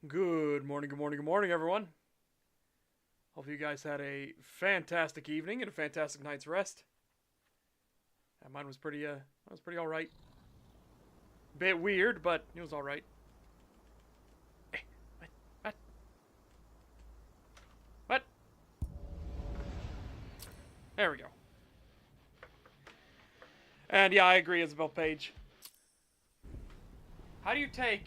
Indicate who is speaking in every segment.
Speaker 1: Good morning, everyone. Hope you guys had a fantastic evening and a fantastic night's rest. Mine was pretty all right. Bit weird, but it was all right. Hey, what? What? There we go. And yeah, I agree, Isabel Page. How do you take?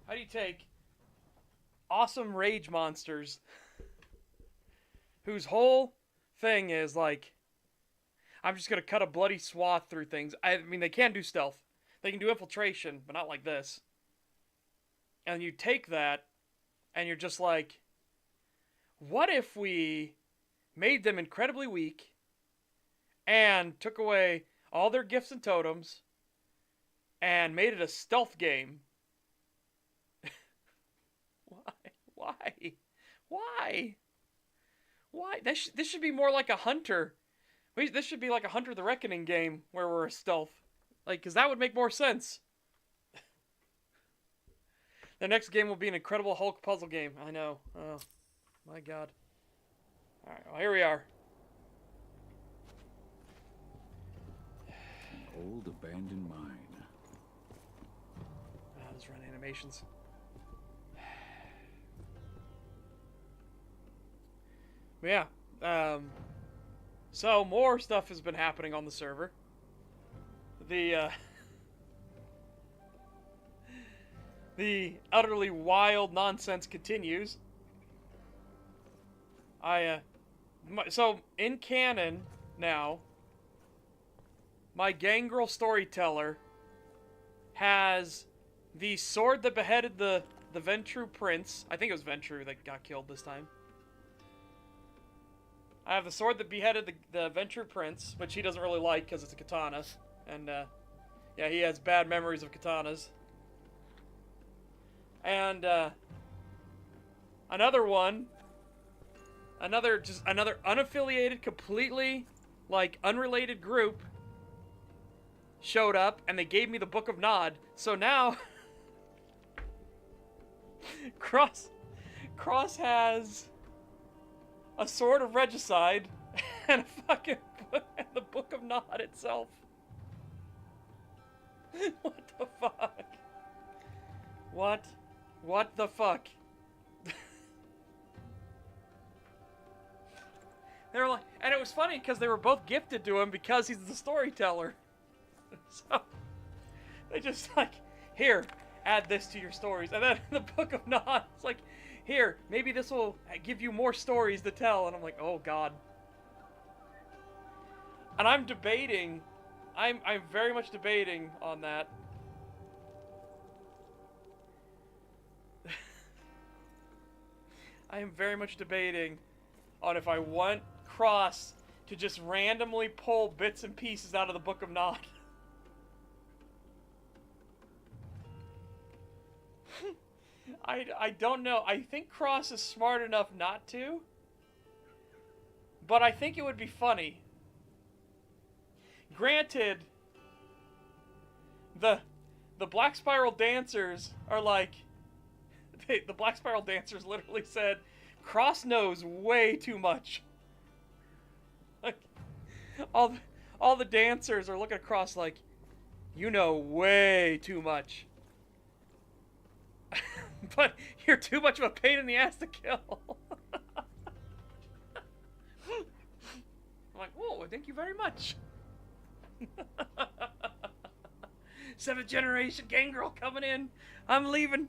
Speaker 1: How do you take awesome rage monsters whose whole thing is like, I'm just gonna cut a bloody swath through things. I mean, they can do stealth. They can do infiltration, but not like this. And you take that, and you're just like, what if we made them incredibly weak and took away all their gifts and totems and made it a stealth game? Why? Why? Why? This should be more like a hunter. This should be like a Hunter the Reckoning game where we're a stealth. Like, because that would make more sense. The next game will be an Incredible Hulk puzzle game. I know. Oh, my God. Alright, well, here we are.
Speaker 2: An old abandoned mine.
Speaker 1: Let's run animations. But yeah. So more stuff has been happening on the server. The utterly wild nonsense continues. So in canon now, my gangrel storyteller has the sword that beheaded the Ventru prince. I think it was Ventru that got killed this time. I have the sword that beheaded the Ventru prince, which he doesn't really like because it's a katana. And, yeah, he has bad memories of katanas. And, another unaffiliated, completely, like, unrelated group showed up, and they gave me the Book of Nod. So now, Cross has a sword of regicide and and the Book of Nod itself. What the fuck? What the fuck? They were like, and it was funny because they were both gifted to him because he's the storyteller. So they just like, here, add this to your stories, and then the Book of Nod, it's like, here, maybe this will give you more stories to tell. And I'm like, oh God. And I'm debating, I'm very much debating on that. I am very much debating on if I want Cross to just randomly pull bits and pieces out of the Book of Nod. I don't know. I think Cross is smart enough not to. But I think it would be funny. Granted, the Black Spiral dancers are like... the Black Spiral dancers literally said, Cross knows way too much. Like, all the dancers are looking at Cross like, you know way too much. But you're too much of a pain in the ass to kill. I'm like, whoa, thank you very much. 7th generation gangrel coming in. I'm leaving.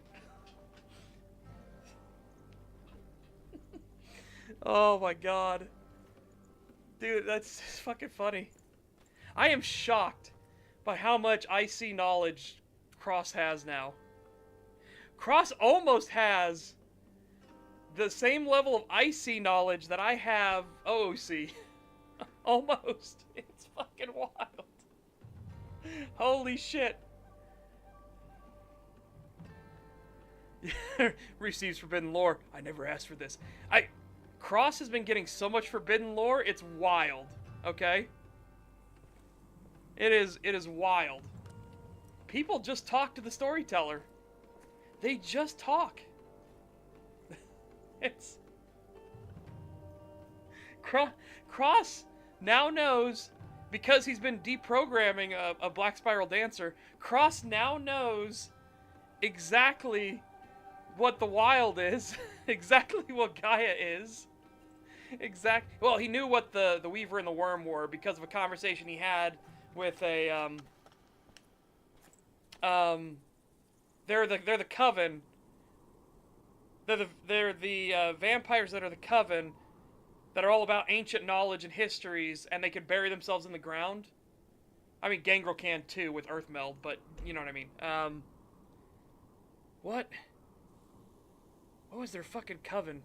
Speaker 1: Oh my God. Dude, that's fucking funny. I am shocked by how much IC knowledge Cross has now. Cross almost has the same level of IC knowledge that I have OOC. Almost. It's fucking wild. Holy shit. Receives forbidden lore. I never asked for this. Cross has been getting so much forbidden lore, it's wild. Okay? It is wild. People just talk to the storyteller. They just talk. It's... Cross now knows, because he's been deprogramming a Black Spiral Dancer, Cross now knows exactly what the Wild is, exactly what Gaia is. Well, he knew what the Weaver and the Worm were because of a conversation he had with a they're the Coven. They're the vampires that are the Coven, that are all about ancient knowledge and histories, and they can bury themselves in the ground. I mean, Gangrel can too with Earth Meld, but you know what I mean. What was their fucking coven?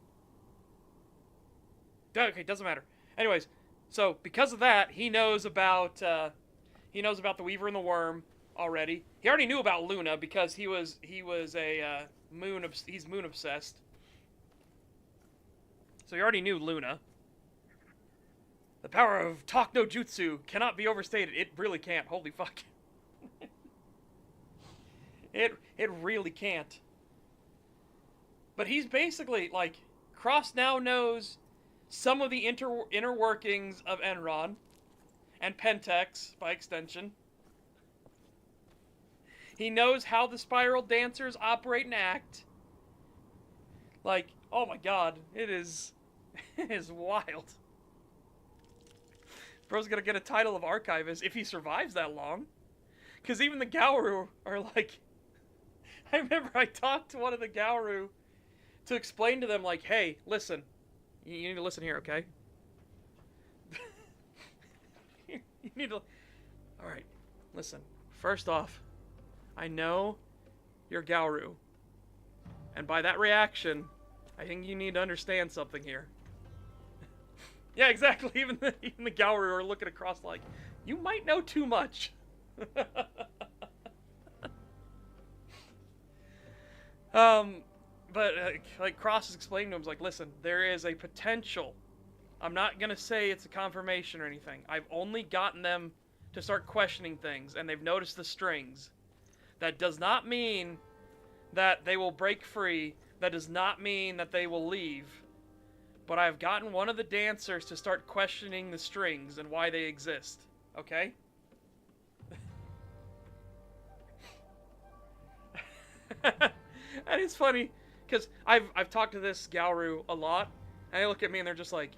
Speaker 1: Okay, doesn't matter. Anyways, so because of that, he knows about the Weaver and the Worm already. He already knew about Luna because he was a he's moon obsessed. So he already knew Luna. The power of Talk no Jutsu cannot be overstated. It really can't. Holy fuck. It really can't. But he's basically, like, Cross now knows some of the inner workings of Enron, and Pentex, by extension. He knows how the Spiral Dancers operate and act. Like, oh my god, it is wild. Bro's gonna get a title of archivist if he survives that long. Because even the Garou are like... I remember I talked to one of the Garou to explain to them, like, hey, listen. You need to listen here, okay? You need to... Alright, listen. First off, I know you're Garou. And by that reaction, I think you need to understand something here. Yeah, exactly. Even the Garou are looking across like, you might know too much. But like Cross is explaining to him, like, listen, there is a potential. I'm not gonna say it's a confirmation or anything. I've only gotten them to start questioning things, and they've noticed the strings. That does not mean that they will break free. That does not mean that they will leave. But I've gotten one of the dancers to start questioning the strings and why they exist. Okay? And it's funny, because I've talked to this Garou a lot, and they look at me and they're just like,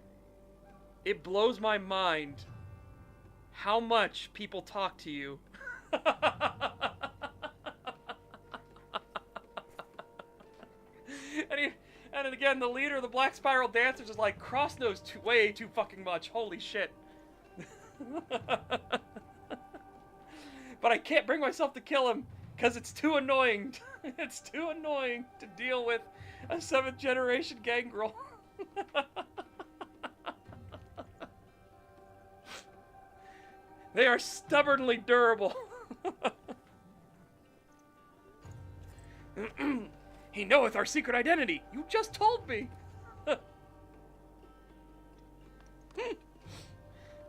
Speaker 1: it blows my mind how much people talk to you. And again, the leader of the Black Spiral Dancers is like, Cross knows way too fucking much. Holy shit. But I can't bring myself to kill him, because it's too annoying. It's too annoying to deal with a 7th generation gangrel. They are stubbornly durable. He knoweth our secret identity. You just told me.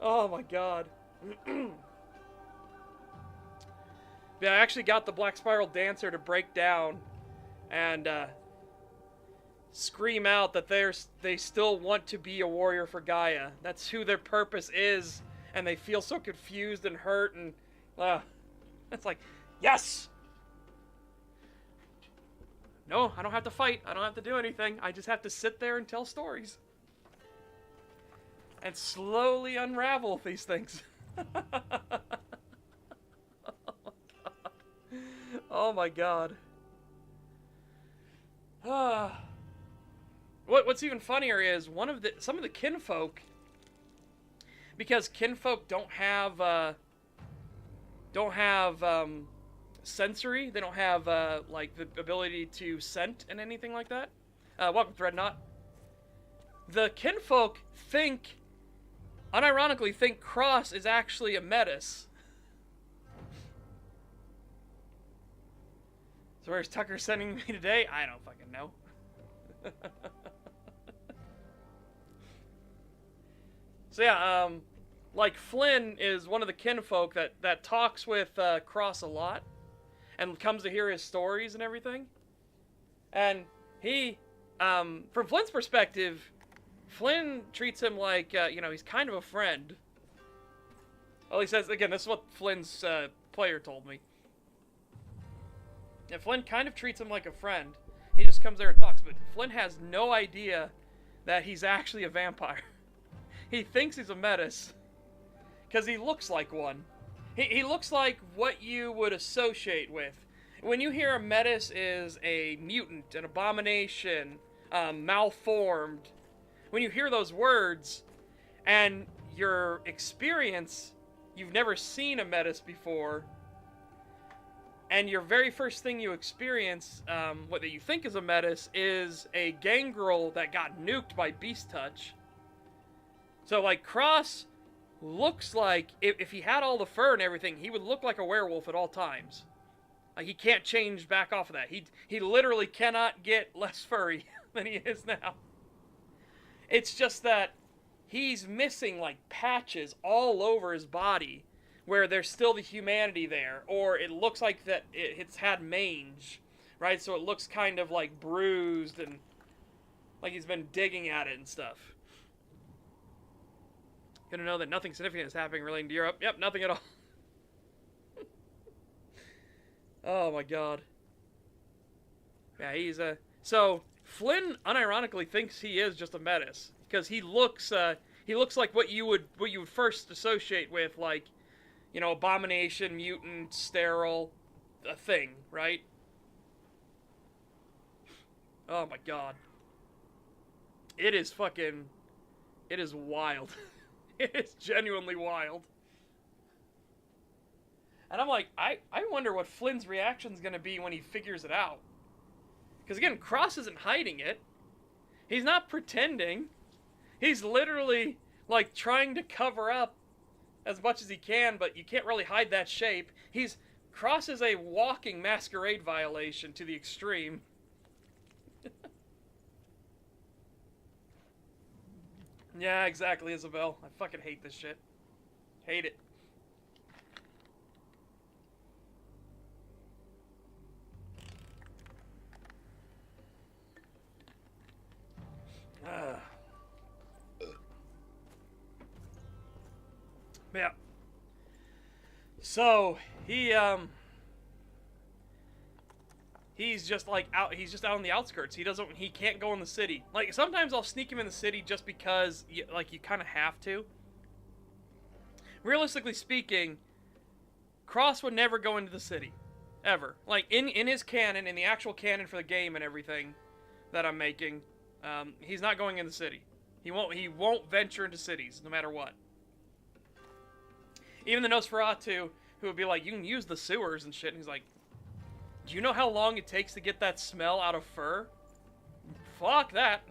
Speaker 1: Oh my god. Yeah, I actually got the Black Spiral Dancer to break down and scream out that they still want to be a warrior for Gaia. That's who their purpose is, and they feel so confused and hurt, and it's like, yes! No, I don't have to fight. I don't have to do anything. I just have to sit there and tell stories. And slowly unravel these things. Oh my god. What's even funnier is some of the kinfolk, because kinfolk don't have sensory. They don't have like the ability to scent and anything like that. Welcome, Threadnought. The kinfolk unironically think Cross is actually a Metis. So where's Tucker sending me today? I don't fucking know. So yeah, like Flynn is one of the kinfolk that talks with Cross a lot, and comes to hear his stories and everything. And he, from Flynn's perspective, Flynn treats him like, he's kind of a friend. Well, he says, again, this is what Flynn's player told me. And Flynn kind of treats him like a friend. He just comes there and talks, but Flynn has no idea that he's actually a vampire. He thinks he's a metis, because he looks like one. He looks like what you would associate with. When you hear a metis is a mutant, an abomination, malformed, when you hear those words, and your experience, you've never seen a metis before, and your very first thing you experience, what you think is a metis, is a gangrel that got nuked by Beast Touch. So, like, Cross looks like, if he had all the fur and everything, he would look like a werewolf at all times. Like, he can't change back off of that. He literally cannot get less furry than he is now. It's just that he's missing, like, patches all over his body where there's still the humanity there, or it looks like that it's had mange, right? So it looks kind of, like, bruised and like he's been digging at it and stuff. Gonna know that nothing significant is happening relating to Europe. Yep, nothing at all. Oh my god. Yeah, he's a... So, Flynn unironically thinks he is just a metis. Because he looks like what you would first associate with, like, abomination, mutant, sterile, a thing, right? Oh my god. It is wild. It is genuinely wild. And I'm like, I wonder what Flynn's reaction's gonna be when he figures it out. Because again, Cross isn't hiding it. He's not pretending. He's literally, like, trying to cover up as much as he can, but you can't really hide that shape. Cross is a walking masquerade violation to the extreme. Yeah, exactly, Isabel. I fucking hate this shit. Hate it. Yeah. So, he's just like out on the outskirts. He can't go in the city. Like, sometimes I'll sneak him in the city just because you kind of have to. Realistically speaking, Cross would never go into the city. Ever. Like, in his canon, in the actual canon for the game and everything that I'm making, he's not going in the city. He won't venture into cities, no matter what. Even the Nosferatu, who would be like, you can use the sewers and shit, and he's like, do you know how long it takes to get that smell out of fur? Fuck that.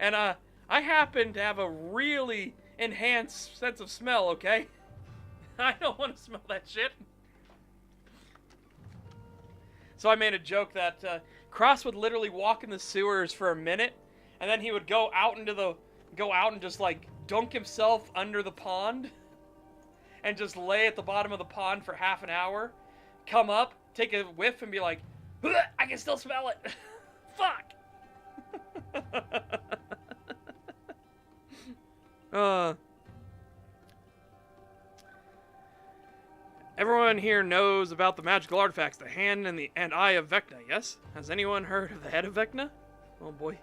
Speaker 1: And, I happen to have a really enhanced sense of smell, okay? I don't want to smell that shit. So I made a joke that, Cross would literally walk in the sewers for a minute, and then he would go out and just, like, dunk himself under the pond, and just lay at the bottom of the pond for half an hour, come up, take a whiff, and be like, I can still smell it. Fuck. Everyone here knows about the magical artifacts, the hand and eye of Vecna, yes? Has anyone heard of the head of Vecna? Oh boy.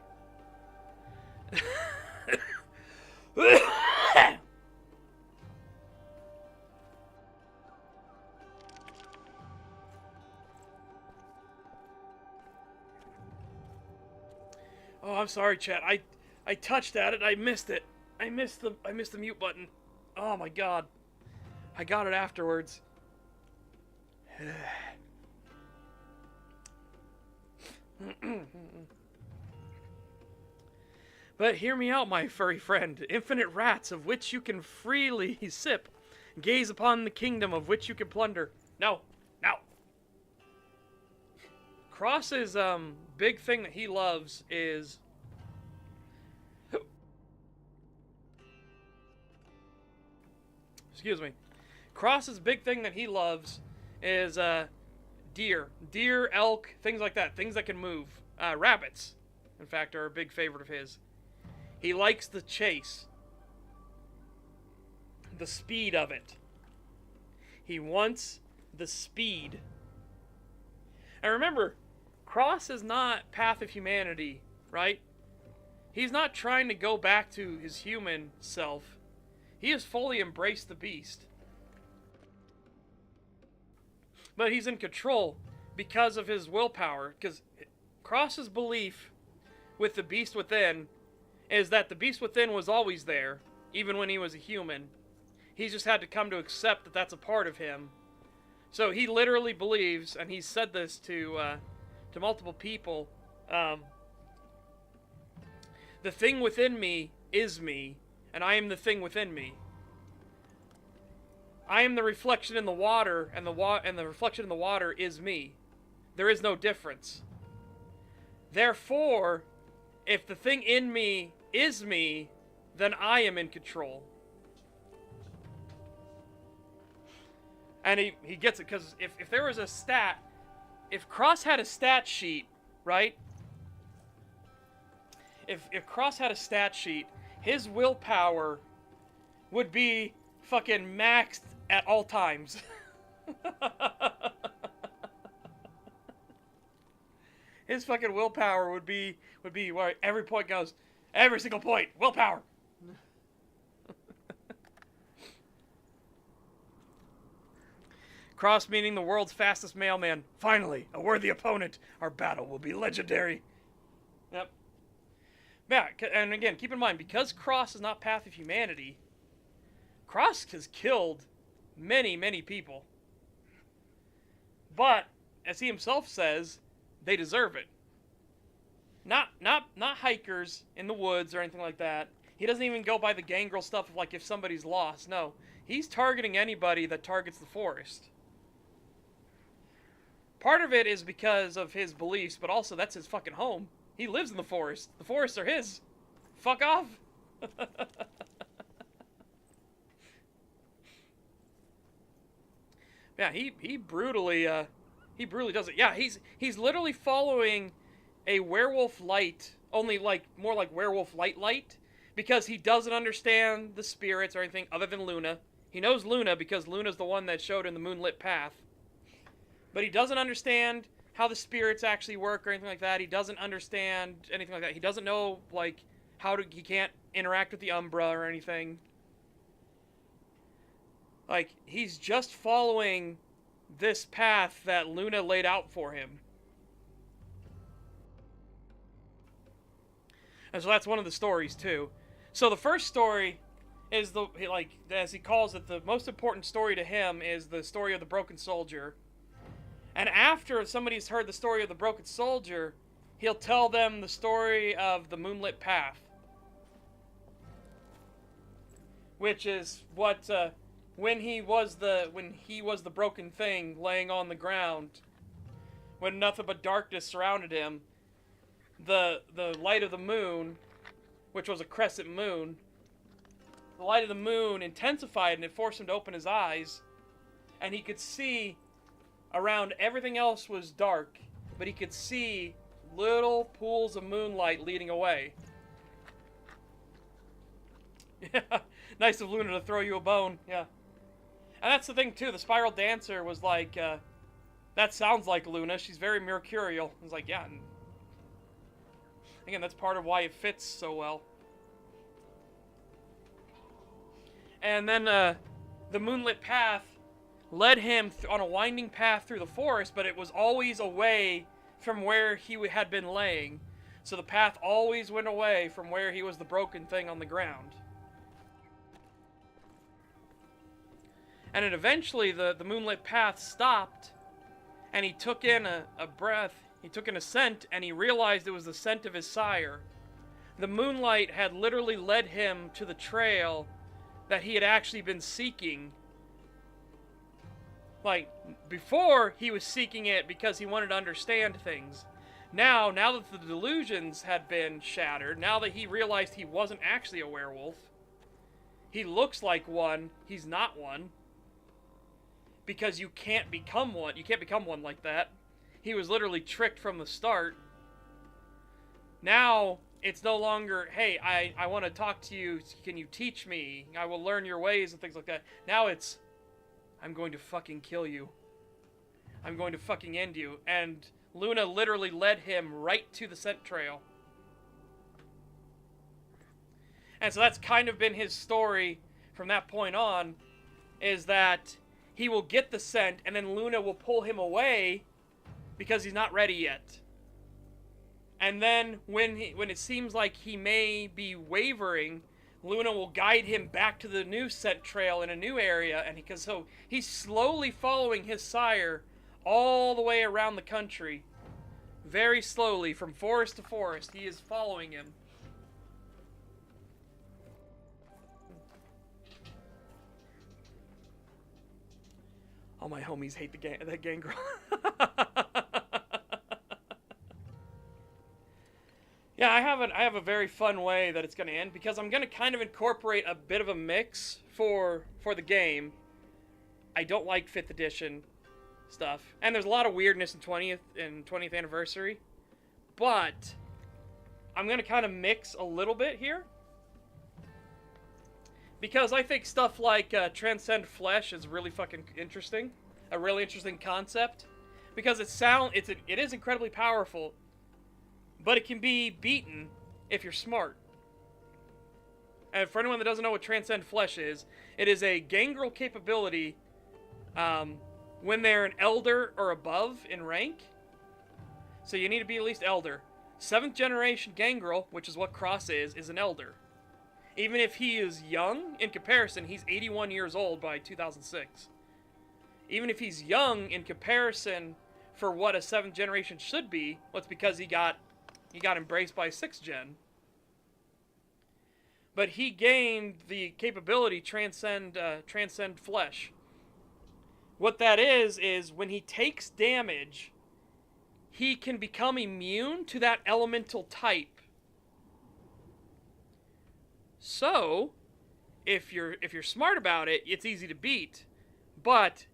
Speaker 1: Oh, I'm sorry, chat. I touched at it. I missed it. I missed the mute button. Oh my god. I got it afterwards. But hear me out, my furry friend. Infinite rats of which you can freely sip. Gaze upon the kingdom of which you can plunder. No. No. Cross's big thing that he loves is... Excuse me. Cross's big thing that he loves is Deer, elk, things like that. Things that can move. Rabbits, in fact, are a big favorite of his. He likes the chase. The speed of it. He wants the speed. And remember, Cross is not Path of Humanity, right? He's not trying to go back to his human self. He has fully embraced the beast. But he's in control because of his willpower. Because Cross's belief with the beast within is that the beast within was always there, even when he was a human. He's just had to come to accept that that's a part of him. So he literally believes, and he's said this to multiple people, the thing within me is me, and I am the thing within me. I am the reflection in the water, and the reflection in the water is me. There is no difference. Therefore, if the thing in me is me, then I am in control. And he gets it, because if there was a stat, if Cross had a stat sheet, right? If Cross had a stat sheet, his willpower would be fucking maxed at all times. His fucking willpower would be where every point goes, every single point, willpower. Cross meaning the world's fastest mailman. Finally, a worthy opponent. Our battle will be legendary. Yep. Yeah, and again, keep in mind, because Cross is not Path of Humanity, Cross has killed many, many people. But, as he himself says, they deserve it. Not hikers in the woods or anything like that. He doesn't even go by the gangrel stuff of like if somebody's lost. No, he's targeting anybody that targets the forest. Part of it is because of his beliefs, but also that's his fucking home. He lives in the forest. The forests are his. Fuck off. Yeah, he brutally does it. Yeah, he's literally following a werewolf light, only like more like werewolf light, because he doesn't understand the spirits or anything other than Luna. He knows Luna because Luna's the one that showed in the moonlit path. But he doesn't understand how the spirits actually work or anything like that. He doesn't understand anything like that. He doesn't know, like, he can't interact with the Umbra or anything. Like, he's just following this path that Luna laid out for him. And so that's one of the stories, too. So the first story is, as he calls it, the most important story to him is the story of the broken soldier. And after somebody's heard the story of the broken soldier, he'll tell them the story of the moonlit path. Which is what, when he was the broken thing laying on the ground, when nothing but darkness surrounded him, the light of the moon, which was a crescent moon, the light of the moon intensified and it forced him to open his eyes, and he could see. Around everything else was dark, but he could see little pools of moonlight leading away. Yeah, nice of Luna to throw you a bone, yeah. And that's the thing too, the Spiral Dancer was like, that sounds like Luna, she's very mercurial. I was like, yeah. And again, that's part of why it fits so well. And then, the moonlit path led him on a winding path through the forest, but it was always away from where he had been laying. So the path always went away from where he was the broken thing on the ground. And then eventually the moonlit path stopped, and he took in a breath, he took in a scent, and he realized it was the scent of his sire. The moonlight had literally led him to the trail that he had actually been seeking. Like, before, he was seeking it because he wanted to understand things. Now that the delusions had been shattered, now that he realized he wasn't actually a werewolf, he looks like one, he's not one. because you can't become one. You can't become one like that. He was literally tricked from the start. Now, it's no longer, hey, I want to talk to you. Can you teach me? I will learn your ways and things like that. Now it's, I'm going to fucking kill you. I'm going to fucking end you. And Luna literally led him right to the scent trail. And so that's kind of been his story from that point on, is that he will get the scent and then Luna will pull him away because he's not ready yet. And then when it seems like he may be wavering, Luna will guide him back to the new scent trail in a new area, and so he's slowly following his sire all the way around the country. Very slowly, from forest to forest, he is following him. All my homies hate that gangrel. Yeah, I have a very fun way that it's going to end, because I'm going to kind of incorporate a bit of a mix for the game. I don't like 5th edition stuff, and there's a lot of weirdness in 20th anniversary, but I'm going to kind of mix a little bit here, because I think stuff like Transcend Flesh is really fucking interesting, a really interesting concept, because it is incredibly powerful. But it can be beaten if you're smart. And for anyone that doesn't know what Transcend Flesh is, it is a gangrel capability when they're an Elder or above in rank. So you need to be at least Elder. 7th generation gangrel, which is what Cross is an Elder. Even if he is young, in comparison, he's 81 years old by 2006. Even if he's young in comparison for what a 7th generation should be, well, it's because he got embraced by 6th gen. But he gained the capability Transcend Flesh. What that is when he takes damage, he can become immune to that elemental type. So, if you're smart about it, it's easy to beat. But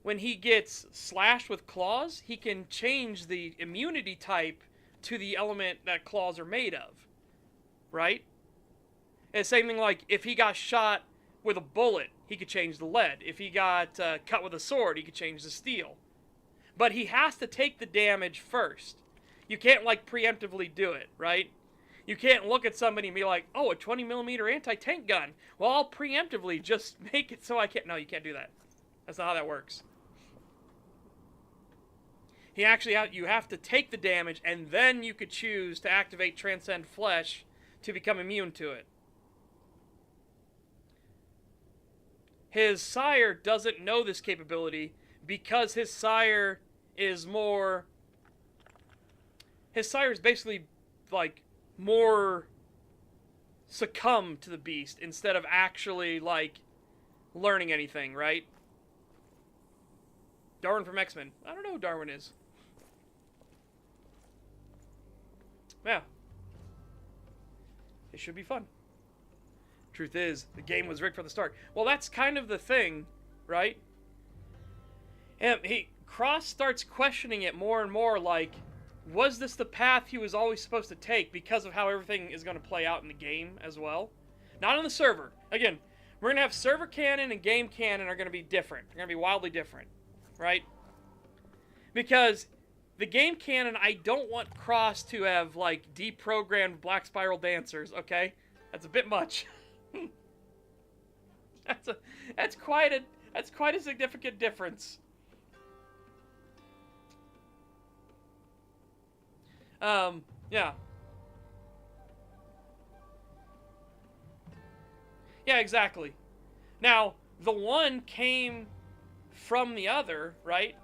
Speaker 1: when he gets slashed with claws, he can change the immunity type to the element that claws are made of, right? And same thing, like if he got shot with a bullet, he could change the lead. If he got cut with a sword, he could change the steel. But he has to take the damage first. You can't like preemptively do it, right? You can't look at somebody and be like, oh, a 20mm anti-tank gun. Well, I'll preemptively just make it so I can't. No, you can't do that. That's not how that works. You have to take the damage, and then you could choose to activate Transcend Flesh to become immune to it. His sire doesn't know this capability because his sire is basically like more succumb to the beast instead of actually like learning anything, right? Darwin from X-Men. I don't know who Darwin is. Yeah. It should be fun. Truth is, the game was rigged from the start. Well, that's kind of the thing, right? And Cross starts questioning it more and more, like, was this the path he was always supposed to take because of how everything is going to play out in the game as well? Not on the server. Again, we're going to have server canon and game canon are going to be different. They're going to be wildly different, right? Because the game canon, I don't want Cross to have, like, deprogrammed Black Spiral dancers, okay? That's a bit much. That's quite a significant difference. Yeah. Yeah, exactly. Now, the one came from the other, right?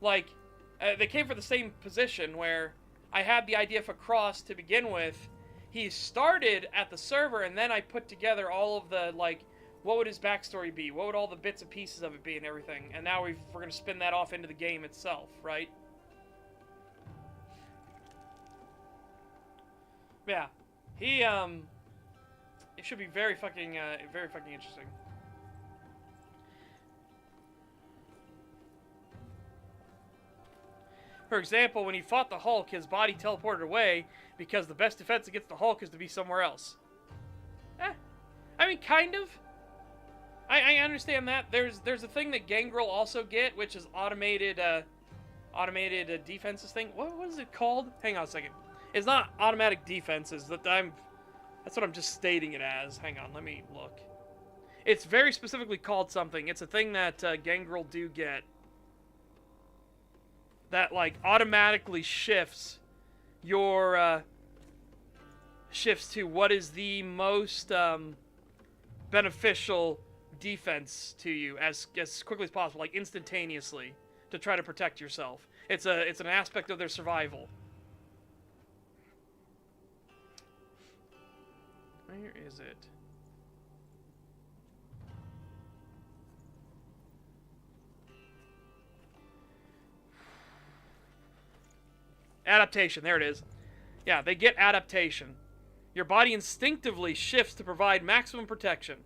Speaker 1: Like, they came from the same position where I had the idea for Cross to begin with. He started at the server, and then I put together all of the, like, what would his backstory be? What would all the bits and pieces of it be and everything? And now we're going to spin that off into the game itself, right? Yeah. It should be very fucking interesting. For example, when he fought the Hulk, his body teleported away because the best defense against the Hulk is to be somewhere else. I mean, kind of. I understand that. There's a thing that Gangrel also get, which is automated defenses thing. What is it called? Hang on a second. It's not automatic defenses. That's what I'm just stating it as. Hang on, let me look. It's very specifically called something. It's a thing that Gangrel do get. That, like, automatically shifts your, shifts to what is the most, beneficial defense to you as quickly as possible, like instantaneously, to try to protect yourself. It's an aspect of their survival. Where is it? Adaptation, there it is. Yeah, they get adaptation. Your body instinctively shifts to provide maximum protection.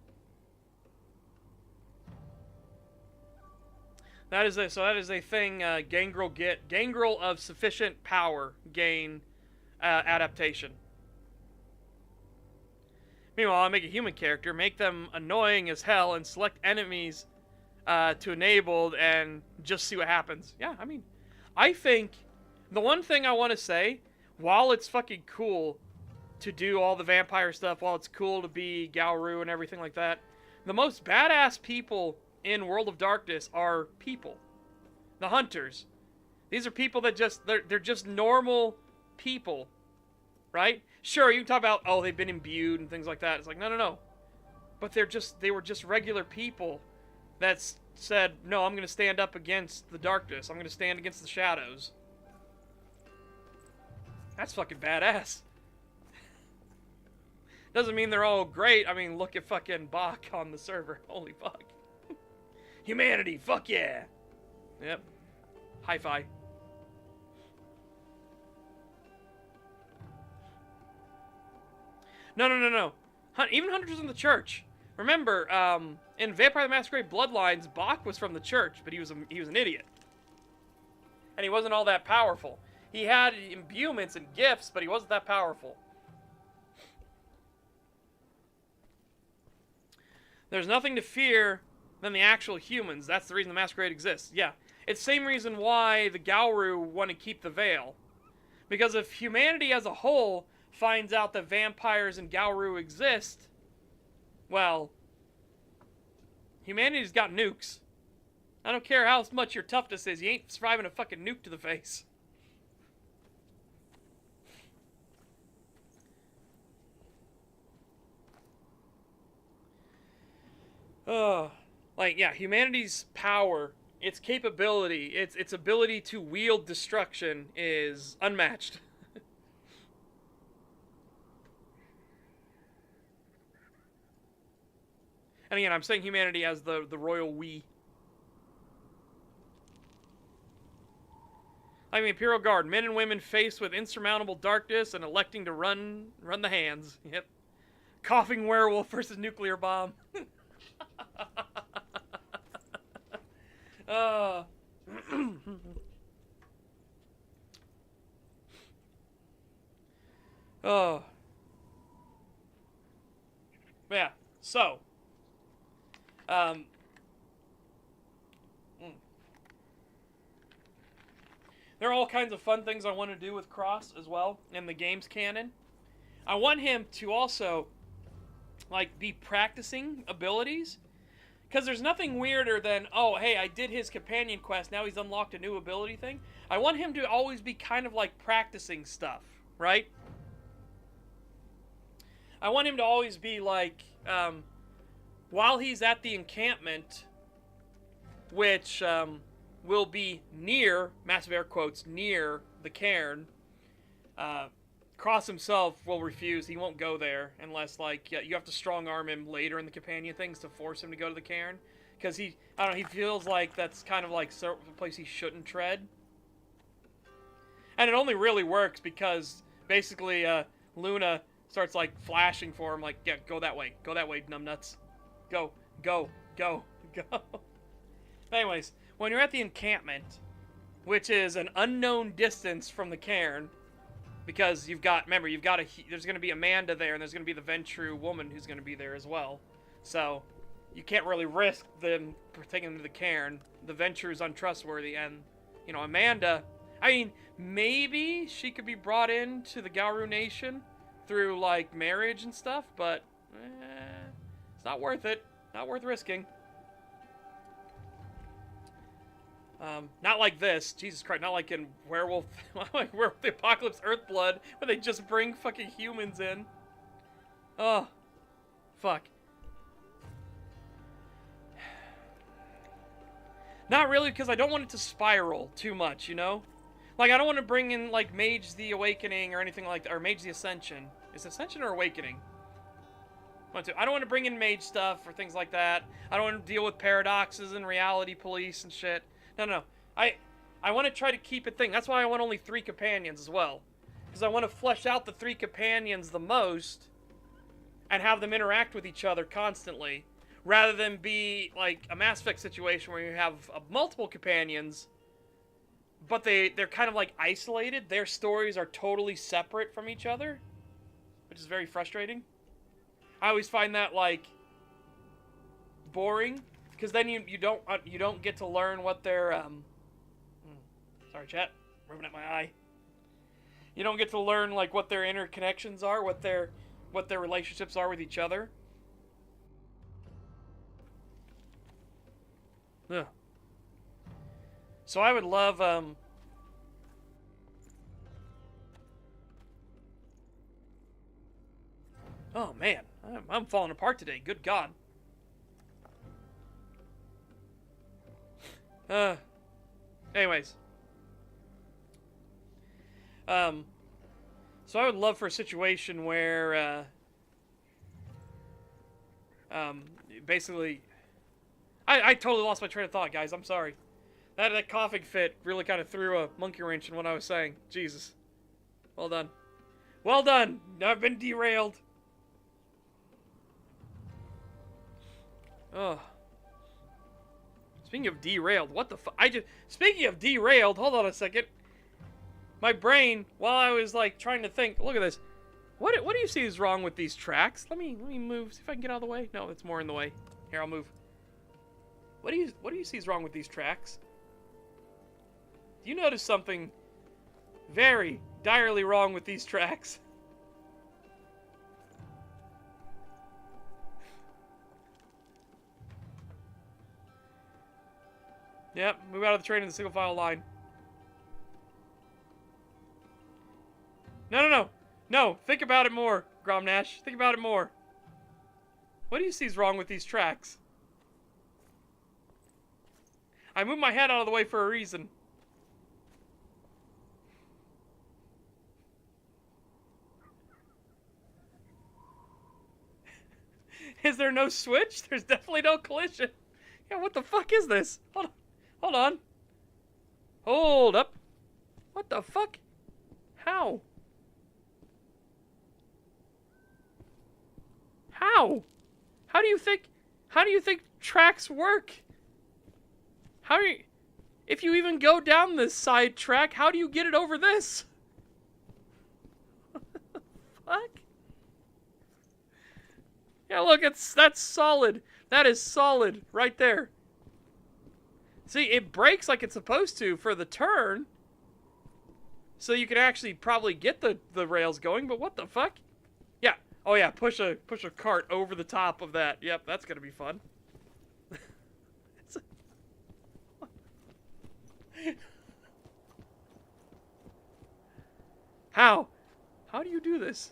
Speaker 1: That is a thing Gangrel get. Gangrel of sufficient power gain adaptation. Meanwhile, I'll make a human character, make them annoying as hell, and select enemies to enabled, and just see what happens. Yeah, I mean, I think the one thing I want to say, while it's fucking cool to do all the vampire stuff, while it's cool to be Garou and everything like that, the most badass people in World of Darkness are people. The hunters. These are people that they're just normal people. Right? Sure, you can talk about, oh, they've been imbued and things like that. It's like, no. But they were just regular people that said, no, I'm going to stand up against the darkness. I'm going to stand against the shadows. That's fucking badass. Doesn't mean they're all great. I mean, look at fucking Bach on the server. Holy fuck. Humanity, fuck yeah. Yep. Hi-fi. No. Even Hunters in the Church. Remember, in Vampire the Masquerade Bloodlines, Bach was from the church, but he was an idiot. And he wasn't all that powerful. He had imbuements and gifts, but he wasn't that powerful. There's nothing to fear than the actual humans. That's the reason the Masquerade exists. Yeah. It's the same reason why the Garou want to keep the veil. Because if humanity as a whole finds out that vampires and Garou exist, well, humanity's got nukes. I don't care how much your toughness is, you ain't surviving a fucking nuke to the face. Like, yeah, humanity's power, its capability, its ability to wield destruction is unmatched. And again, I'm saying humanity as the royal we. I mean, Imperial Guard, men and women faced with insurmountable darkness and electing to run the hands. Yep. Coughing werewolf versus nuclear bomb. Oh. Yeah, so. There are all kinds of fun things I want to do with Cross as well in the game's canon. I want him to also, like, be practicing abilities. Because there's nothing weirder than, oh, hey, I did his companion quest, now he's unlocked a new ability thing. I want him to always be kind of like practicing stuff, right? I want him to always be like, while he's at the encampment, which will be near, massive air quotes, near the cairn, Cross himself will refuse. He won't go there unless, like, you have to strong arm him later in the companion things to force him to go to the cairn. Because I don't know, he feels like that's kind of like a place he shouldn't tread. And it only really works because basically Luna starts, like, flashing for him, like, yeah, go that way, numbnuts. Go. Anyways, when you're at the encampment, which is an unknown distance from the cairn, because remember, there's going to be Amanda there, and there's going to be the Ventru woman who's going to be there as well. So, you can't really risk them taking them to the cairn. The Ventru's untrustworthy, and, you know, Amanda, I mean, maybe she could be brought into the Garou Nation through, like, marriage and stuff, but, it's not worth it. Not worth risking. Not like this. Jesus Christ, not like in Werewolf, like Werewolf the Apocalypse Earthblood, where they just bring fucking humans in. Oh. Fuck. Not really, because I don't want it to spiral too much, you know? Like, I don't want to bring in, like, Mage the Awakening or anything like that, or Mage the Ascension. Is Ascension or Awakening? I don't want to bring in Mage stuff or things like that. I don't want to deal with paradoxes and reality police and shit. No. I want to try to keep it thing. That's why I want only 3 companions as well. Because I want to flesh out the 3 companions the most and have them interact with each other constantly. Rather than be like a Mass Effect situation where you have multiple companions, but they're kind of like isolated. Their stories are totally separate from each other, which is very frustrating. I always find that like boring, because then you don't get to learn what their sorry chat, rubbing at my eye. You don't get to learn like what their interconnections are, what their relationships are with each other. Ugh. So I would love oh man, I'm falling apart today. Good God. Anyways. So I would love for a situation where, basically, I totally lost my train of thought, guys. I'm sorry. That coughing fit really kind of threw a monkey wrench in what I was saying. Jesus. Well done. Well done. I've been derailed. Ugh. Speaking of derailed, what the fuck? Speaking of derailed, hold on a second. My brain, while I was like trying to think, look at this. What do you see is wrong with these tracks? Let me move, see if I can get out of the way. No, it's more in the way. Here, I'll move. What do you see is wrong with these tracks? Do you notice something very direly wrong with these tracks? Yep, move out of the train in the single file line. No, think about it more, Gromnash. Think about it more. What do you see is wrong with these tracks? I moved my head out of the way for a reason. Is there no switch? There's definitely no collision. Yeah, what the fuck is this? Hold on. Hold up. What the fuck? How? How? How do you think tracks work? If you even go down this side track, how do you get it over this? What the fuck? Yeah, look, that's solid. That is solid right there. See, it brakes like it's supposed to for the turn. So you can actually probably get the rails going, but what the fuck? Yeah. Oh yeah, push a cart over the top of that. Yep, that's gonna be fun. How? How do you do this?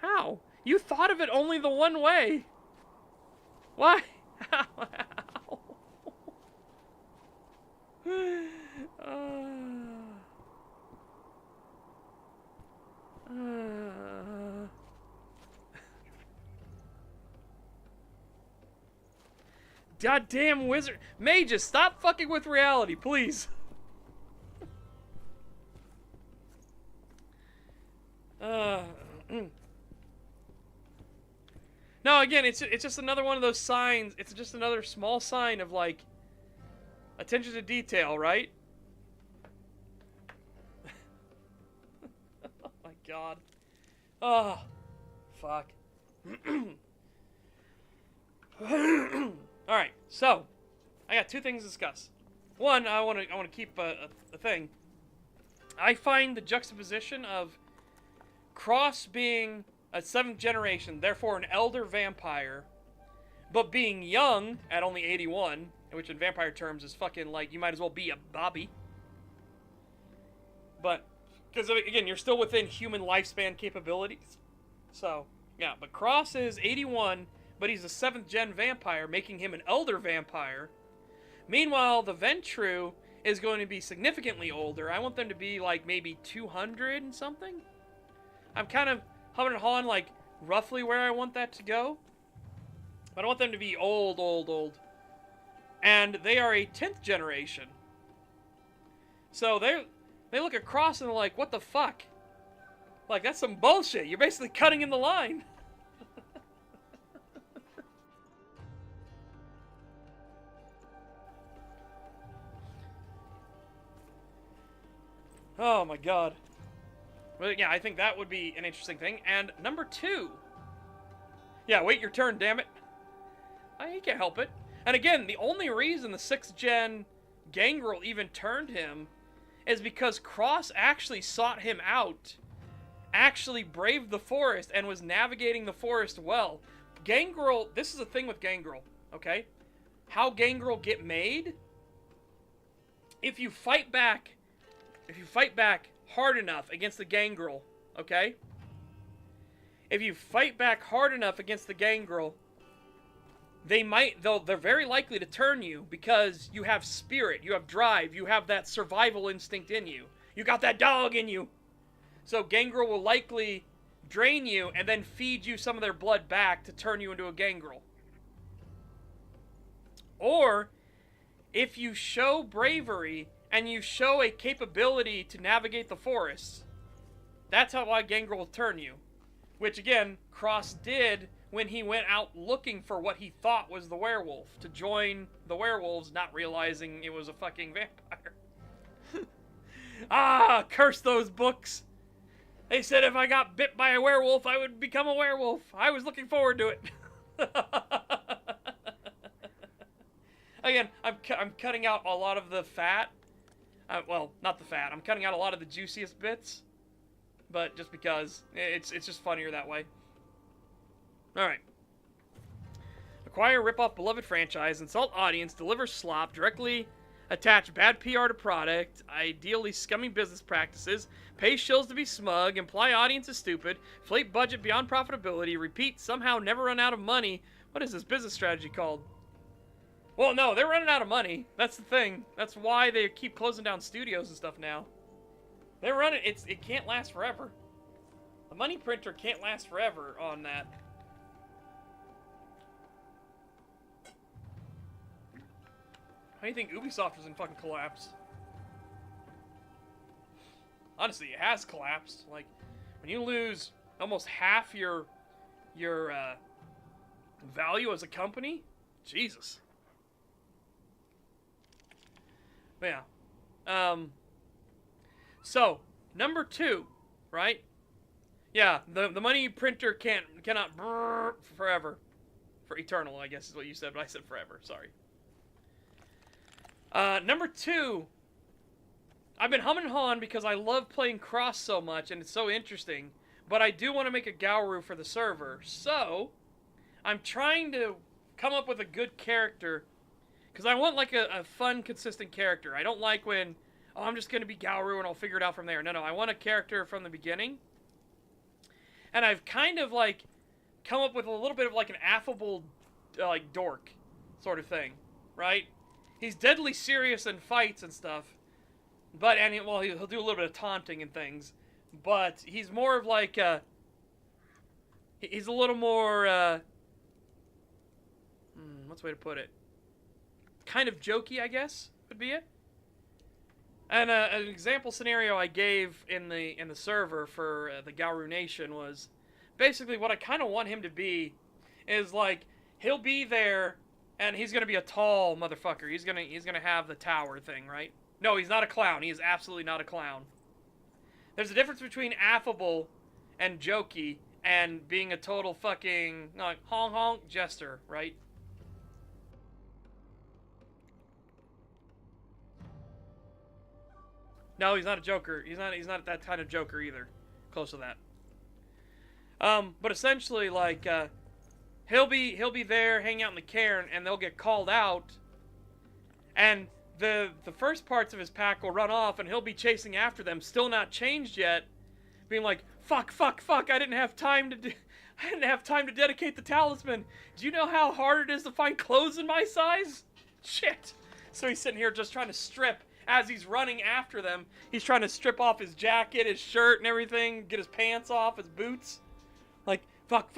Speaker 1: How? You thought of it only the one way. Why? How? Goddamn wizard. Mages, stop fucking with reality, please. No, again, it's just another one of those signs. It's just another small sign of, like, Attention to detail, right? Oh my god. Oh, fuck. Alright, so, I got two things to discuss. One, I want to keep a thing. I find the juxtaposition of Cross being a 7th generation, therefore an elder vampire, but being young at only 81, which in vampire terms is fucking like you might as well be a Bobby. But, because again, you're still within human lifespan capabilities. So, yeah, but Cross is 81, but he's a 7th gen vampire, making him an elder vampire. Meanwhile, the Ventru is going to be significantly older. I want them to be like maybe 200 and something. I'm kind of humming and hawing like roughly where I want that to go. But I want them to be old. And they are a 10th generation. So they look across and they're like, what the fuck? Like, that's some bullshit. You're basically cutting in the line. Oh my god. Well, yeah, I think that would be an interesting thing. And number 2. Yeah, wait your turn, damn it. I can't help it. And again, the only reason the 6th gen Gangrel even turned him is because Cross actually sought him out, actually braved the forest, and was navigating the forest well. Gangrel, this is the thing with Gangrel, okay? How Gangrel get made? If you fight back hard enough against the Gangrel, okay? If you fight back hard enough against the Gangrel, they're very likely to turn you because you have spirit, you have drive, you have that survival instinct in you. You got that dog in you. So Gangrel will likely drain you and then feed you some of their blood back to turn you into a Gangrel. Or, if you show bravery and you show a capability to navigate the forests, that's why Gangrel will turn you. Which, again, Cross did when he went out looking for what he thought was the werewolf, to join the werewolves, not realizing it was a fucking vampire. Ah, curse those books! They said if I got bit by a werewolf, I would become a werewolf. I was looking forward to it. Again, I'm cutting out a lot of the fat. Well, not the fat. I'm cutting out a lot of the juiciest bits. But just because it's just funnier that way. Alright. Acquire, rip off beloved franchise, insult audience, deliver slop, directly attach bad PR to product, ideally scummy business practices, pay shills to be smug, imply audience is stupid, inflate budget beyond profitability, repeat, somehow never run out of money. What is this business strategy called? Well, no, they're running out of money. That's the thing. That's why they keep closing down studios and stuff now. They're running, it can't last forever. The money printer can't last forever on that. How do you think Ubisoft is in fucking collapse? Honestly, it has collapsed. Like, when you lose almost half your value as a company, Jesus. But yeah. So, number 2, right? Yeah, the money printer cannot brrr forever. For eternal, I guess is what you said, but I said forever, sorry. Number 2, I've been humming and hawing because I love playing Cross so much, and it's so interesting, but I do want to make a Garou for the server, so I'm trying to come up with a good character, because I want, like, a fun, consistent character. I don't like when, oh, I'm just going to be Garou and I'll figure it out from there. No, I want a character from the beginning, and I've kind of, like, come up with a little bit of, like, an affable, like, dork sort of thing, right? He's deadly serious in fights and stuff, but, and he'll do a little bit of taunting and things, but he's more of like, he's a little more, what's the way to put it? Kind of jokey, I guess, would be it. And an example scenario I gave in the server for the Garou Nation was basically what I kind of want him to be is like, he'll be there And he's gonna be a tall motherfucker. He's gonna have the tower thing, right? No, he's not a clown. He is absolutely not a clown. There's a difference between affable and jokey and being a total fucking like honk honk jester, right? No, he's not a joker. He's not that kind of joker either. Close to that. But essentially, like, he'll be there hanging out in the cairn, and they'll get called out, and the first parts of his pack will run off, and he'll be chasing after them, still not changed yet, being like, fuck, I didn't have time to dedicate the talisman. Do you know how hard it is to find clothes in my size? Shit. So he's sitting here just trying to strip. As he's running after them, he's trying to strip off his jacket, his shirt, and everything, get his pants off, his boots. Like, fuck.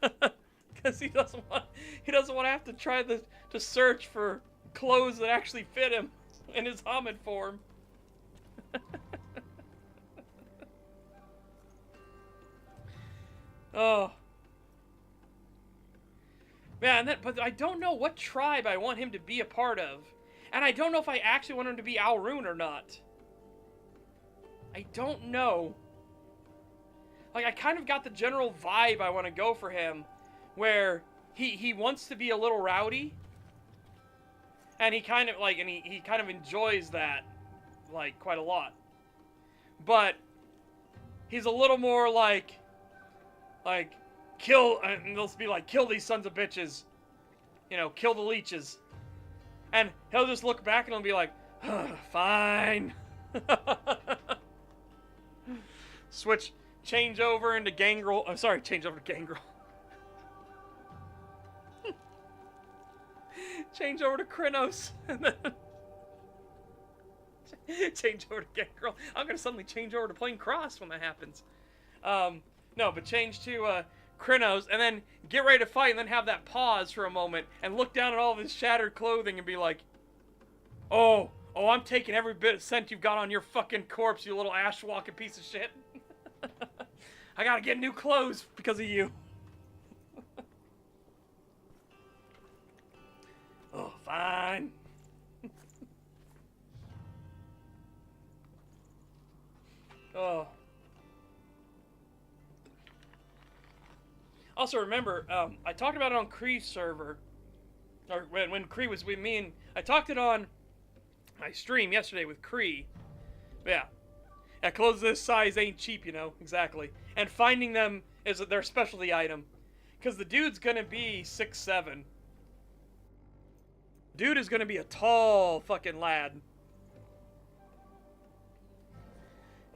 Speaker 1: Because he doesn't want to have to try to search for clothes that actually fit him in his Hamid form. Oh. Man, but I don't know what tribe I want him to be a part of. And I don't know if I actually want him to be Alrune or not. I don't know. Like, I kind of got the general vibe I want to go for him, where he wants to be a little rowdy, and he kind of enjoys that, like, quite a lot. But he's a little more like kill, and they'll be like, kill these sons of bitches, you know, kill the leeches. And he'll just look back and he'll be like, fine. Change over into Gangrel. I'm sorry, change over to Gangrel. Change over to Krynos. And then change over to Gangrel. I'm going to suddenly change over to playing Cross when that happens. No, but change to Krynos, and then get ready to fight, and then have that pause for a moment, and look down at all of his shattered clothing and be like, oh, I'm taking every bit of scent you've got on your fucking corpse, you little ash-walking piece of shit. I gotta get new clothes because of you. Oh, fine. Oh. Also, remember, I talked about it on Kree's server, or when Kree was with me, and I talked it on my stream yesterday with Kree. Yeah. Clothes this size ain't cheap, you know, exactly. And finding them is their specialty item. Because the dude's gonna be 6'7". Dude is gonna be a tall fucking lad.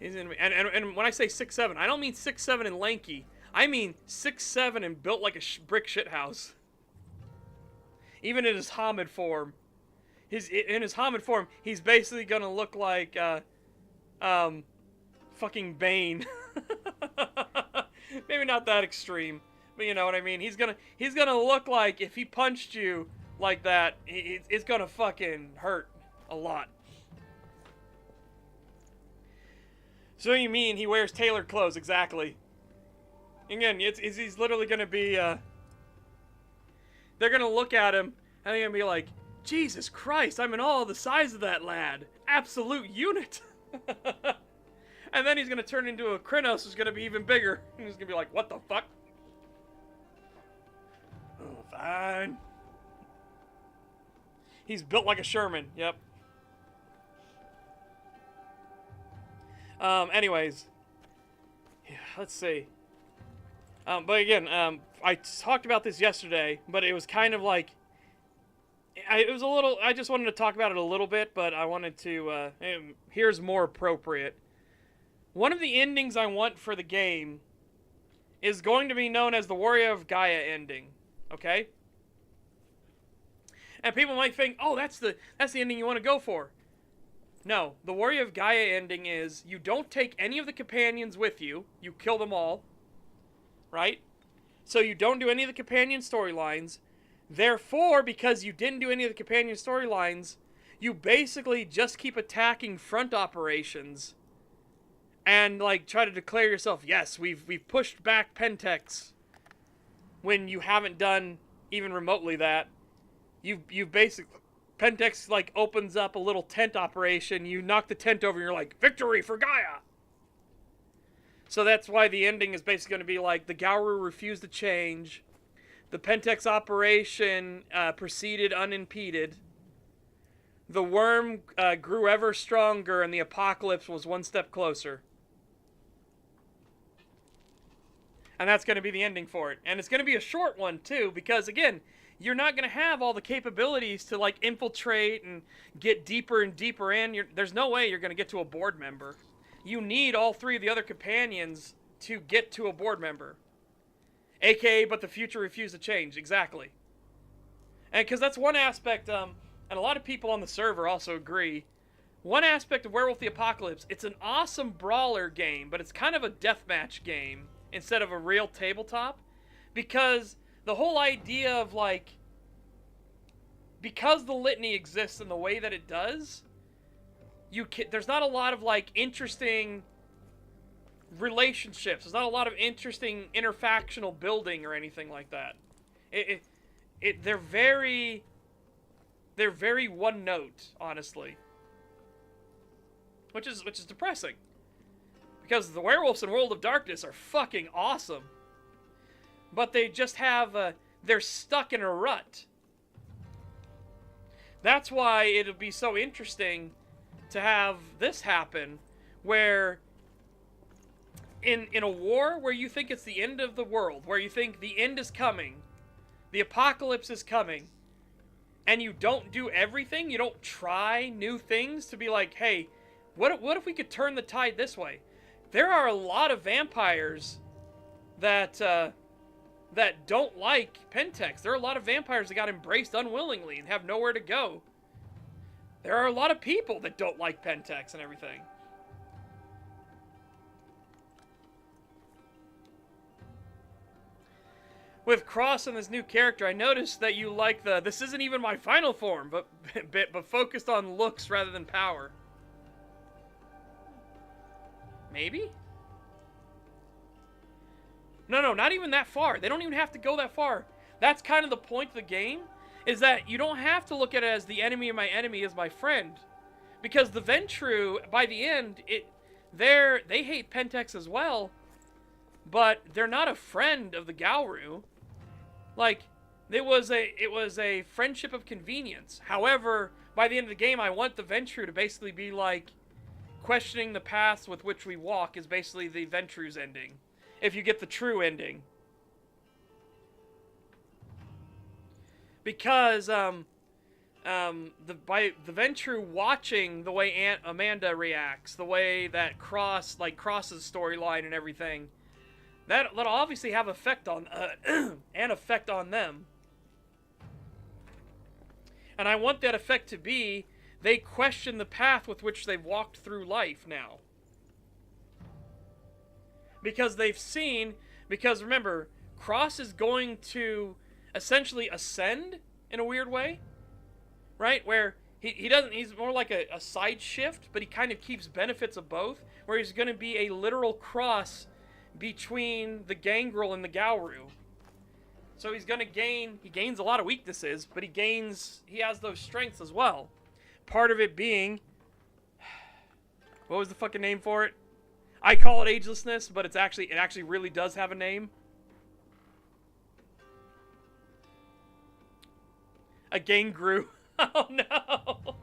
Speaker 1: He's gonna be, and when I say 6'7", I don't mean 6'7" and lanky. I mean 6'7" and built like a brick shithouse. Even in his Hamid form. In his Hamid form, he's basically gonna look like, fucking Bane. Maybe not that extreme, but you know what I mean. He's gonna look like, if he punched you like that, it's gonna fucking hurt a lot. So you mean he wears tailored clothes? Exactly. Again, he's literally gonna be, they're gonna look at him, and they're gonna be like, Jesus Christ, I'm in awe of the size of that lad. Absolute unit. And then he's gonna turn into a Krynos who's gonna be even bigger. And he's gonna be like, what the fuck? Oh, fine. He's built like a Sherman, yep. Anyways. Yeah, let's see. But again, I talked about this yesterday, but it was kind of like, it was a little, I just wanted to talk about it a little bit, but I wanted to, here's more appropriate. One of the endings I want for the game is going to be known as the Warrior of Gaia ending, okay? And people might think, oh, that's the ending you want to go for. No, the Warrior of Gaia ending is, you don't take any of the companions with you, you kill them all, right? So you don't do any of the companion storylines. Therefore, because you didn't do any of the companion storylines, you basically just keep attacking front operations and, like, try to declare yourself, yes, we've pushed back Pentex, when you haven't done even remotely that. You've basically... Pentex, like, opens up a little tent operation. You knock the tent over and you're like, victory for Gaia! So that's why the ending is basically going to be like, the Garou refused to change. The Pentex operation proceeded unimpeded. The worm grew ever stronger, and the apocalypse was one step closer. And that's going to be the ending for it. And it's going to be a short one, too, because, again, you're not going to have all the capabilities to, like, infiltrate and get deeper and deeper in. There's no way you're going to get to a board member. You need all three of the other companions to get to a board member. AKA, but the future refused to change. Exactly. And because that's one aspect, and a lot of people on the server also agree, one aspect of Werewolf the Apocalypse, it's an awesome brawler game, but it's kind of a deathmatch game instead of a real tabletop. Because the whole idea of, like, because the litany exists in the way that it does, there's not a lot of, like, interesting relationships. There's not a lot of interesting interfactional building or anything like that. They're very one note, honestly. Which is depressing. Because the werewolves in World of Darkness are fucking awesome. But they just have, they're stuck in a rut. That's why it'll be so interesting to have this happen, where in a war where you think it's the end of the world, where you think the end is coming, the apocalypse is coming, and you don't do everything, you don't try new things to be like, hey, what if we could turn the tide this way? There are a lot of vampires that don't like Pentex. There are a lot of vampires that got embraced unwillingly and have nowhere to go. There are a lot of people that don't like Pentex and everything. With Cross and this new character, I noticed that you like this isn't even my final form, but focused on looks rather than power. Maybe? No, not even that far. They don't even have to go that far. That's kind of the point of the game, is that you don't have to look at it as the enemy of my enemy is my friend. Because the Ventru, by the end, they hate Pentex as well, but they're not a friend of the Garou. Like, it was a friendship of convenience. However, by the end of the game, I want the Ventru to basically be like, questioning the paths with which we walk is basically the Ventru's ending. If you get the true ending. Because, the Ventru watching the way Amanda reacts, the way that Cross's storyline and everything, that'll obviously have effect on, an effect on them. And I want that effect to be, they question the path with which they've walked through life now. Because because remember, Cross is going to essentially ascend in a weird way, right? Where he's more like a side shift, but he kind of keeps benefits of both, where he's going to be a literal cross between the Gangrel and the Garou. So he gains a lot of weaknesses, but he has those strengths as well. Part of it being, what was the fucking name for it? I call it agelessness, but it actually really does have a name. A Gangrel. Oh no!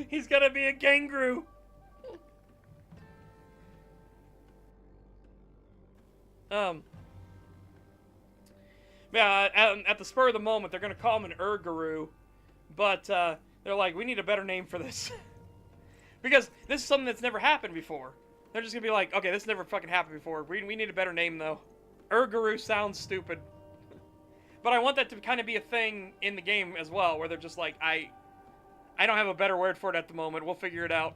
Speaker 1: He's gonna be a Gangrel. Yeah, at the spur of the moment, they're gonna call him an Garou, but they're like, we need a better name for this. Because this is something that's never happened before. They're just gonna be like, okay, this never fucking happened before. We need a better name, though. Garou sounds stupid. But I want that to kind of be a thing in the game as well, where they're just like, I don't have a better word for it at the moment. We'll figure it out.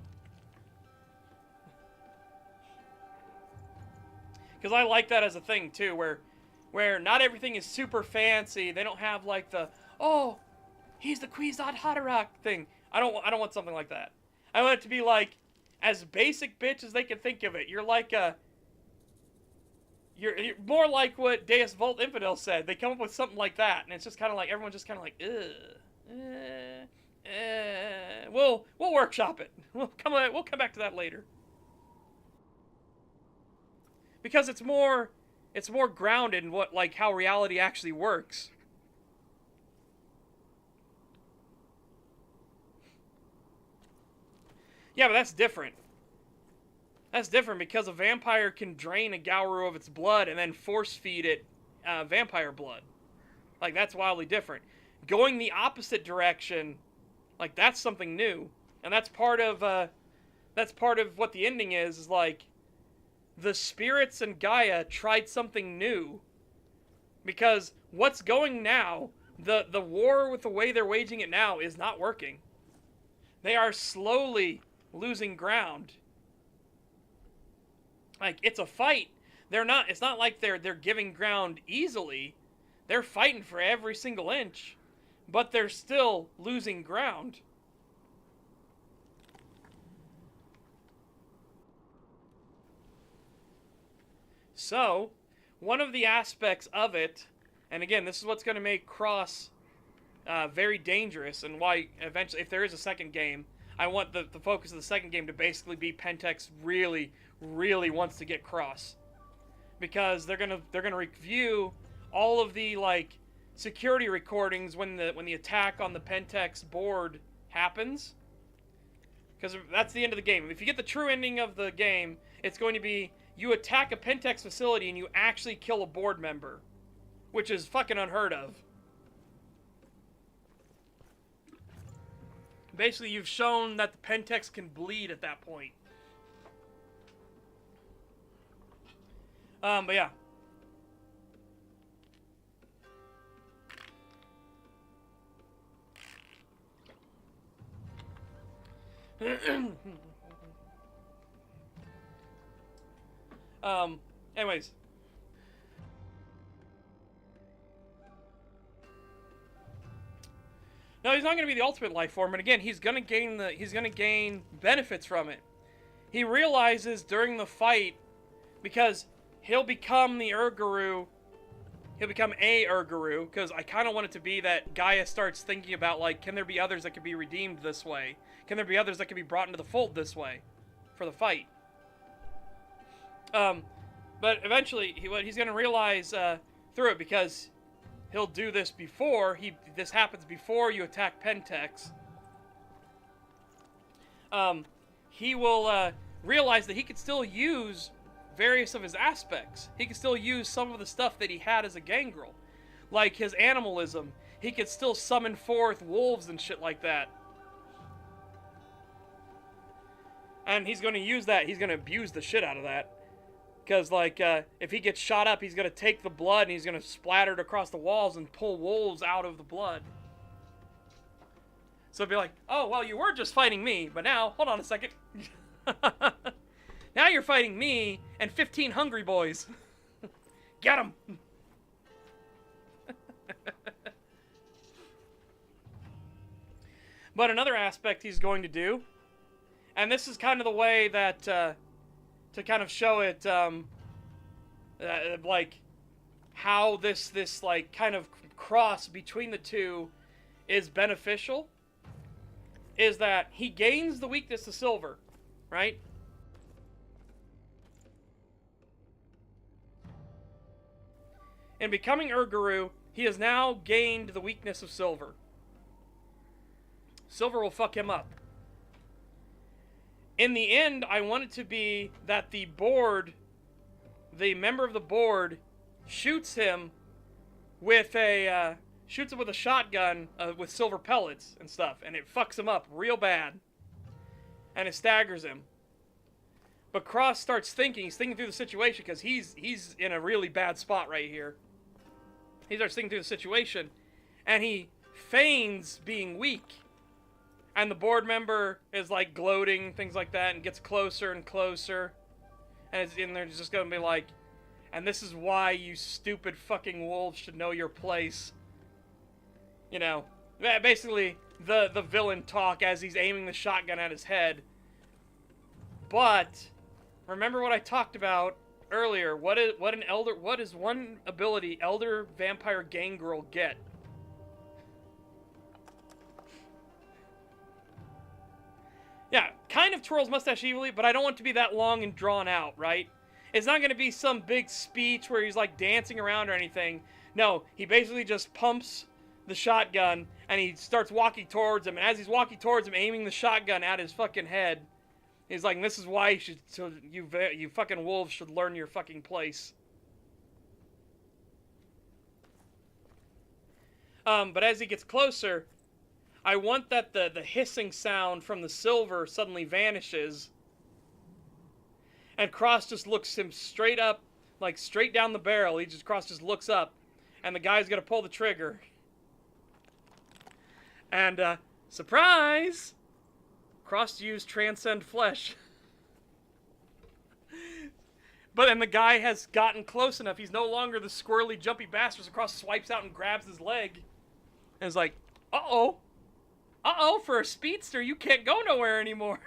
Speaker 1: Because I like that as a thing, too, where not everything is super fancy. They don't have, like, oh, he's the Kwisatz Haderach thing. I don't want something like that. I want it to be, like, as basic bitch as they can think of it. You're like you're more like what Deus Vult Infidel said. They come up with something like that, and it's just kind of like everyone's just kind of like, we'll workshop it. We'll come back to that later because it's more grounded in what like how reality actually works. Yeah, but that's different. That's different because a vampire can drain a Garou of its blood and then force feed it vampire blood. Like, that's wildly different. Going the opposite direction, like, that's something new. And that's part of what the ending is like, the spirits and Gaia tried something new. Because what's going now, the war with the way they're waging it now is not working. They are slowly losing ground. Like, it's a fight. It's not like they're giving ground easily. They're fighting for every single inch, but they're still losing ground. So, one of the aspects of it, and again, this is what's going to make Cross very dangerous, and why eventually, if there is a second game, I want the focus of the second game to basically be Pentex really, really wants to get Cross, because they're gonna review all of the like security recordings when the attack on the Pentex board happens, because that's the end of the game. If you get the true ending of the game, it's going to be you attack a Pentex facility and you actually kill a board member, which is fucking unheard of. Basically, you've shown that the Pentex can bleed at that point. But yeah. Anyways. No, he's not going to be the ultimate life form, and again, he's going to gain benefits from it. He realizes during the fight, because he'll become the Garou, he'll become a Garou, because I kind of want it to be that Gaia starts thinking about, like, can there be others that could be redeemed this way? Can there be others that could be brought into the fold this way for the fight? But eventually, he's going to realize through it, because he'll do this before this happens before you attack Pentex. He will realize that he could still use various of his aspects. He could still use some of the stuff that he had as a gangrel, like his animalism. He could still summon forth wolves and shit like that. And he's going to use that. He's going to abuse the shit out of that. Because, like, if he gets shot up, he's going to take the blood and he's going to splatter it across the walls and pull wolves out of the blood. So it'd be like, oh, well, you were just fighting me, but now, hold on a second. Now you're fighting me and 15 hungry boys. Get them! But another aspect he's going to do, and this is kind of the way that, to kind of show it, like, how this, like, kind of cross between the two is beneficial, is that he gains the weakness to silver, right? In becoming Garou, he has now gained the weakness of silver. Silver will fuck him up. In the end, I want it to be that the member of the board, shoots him with a shotgun with silver pellets and stuff, and it fucks him up real bad, and it staggers him. But Cross starts thinking. He's thinking through the situation because he's in a really bad spot right here. He starts thinking through the situation, and he feigns being weak. And the board member is, like, gloating, things like that, and gets closer and closer. And they're just going to be like, and this is why you stupid fucking wolves should know your place. You know, basically the villain talk as he's aiming the shotgun at his head. But remember what I talked about earlier, what is one ability Elder Vampire Gangrel get? Yeah, kind of twirls mustache evilly, but I don't want it to be that long and drawn out, right? It's not going to be some big speech where he's like dancing around or anything. No, he basically just pumps the shotgun and he starts walking towards him. And as he's walking towards him, aiming the shotgun at his fucking head, he's like, "This is why you should, so you fucking wolves should learn your fucking place." But as he gets closer, I want that the hissing sound from the silver suddenly vanishes. And Cross just looks him straight up, like straight down the barrel. Cross just looks up. And the guy's gonna pull the trigger. And, surprise! Cross used Transcend Flesh. But then the guy has gotten close enough. He's no longer the squirrely, jumpy bastard. So Cross swipes out and grabs his leg. And is like, uh-oh. Uh-oh, for a speedster, you can't go nowhere anymore.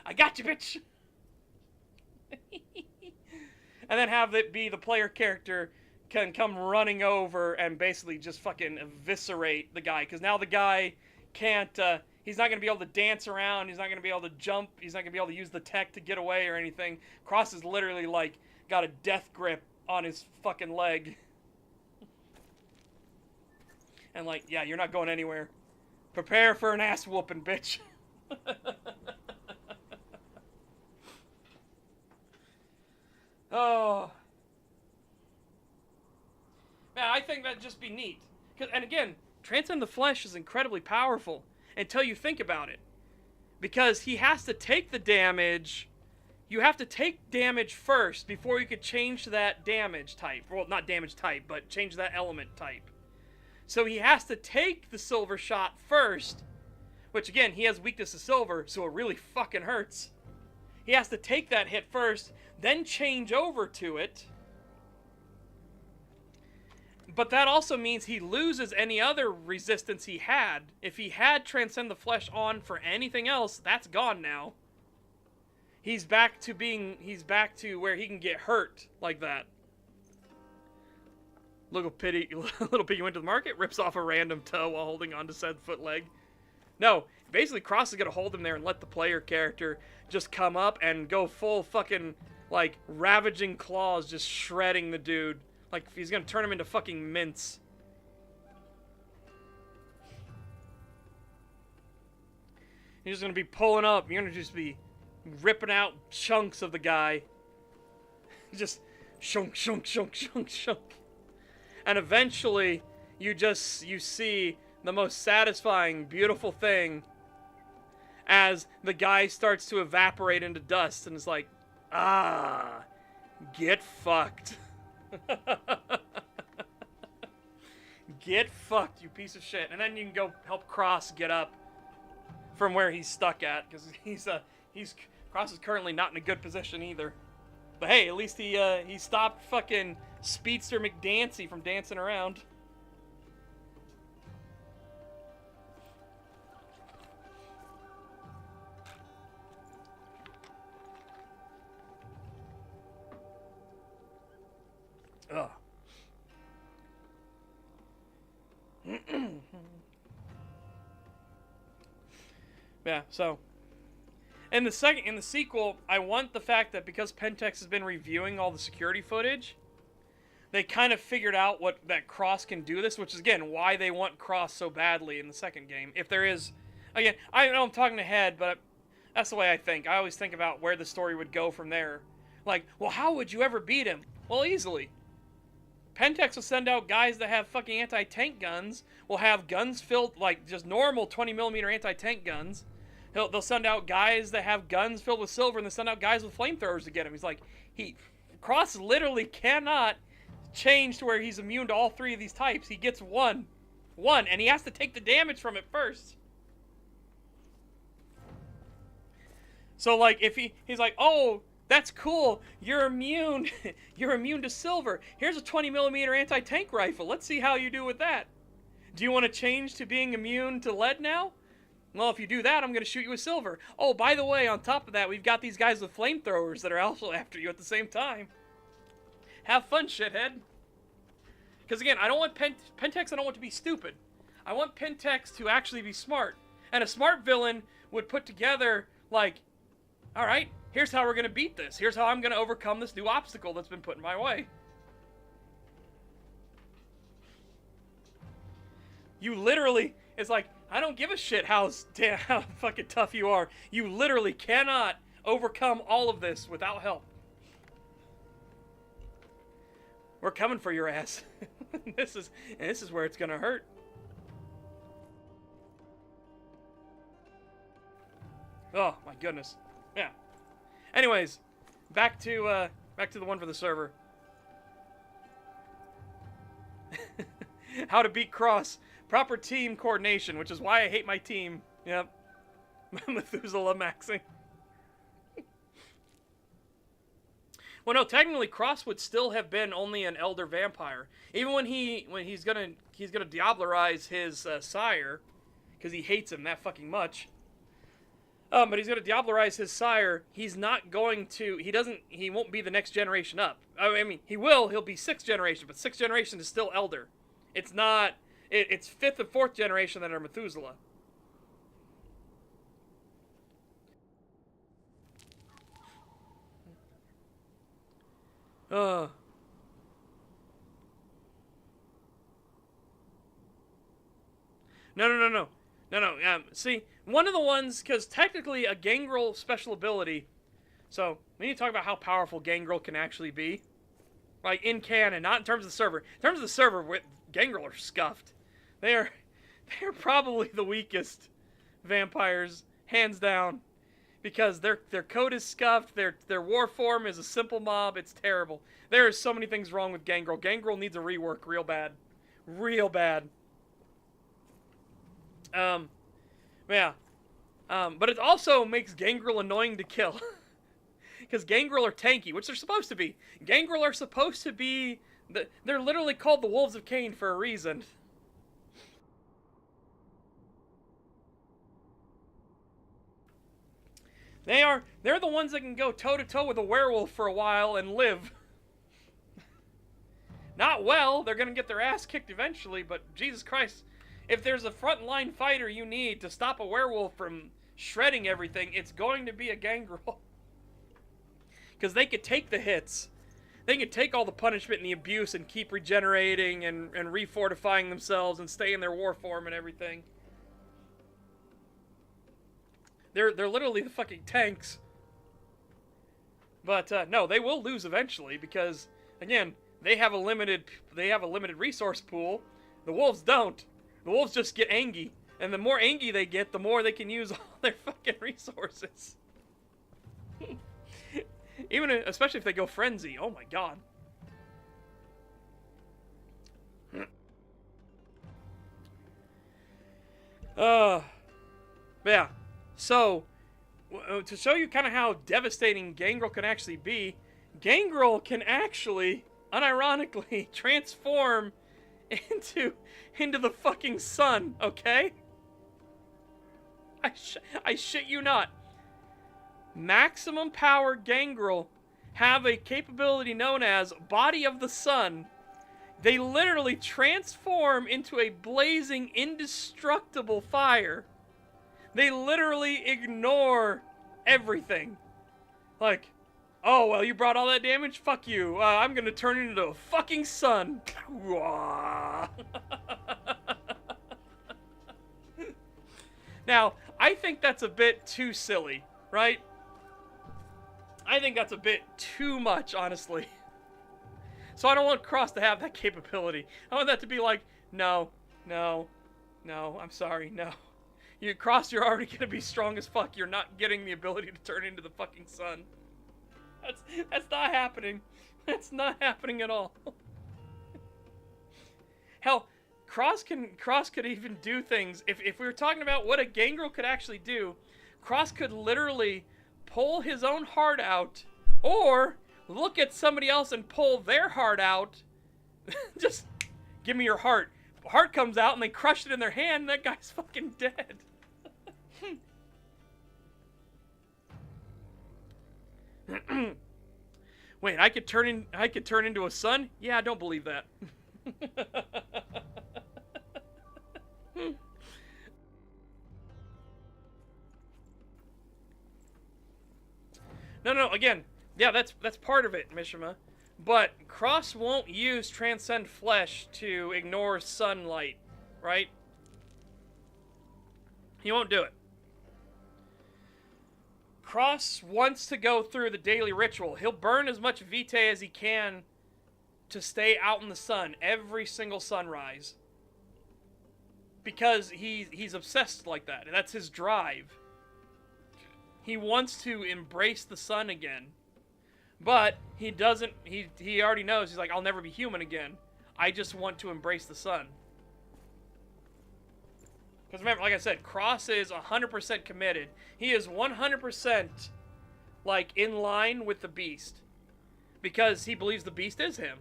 Speaker 1: I got you, bitch. And then have it be the player character can come running over and basically just fucking eviscerate the guy. Because now the guy can't, he's not going to be able to dance around. He's not going to be able to jump. He's not going to be able to use the tech to get away or anything. Cross is literally like got a death grip on his fucking leg. And like, yeah, you're not going anywhere. Prepare for an ass whooping, bitch. Oh. Man, I think that'd just be neat. And again, Transcend the Flesh is incredibly powerful until you think about it. Because he has to take the damage. You have to take damage first before you could change that damage type. Well, not damage type, but change that element type. So he has to take the silver shot first. Which again, he has weakness to silver, so it really fucking hurts. He has to take that hit first, then change over to it. But that also means he loses any other resistance he had. If he had Transcend the Flesh on for anything else, that's gone now. He's back to where he can get hurt like that. Little piggy went to the market, rips off a random toe while holding on to said foot leg. No, basically Cross is going to hold him there and let the player character just come up and go full fucking, like, ravaging claws, just shredding the dude. Like, he's going to turn him into fucking mince. He's just going to be pulling up. You're going to just be ripping out chunks of the guy. Just shunk, shunk, shunk, shunk, shunk. And eventually, you see the most satisfying, beautiful thing as the guy starts to evaporate into dust and is like, ah, get fucked. Get fucked, you piece of shit. And then you can go help Cross get up from where he's stuck at, because Cross is currently not in a good position either. But hey, at least he stopped fucking Speedster McDancy from dancing around. Ugh. Yeah, so in the sequel, I want the fact that because Pentex has been reviewing all the security footage, they kind of figured out that Cross can do this, which is again why they want Cross so badly in the second game. If there is, again, I know I'm talking ahead, but that's the way I think. I always think about where the story would go from there. Like, well, how would you ever beat him? Well, easily. Pentex will send out guys that have fucking anti-tank guns. Will have guns filled, like, just normal 20mm anti-tank guns. They'll send out guys that have guns filled with silver, and they'll send out guys with flamethrowers to get him. He's like, Cross literally cannot change to where he's immune to all three of these types. He gets one, and he has to take the damage from it first. So, like, if he's like, oh, that's cool, you're immune, you're immune to silver. Here's a 20mm anti-tank rifle. Let's see how you do with that. Do you want to change to being immune to lead now? Well, if you do that, I'm going to shoot you with silver. Oh, by the way, on top of that, we've got these guys with flamethrowers that are also after you at the same time. Have fun, shithead. Because again, I don't want Pentex, I don't want to be stupid. I want Pentex to actually be smart. And a smart villain would put together, like, alright, here's how we're going to beat this. Here's how I'm going to overcome this new obstacle that's been put in my way. You literally, it's like, I don't give a shit how fucking tough you are. You literally cannot overcome all of this without help. We're coming for your ass. This is where it's gonna hurt. Oh my goodness. Yeah. Anyways, back to the one for the server. How to beat Cross. Proper team coordination, which is why I hate my team. Yep. Methuselah maxing. Well, no, technically Cross would still have been only an elder vampire, even when he's gonna Diablerize his sire, because he hates him that fucking much. But he's gonna Diablerize his sire. He's not going to. He won't be the next generation up. I mean, he will. He'll be 6th generation, but 6th generation is still elder. It's not. It's 5th and 4th generation that are Methuselah. No. See, one of the ones, because technically a Gangrel special ability. So we need to talk about how powerful Gangrel can actually be, like in canon, not in terms of the server. In terms of the server, Gangrel are scuffed. They're probably the weakest vampires, hands down, because their code is scuffed. Their war form is a simple mob. It's terrible. There are so many things wrong with Gangrel. Gangrel needs a rework real bad, real bad. Yeah. But it also makes Gangrel annoying to kill. Because Gangrel are tanky, which they're supposed to be. Gangrel are supposed to be. They're literally called the Wolves of Cain for a reason. They're the ones that can go toe-to-toe with a werewolf for a while and live. Not well, they're gonna get their ass kicked eventually, but Jesus Christ. If there's a frontline fighter you need to stop a werewolf from shredding everything, it's going to be a Gangrel. Because they could take the hits. They can take all the punishment and the abuse and keep regenerating and refortifying themselves and stay in their war form and everything. They're literally the fucking tanks. But no, they will lose eventually because again, they have a limited resource pool. The wolves don't. The wolves just get angry, and the more angry they get, the more they can use all their fucking resources. Especially if they go frenzy. Oh my god. Yeah. So, to show you kind of how devastating Gangrel can actually be, Gangrel can actually, unironically, transform into the fucking sun, okay? I shit you not. Maximum power Gangrel have a capability known as Body of the Sun. They literally transform into a blazing, indestructible fire. They literally ignore everything. Like, oh, well, you brought all that damage? Fuck you. I'm gonna turn into a fucking sun. Now, I think that's a bit too silly, right? I think that's a bit too much, honestly. So I don't want Cross to have that capability. I want that to be like, no, I'm sorry, no. Cross, you're already gonna be strong as fuck. You're not getting the ability to turn into the fucking sun. That's not happening. That's not happening at all. Hell, Cross could even do things. If we were talking about what a Gangrel could actually do, Cross could literally pull his own heart out, or look at somebody else and pull their heart out. Just give me your heart. Heart comes out and they crush it in their hand, and that guy's fucking dead. Wait, I could turn into a sun? Yeah, I don't believe that. No, again, yeah, that's part of it, Mishima. But Cross won't use Transcend Flesh to ignore sunlight, right? He won't do it. Cross wants to go through the daily ritual. He'll burn as much WtA as he can to stay out in the sun every single sunrise. Because he's obsessed like that. That's his drive. He wants to embrace the sun again. But he doesn't, he already knows, he's like, I'll never be human again. I just want to embrace the sun. Because remember, like I said, Cross is 100% committed. He is 100% like in line with the Beast. Because he believes the Beast is him.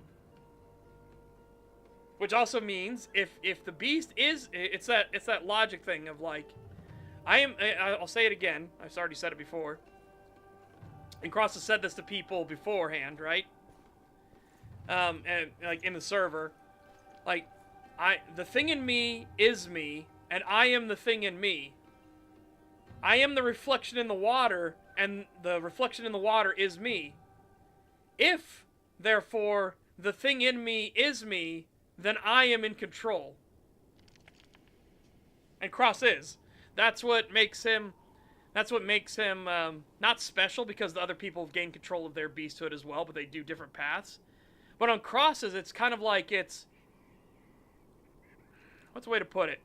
Speaker 1: Which also means if the Beast is, it's that logic thing of like, I'll say it again. I've already said it before. And Cross has said this to people beforehand, right? And like in the server, like the thing in me is me, and I am the thing in me. I am the reflection in the water, and the reflection in the water is me. If, therefore, the thing in me is me, then I am in control. And Cross is. That's what makes him not special, because the other people have gained control of their beasthood as well, but they do different paths. But on Crosses, it's kind of like it's... What's the way to put it?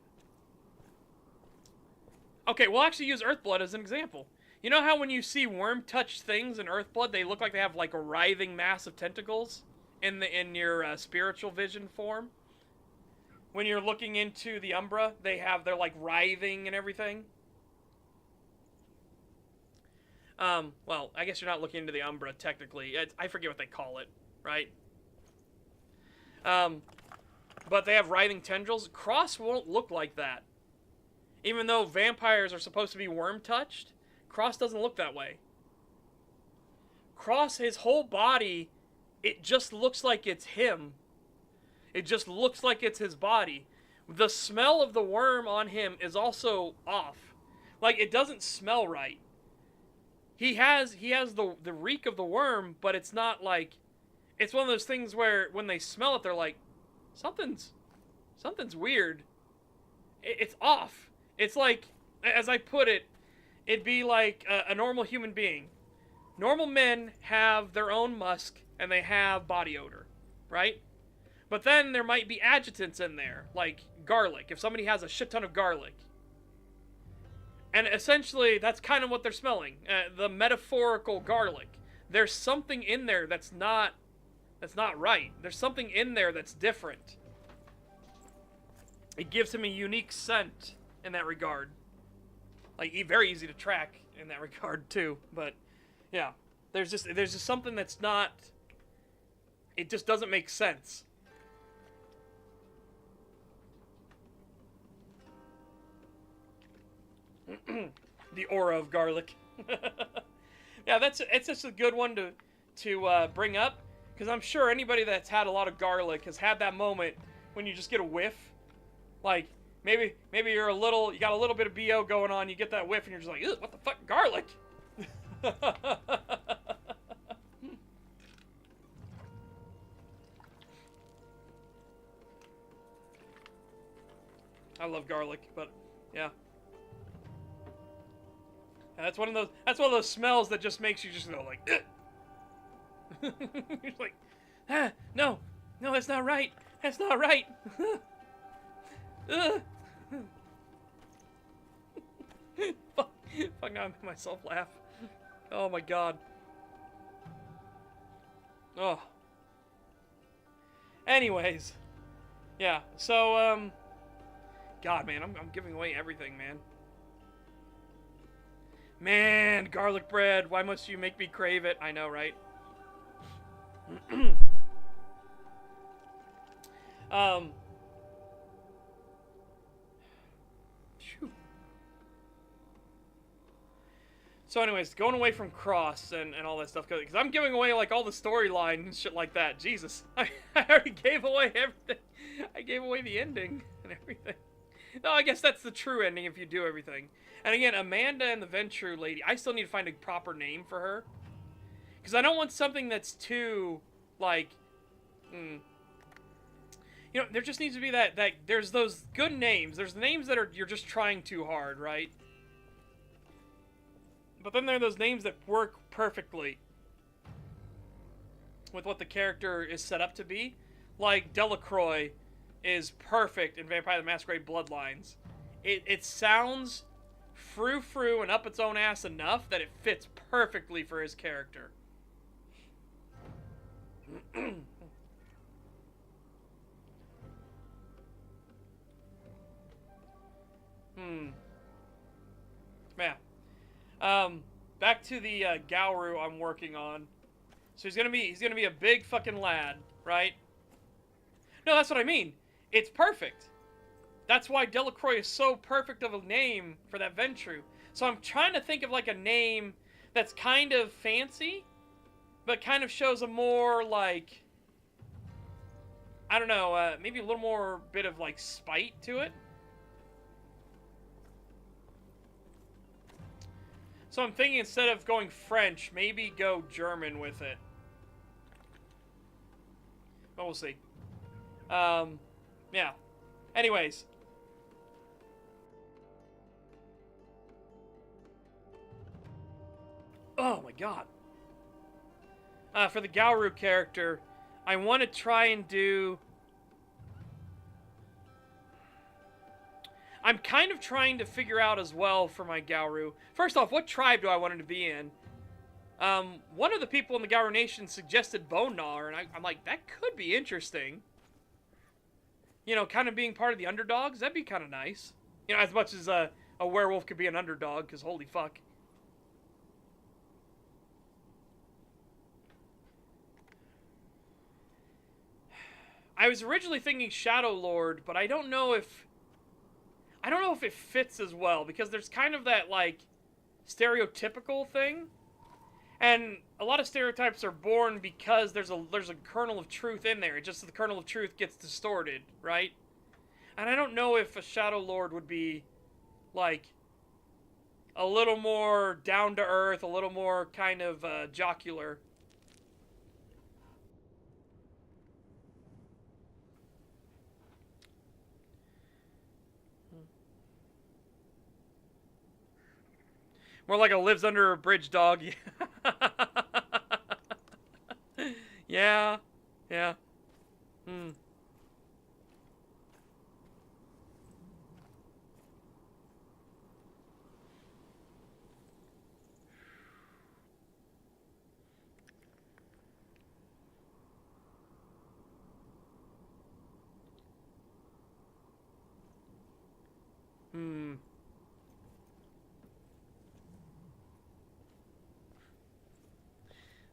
Speaker 1: Okay, we'll actually use Earthblood as an example. You know how when you see worm-touched things in Earthblood, they look like they have like a writhing mass of tentacles in your spiritual vision form? When you're looking into the Umbra, they're like writhing and everything. Well, I guess you're not looking into the Umbra, technically. I forget what they call it, right? But they have writhing tendrils. Cross won't look like that. Even though vampires are supposed to be worm-touched, Cross doesn't look that way. Cross, his whole body, it just looks like it's him. It just looks like it's his body. The smell of the worm on him is also off. Like, it doesn't smell right. He has the reek of the worm, but it's not like... It's one of those things where when they smell it, they're like, something's weird. It's off. It's like, as I put it, it'd be like a normal human being. Normal men have their own musk, and they have body odor, right? But then there might be adjutants in there, like garlic, if somebody has a shit ton of garlic. And essentially, that's kind of what they're smelling. The metaphorical garlic. There's something in there that's not right. There's something in there that's different. It gives him a unique scent in that regard. Like, very easy to track in that regard, too. But, yeah. There's just something that's not... It just doesn't make sense. The aura of garlic. Yeah, it's just a good one to bring up, because I'm sure anybody that's had a lot of garlic has had that moment when you just get a whiff. Like, maybe you got a little bit of BO going on, you get that whiff and you're just like, ew, what the fuck, garlic? I love garlic, but yeah. And that's one of those smells that just makes you just go like, ugh. You're like, no, that's not right. That's not right. Fuck, now I made myself laugh. Oh my god. Oh. Anyways, yeah. So God, man, I'm giving away everything, man. Man, garlic bread. Why must you make me crave it? I know, right? So anyways, going away from Cross and all that stuff, because I'm giving away, like, all the storyline and shit like that. Jesus. I already gave away everything. I gave away the ending and everything. No, I guess that's the true ending if you do everything. And again, Amanda and the Ventrue lady, I still need to find a proper name for her. Because I don't want something that's too, like, you know, there just needs to be that there's those good names. There's names that you're just trying too hard, right? But then there are those names that work perfectly with what the character is set up to be. Like Delacroix is perfect in Vampire the Masquerade Bloodlines. It sounds frou-frou and up its own ass enough that it fits perfectly for his character. Yeah. Back to the Garou I'm working on. So he's gonna be a big fucking lad, right? No, that's what I mean. It's perfect. That's why Delacroix is so perfect of a name for that Ventrue. So I'm trying to think of like a name that's kind of fancy, but kind of shows a more like, I don't know, maybe a little more bit of like spite to it. So I'm thinking instead of going French, maybe go German with it. But we'll see. Yeah. Anyways. Oh my god. For the Garou character, I want to try and do... I'm kind of trying to figure out as well for my Garou. First off, what tribe do I want him to be in? One of the people in the Garou Nation suggested Bone Gnawer, and I'm like, that could be interesting. You know, kind of being part of the underdogs, that'd be kind of nice. You know, as much as a werewolf could be an underdog, because holy fuck. I was originally thinking Shadow Lord, but I don't know if it fits as well, because there's kind of that, like, stereotypical thing. And a lot of stereotypes are born because there's a kernel of truth in there. It's just the kernel of truth gets distorted, right? And I don't know if a Shadow Lord would be, like, a little more down-to-earth, a little more kind of jocular. More like a lives under a bridge dog. Yeah. Yeah.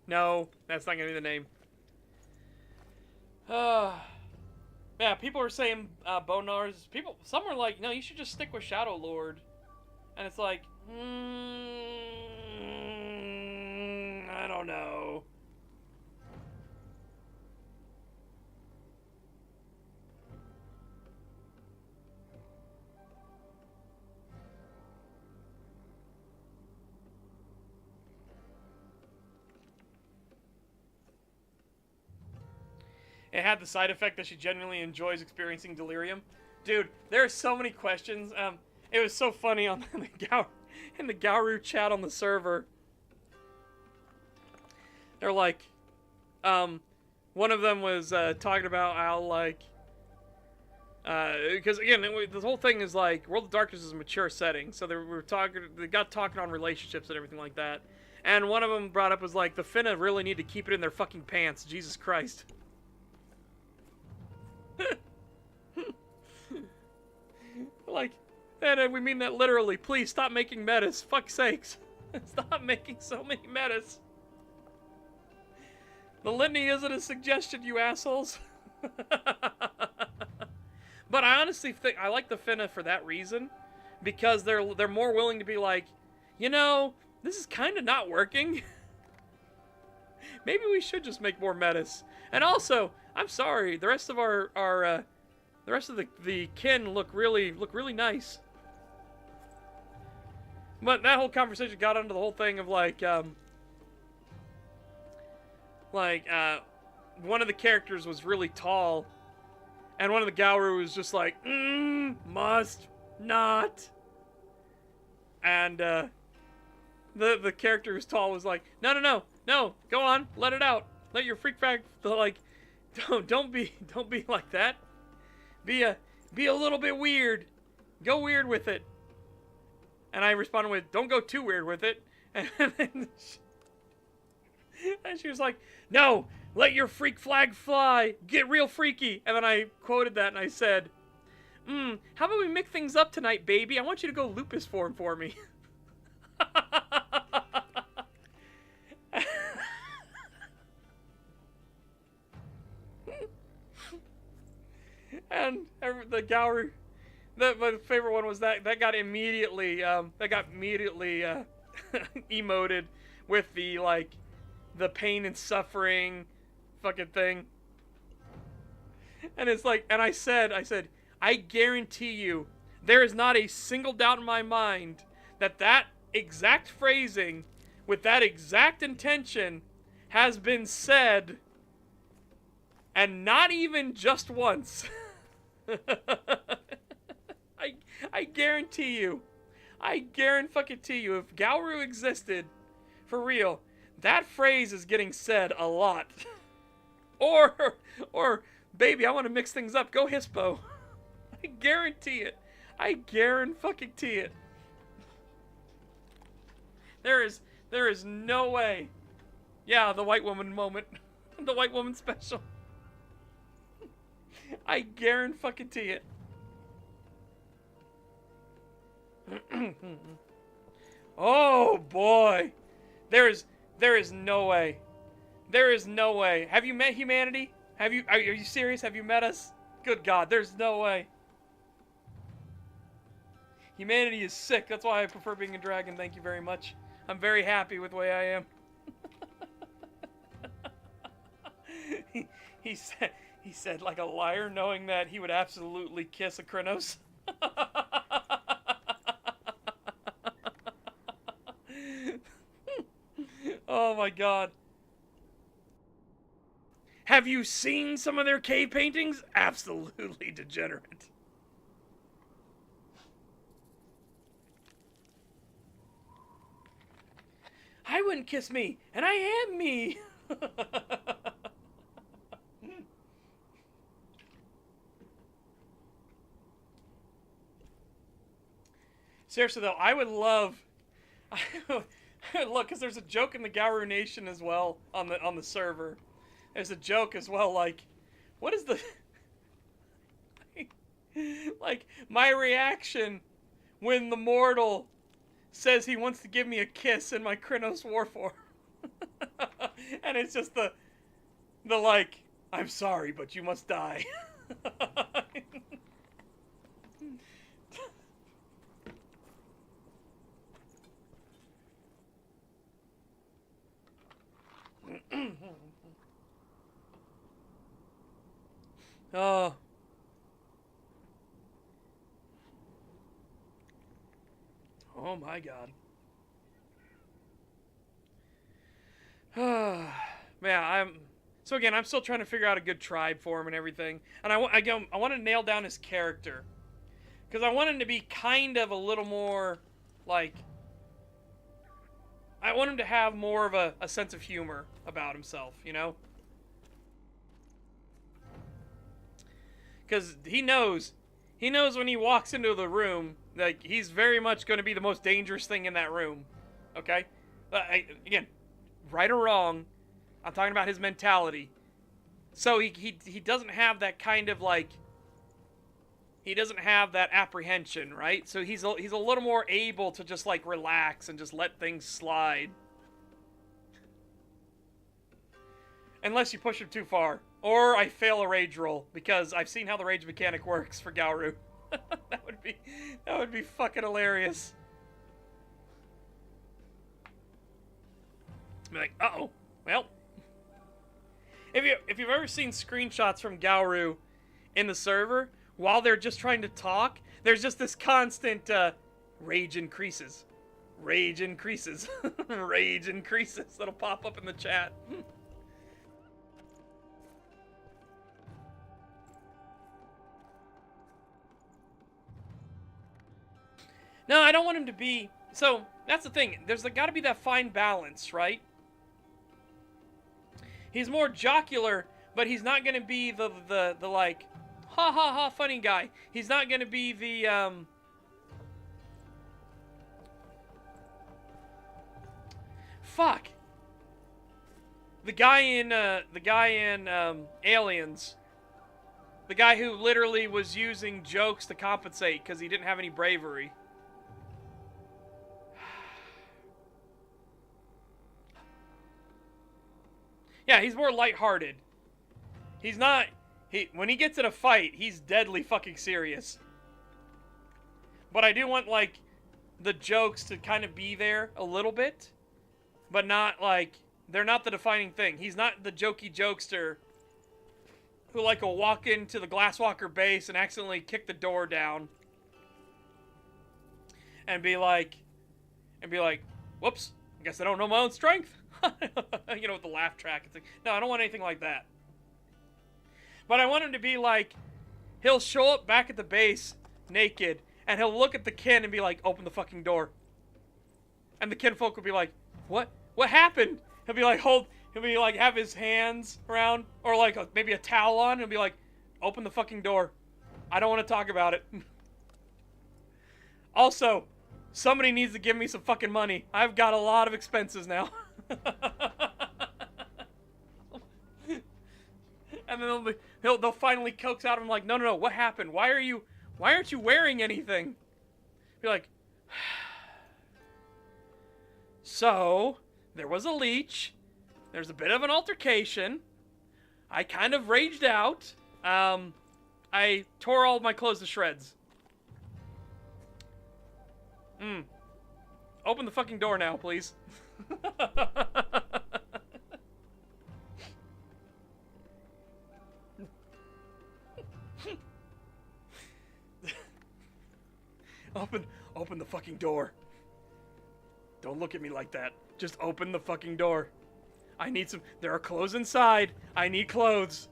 Speaker 1: No, that's not gonna be the name. Yeah, people are saying Bone Gnawers. Some are like, no, you should just stick with Shadow Lord. And it's like, I don't know. It had the side effect that she genuinely enjoys experiencing delirium. Dude, there are so many questions. It was so funny on in the Garou chat on the server. They're like, one of them was talking about how, like, because again, the whole thing is like World of Darkness is a mature setting, so they got talking on relationships and everything like that. And one of them brought up was like, the Finna really need to keep it in their fucking pants. Jesus Christ. Like, and we mean that literally. Please stop making metas. Fuck's sakes. Stop making so many metas. The litany isn't a suggestion, you assholes. But I honestly think I like the Finna for that reason, because they're more willing to be like, you know, this is kind of not working. Maybe we should just make more metas. And also, I'm sorry, the rest of the rest of the kin look really nice. But that whole conversation got into the whole thing of like one of the characters was really tall, and one of the Garou was just like, must not. And the character who's tall was like, no, go on, let it out, let your freak flag, like, don't be like that. Be a little bit weird, go weird with it. And I responded with, don't go too weird with it. And she was like, no, let your freak flag fly, get real freaky. And then I quoted that and I said, how about we mix things up tonight, baby? I want you to go lupus form for me. And the Garou, my favorite one was that got immediately emoted with the like the pain and suffering fucking thing. And it's like, and I said, I guarantee you, there is not a single doubt in my mind that exact phrasing with that exact intention has been said, and not even just once. I guarantee you, fucking you, if Garou existed, for real, that phrase is getting said a lot. or, baby, I want to mix things up, go Hispo. I guarantee it. I guarantee it. There is no way. Yeah, the white woman moment. The white woman special. I guarantee it. Oh boy. There is no way. There is no way. Have you met humanity? Are you serious? Have you met us? Good God, there's no way. Humanity is sick. That's why I prefer being a dragon. Thank you very much. I'm very happy with the way I am. He said like a liar, knowing that he would absolutely kiss a Krynos. Oh my God. Have you seen some of their cave paintings? Absolutely degenerate. I wouldn't kiss me, and I am me. Seriously though, I would love, because there's a joke in the Garou Nation as well on the server. There's a joke as well, like, what is the, like, my reaction when the mortal says he wants to give me a kiss in my Krynos war form. And it's just the like, I'm sorry, but you must die. Oh. Oh my God. Man, so again, I'm still trying to figure out a good tribe for him and everything. And I want to nail down his character. Because I want him to be kind of a little more, like, I want him to have more of a sense of humor about himself, you know? Because he knows when he walks into the room, like, he's very much going to be the most dangerous thing in that room. Okay? Again, right or wrong, I'm talking about his mentality. So he doesn't have that kind of, like, he doesn't have that apprehension, right? So he's a little more able to just, like, relax and just let things slide. Unless you push him too far. Or I fail a rage roll, because I've seen how the rage mechanic works for Garou. That would be fucking hilarious. Be like, uh-oh. Well. If you've ever seen screenshots from Garou in the server, while they're just trying to talk, there's just this constant, rage increases. Rage increases. Rage increases. That'll pop up in the chat. No, I don't want him to be... So, that's the thing. There's got to be that fine balance, right? He's more jocular, but he's not going to be the like, ha ha ha funny guy. He's not going to be the, Fuck. The guy in Aliens. The guy who literally was using jokes to compensate because he didn't have any bravery. Yeah, he's more lighthearted. He's not... when he gets in a fight, he's deadly fucking serious. But I do want, like, the jokes to kind of be there a little bit. But not, like... They're not the defining thing. He's not the jokey jokester who, like, will walk into the Glasswalker base and accidentally kick the door down. And be like... whoops, I guess I don't know my own strength. You know, with the laugh track. It's like, no, I don't want anything like that. But I want him to be like, he'll show up back at the base naked, and he'll look at the kin and be like, open the fucking door. And the kinfolk will be like, what? What happened? He'll be like, have his hands around, or like maybe a towel on, and he'll be like, open the fucking door. I don't want to talk about it. Also, somebody needs to give me some fucking money. I've got a lot of expenses now. And then they'll finally coax out of him like, no, what happened? Why aren't you wearing anything? Be like, so, there was a leech. There's a bit of an altercation. I kind of raged out. I tore all of my clothes to shreds. Open the fucking door now, please. Open the fucking door. Don't look at me like that. Just open the fucking door. I need some... There are clothes inside. I need clothes.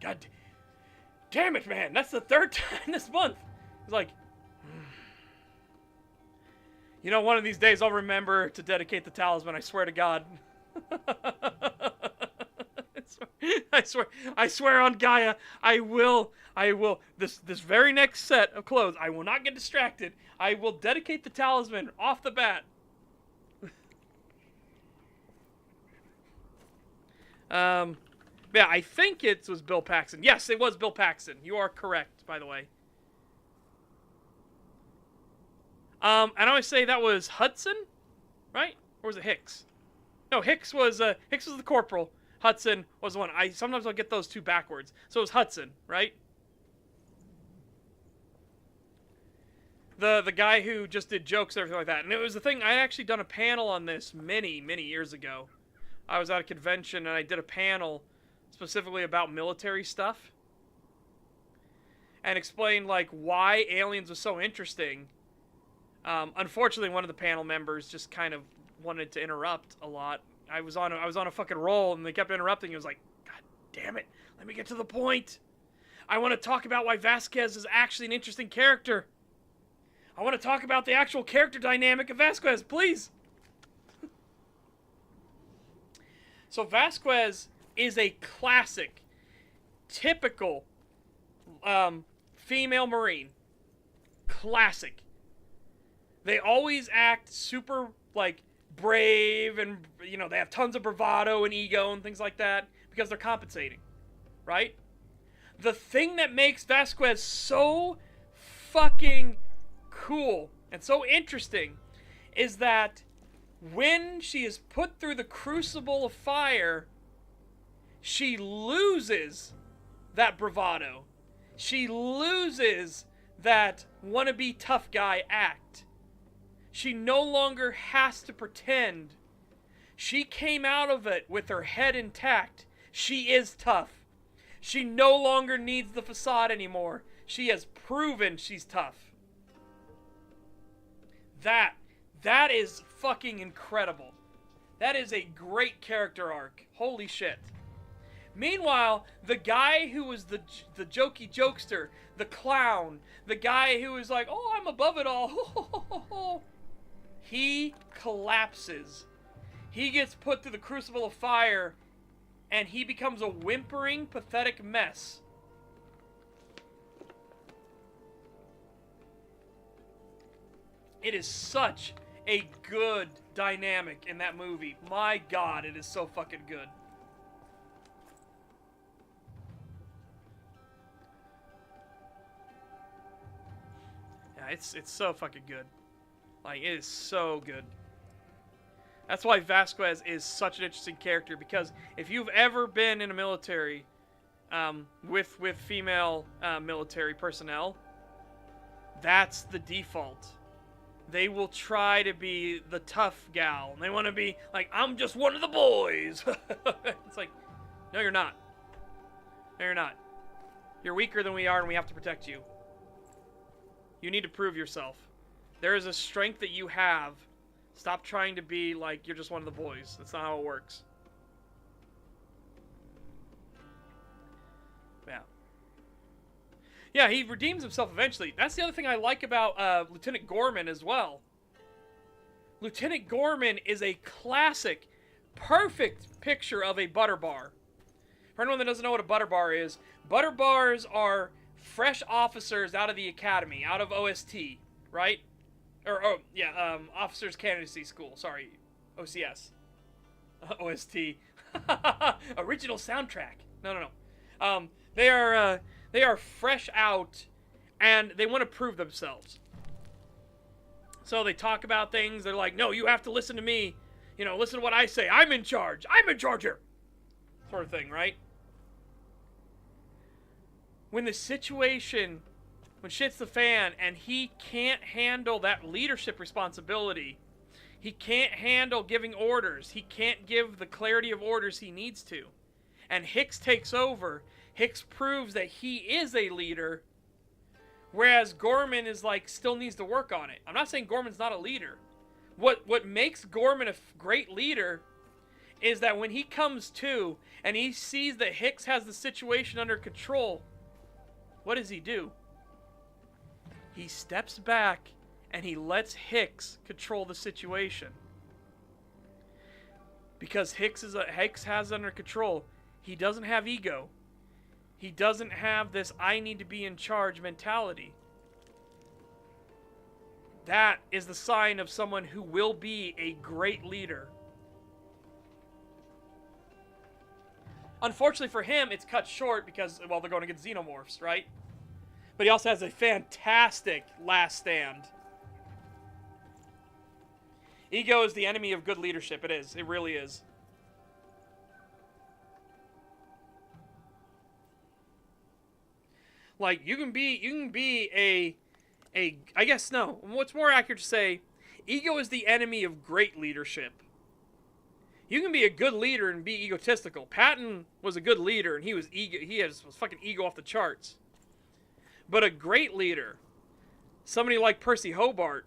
Speaker 1: God damn it, man. That's the third time this month. It's like... You know, one of these days I'll remember to dedicate the talisman. I swear to God. I swear on Gaia, I will, this very next set of clothes, I will not get distracted. I will dedicate the talisman off the bat. Yeah, I think it was Bill Paxton. Yes, it was Bill Paxton. You are correct, by the way. And I always say that was Hudson, right? Or was it Hicks? No, Hicks was the corporal. Hudson was the one. Sometimes I'll get those two backwards. So it was Hudson, right? The guy who just did jokes and everything like that. And it was the thing, I had actually done a panel on this many, many years ago. I was at a convention and I did a panel specifically about military stuff. And explained, like, why Aliens was so interesting. Unfortunately, one of the panel members just kind of wanted to interrupt a lot. I was on a fucking roll, and they kept interrupting. It was like, God damn it, let me get to the point. I want to talk about why Vasquez is actually an interesting character. I want to talk about the actual character dynamic of Vasquez, please. So Vasquez is a classic, typical female Marine. Classic. They always act super, like, brave, and, you know, they have tons of bravado and ego and things like that because they're compensating, right? The thing that makes Vasquez so fucking cool and so interesting is that when she is put through the crucible of fire, she loses that bravado. She loses that wannabe tough guy act. She no longer has to pretend. She came out of it with her head intact. She is tough. She no longer needs the facade anymore. She has proven she's tough. That is fucking incredible. That is a great character arc. Holy shit. Meanwhile, the guy who was the jokey jokester, the clown, the guy who was like, oh, I'm above it all, he collapses. He gets put through the crucible of fire, and he becomes a whimpering, pathetic mess. It is such a good dynamic in that movie. My God, it is so fucking good. Yeah, it's so fucking good. Like, it is so good. That's why Vasquez is such an interesting character, because if you've ever been in a military with female military personnel, that's the default. They will try to be the tough gal. And they want to be like, I'm just one of the boys. It's like, no, you're not. No, you're not. You're weaker than we are, and we have to protect you. You need to prove yourself. There is a strength that you have. Stop trying to be like you're just one of the boys. That's not how it works. Yeah. Yeah, he redeems himself eventually. That's the other thing I like about Lieutenant Gorman as well. Lieutenant Gorman is a classic, perfect picture of a butter bar. For anyone that doesn't know what a butter bar is, butter bars are fresh officers out of the academy, out of OST, right? Or, oh, yeah, Officers Candidacy School, sorry, OCS. OST. Original soundtrack. No. They are fresh out, and they want to prove themselves. So they talk about things, they're like, no, you have to listen to me. You know, listen to what I say. I'm in charge. I'm in charge here. Sort of thing, right? When the situation, when shit's the fan, and he can't handle that leadership responsibility, he can't handle giving orders, he can't give the clarity of orders he needs to, and Hicks takes over, Hicks proves that he is a leader, whereas Gorman is like, still needs to work on it. I'm not saying Gorman's not a leader. What makes Gorman a great leader is that when he comes to, and he sees that Hicks has the situation under control, what does he do? He steps back and he lets Hicks control the situation. Because Hicks has under control. He doesn't have ego. He doesn't have this I need to be in charge mentality. That is the sign of someone who will be a great leader. Unfortunately for him, it's cut short because, well, they're going against xenomorphs, right? But he also has a fantastic last stand. Ego is the enemy of good leadership. It is. It really is. Like, you can be a I guess, no. What's more accurate to say, ego is the enemy of great leadership. You can be a good leader and be egotistical. Patton was a good leader, and he was fucking ego off the charts. But a great leader, somebody like Percy Hobart,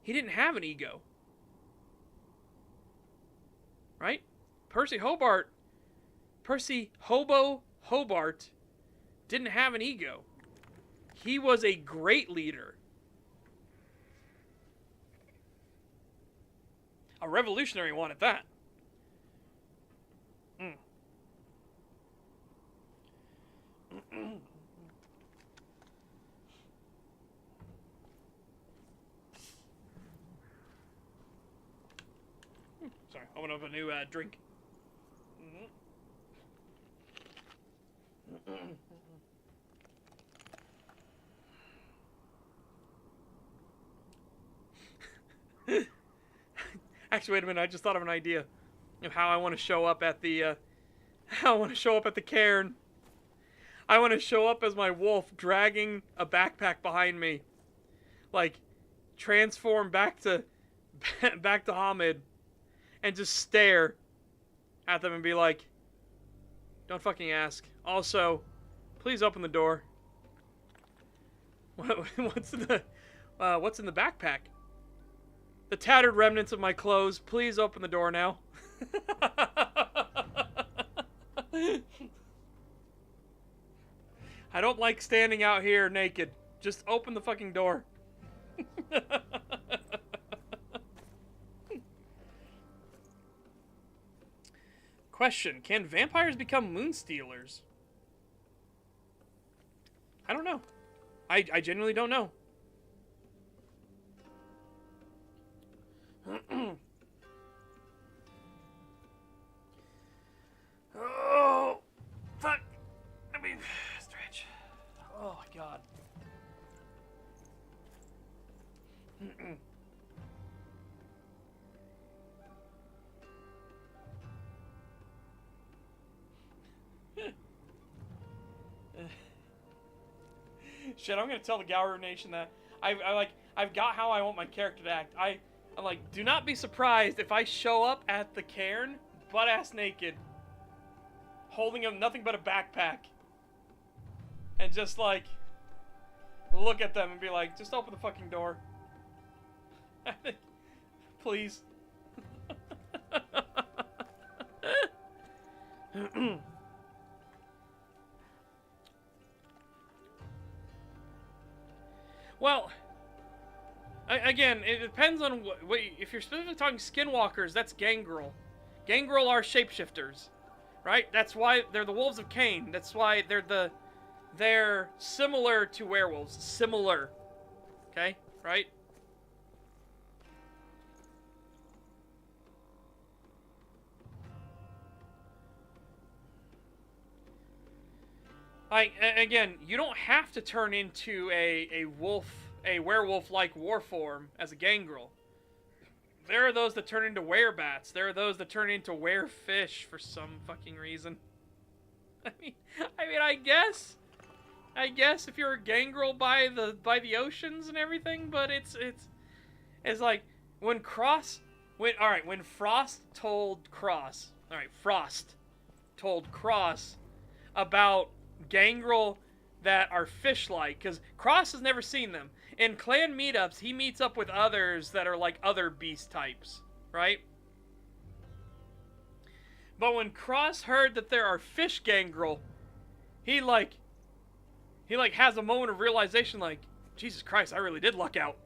Speaker 1: he didn't have an ego. Right? Percy Hobo Hobart didn't have an ego. He was a great leader. A revolutionary one at that. Sorry, I want to have a new drink. Actually, wait a minute. I just thought of an idea of how I want to show up at the cairn. I want to show up as my wolf, dragging a backpack behind me, like transform back to Hamid, and just stare at them and be like, "Don't fucking ask. Also, please open the door." What's in the backpack? The tattered remnants of my clothes. Please open the door now. I don't like standing out here naked. Just open the fucking door. Question: can vampires become moon stealers? I don't know. I genuinely don't know. Oh, fuck. Let me stretch. Oh, my God. Shit, I'm gonna tell the Garou Nation that I've got how I want my character to act. I'm like, do not be surprised if I show up at the cairn butt-ass naked, holding nothing but a backpack, and just like look at them and be like, just open the fucking door. Please. Well, again, it depends on what if you're specifically talking skinwalkers, that's gangrel. Gangrel are shapeshifters, right? That's why they're the wolves of Cain. That's why they're similar to werewolves. Similar. Okay? Right? Again, you don't have to turn into a werewolf-like war form as a gangrel. There are those that turn into werebats. There are those that turn into werefish for some fucking reason. I mean, I guess if you're a gangrel by the oceans and everything, but it's like when Frost told Cross about gangrel that are fish-like, because Cross has never seen them. In clan meetups, he meets up with others that are like other beast types, right? But when Cross heard that there are fish gangrel, he has a moment of realization, like, Jesus Christ, I really did luck out.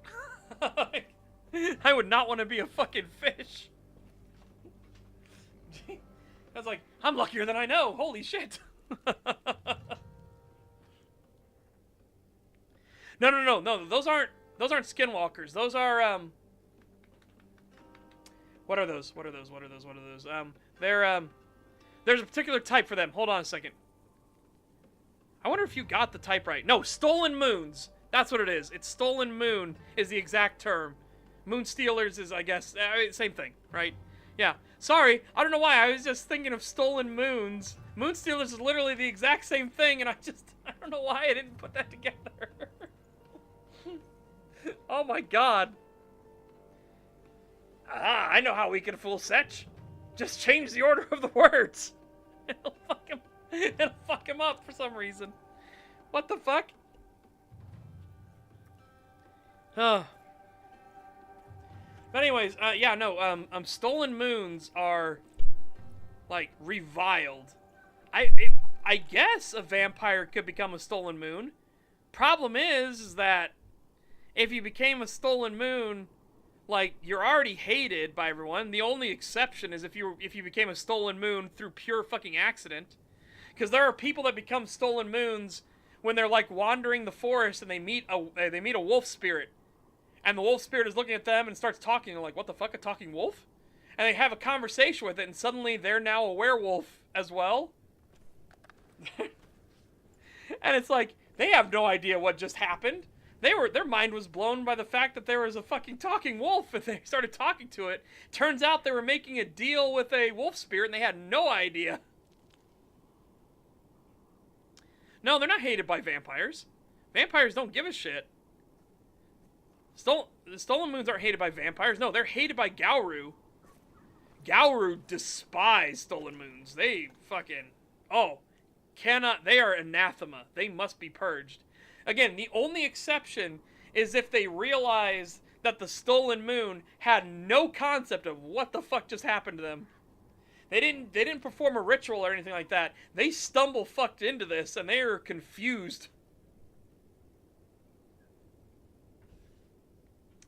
Speaker 1: I would not want to be a fucking fish. I was like, I'm luckier than I know. Holy shit. No. Those aren't skinwalkers. Those are What are those? There's a particular type for them. Hold on a second. I wonder if you got the type right. No, stolen moons. That's what it is. It's stolen moon is the exact term. Moon stealers is, I guess, same thing, right? Yeah. Sorry, I don't know why. I was just thinking of stolen moons. Moon stealers is literally the exact same thing, and I don't know why I didn't put that together. Oh my god. I know how we can fool Setch. Just change the order of the words. It'll fuck him up for some reason. What the fuck? But anyways, stolen moons are like reviled. I guess a vampire could become a stolen moon. Problem is that if you became a stolen moon, like, you're already hated by everyone. The only exception is if you became a stolen moon through pure fucking accident. Because there are people that become stolen moons when they're like wandering the forest and they meet a wolf spirit. And the wolf spirit is looking at them and starts talking. They're like, what the fuck, a talking wolf? And they have a conversation with it, and suddenly they're now a werewolf as well. And it's like, they have no idea what just happened. Their mind was blown by the fact that there was a fucking talking wolf, and they started talking to it. Turns out they were making a deal with a wolf spirit, and they had no idea. No, they're not hated by vampires. Vampires don't give a shit. The Stolen Moons aren't hated by vampires. No, they're hated by Garou. Garou despise Stolen Moons. They fucking... Oh, cannot... They are anathema. They must be purged. Again, the only exception is if they realize that the Stolen Moon had no concept of what the fuck just happened to them. They didn't perform a ritual or anything like that. They stumble fucked into this and they are confused.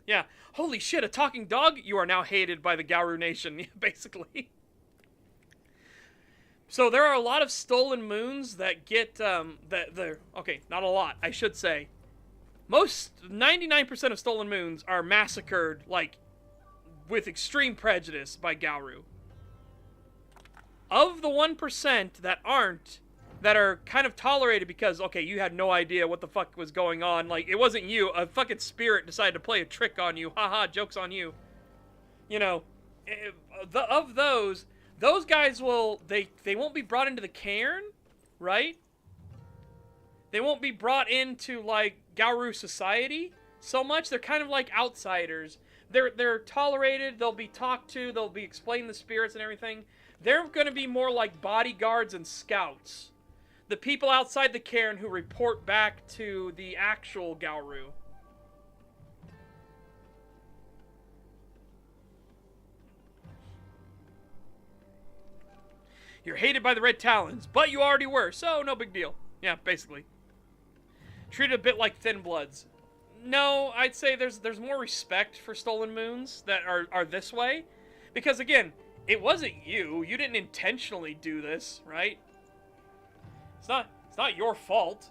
Speaker 1: Yeah. Holy shit, a talking dog? You are now hated by the Garou Nation, basically. So there are a lot of Stolen Moons that get, okay, not a lot, I should say. 99% of Stolen Moons are massacred, like, with extreme prejudice by Garou. Of the 1% that aren't, that are kind of tolerated because, okay, you had no idea what the fuck was going on. Like, it wasn't you. A fucking spirit decided to play a trick on you. Haha, joke's on you. You know, of those guys will, they won't be brought into the cairn, right? They won't be brought into, like, Garou society so much. They're kind of like outsiders. They're tolerated. They'll be talked to. They'll be explained the spirits and everything. They're going to be more like bodyguards and scouts. The people outside the cairn who report back to the actual Garou. You're hated by the Red Talons, but you already were, so no big deal. Yeah, basically. Treated a bit like Thin Bloods. No, I'd say there's more respect for Stolen Moons that are this way. Because again, it wasn't you. You didn't intentionally do this, right? It's not your fault.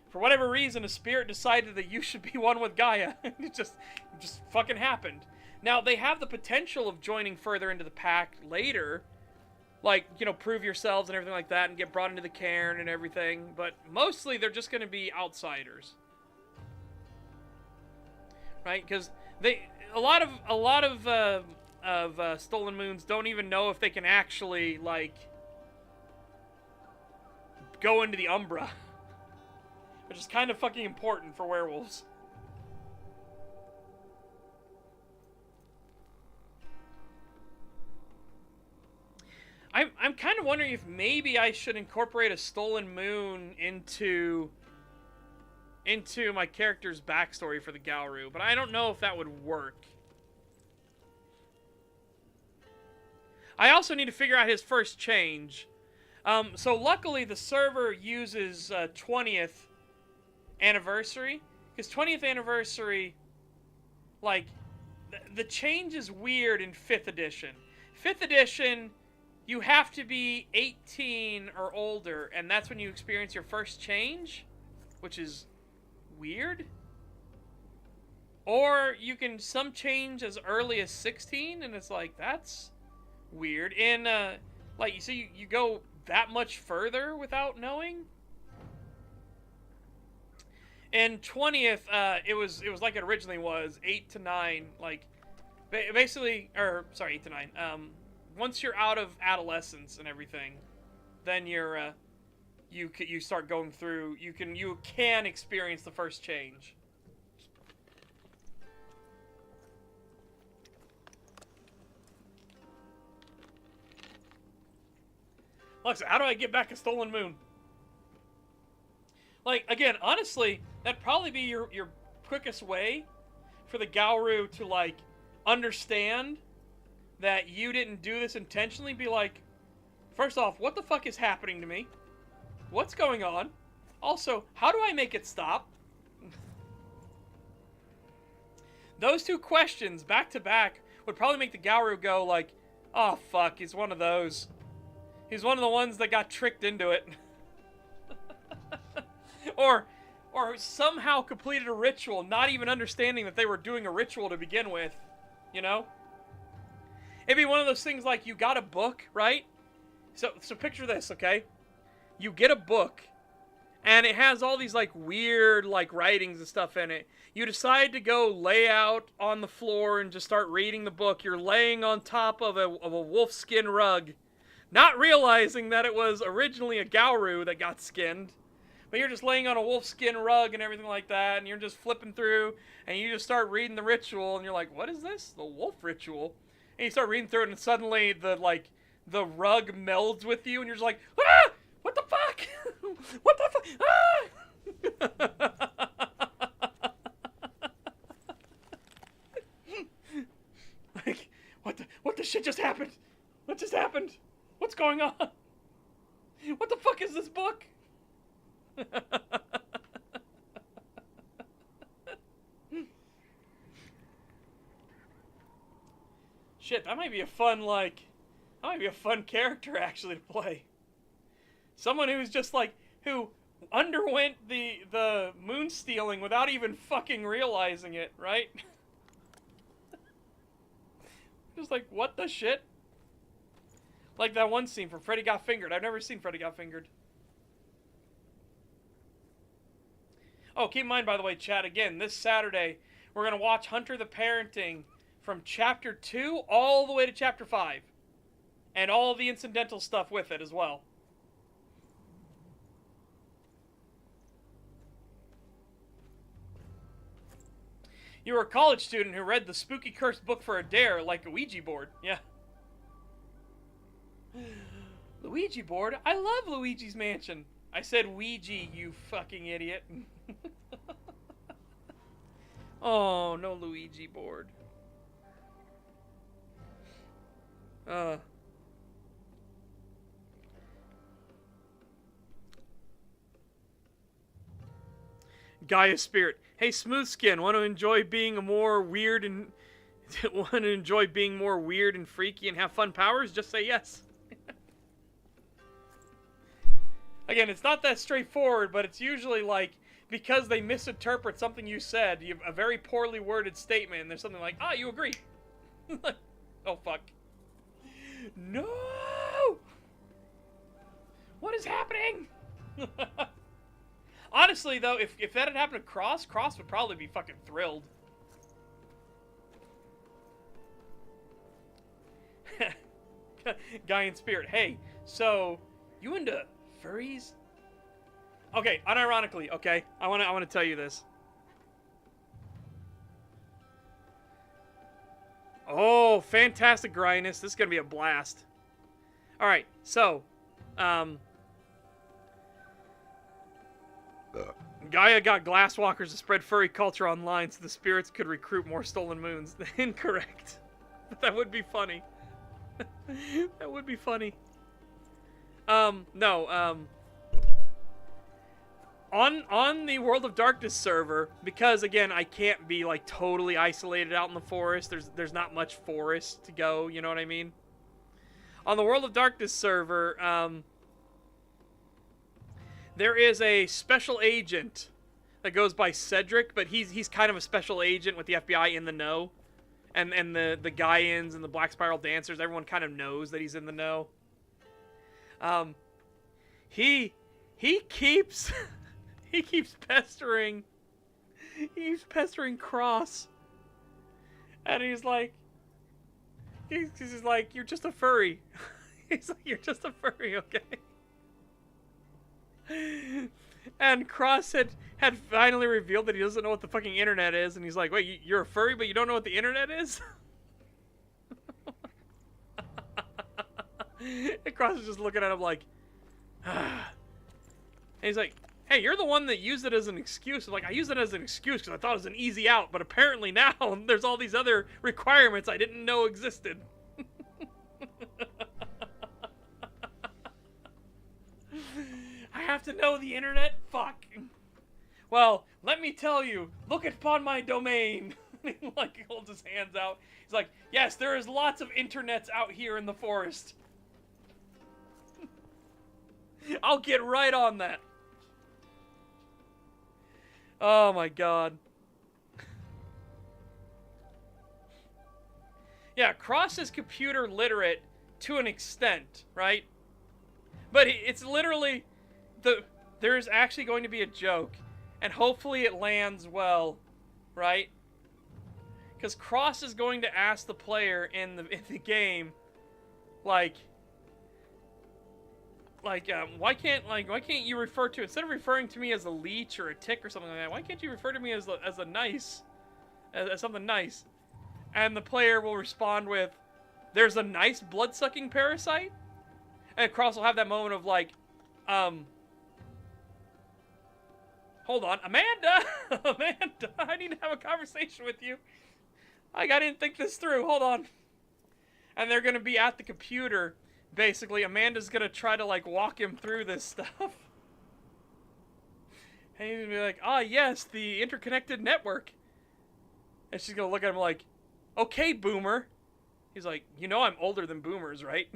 Speaker 1: For whatever reason, a spirit decided that you should be one with Gaia. It just fucking happened. Now, they have the potential of joining further into the pack later. Like, you know, prove yourselves and everything like that and get brought into the cairn and everything. But mostly, they're just going to be outsiders. Right? Because a lot of Stolen Moons don't even know if they can actually, like, go into the Umbra. Which is kind of fucking important for werewolves. I'm kind of wondering if maybe I should incorporate a Stolen Moon into my character's backstory for the Garou, but I don't know if that would work. I also need to figure out his first change. So luckily the server uses 20th anniversary. Because 20th anniversary, like, the change is weird in 5th edition. 5th edition, you have to be 18 or older, and that's when you experience your first change, which is weird. Or you can some change as early as 16, and it's like, that's weird. And, like, you see, you go that much further without knowing. And 20th, it was like it originally was, 8 to 9, like, basically, or, sorry, 8 to 9, once you're out of adolescence and everything, then you're, you start going through, you can experience the first change. Alexa, how do I get back a Stolen Moon? Like, again, honestly, that'd probably be your quickest way for the Garou to, like, understand that you didn't do this intentionally. Be like, first off, what the fuck is happening to me? What's going on? Also, how do I make it stop? Those two questions, back to back, would probably make the Garou go, like, oh, fuck, he's one of those. He's one of the ones that got tricked into it. Or somehow completed a ritual, not even understanding that they were doing a ritual to begin with. You know? It'd be one of those things like, you got a book, right? So picture this, okay? You get a book, and it has all these, like, weird, like, writings and stuff in it. You decide to go lay out on the floor and just start reading the book. You're laying on top of a wolfskin rug. Not realizing that it was originally a Garou that got skinned. But you're just laying on a wolf skin rug and everything like that, and you're just flipping through, and you just start reading the ritual, and you're like, what is this? The wolf ritual? And you start reading through it, and suddenly the rug melds with you, and you're just like, ah! What the fuck? What the fuck? Ah! Like, what the shit just happened? What just happened? What's going on? What the fuck is this book? Shit, that might be a fun, character actually to play. Someone who's just who underwent the moon stealing without even fucking realizing it, right? Just like, what the shit? Like that one scene from Freddy Got Fingered. I've never seen Freddy Got Fingered. Oh, keep in mind, by the way, chat, again, this Saturday, we're going to watch Hunter the Parenting from Chapter 2 all the way to Chapter 5. And all the incidental stuff with it as well. You were a college student who read the spooky cursed book for a dare like a Ouija board. Yeah. Luigi board? I love Luigi's Mansion. I said Ouija, you fucking idiot. Oh, no Luigi board. Gaia Spirit. Hey, Smooth Skin, want to enjoy being more weird and freaky and have fun powers? Just say yes. Again, it's not that straightforward, but it's usually like, because they misinterpret something you said, you have a very poorly worded statement, and there's something like, ah, you agree. Oh, fuck. No! What is happening? Honestly, though, if that had happened to Cross would probably be fucking thrilled. Guy in Spirit. Hey, so, you into furries? Okay, unironically, okay? I wanna tell you this. Oh, fantastic, Gryness. This is gonna be a blast. Alright, so, Gaia got glasswalkers to spread furry culture online so the spirits could recruit more stolen moons. Incorrect. But that would be funny. That would be funny. No, on the World of Darkness server, because again I can't be like totally isolated out in the forest. There's not much forest to go, you know what I mean? On the World of Darkness server, there is a special agent that goes by Cedric, but he's kind of a special agent with the FBI in the know. And the Gaians and the Black Spiral Dancers, everyone kind of knows that he's in the know. He keeps he keeps pestering Cross. And he's like, you're just a furry. He's like, you're just a furry, okay? And Cross had finally revealed that he doesn't know what the fucking internet is, and he's like, wait, you're a furry, but you don't know what the internet is? And Cross is just looking at him like, ah. And he's like, hey, you're the one that used it as an excuse. I'm like, I used it as an excuse because I thought it was an easy out, but apparently now there's all these other requirements I didn't know existed. I have to know the internet? Fuck. Well, let me tell you, look upon my domain. He like holds his hands out. He's like, yes, there is lots of internets out here in the forest. I'll get right on that. Oh my god. Yeah, Cross is computer literate to an extent, right? But it's literally there's actually going to be a joke, and hopefully it lands well, right? Because Cross is going to ask the player in the game, like, Like, why can't you refer to, instead of referring to me as a leech or a tick or something like that, why can't you refer to me as a nice, as something nice? And the player will respond with, there's a nice blood-sucking parasite? And Cross will have that moment of like, hold on, Amanda! Amanda, I need to have a conversation with you. Like, I didn't think this through, hold on. And they're gonna be at the computer. Basically, Amanda's gonna try to, like, walk him through this stuff. And he's gonna be like, ah, yes, the interconnected network. And she's gonna look at him like, okay, boomer. He's like, you know I'm older than boomers, right?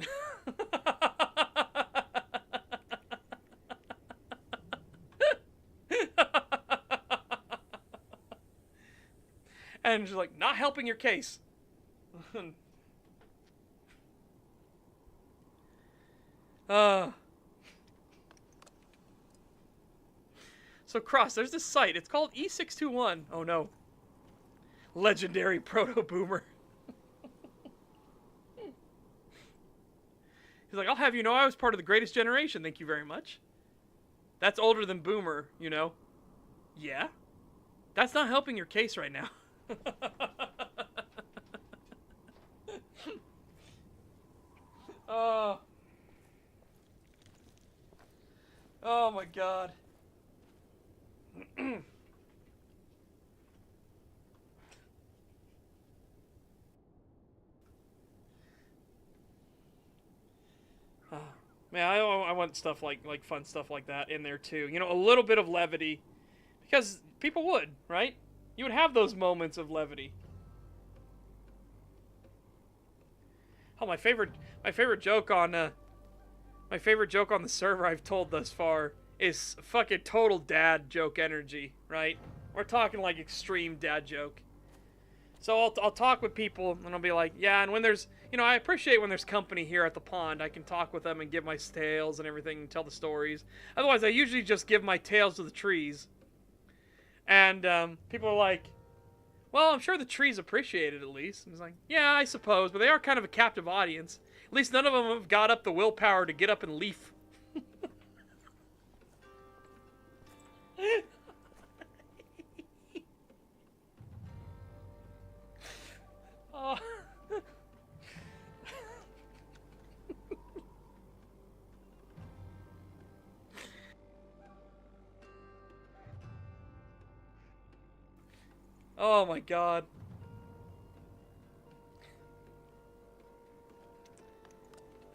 Speaker 1: And she's like, not helping your case. So Cross, there's this site. It's called E621. Oh no. Legendary proto-boomer. He's like, I'll have you know I was part of the greatest generation, thank you very much. That's older than boomer, you know. Yeah? That's not helping your case right now. Oh. Oh my god. Man, I want stuff like fun stuff like that in there too. You know, a little bit of levity, because people would, right? You would have those moments of levity. Oh, my favorite joke on the server I've told thus far is fucking total dad joke energy, right? We're talking like extreme dad joke. So I'll talk with people and I'll be like, yeah, and when there's, you know, I appreciate when there's company here at the pond. I can talk with them and give my tales and everything and tell the stories. Otherwise, I usually just give my tales to the trees. And people are like, well, I'm sure the trees appreciate it at least. And it's like, yeah, I suppose, but they are kind of a captive audience. At least none of them have got up the willpower to get up and leaf. Oh. Oh my god.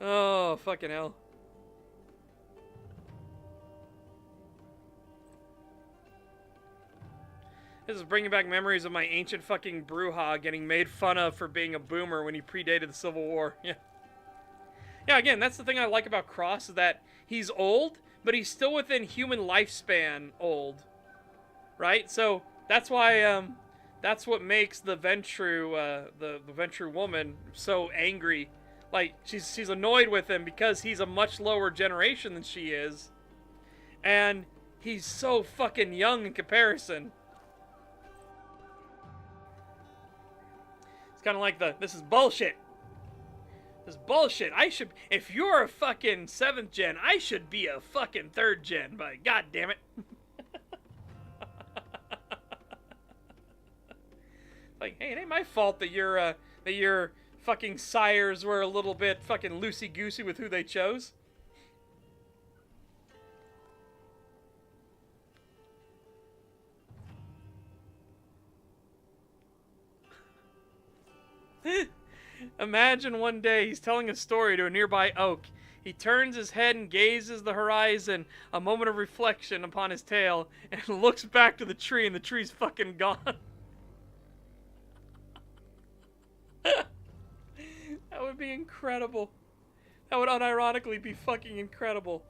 Speaker 1: Oh, fucking hell. This is bringing back memories of my ancient fucking Bruja getting made fun of for being a boomer when he predated the Civil War. Yeah. Yeah, again, that's the thing I like about Cross, is that he's old, but he's still within human lifespan old. Right? So, that's why, that's what makes the Ventru, the Ventru woman so angry. Like, she's annoyed with him because he's a much lower generation than she is. And he's so fucking young in comparison. It's kind of like this is bullshit. This is bullshit. If you're a fucking 7th gen, I should be a fucking 3rd gen, but god damn it. Like, hey, it ain't my fault that your fucking sires were a little bit fucking loosey-goosey with who they chose. Imagine one day he's telling a story to a nearby oak. He turns his head and gazes the horizon, a moment of reflection upon his tale, and looks back to the tree, and the tree's fucking gone. That would be incredible. That would unironically be fucking incredible.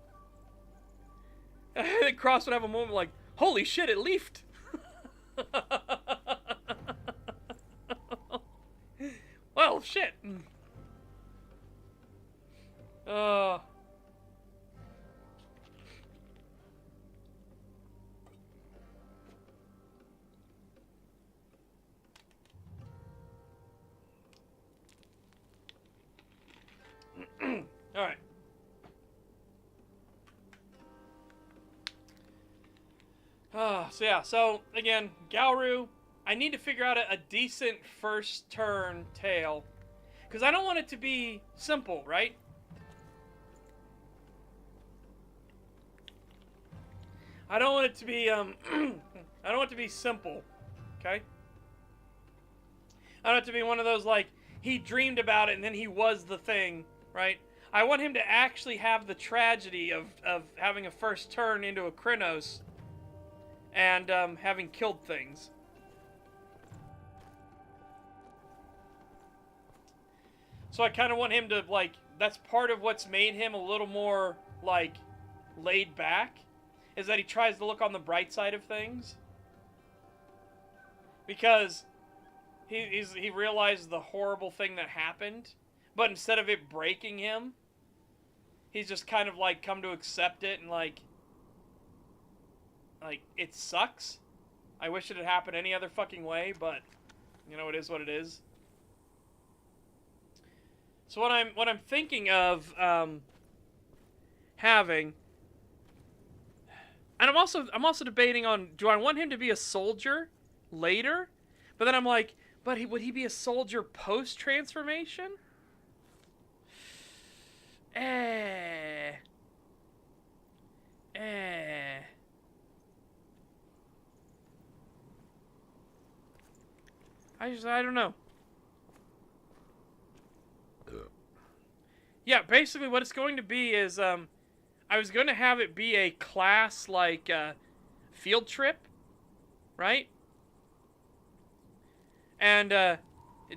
Speaker 1: And Cross would have a moment like, holy shit, it leafed. Well, shit. Alright. So yeah, so again, Garou, I need to figure out a decent first turn tale. Because I don't want it to be simple, right? I don't want it to be, I don't want it to be simple, okay? I don't want it to be one of those, like, he dreamed about it and then he was the thing, right? I want him to actually have the tragedy of having a first turn into a Krynos and having killed things. So I kind of want him to, like, that's part of what's made him a little more, like, laid back, is that he tries to look on the bright side of things. Because he realized the horrible thing that happened, but instead of it breaking him, he's just kind of, like, come to accept it and, like, it sucks. I wish it had happened any other fucking way, but, you know, it is what it is. So what I'm thinking of having, and I'm also debating on, do I want him to be a soldier later? But then I'm like, but would he be a soldier post transformation? I don't know. Yeah, basically what it's going to be is, I was going to have it be a class, like, field trip, right? And,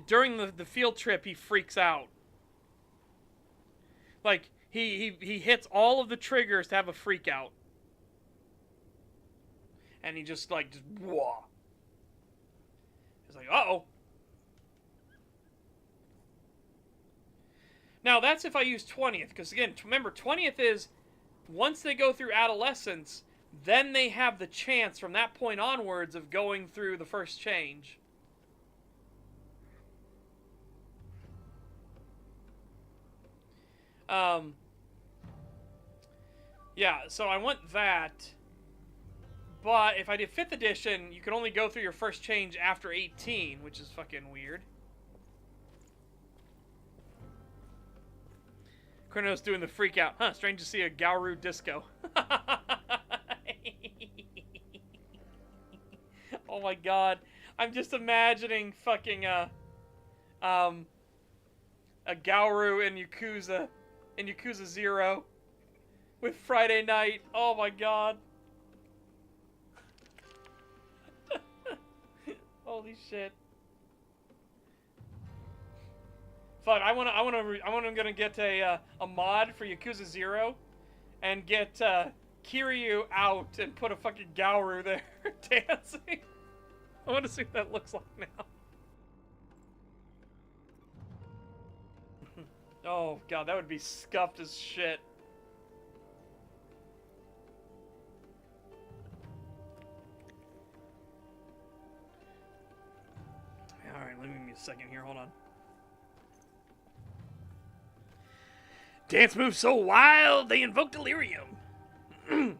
Speaker 1: during the field trip, he freaks out. Like, he hits all of the triggers to have a freak out. And he just, like, whoa. He's like, uh-oh. Now, that's if I use 20th, because, again, remember, 20th is, once they go through adolescence, then they have the chance, from that point onwards, of going through the first change. Yeah, so I want that. But if I did 5th edition, you can only go through your first change after 18, which is fucking weird. Krynos doing the freak out. Huh, strange to see a Garou disco. Oh my god. I'm just imagining fucking a Garou in Yakuza 0 with Friday Night. Oh my god. Holy shit. Fuck, I'm gonna get a mod for Yakuza 0 and get Kiryu out and put a fucking Garou there dancing. I want to see what that looks like now. Oh god, that would be scuffed as shit. Alright, let me give me a second here, hold on. Dance moves so wild, they invoke delirium. Oh,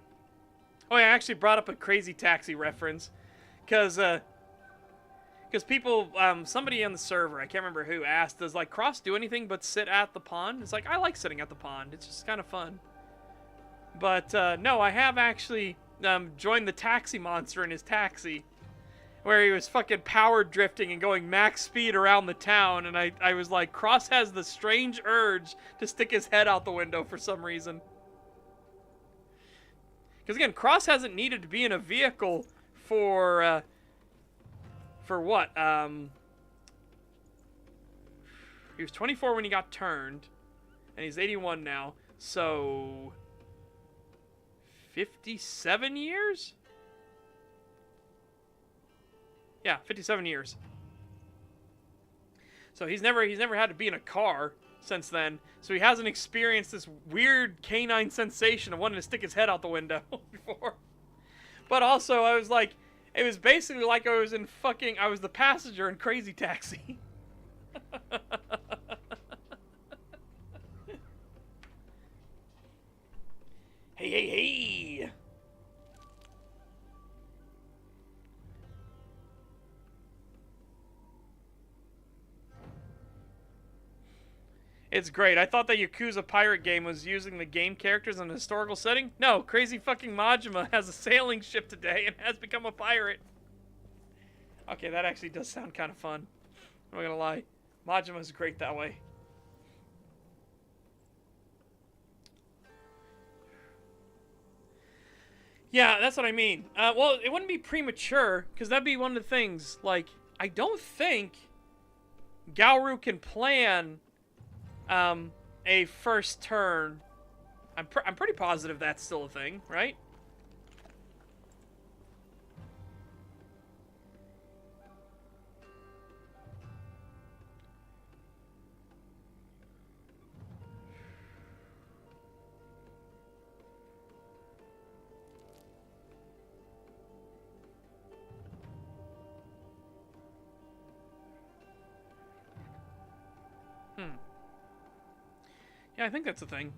Speaker 1: yeah, I actually brought up a Crazy Taxi reference. Because people, somebody on the server, I can't remember who, asked, does, like, Cross do anything but sit at the pond? It's like, I like sitting at the pond. It's just kind of fun. But, no, I have actually joined the taxi monster in his taxi. Where he was fucking power drifting and going max speed around the town, and I was like, Cross has the strange urge to stick his head out the window for some reason. Because again, Cross hasn't needed to be in a vehicle for what? He was 24 when he got turned, and he's 81 now, so 57 years? Yeah, 57 years. So he's never had to be in a car since then. So he hasn't experienced this weird canine sensation of wanting to stick his head out the window before. But also, I was like, it was basically like I was the passenger in Crazy Taxi. Hey, hey, hey! It's great. I thought the Yakuza pirate game was using the game characters in a historical setting. No, crazy fucking Majima has a sailing ship today and has become a pirate. Okay, that actually does sound kind of fun. I'm not gonna lie. Majima's great that way. Yeah, that's what I mean. Well, it wouldn't be premature, because that'd be one of the things. Like, I don't think Garou can plan a first turn. I'm pretty positive that's still a thing, right? Yeah, I think that's a thing.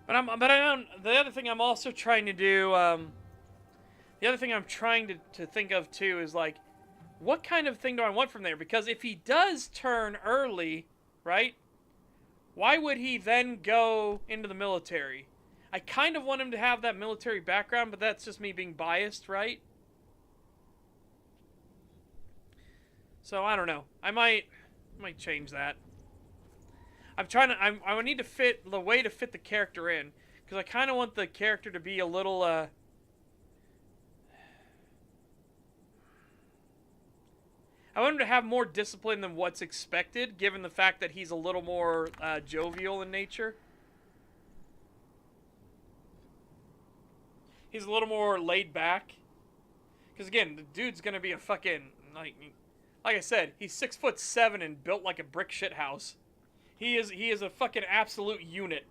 Speaker 1: The other thing I'm also trying to do, the other thing I'm trying to think of too is like, what kind of thing do I want from there? Because if he does turn early, right? Why would he then go into the military? I kind of want him to have that military background, but that's just me being biased, right? So I don't know. I might change that. I would need to fit the way to fit the character in, because I kind of want the character to be a little I want him to have more discipline than what's expected, given the fact that he's a little more jovial in nature. He's a little more laid back. Because again, the dude's gonna be a fucking like I said, he's 6'7" and built like a brick shit house. He is a fucking absolute unit.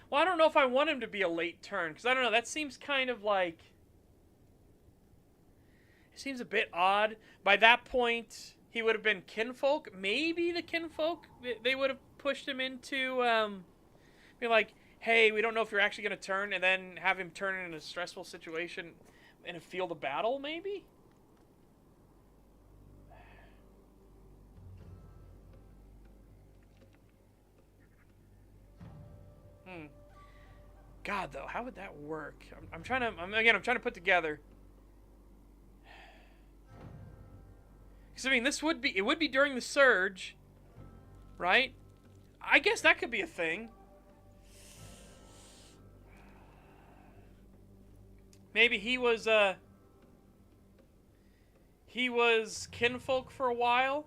Speaker 1: Well, I don't know if I want him to be a late turn, because I don't know, that seems kind of like... It seems a bit odd. By that point, he would have been kinfolk. Maybe the kinfolk, they would have pushed him into, be like, hey, we don't know if you're actually going to turn, and then have him turn in a stressful situation in a field of battle, maybe? God, though, how would that work? I'm trying to put together. Because, I mean, it would be during the surge, right? I guess that could be a thing. Maybe he was kinfolk for a while.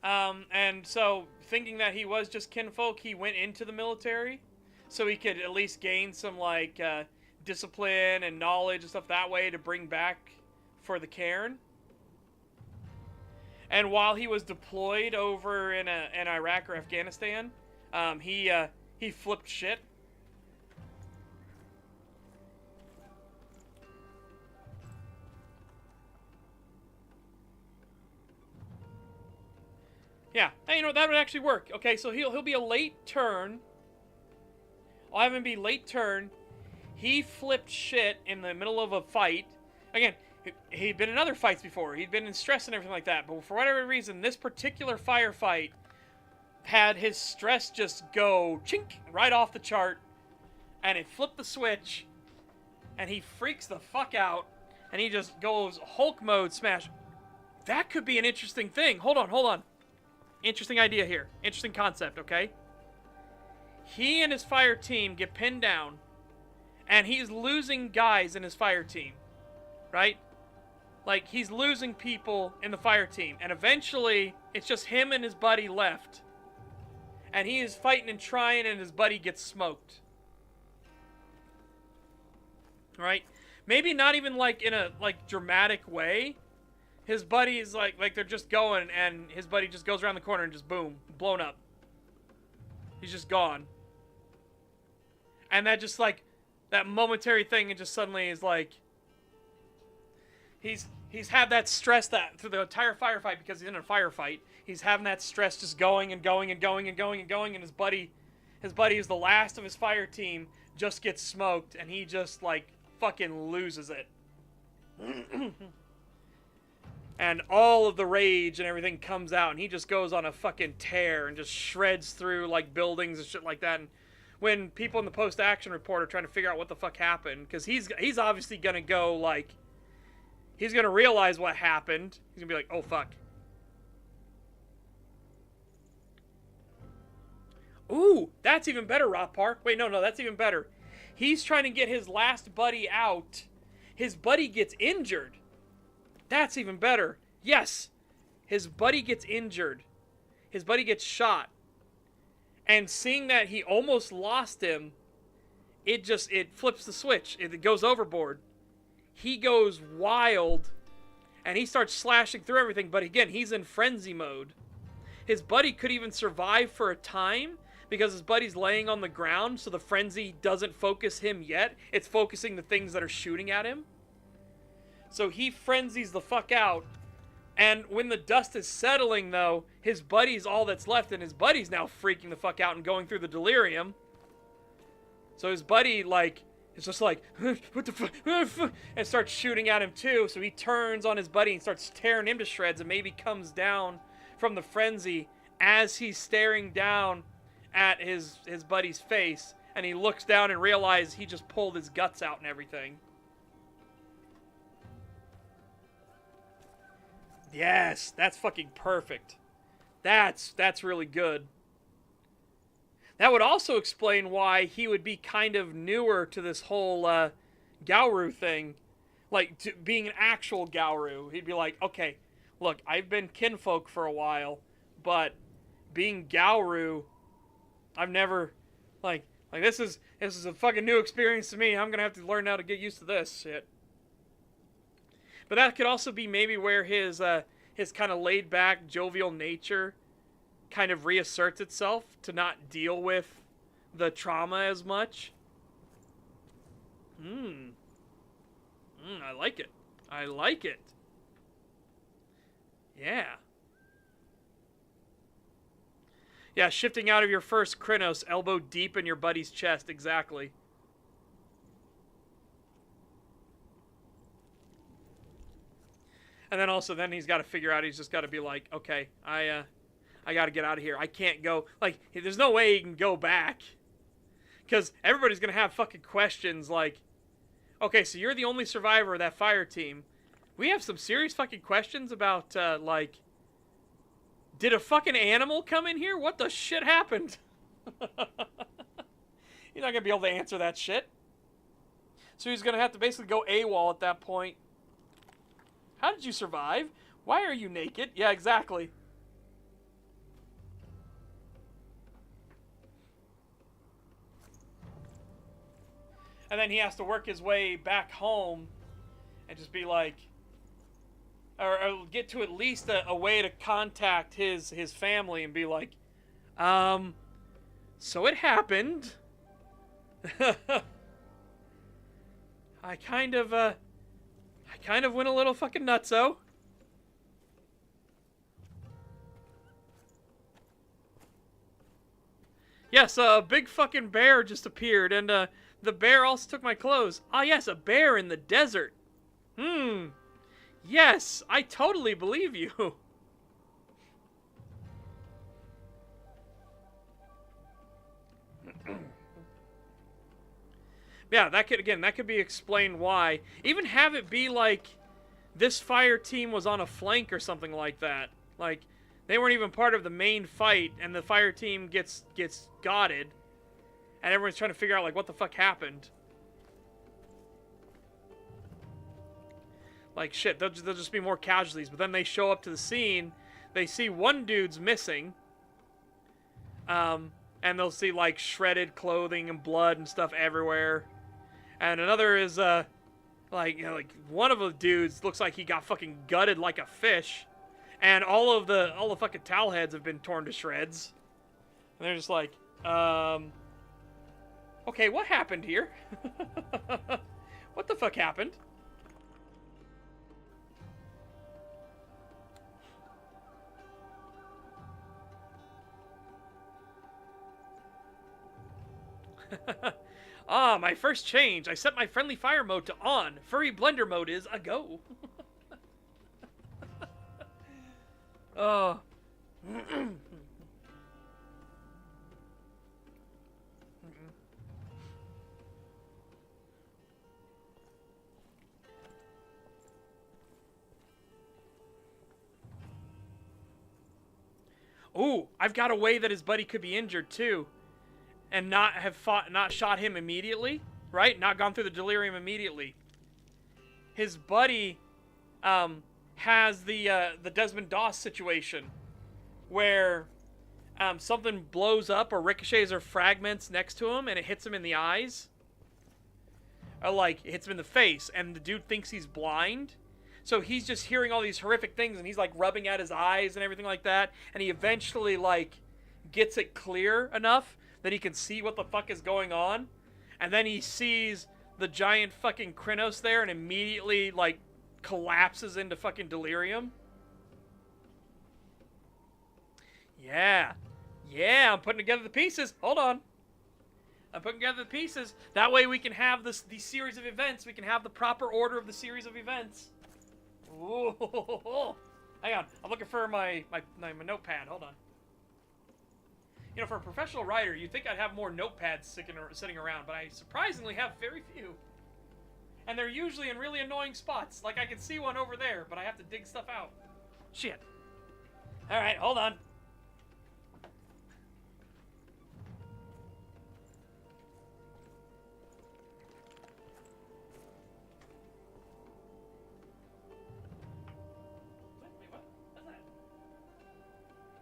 Speaker 1: And so, thinking that he was just kinfolk, he went into the military. So he could at least gain some, like, discipline and knowledge and stuff that way to bring back for the cairn. And while he was deployed over in Iraq or Afghanistan, he flipped shit. Yeah, hey, you know, that would actually work. Okay, so he'll be a late turn. I'll have him be late turn. He flipped shit in the middle of a fight. Again, he'd been in other fights before. He'd been in stress and everything like that. But for whatever reason, this particular firefight had his stress just go chink right off the chart. And it flipped the switch. And he freaks the fuck out. And he just goes Hulk mode smash. That could be an interesting thing. Hold on. Interesting idea here. Interesting concept, okay? He and his fire team get pinned down, and he's losing guys in his fire team, right? Like, he's losing people in the fire team, and eventually, it's just him and his buddy left. And he is fighting and trying, and his buddy gets smoked. Right? Maybe not even, like, in a, like, dramatic way. His buddy is, like they're just going, and his buddy just goes around the corner and just, boom, blown up. He's just gone. And that just, like, that momentary thing, it just suddenly is, like, he's he's had that stress that through the entire firefight because he's in a firefight. He's having that stress just going and going and going and going and going, and his buddy is the last of his fire team, just gets smoked, and he just like fucking loses it. And all of the rage and everything comes out, and he just goes on a fucking tear and just shreds through like buildings and shit like that. And when people in the post-action report are trying to figure out what the fuck happened, because he's obviously gonna go like, he's gonna realize what happened. He's gonna be like, oh fuck. Ooh, that's even better, Rock Park. Wait, no, that's even better. He's trying to get his last buddy out. His buddy gets injured. That's even better. Yes, his buddy gets injured. His buddy gets shot. And seeing that he almost lost him, it flips the switch. It goes overboard. He goes wild, and he starts slashing through everything. But again, he's in frenzy mode. His buddy could even survive for a time, because his buddy's laying on the ground, so the frenzy doesn't focus him yet. It's focusing the things that are shooting at him. So he frenzies the fuck out. And when the dust is settling, though, his buddy's all that's left, and his buddy's now freaking the fuck out and going through the delirium. So his buddy, like, is just like, what the fuck? And starts shooting at him, too. So he turns on his buddy and starts tearing him to shreds, and maybe comes down from the frenzy as he's staring down at his buddy's face. And he looks down and realizes he just pulled his guts out and everything. Yes, that's fucking perfect. That's really good. That would also explain why he would be kind of newer to this whole Garou thing. Like, to being an actual Garou. He'd be like, okay, look, I've been kinfolk for a while, but being Garou, I've never, like this is a fucking new experience to me. I'm gonna have to learn how to get used to this shit. But that could also be maybe where his kind of laid-back, jovial nature kind of reasserts itself to not deal with the trauma as much. I like it. I like it. Yeah. Yeah, shifting out of your first Krynos, elbow deep in your buddy's chest, exactly. And then also, he's got to figure out, he's just got to be like, okay, I got to get out of here. I can't go. Like, there's no way he can go back. Because everybody's going to have fucking questions like, okay, so you're the only survivor of that fire team. We have some serious fucking questions about, like, did a fucking animal come in here? What the shit happened? You're not going to be able to answer that shit. So he's going to have to basically go AWOL at that point. How did you survive? Why are you naked? Yeah, exactly. And then he has to work his way back home and just be like, or get to at least a way to contact his family and be like, so it happened. I kind of went a little fucking nutso. Yes, a big fucking bear just appeared, and the bear also took my clothes. Ah, yes, a bear in the desert. Yes, I totally believe you. Yeah, that could be explained why. Even have it be like this fire team was on a flank or something like that. Like, they weren't even part of the main fight, and the fire team gets gotted, and everyone's trying to figure out, like, what the fuck happened. Like, shit, there'll just be more casualties. But then they show up to the scene, they see one dude's missing, and they'll see, like, shredded clothing and blood and stuff everywhere. And another is, like one of the dudes looks like he got fucking gutted like a fish. And all the fucking towel heads have been torn to shreds. And they're just like, okay, what happened here? What the fuck happened? Ah, my first change. I set my friendly fire mode to on. Furry blender mode is a go. Oh. Ooh, I've got a way that his buddy could be injured too, and not shot him immediately, right? Not gone through the delirium immediately. His buddy, has the Desmond Doss situation, where, something blows up or ricochets or fragments next to him, and it hits him in the eyes, or like it hits him in the face, and the dude thinks he's blind. So he's just hearing all these horrific things, and he's like rubbing at his eyes and everything like that. And he eventually like gets it clear enough that he can see what the fuck is going on. And then he sees the giant fucking Krynos there, and immediately like collapses into fucking delirium. Yeah, I'm putting together the pieces. Hold on. I'm putting together the pieces. That way we can have these series of events. We can have the proper order of the series of events. Ooh. Hang on. I'm looking for my notepad. Hold on. You know, for a professional writer, you'd think I'd have more notepads sitting around, but I surprisingly have very few. And they're usually in really annoying spots. Like, I can see one over there, but I have to dig stuff out. Shit. Alright, hold on.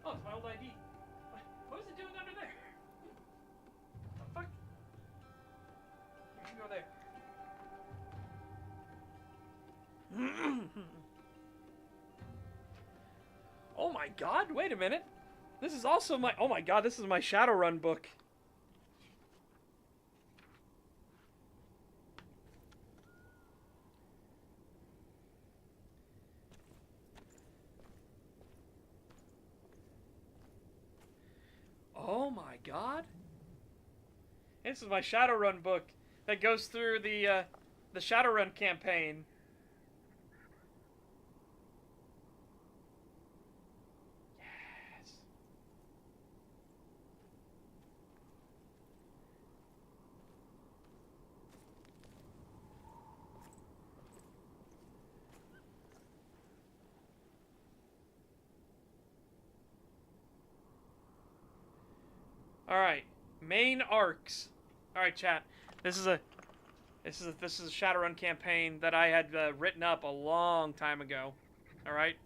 Speaker 1: Oh, it's my old ID. What is it doing under there? The fuck? You can go there. Oh my god, wait a minute. This is also my... Oh my god, this is my Shadowrun book. Oh my god. This is my Shadowrun book that goes through the Shadowrun campaign. Yes. All right, main arcs. All right, chat. This is a Shadowrun campaign that I had written up a long time ago. All right.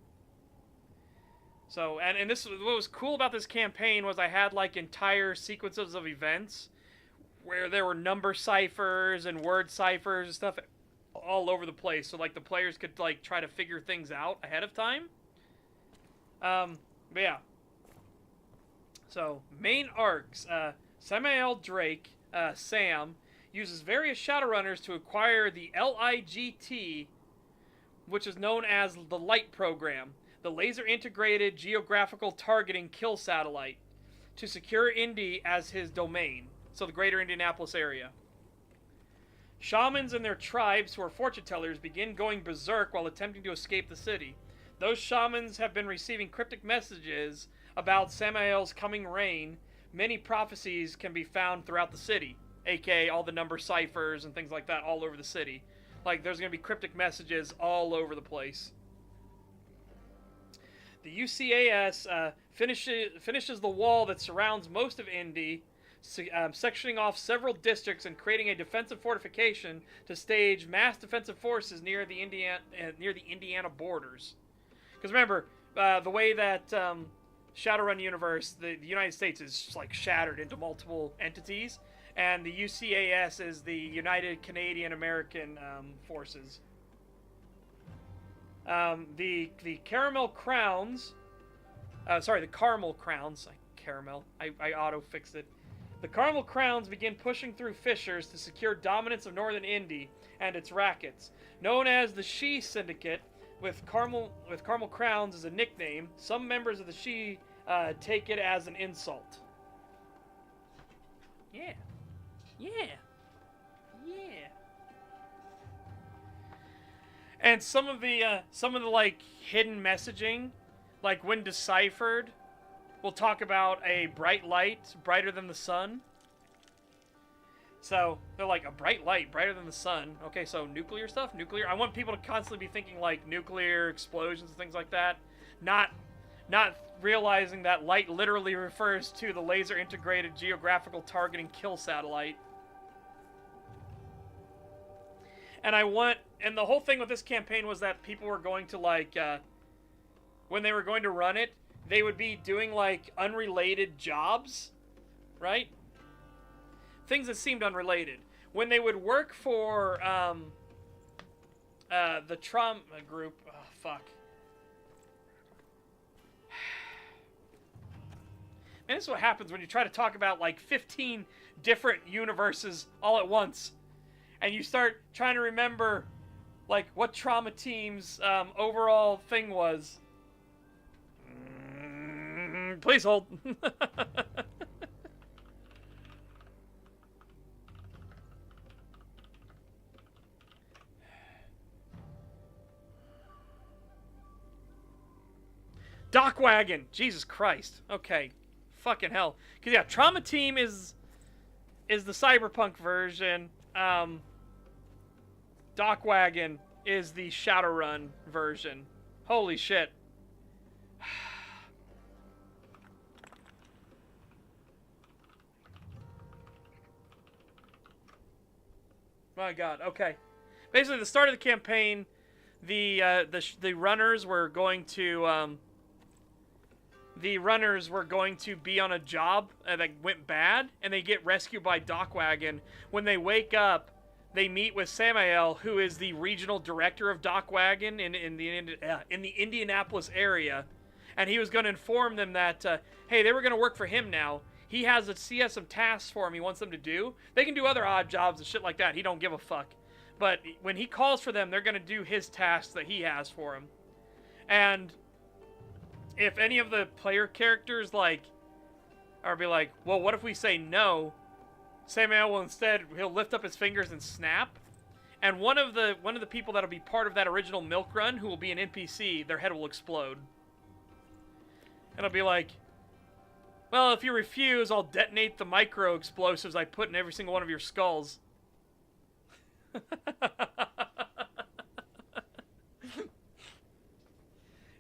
Speaker 1: So and this, what was cool about this campaign was I had like entire sequences of events where there were number ciphers and word ciphers and stuff all over the place. So like the players could like try to figure things out ahead of time. But yeah. So, main arcs. Samael Drake, Sam, uses various Shadowrunners to acquire the LIGT, which is known as the Light Program, the Laser Integrated Geographical Targeting Kill Satellite, to secure Indy as his domain, so the greater Indianapolis area. Shamans and their tribes, who are fortune tellers, begin going berserk while attempting to escape the city. Those shamans have been receiving cryptic messages about Samael's coming reign. Many prophecies can be found throughout the city, aka all the number ciphers and things like that all over the city. Like, there's going to be cryptic messages all over the place. The UCAS finishes the wall that surrounds most of Indy, sectioning off several districts and creating a defensive fortification to stage mass defensive forces near the Indiana borders. Because remember, the way that Shadowrun universe, the United States is just, like, shattered into multiple entities, and the UCAS is the United Canadian American Forces. The Caramel Crowns, the Caramel Crowns, I auto-fixed it. The Caramel Crowns begin pushing through fissures to secure dominance of Northern Indy and its rackets. Known as the She Syndicate, with Caramel Crowns as a nickname, some members of the She take it as an insult. Yeah. Yeah. Yeah. And some of the like hidden messaging, like when deciphered, will talk about a bright light brighter than the sun. So they're like a bright light brighter than the sun. Okay, so nuclear stuff, nuclear. I want people to constantly be thinking like nuclear explosions and things like that, not realizing that light literally refers to the laser integrated geographical targeting kill satellite. And the whole thing with this campaign was that people were going to like, when they were going to run it, they would be doing like unrelated jobs, right? Things that seemed unrelated. When they would work for the trauma group, oh fuck. And this is what happens when you try to talk about like 15 different universes all at once. And you start trying to remember, like, what trauma team's overall thing was. Please hold. Dock wagon. Jesus Christ. Okay. Fucking hell. Because, yeah, trauma team is the cyberpunk version. Dock wagon is the Shadowrun version. Holy shit. My God. Okay. Basically, the start of the campaign, the runners were going to be on a job that went bad, and they get rescued by Dock wagon. When they wake up, they meet with Samael, who is the regional director of Dock wagon in the Indianapolis area, and he was going to inform them that hey, they were going to work for him now. He has some tasks for him he wants them to do. They can do other odd jobs and shit like that. He don't give a fuck. But when he calls for them, they're going to do his tasks that he has for him. And if any of the player characters like are be like, well, what if we say no? Samuel will he'll lift up his fingers and snap. And one of the people that'll be part of that original milk run, who will be an NPC, their head will explode. And it'll be like, well, if you refuse, I'll detonate the micro explosives I put in every single one of your skulls.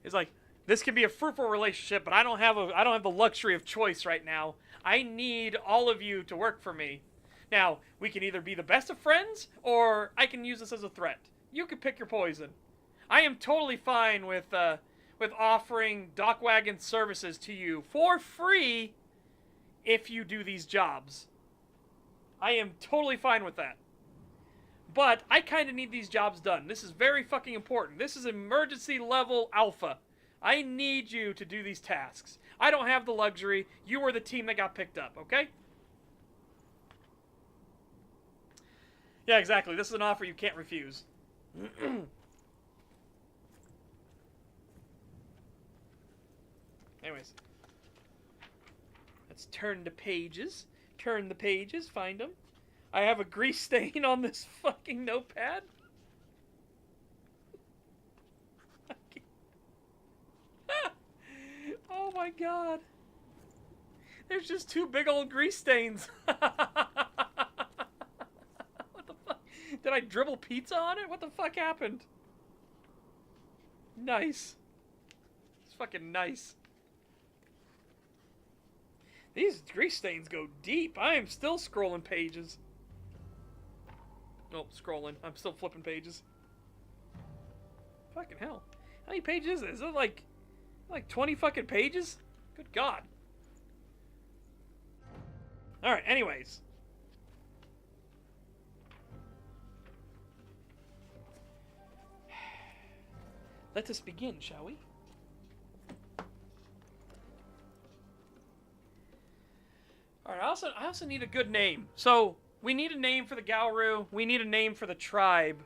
Speaker 1: It's like, this can be a fruitful relationship, but I don't have the luxury of choice right now. I need all of you to work for me. Now, we can either be the best of friends, or I can use this as a threat. You can pick your poison. I am totally fine with offering Dock wagon services to you for free if you do these jobs. I am totally fine with that. But I kind of need these jobs done. This is very fucking important. This is emergency level alpha. I need you to do these tasks. I don't have the luxury. You were the team that got picked up, okay? Yeah, exactly. This is an offer you can't refuse. Anyways. Let's turn the pages. Turn the pages. Find them. I have a grease stain on this fucking notepad. Oh my God. There's just two big old grease stains. What the fuck? Did I dribble pizza on it? What the fuck happened? Nice. It's fucking nice. These grease stains go deep. I am still scrolling pages. Nope, scrolling. I'm still flipping pages. Fucking hell. How many pages is it? Is it like 20 fucking pages? Good God. Alright, anyways. Let us begin, shall we? Alright, I also need a good name. So, we need a name for the Garou. We need a name for the tribe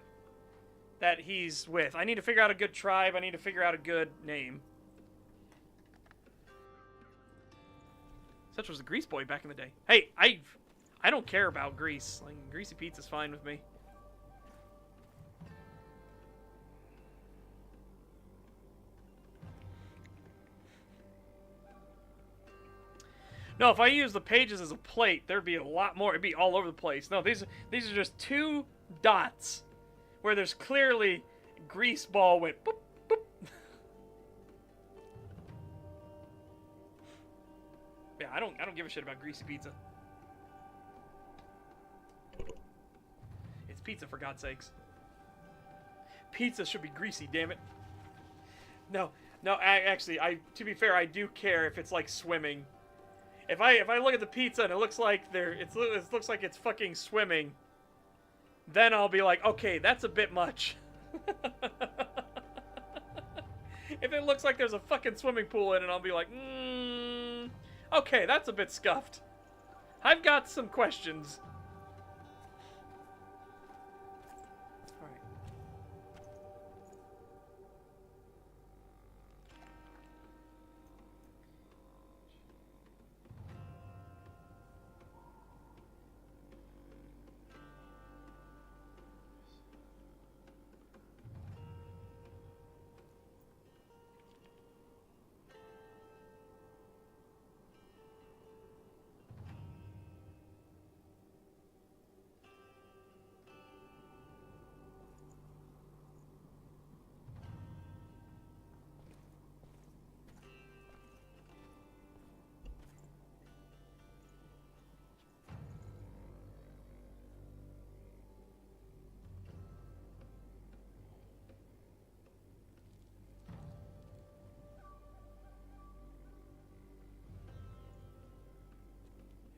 Speaker 1: that he's with. I need to figure out a good tribe. I need to figure out a good name. Such was the Grease Boy back in the day. Hey, I don't care about grease. Like, greasy pizza's fine with me. No, if I use the pages as a plate, there'd be a lot more. It'd be all over the place. No, these are just 2 dots where there's clearly grease ball went boop, boop. Yeah, I don't give a shit about greasy pizza. It's pizza, for God's sakes. Pizza should be greasy, damn it. No, actually, to be fair, I do care if it's like swimming. If I look at the pizza and it looks like it looks like it's fucking swimming, then I'll be like, okay, that's a bit much. If it looks like there's a fucking swimming pool in it, I'll be like, okay, that's a bit scuffed. I've got some questions. All right.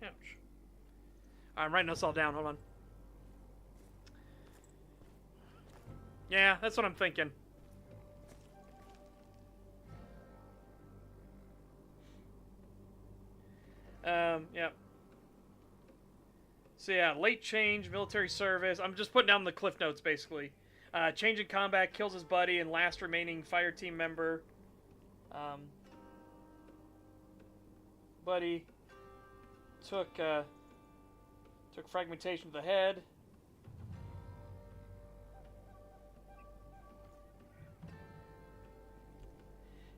Speaker 1: Ouch. I'm writing this all down. Hold on. Yeah, that's what I'm thinking. Yeah. So yeah, late change, military service. I'm just putting down the cliff notes, basically. Change in combat, kills his buddy and last remaining fire team member. Buddy took fragmentation of the head.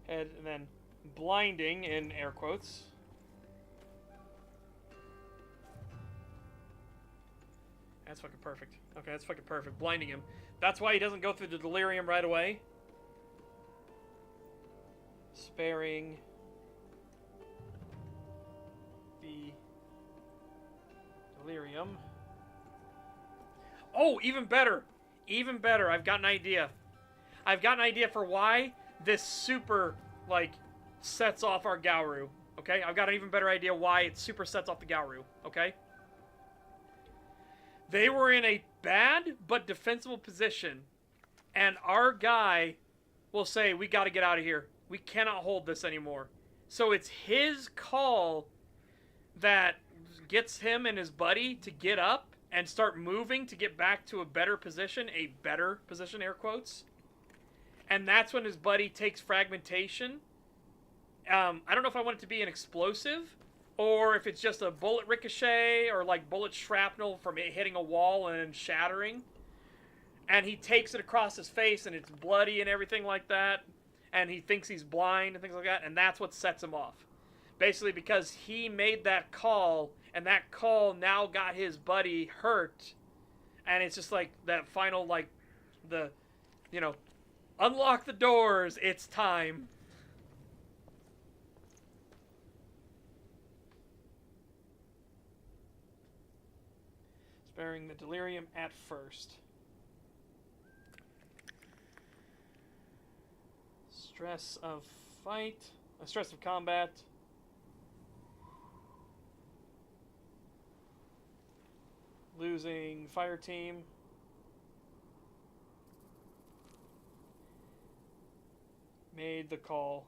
Speaker 1: And then blinding in air quotes. That's fucking perfect. Okay, that's fucking perfect. Blinding him. That's why he doesn't go through the delirium right away. Sparing the delirium. Oh, even better. Even better. I've got an idea. I've got an idea for why this super, like, sets off our Garou. Okay? I've got an even better idea why it super sets off the Garou. Okay? They were in a bad but defensible position, and our guy will say, we got to get out of here. We cannot hold this anymore. So it's his call that gets him and his buddy to get up and start moving to get back to a better position, air quotes. And that's when his buddy takes fragmentation. I don't know if I want it to be an explosive, or if it's just a bullet ricochet, or like bullet shrapnel from it hitting a wall and shattering. And he takes it across his face, and it's bloody and everything like that. And he thinks he's blind and things like that, and that's what sets him off. Basically because he made that call, and that call now got his buddy hurt. And it's just like that final, like, unlock the doors, it's time. Sparing the delirium at first. Stress of fight. Stress of combat. Losing fire team. Made the call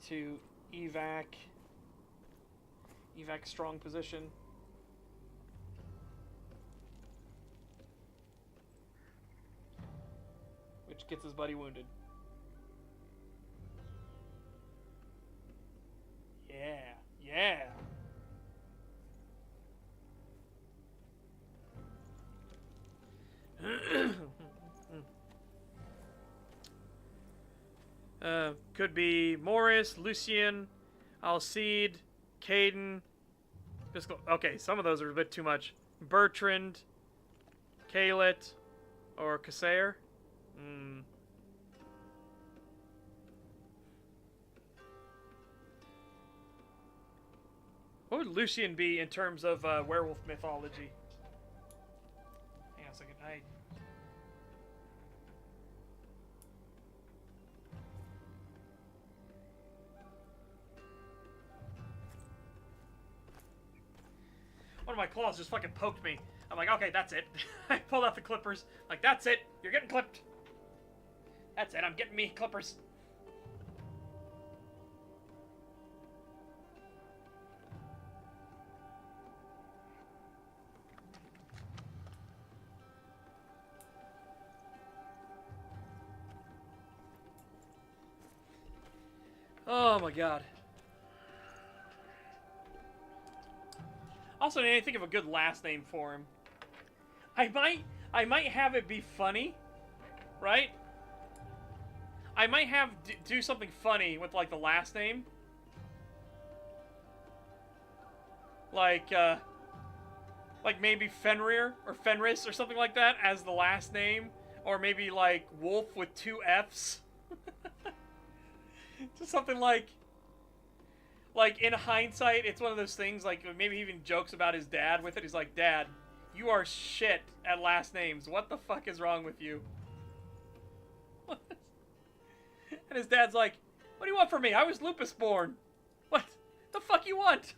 Speaker 1: to evac strong position. Which gets his buddy wounded. Yeah. Could be Morris, Lucien, Alcide, Caden. Okay, some of those are a bit too much. Bertrand, Kalet, or Kassair. What would Lucien be in terms of werewolf mythology? Hang on a second. One of my claws just fucking poked me. I'm like, okay, that's it. I pulled out the clippers. Like, that's it. You're getting clipped. That's it. I'm getting me clippers. Oh my god. Also, I need to think of a good last name for him. I might have it be funny, right? I might have do something funny with like the last name, like maybe Fenrir or Fenris or something like that as the last name, or maybe like Wolf with 2 F's. Just something like in hindsight, it's one of those things, like, maybe even jokes about his dad with it. He's like, Dad, you are shit at last names. What the fuck is wrong with you? And his dad's like, what do you want from me? I was lupus born. What the fuck you want?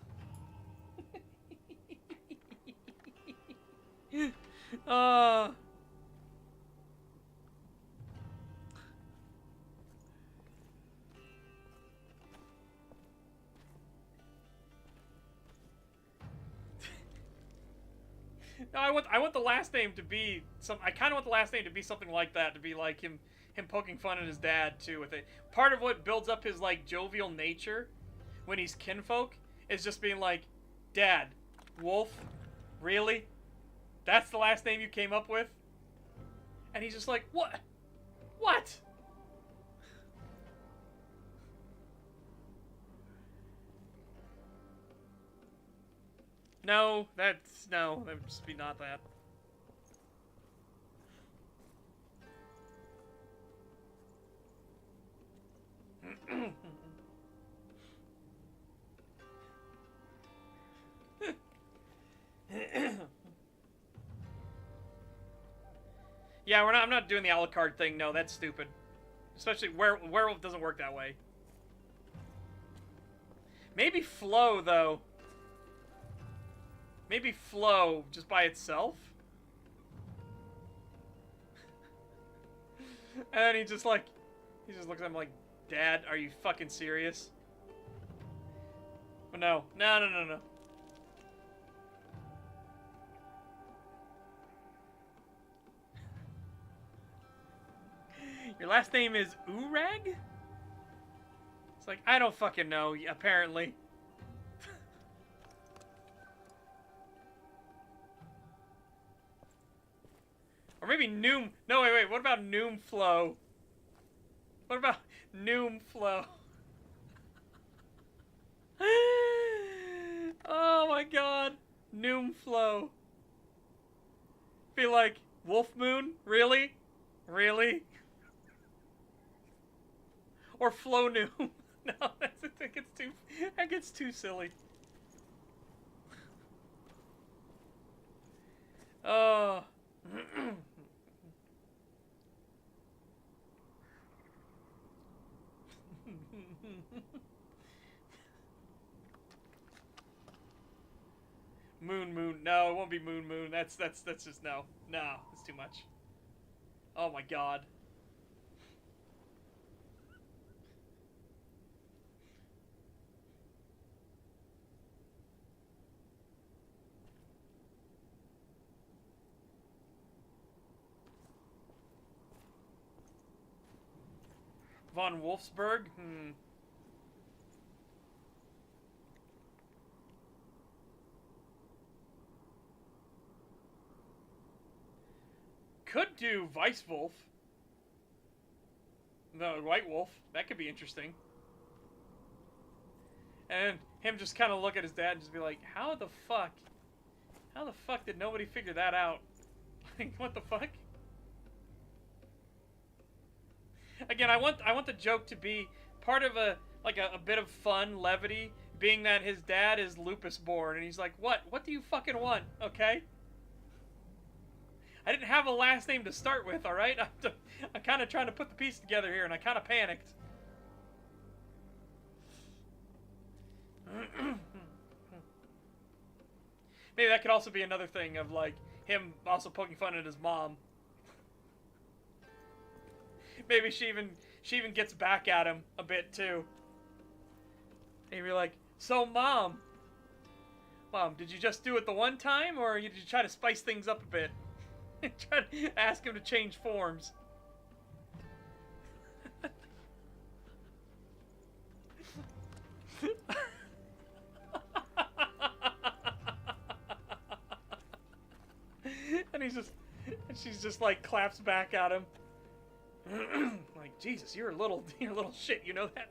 Speaker 1: No, I want the last name to be I kind of want the last name to be something like that, to be like him poking fun at his dad too with it. Part of what builds up his like jovial nature when he's kinfolk is just being like, Dad, Wolf, really? That's the last name you came up with? And he's just like, what? What? No, that would just be not that. Yeah, I'm not doing the a la carte thing. No, that's stupid. Especially werewolf doesn't work that way. Maybe Flo though. Maybe Flo just by itself. And then he just looks at him like, Dad, are you fucking serious? But no. No. Your last name is Urag? It's like, I don't fucking know, apparently. Or maybe Noom. No, wait. What about Noomflow? What about Noomflow? Oh my god. Noomflow. Be like, Wolf Moon? Really? Really? Or Flo Noom. No, that gets too silly. Oh. Moon. No, it won't be Moon. That's just no. No, it's too much. Oh my god. Von Wolfsburg? Could do Weisswolf. No, White Wolf. That could be interesting. And him just kind of look at his dad and just be like, how the fuck did nobody figure that out? Like, what the fuck? Again, I want the joke to be part of a bit of fun, levity, being that his dad is lupus born, and he's like, what do you fucking want, okay? I didn't have a last name to start with, alright? I'm kind of trying to put the piece together here, and I kind of panicked. Maybe that could also be another thing of, like, him also poking fun at his mom. Maybe she even gets back at him a bit, too. And you're like, so, Mom, did you just do it the one time, or did you try to spice things up a bit? Try to ask him to change forms. And she's just like claps back at him. Like, Jesus, you're a little shit, you know that?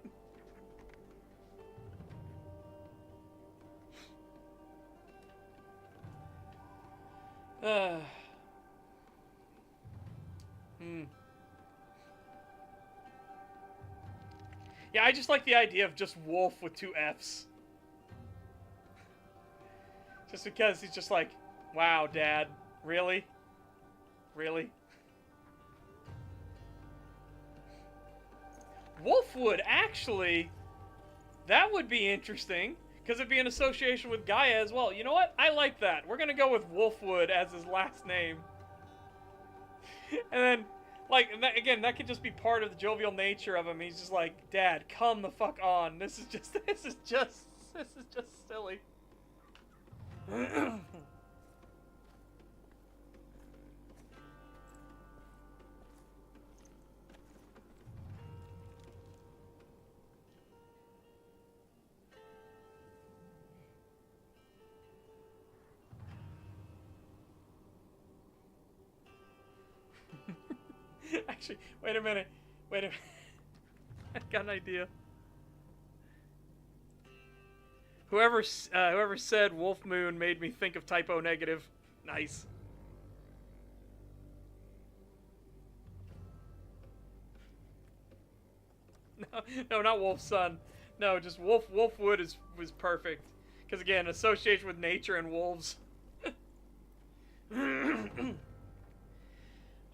Speaker 1: Yeah, I just like the idea of just Wolf with 2 F's. Just because he's just like, wow, Dad, really? Really? Wolfwood, actually, that would be interesting, because it'd be an association with Gaia as well. You know what? I like that. We're going to go with Wolfwood as his last name. And then, like, again, that could just be part of the jovial nature of him. He's just like, Dad, come the fuck on. This is just silly. Actually, wait a minute. I got an idea. Whoever said Wolf Moon made me think of Typo Negative. Nice. No, not Wolf's son. No, just Wolfwood was perfect. Because again, association with nature and wolves.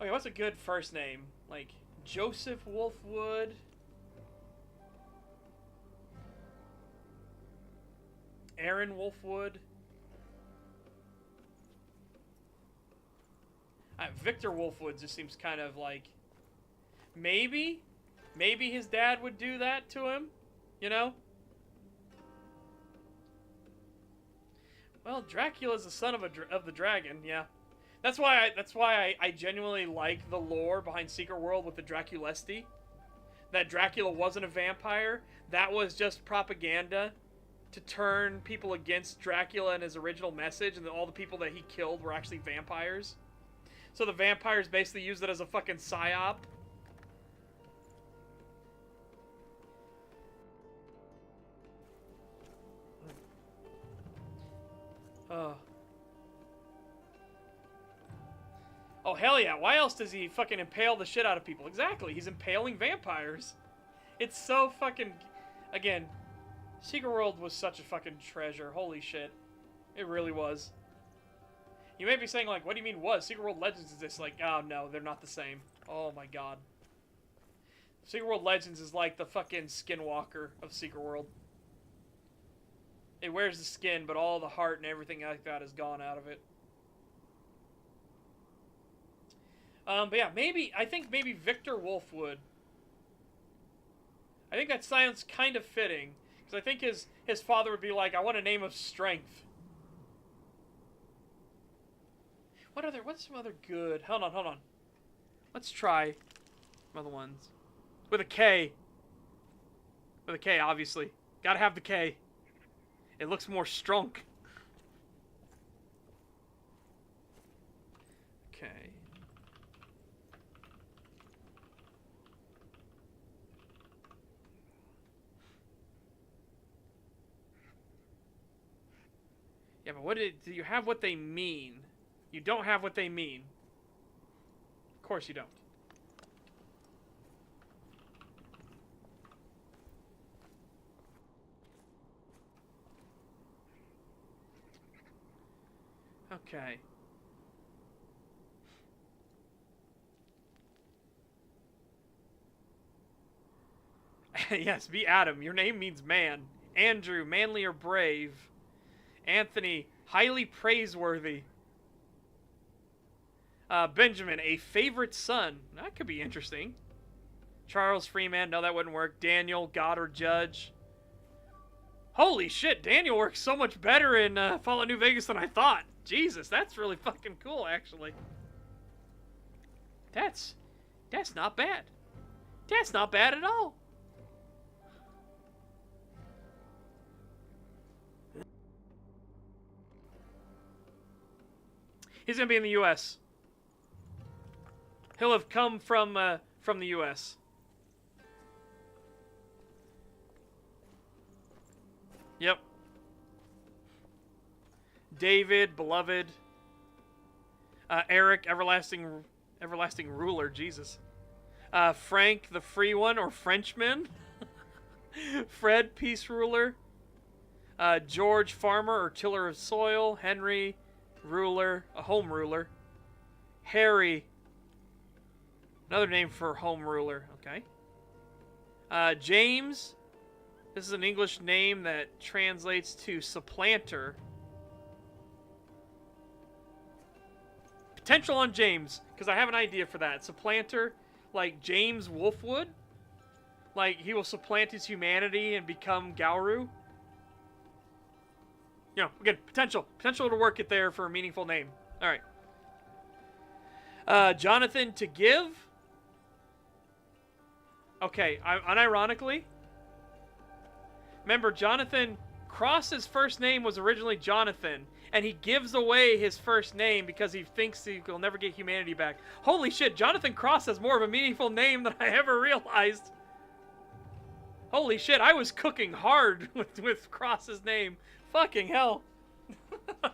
Speaker 1: Okay, what's a good first name? Like, Joseph Wolfwood? Aaron Wolfwood? Victor Wolfwood just seems kind of like... Maybe his dad would do that to him? You know? Well, Dracula's the son of the dragon, yeah. That's why I genuinely like the lore behind Secret World with the Draculesti. That Dracula wasn't a vampire. That was just propaganda to turn people against Dracula and his original message, and that all the people that he killed were actually vampires. So the vampires basically used it as a fucking psyop. Oh, hell yeah. Why else does he fucking impale the shit out of people? Exactly. He's impaling vampires. It's so fucking... Again, Secret World was such a fucking treasure. Holy shit. It really was. You may be saying, like, what do you mean was? Secret World Legends is this. Like, oh, no, they're not the same. Oh, my God. Secret World Legends is like the fucking skinwalker of Secret World. It wears the skin, but all the heart and everything like that is gone out of it. But yeah, I think maybe Victor Wolfwood. I think that sounds kind of fitting. Because I think his father would be like, I want a name of strength. What's some other good? Hold on. Let's try some other ones. With a K. With a K, obviously. Gotta have the K. It looks more strong. Okay. Yeah, but do you have what they mean? You don't have what they mean. Of course you don't. Okay. Yes, be Adam. Your name means man. Andrew, manly or brave. Anthony, highly praiseworthy. Benjamin, a favorite son. That could be interesting. Charles, Freeman. No, that wouldn't work. Daniel, God or Judge. Holy shit, Daniel works so much better in Fallout New Vegas than I thought. Jesus, that's really fucking cool, actually. That's not bad. That's not bad at all. He's gonna be in the U.S. He'll have come from the U.S. Yep. David, beloved. Eric, everlasting ruler. Jesus. Frank, the free one, or Frenchman. Fred, peace ruler. George, farmer or tiller of soil. Henry, ruler, a home ruler. Harry, another name for home ruler. Okay. James, this is an English name that translates to supplanter. Potential on James, because I have an idea for that. Supplanter, like James Wolfwood. Like, he will supplant his humanity and become Garou. You know, again, potential to work it there for a meaningful name. All right. Jonathan, to give. Okay, unironically, remember Jonathan Cross's first name was originally Jonathan, and he gives away his first name because he thinks he'll never get humanity back. Holy shit, Jonathan Cross has more of a meaningful name than I ever realized. Holy shit, I was cooking hard with Cross's name. Fucking hell. And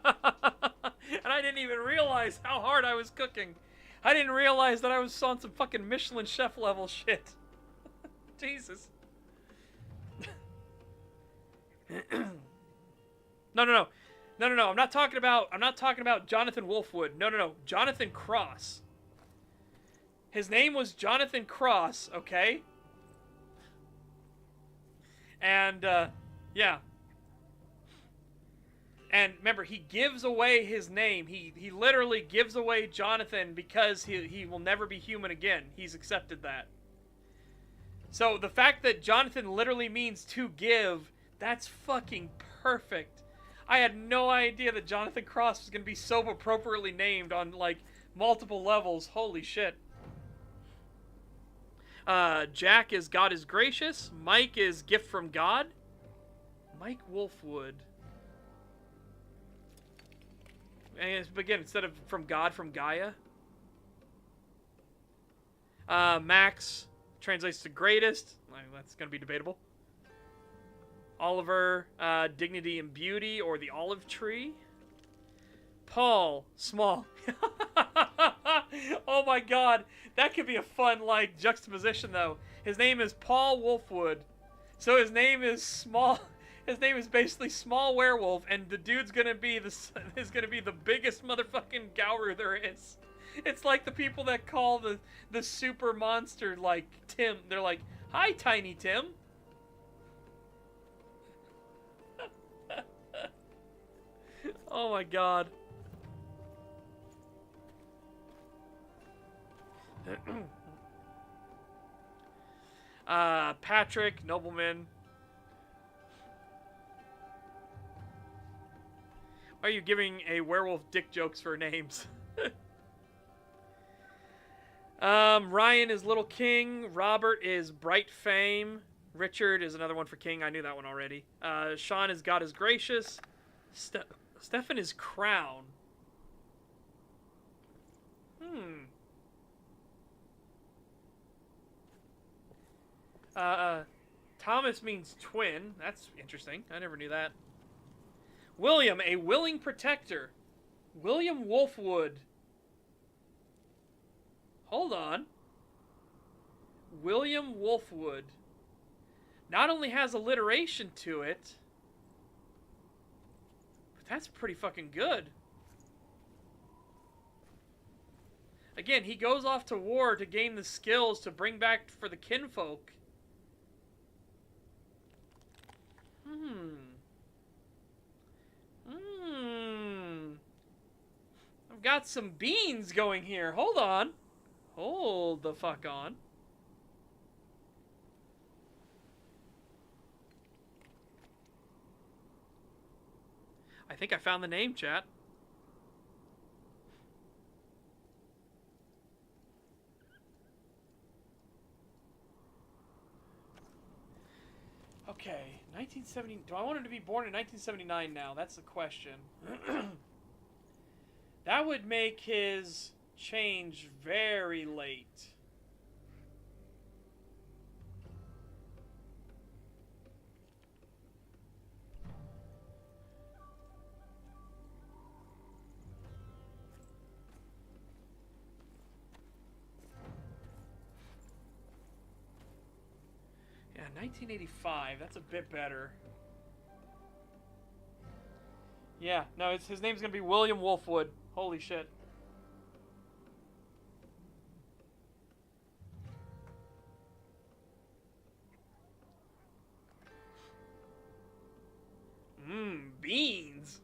Speaker 1: I didn't even realize how hard I was cooking. I didn't realize that I was on some fucking Michelin chef level shit. Jesus. No. I'm not talking about Jonathan Wolfwood. No. Jonathan Cross. His name was Jonathan Cross, okay? And, yeah. And remember, he gives away his name. He literally gives away Jonathan because he will never be human again. He's accepted that. So the fact that Jonathan literally means to give, that's fucking perfect. I had no idea that Jonathan Cross was going to be so appropriately named on, like, multiple levels. Holy shit. Jack is God is gracious. Mike is gift from God. Mike Wolfwood. And again, instead of from God, from Gaia. Max translates to greatest. That's going to be debatable. Oliver, dignity and beauty, or the olive tree. Paul, small. Oh my god. That could be a fun, like, juxtaposition, though. His name is Paul Wolfwood. So his name is small. His name is basically Small Werewolf, and the dude's gonna be the biggest motherfucking Garou there is. It's like the people that call the super monster, like, Tim. They're like, hi, Tiny Tim. Oh my god. Patrick, nobleman. Why are you giving a werewolf dick jokes for names? Ryan is Little King. Robert is Bright Fame. Richard is another one for King. I knew that one already. Sean is God is Gracious. Stefan is Crown. Thomas means twin. That's interesting. I never knew that. William, a willing protector. William Wolfwood. Hold on. William Wolfwood. Not only has alliteration to it, but that's pretty fucking good. Again, he goes off to war to gain the skills to bring back for the kinfolk. I've got some beans going here. Hold on. Hold the fuck on. I think I found the name, chat. Okay, 1970. Do I want him to be born in 1979 now? That's the question. That would make his change very late. Yeah, 1985. That's a bit better. Yeah, no, his name's gonna be William Wolfwood. Holy shit. Beans.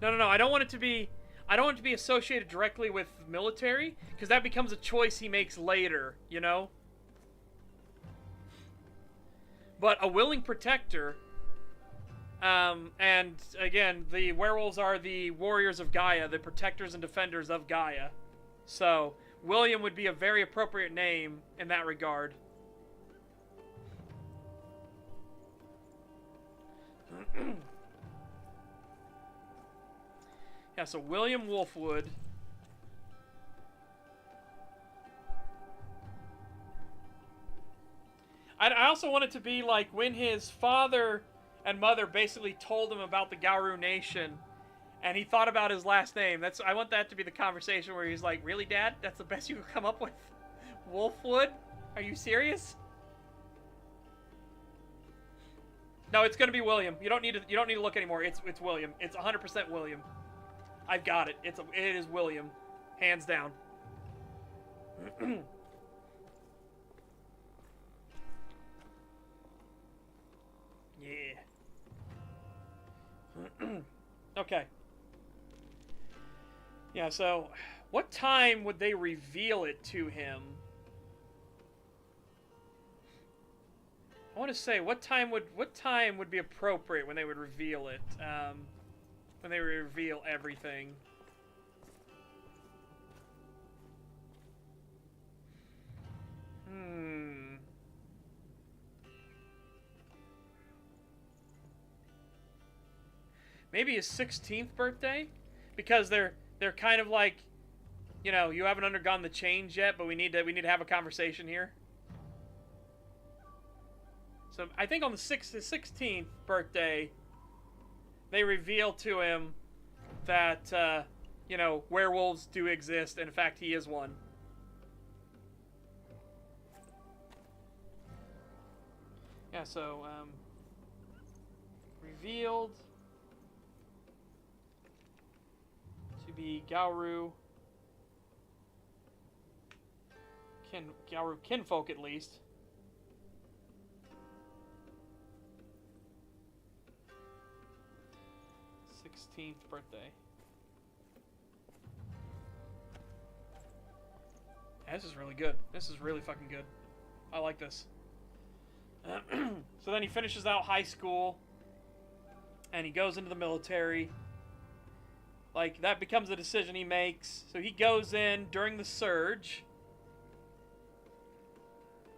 Speaker 1: No, I don't want it to be associated directly with military, because that becomes a choice he makes later, you know? But a willing protector, and again, the werewolves are the warriors of Gaia, the protectors and defenders of Gaia. So, William would be a very appropriate name in that regard. Yeah, so William Wolfwood. I also want it to be like when his father and mother basically told him about the Garou Nation, and he thought about his last name. I want that to be the conversation where he's like, "Really, Dad? That's the best you could come up with? Wolfwood? Are you serious?" No, it's gonna be William. You don't need to look anymore. It's William. It's 100% William. I've got it. It is William, hands down. Yeah. Okay. Yeah, so what time would they reveal it to him? I want to say what time would be appropriate when they would reveal it? When they reveal everything. Maybe his 16th birthday? Because they're kind of like, you know, you haven't undergone the change yet, but we need to have a conversation here. So I think on his 16th birthday, they reveal to him that, you know, werewolves do exist, and in fact, he is one. Yeah, so, revealed to be Garou. Garou kinfolk, at least. Birthday. Yeah, this is really good. This is really fucking good. I like this. So then he finishes out high school and he goes into the military. Like, that becomes a decision he makes. So he goes in during the surge.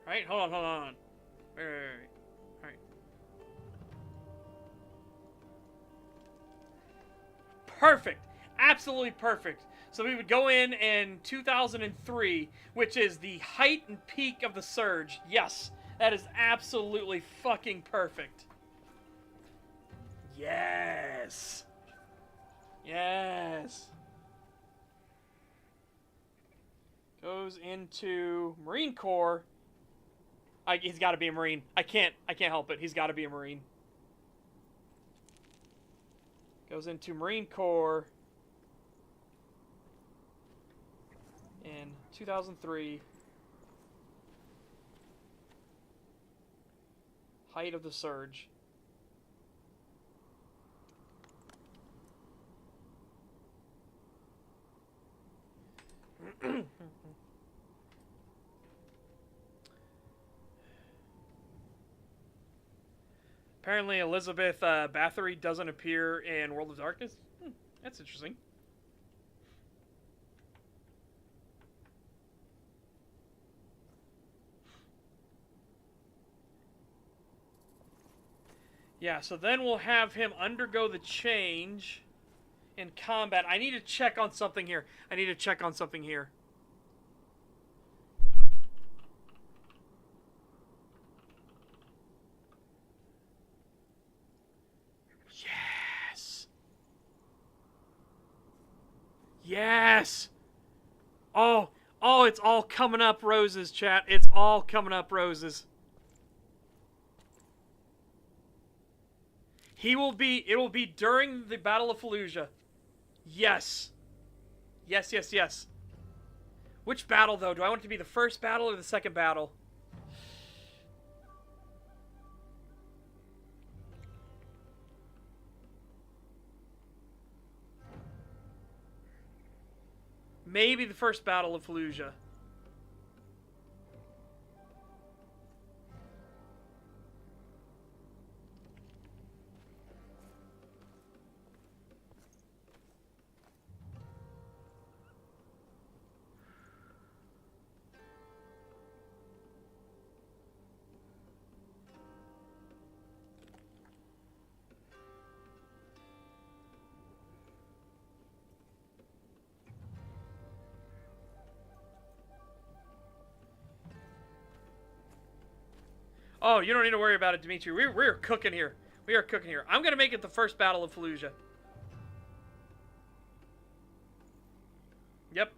Speaker 1: Right? Hold on. Wait. Alright. Perfect. Absolutely perfect. So we would go in 2003, which is the height and peak of the surge. Yes, that is absolutely fucking perfect. Yes. Yes. Goes into Marine Corps. He's got to be a Marine. I can't help it. He's got to be a Marine. Goes into Marine Corps in 2003. Height of the surge. Apparently Elizabeth Bathory doesn't appear in World of Darkness. That's interesting. Yeah, so then we'll have him undergo the change in combat. I need to check on something here. Yes. Yes. Oh, it's all coming up roses, chat. It's all coming up roses. It will be during the Battle of Fallujah. Yes. Yes. Which battle, though? Do I want it to be the first battle or the second battle? Maybe the first battle of Fallujah. Oh, you don't need to worry about it, Dimitri. We're cooking here. We are cooking here. I'm going to make it the first battle of Fallujah. Yep.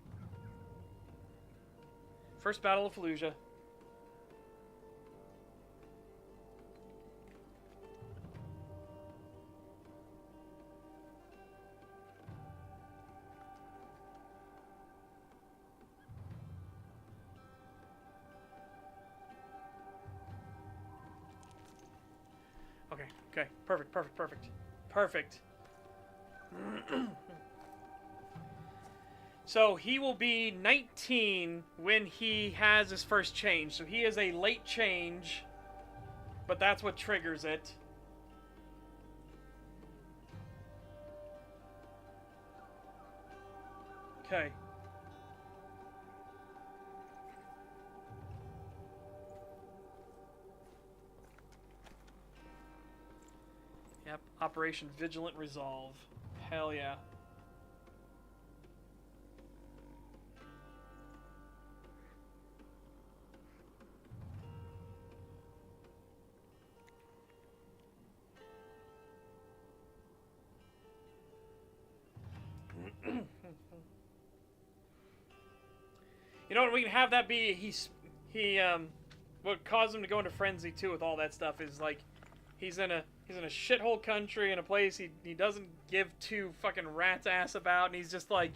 Speaker 1: First battle of Fallujah. Okay. Perfect. So he will be 19 when he has his first change. So he is a late change, but that's what triggers it. Okay. Yep, Operation Vigilant Resolve. Hell yeah. You know what, we can have that be, what caused him to go into frenzy too with all that stuff is like, he's in a shithole country in a place he doesn't give two fucking rat's ass about, and he's just like,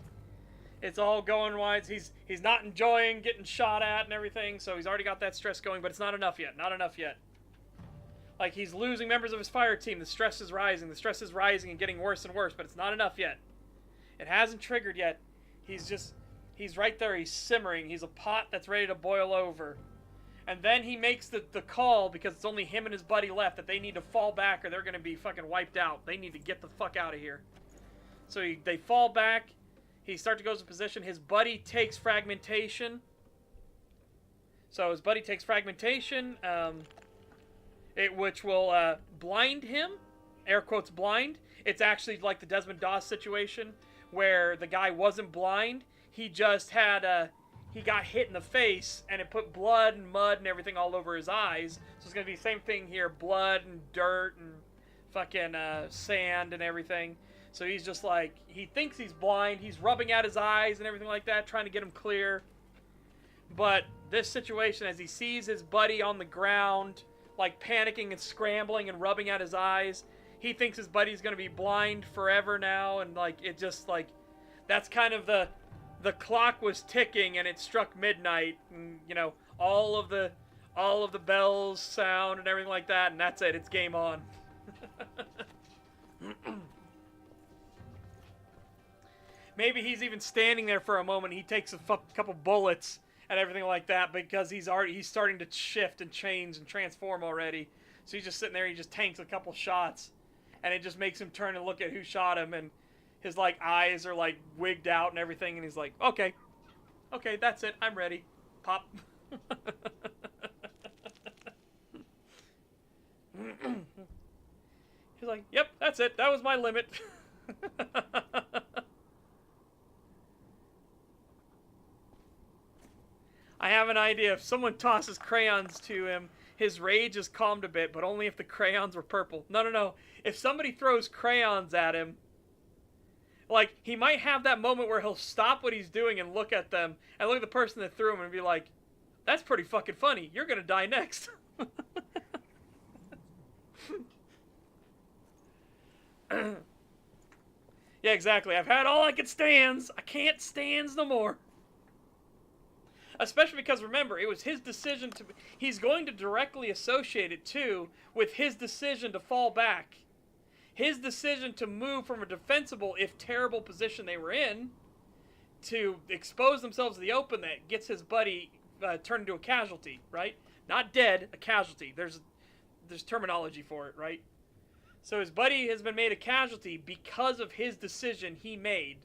Speaker 1: it's all going wise. He's not enjoying getting shot at and everything, so he's already got that stress going, but it's not enough yet. Like, he's losing members of his fire team. The stress is rising and getting worse and worse, but it's not enough yet. It hasn't triggered yet. He's right there. He's simmering. He's a pot that's ready to boil over. And then he makes the call, because it's only him and his buddy left, that they need to fall back or they're going to be fucking wiped out. They need to get the fuck out of here. So they fall back. He starts to go into position. His buddy takes fragmentation. So his buddy takes fragmentation, which will blind him. Air quotes blind. It's actually like the Desmond Doss situation, where the guy wasn't blind. He just had he got hit in the face, and it put blood and mud and everything all over his eyes. So it's going to be the same thing here, blood and dirt and fucking sand and everything. So he's just like, he thinks he's blind. He's rubbing out his eyes and everything like that, trying to get him clear. But this situation, as he sees his buddy on the ground, like panicking and scrambling and rubbing out his eyes, he thinks his buddy's going to be blind forever now. And like, it just like, that's kind of the clock was ticking, and it struck midnight, and you know, all of the bells sound and everything like that, and that's it. It's game on. Maybe he's even standing there for a moment. He takes a couple bullets and everything like that, because he's starting to shift and change and transform already. So he's just sitting there. He just tanks a couple shots, and it just makes him turn and look at who shot him, and his like eyes are like wigged out and everything, and he's like, okay, that's it. I'm ready. Pop. He's like, yep, that's it. That was my limit. I have an idea. If someone tosses crayons to him, his rage is calmed a bit, but only if the crayons were purple. No. If somebody throws crayons at him, like, he might have that moment where he'll stop what he's doing and look at them, and look at the person that threw him and be like, that's pretty fucking funny. You're gonna die next. Yeah, exactly. I've had all I could stands. I can't stands no more. Especially because, remember, it was his decision to... He's going to directly associate it, too, with his decision to fall back. His decision to move from a defensible, if terrible, position they were in, to expose themselves to the open, that gets his buddy turned into a casualty, right? Not dead, a casualty. There's terminology for it, right? So his buddy has been made a casualty because of his decision he made.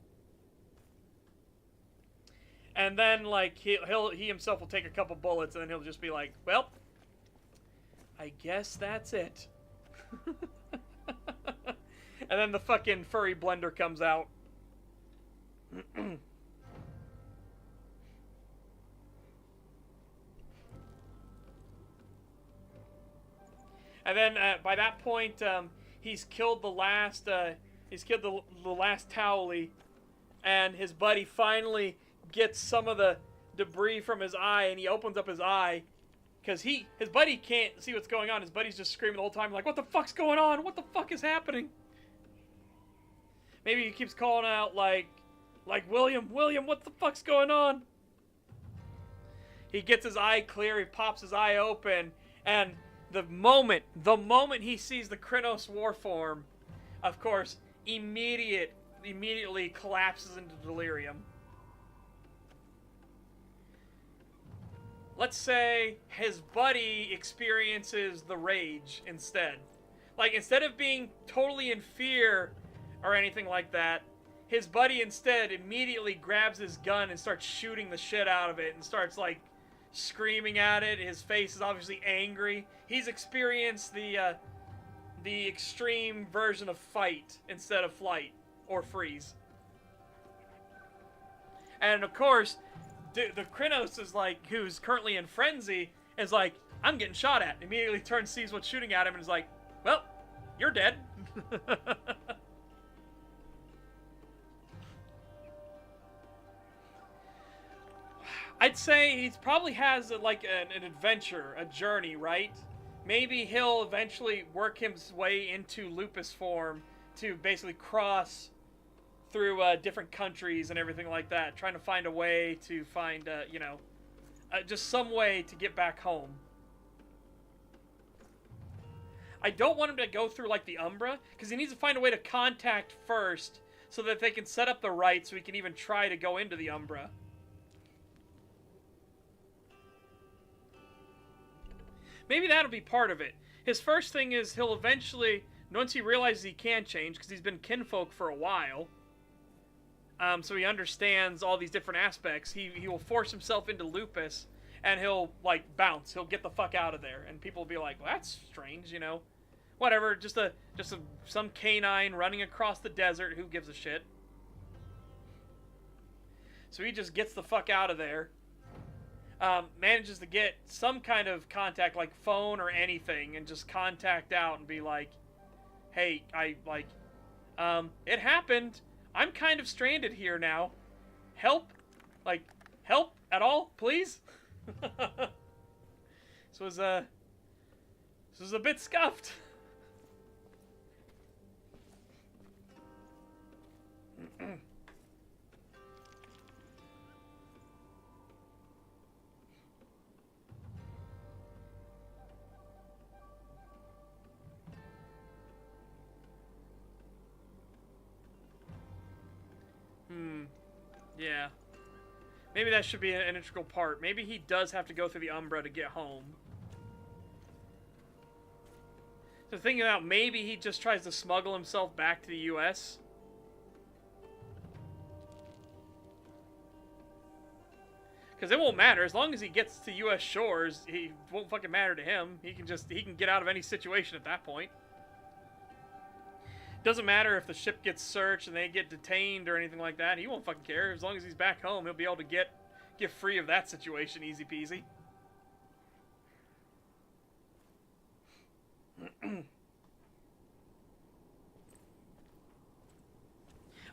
Speaker 1: And then, like, he himself will take a couple bullets, and then he'll just be like, well, I guess that's it. And then the fucking furry blender comes out. And then, by that point, he's killed the last, the last Towley, and his buddy finally gets some of the debris from his eye, and he opens up his eye, because his buddy can't see what's going on. His buddy's just screaming the whole time, like, what the fuck's going on? What the fuck is happening? Maybe he keeps calling out, like, William, what the fuck's going on? He gets his eye clear, he pops his eye open, and the moment he sees the Krynos war form, of course, immediately collapses into delirium. Let's say his buddy experiences the rage instead. Like, instead of being totally in fear or anything like that, his buddy instead immediately grabs his gun and starts shooting the shit out of it and starts, like, screaming at it. His face is obviously angry. He's experienced the extreme version of fight instead of flight or freeze. And, of course, the Krynos is like, who's currently in frenzy, is like, I'm getting shot at. Immediately turns, sees what's shooting at him, and is like, well, you're dead. I'd say he probably has like an adventure, a journey, right? Maybe he'll eventually work his way into lupus form to basically cross through different countries and everything like that, trying to find a way to find, just some way to get back home. I don't want him to go through, like, the Umbra, because he needs to find a way to contact first so that they can set up the right so he can even try to go into the Umbra. Maybe that'll be part of it. His first thing is he'll eventually, once he realizes he can change, because he's been kinfolk for a while, so he understands all these different aspects, he will force himself into lupus, and he'll, like, bounce. He'll get the fuck out of there, and people will be like, well, that's strange, you know? Whatever, some canine running across the desert, who gives a shit? So he just gets the fuck out of there. Manages to get some kind of contact, like phone or anything, and just contact out and be like, hey, it happened. I'm kind of stranded here now. Help? Like, help at all, please? This was a bit scuffed. Yeah. Maybe that should be an integral part. Maybe he does have to go through the Umbra to get home. So thinking about maybe he just tries to smuggle himself back to the U.S. Because it won't matter. As long as he gets to U.S. shores, it won't fucking matter to him. He can get out of any situation at that point. Doesn't matter if the ship gets searched and they get detained or anything like that. He won't fucking care. As long as he's back home, he'll be able to get free of that situation easy peasy. I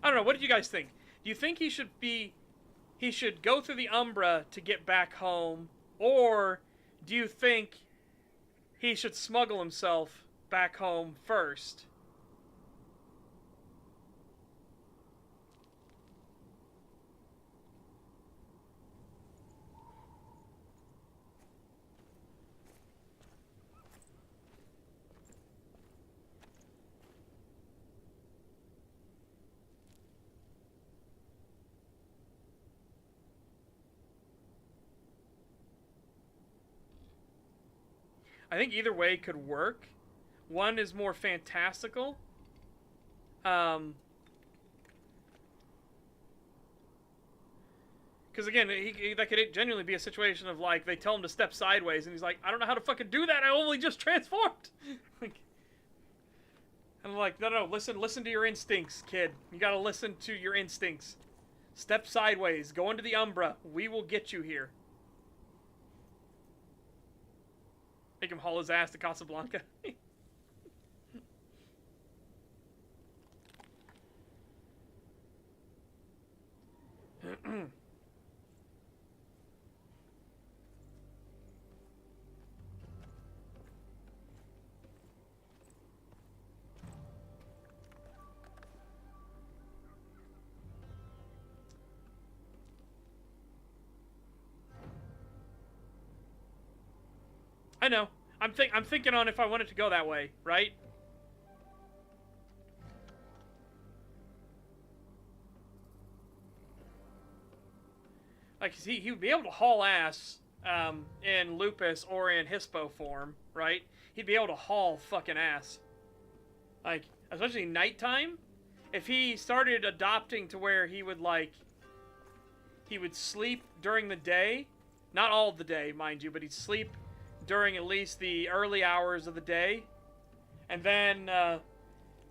Speaker 1: don't know. What did you guys think? Do you think he should go through the Umbra to get back home, or do you think he should smuggle himself back home first? I think either way could work. One is more fantastical. Because again, that could genuinely be a situation of like they tell him to step sideways, and he's like, I don't know how to fucking do that. I only just transformed. Like, I'm like, no, listen to your instincts, kid. You gotta listen to your instincts. Step sideways. Go into the Umbra. We will get you here. Make him haul his ass to Casablanca. I know. I'm thinking on if I wanted to go that way, right? Like, he would be able to haul ass in Lupus or in Hispo form, right? He'd be able to haul fucking ass. Like, especially nighttime. If he started adopting to where he would, like, he would sleep during the day. Not all of the day, mind you, but he'd sleep during at least the early hours of the day. And then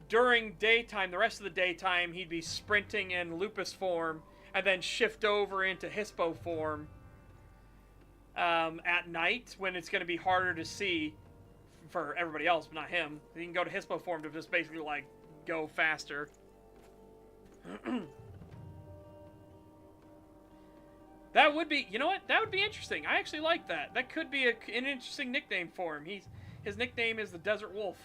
Speaker 1: during daytime, the rest of the daytime, he'd be sprinting in Lupus form and then shift over into Hispo form at night when it's going to be harder to see for everybody else, but not him. He can go to Hispo form to just basically, like, go faster. That would be, you know what? That would be interesting. I actually like that. That could be an interesting nickname for him. His nickname is the Desert Wolf.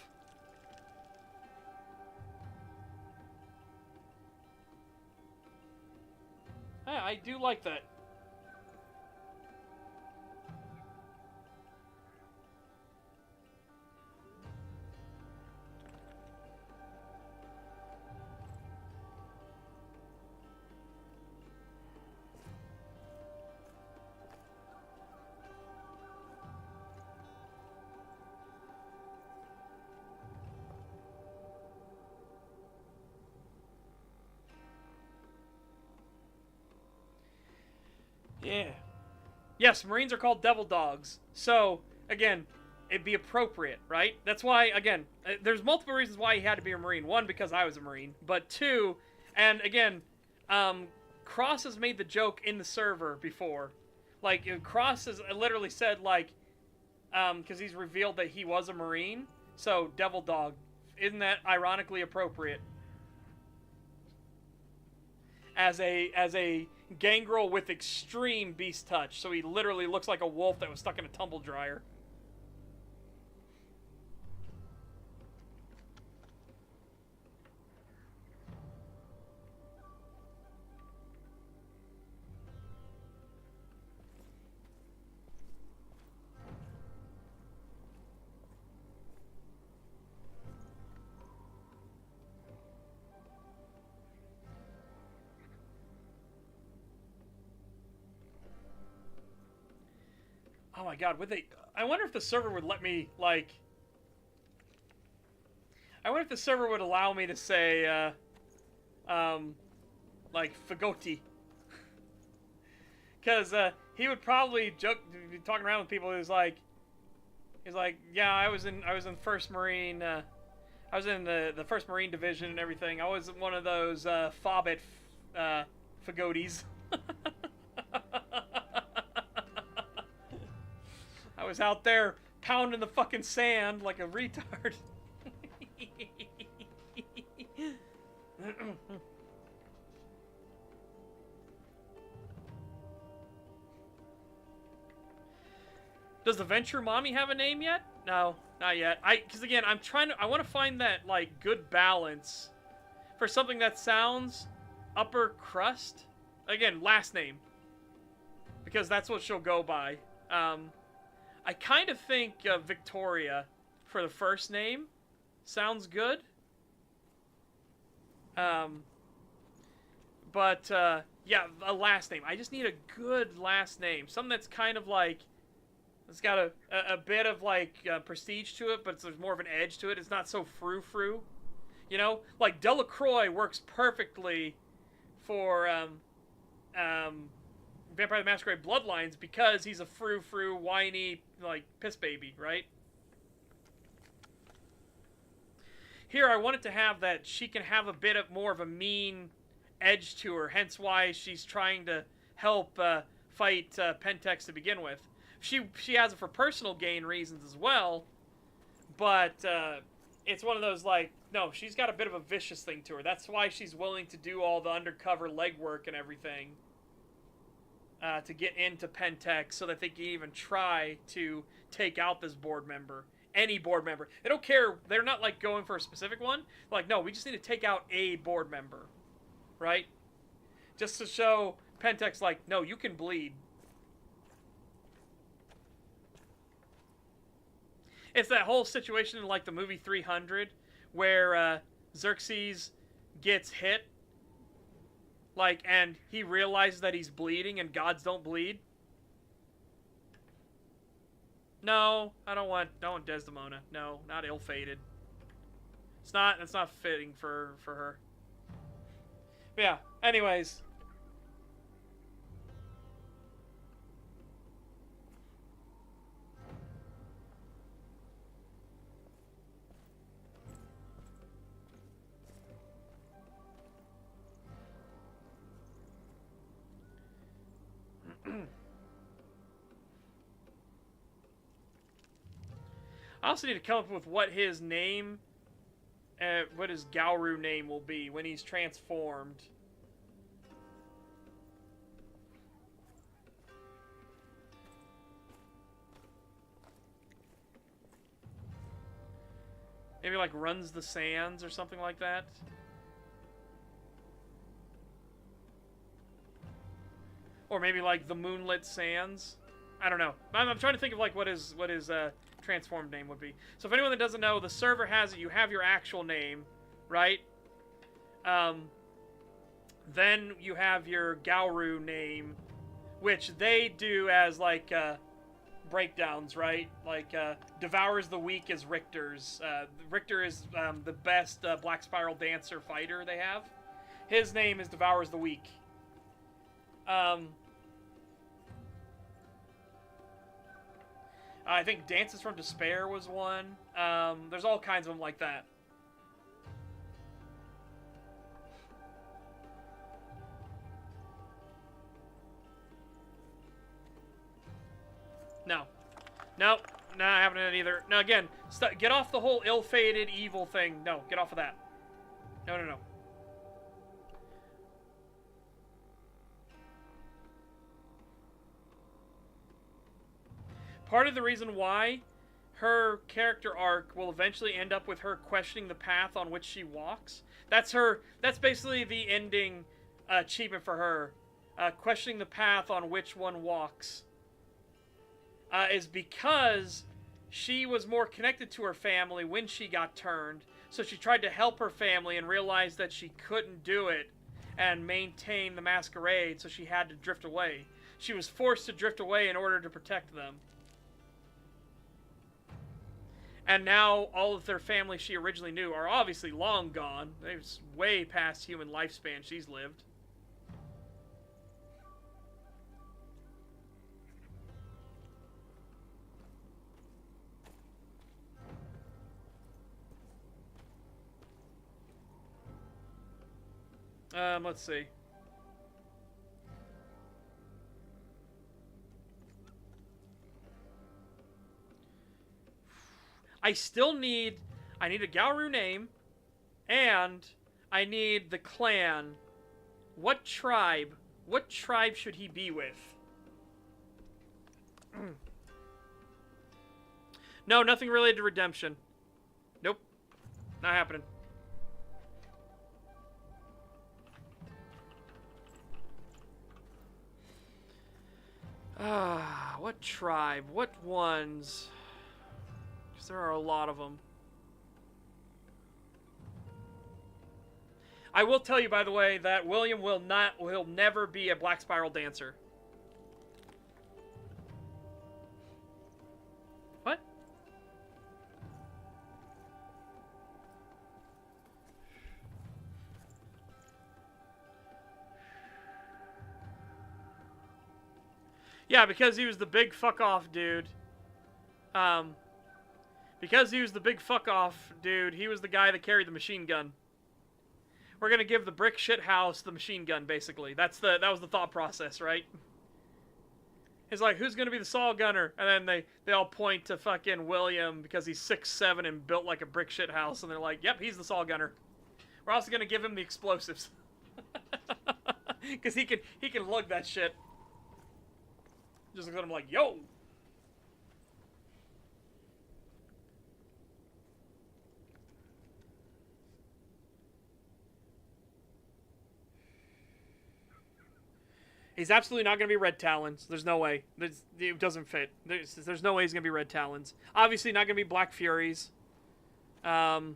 Speaker 1: Yeah, I do like that. Yeah. Yes, Marines are called devil dogs. So, again, it'd be appropriate, right? That's why, again, there's multiple reasons why he had to be a Marine. One, because I was a Marine. But two, and again, Cross has made the joke in the server before. Like, Cross has literally said, like, because he's revealed that he was a Marine. So, Devil Dog. Isn't that ironically appropriate? As a gangrel with extreme beast touch. So he literally looks like a wolf that was stuck in a tumble dryer. Oh my god, would they... I wonder if the server would let me, like... I wonder if the server would allow me to say, like, Fagoti. Because, he would probably joke, be talking around with people who's like... He's like, yeah, I was in 1st Marine, I was in the 1st Marine Division and everything. I was one of those, Fobbit, Fagotis. I was out there pounding the fucking sand like a retard. Does the Venture Mommy have a name yet? No, not yet. Because again, I want to find that, like, good balance for something that sounds upper crust. Again, last name. Because that's what she'll go by. I kind of think Victoria for the first name sounds good. But yeah, a last name. I just need a good last name. Something that's kind of like, it's got a bit of like prestige to it, but there's more of an edge to it. It's not so frou-frou. You know? Like Delacroix works perfectly for Vampire the Masquerade Bloodlines because he's a frou-frou, whiny, like, piss baby, right? Here, I want it to have that she can have a bit of more of a mean edge to her, hence why she's trying to help fight Pentex to begin with. She has it for personal gain reasons as well, but it's one of those, like, no, she's got a bit of a vicious thing to her. That's why she's willing to do all the undercover legwork and everything. To get into Pentex so that they can even try to take out this board member. Any board member. They don't care. They're not, like, going for a specific one. They're like, no, we just need to take out a board member. Right? Just to show Pentex, like, no, you can bleed. It's that whole situation in, like, the movie 300 where Xerxes gets hit. Like, and he realizes that he's bleeding and gods don't bleed. No, I don't want Desdemona. No, not ill-fated. It's not fitting for her. But yeah, anyways. I also need to come up with what his name, what his Garou name will be when he's transformed. Maybe like Runs the Sands or something like that. Or maybe like the Moonlit Sands. I don't know. I'm trying to think of like what his transformed name would be. So if anyone that doesn't know, the server has it. You have your actual name, right? Then you have your Garou name, which they do as like breakdowns, right? Like Devours the Weak is Richter's. Richter is the best Black Spiral Dancer fighter they have. His name is Devours the Weak. I think Dances from Despair was one. There's all kinds of them like that. Nope. Nah, I haven't done it either. No, again, get off the whole ill-fated evil thing. No, get off of that. No, no, no. Part of the reason why her character arc will eventually end up with her questioning the path on which she walks. That's basically the ending achievement for her. Questioning the path on which one walks. Is because she was more connected to her family when she got turned. So she tried to help her family and realized that she couldn't do it and maintain the masquerade, so she had to drift away. She was forced to drift away in order to protect them. And now all of their family she originally knew are obviously long gone. They're way past human lifespan she's lived. Let's see. I need a Garou name, and I need the clan. What tribe should he be with? No, nothing related to redemption. Nope. Not happening. What tribe? What ones? Because there are a lot of them. I will tell you, by the way, that William will never be a Black Spiral dancer. What? Yeah, because he was the big fuck-off dude. Because he was the big fuck-off dude, he was the guy that carried the machine gun. We're gonna give the brick shit house the machine gun, basically. That was the thought process, right? It's like, who's gonna be the saw gunner? And then they all point to fucking William because he's 6'7" and built like a brick shit house, and they're like, yep, he's the saw gunner. We're also gonna give him the explosives. Because he can lug that shit. Just look at him like, yo! He's absolutely not going to be Red Talons. There's no way. It doesn't fit. There's no way he's going to be Red Talons. Obviously not going to be Black Furies. Not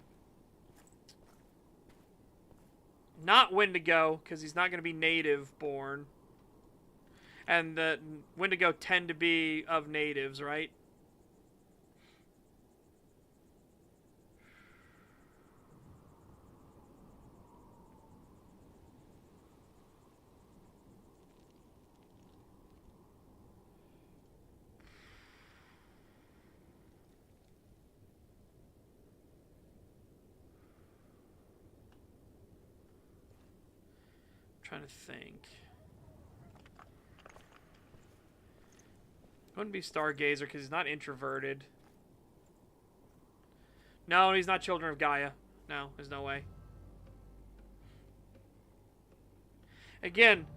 Speaker 1: Wendigo, because he's not going to be native born. And the Wendigo tend to be of natives, right? Trying to think. Wouldn't be Stargazer because he's not introverted. No, he's not Children of Gaia. No, there's no way. Again,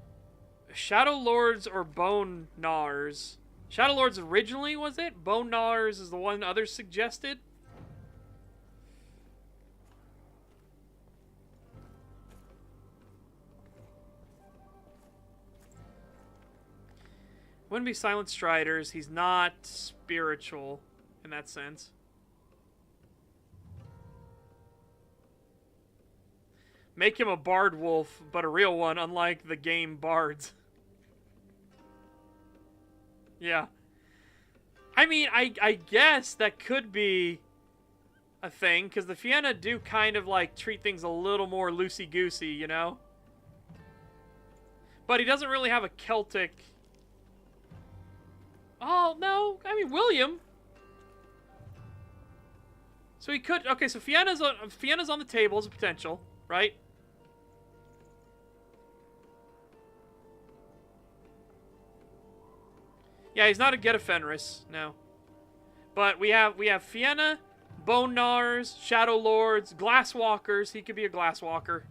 Speaker 1: Shadow Lords or Bone Gnars. Shadow Lords originally, was it? Bone Gnars is the one others suggested. Wouldn't be Silent Striders. He's not spiritual in that sense. Make him a Bard Wolf, but a real one, unlike the game Bards. Yeah. I mean, I guess that could be a thing, because the Fianna do kind of, like, treat things a little more loosey-goosey, you know? But he doesn't really have a Celtic... Oh, no. I mean, William. So he could... Okay, so Fianna's on the table as a potential, right? Yeah, he's not a Get a Fenris, no. But we have Fienna, Bone Gnars, Shadow Lords, Glasswalkers. He could be a Glasswalker.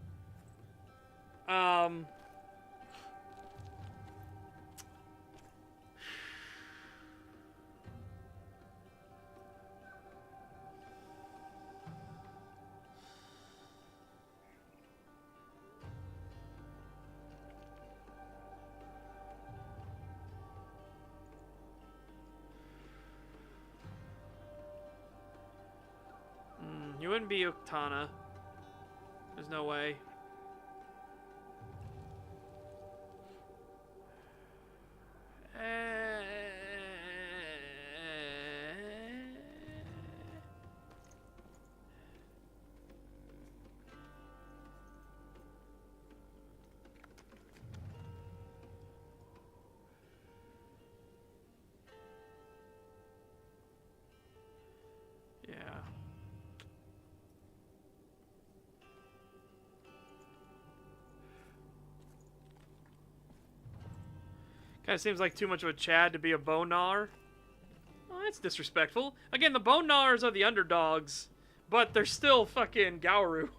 Speaker 1: You wouldn't be Uktana. There's no way. Yeah. Kind of seems like too much of a Chad to be a Bone Gnar. Oh, that's disrespectful. Again, the Bone Gnars are the underdogs, but they're still fucking Garou.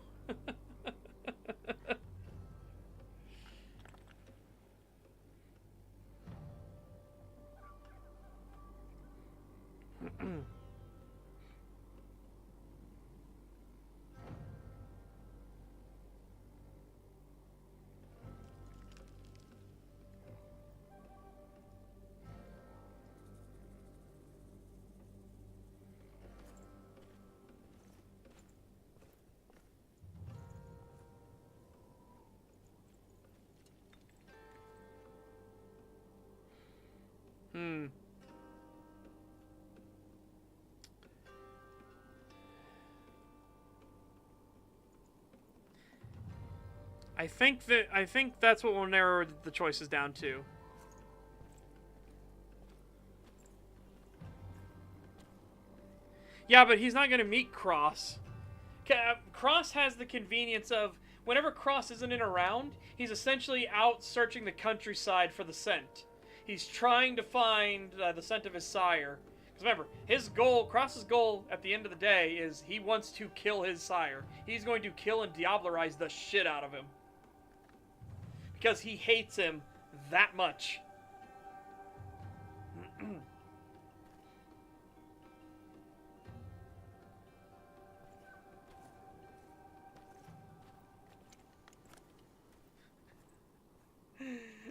Speaker 1: I think that's what we'll narrow the choices down to. Yeah, but he's not going to meet Cross. Cross has the convenience of whenever Cross isn't in around, he's essentially out searching the countryside for the scent. He's trying to find the scent of his sire. Because remember, his goal, Cross's goal at the end of the day is he wants to kill his sire. He's going to kill and Diablerize the shit out of him. Because he hates him that much.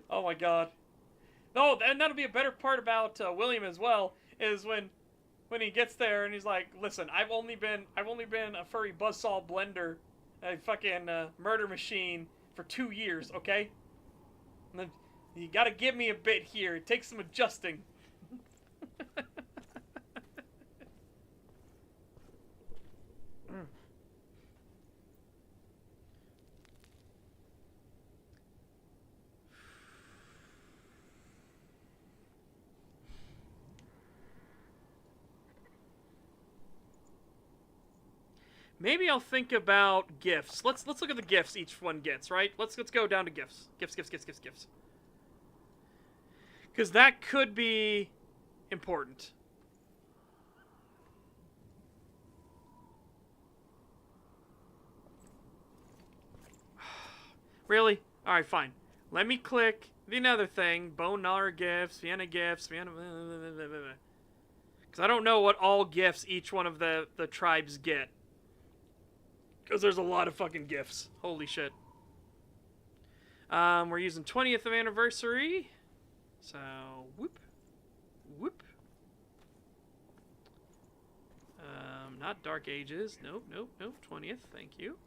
Speaker 1: Oh my god. No, and that'll be a better part about William as well, is when he gets there and he's like, listen, I've only been a furry buzzsaw blender, a fucking murder machine for 2 years, okay? And then you gotta give me a bit here. It takes some adjusting. Maybe I'll think about gifts. Let's look at the gifts each one gets, right? Let's go down to gifts. Gifts. Because that could be important. Really? Alright, fine. Let me click the another thing. Bone Gnar gifts, Vienna gifts, Vienna... Because I don't know what all gifts each one of the tribes get. Because there's a lot of fucking gifts. Holy shit. We're using 20th of anniversary. So, whoop. Whoop. Not Dark Ages. Nope. 20th. Thank you.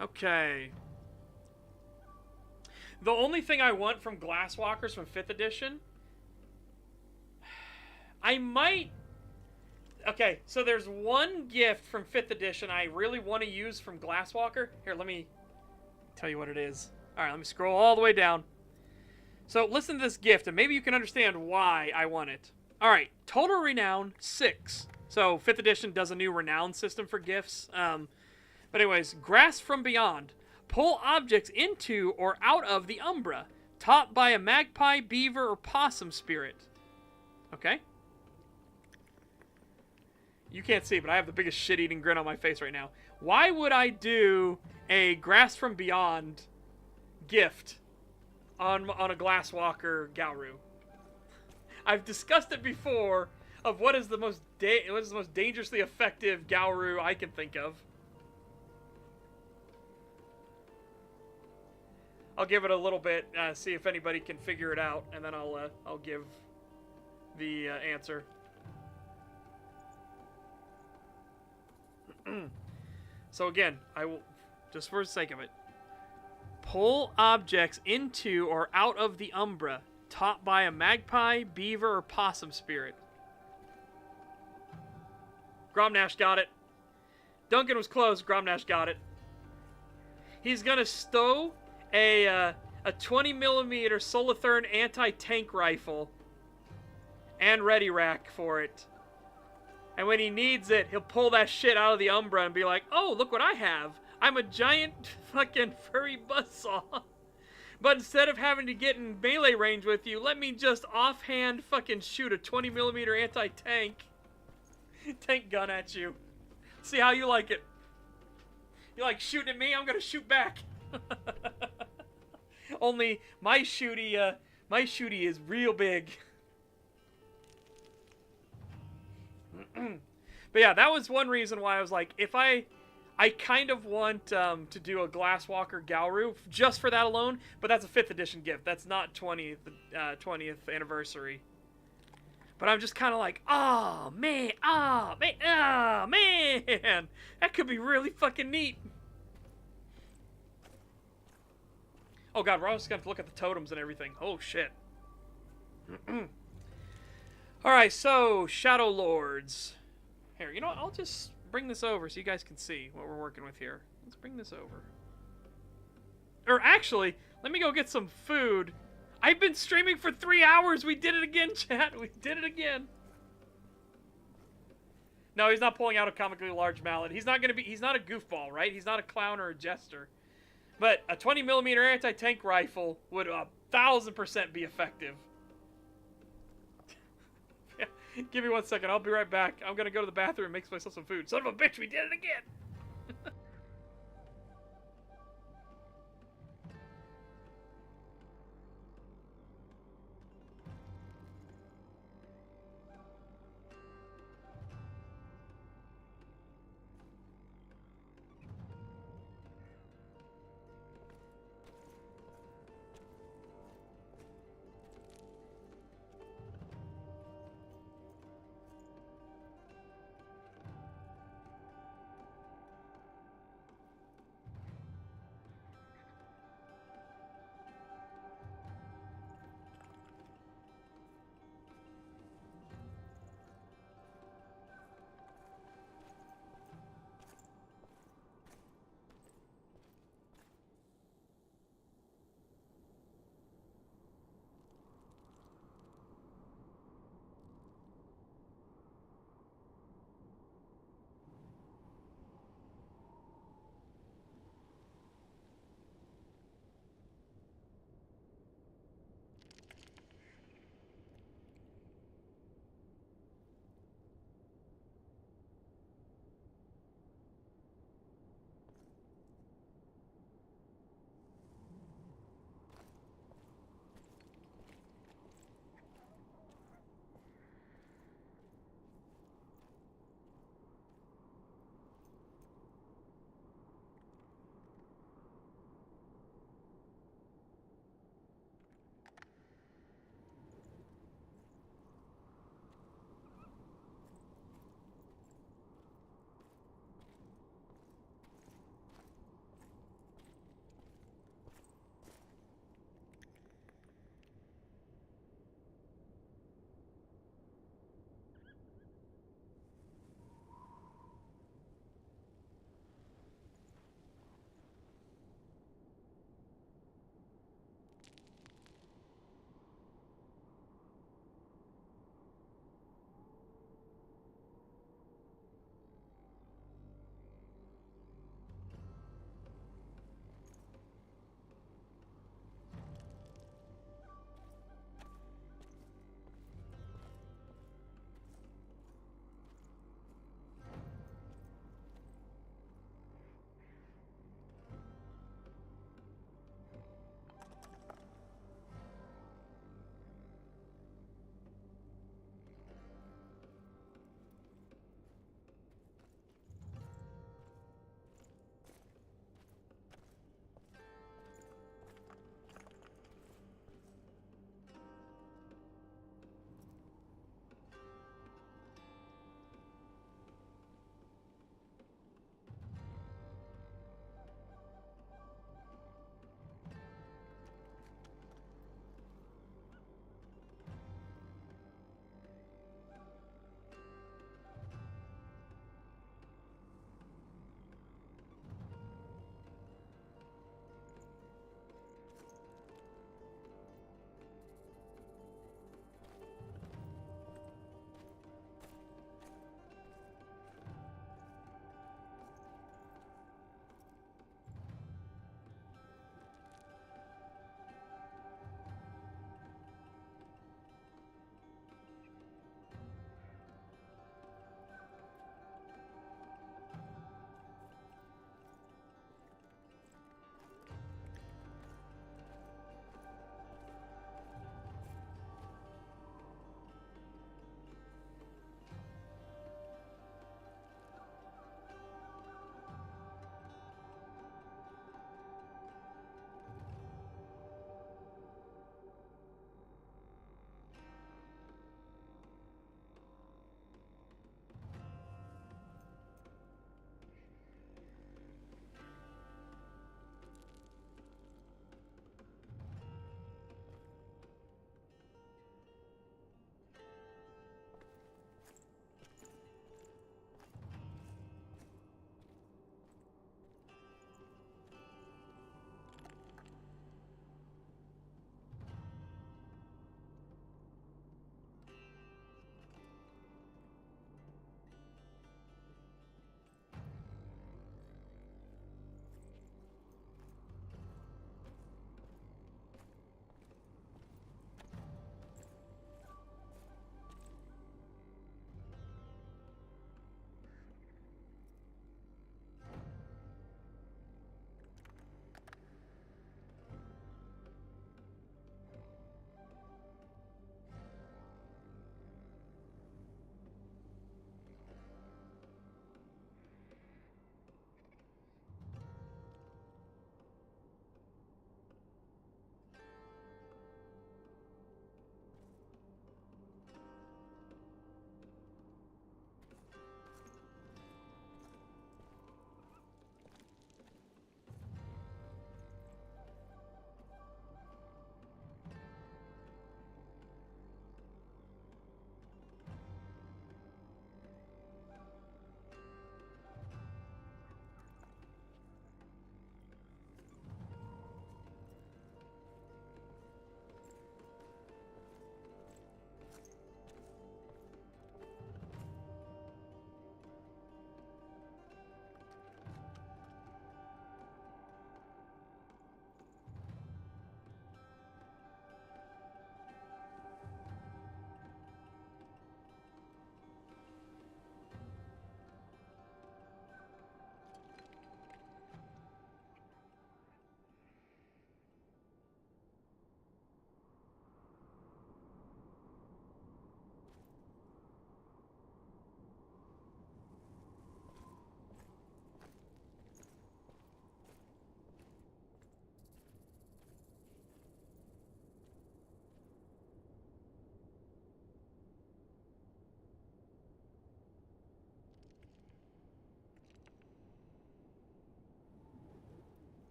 Speaker 1: Okay. The only thing I want from Glasswalkers from 5th edition... I might... Okay, so there's one gift from 5th edition I really want to use from Glasswalker. Here, let me tell you what it is. Alright, let me scroll all the way down. So, listen to this gift, and maybe you can understand why I want it. Alright, Total Renown 6. So, 5th edition does a new renown system for gifts. But anyways, Grasp from Beyond. Pull objects into or out of the Umbra. Taught by a magpie, beaver, or possum spirit. Okay. You can't see, but I have the biggest shit-eating grin on my face right now. Why would I do a Grass from Beyond gift on a Glasswalker Garou? I've discussed it before of what is the most dangerously effective Garou I can think of. I'll give it a little bit, see if anybody can figure it out, and then I'll give the answer. So again, I will, just for the sake of it, pull objects into or out of the Umbra, taught by a magpie, beaver, or possum spirit. Gromnash got it. Duncan was close. Gromnash got it. He's gonna stow a 20mm Solathurn anti-tank rifle and ready rack for it. And when he needs it, he'll pull that shit out of the Umbra and be like, oh, look what I have. I'm a giant fucking furry buzzsaw. But instead of having to get in melee range with you, let me just offhand fucking shoot a 20mm anti-tank tank gun at you. See how you like it. You like shooting at me? I'm gonna shoot back. Only my shooty is real big. But yeah, that was one reason why I was like, if I kind of want to do a Glasswalker Garou just for that alone, but that's a 5th edition gift. That's not 20th anniversary. But I'm just kind of like, oh man, that could be really fucking neat. Oh god, we're just gonna have to look at the totems and everything. Oh shit. Alright, so, Shadow Lords. Here, you know what? I'll just bring this over so you guys can see what we're working with here. Let's bring this over. Or actually, let me go get some food. I've been streaming for 3 hours. We did it again, chat. We did it again. No, he's not pulling out a comically large mallet. He's not a goofball, right? He's not a clown or a jester. But a 20mm anti-tank rifle would 1000% be effective. Give me 1 second. I'll be right back. I'm gonna go to the bathroom and make myself some food. Son of a bitch, we did it again!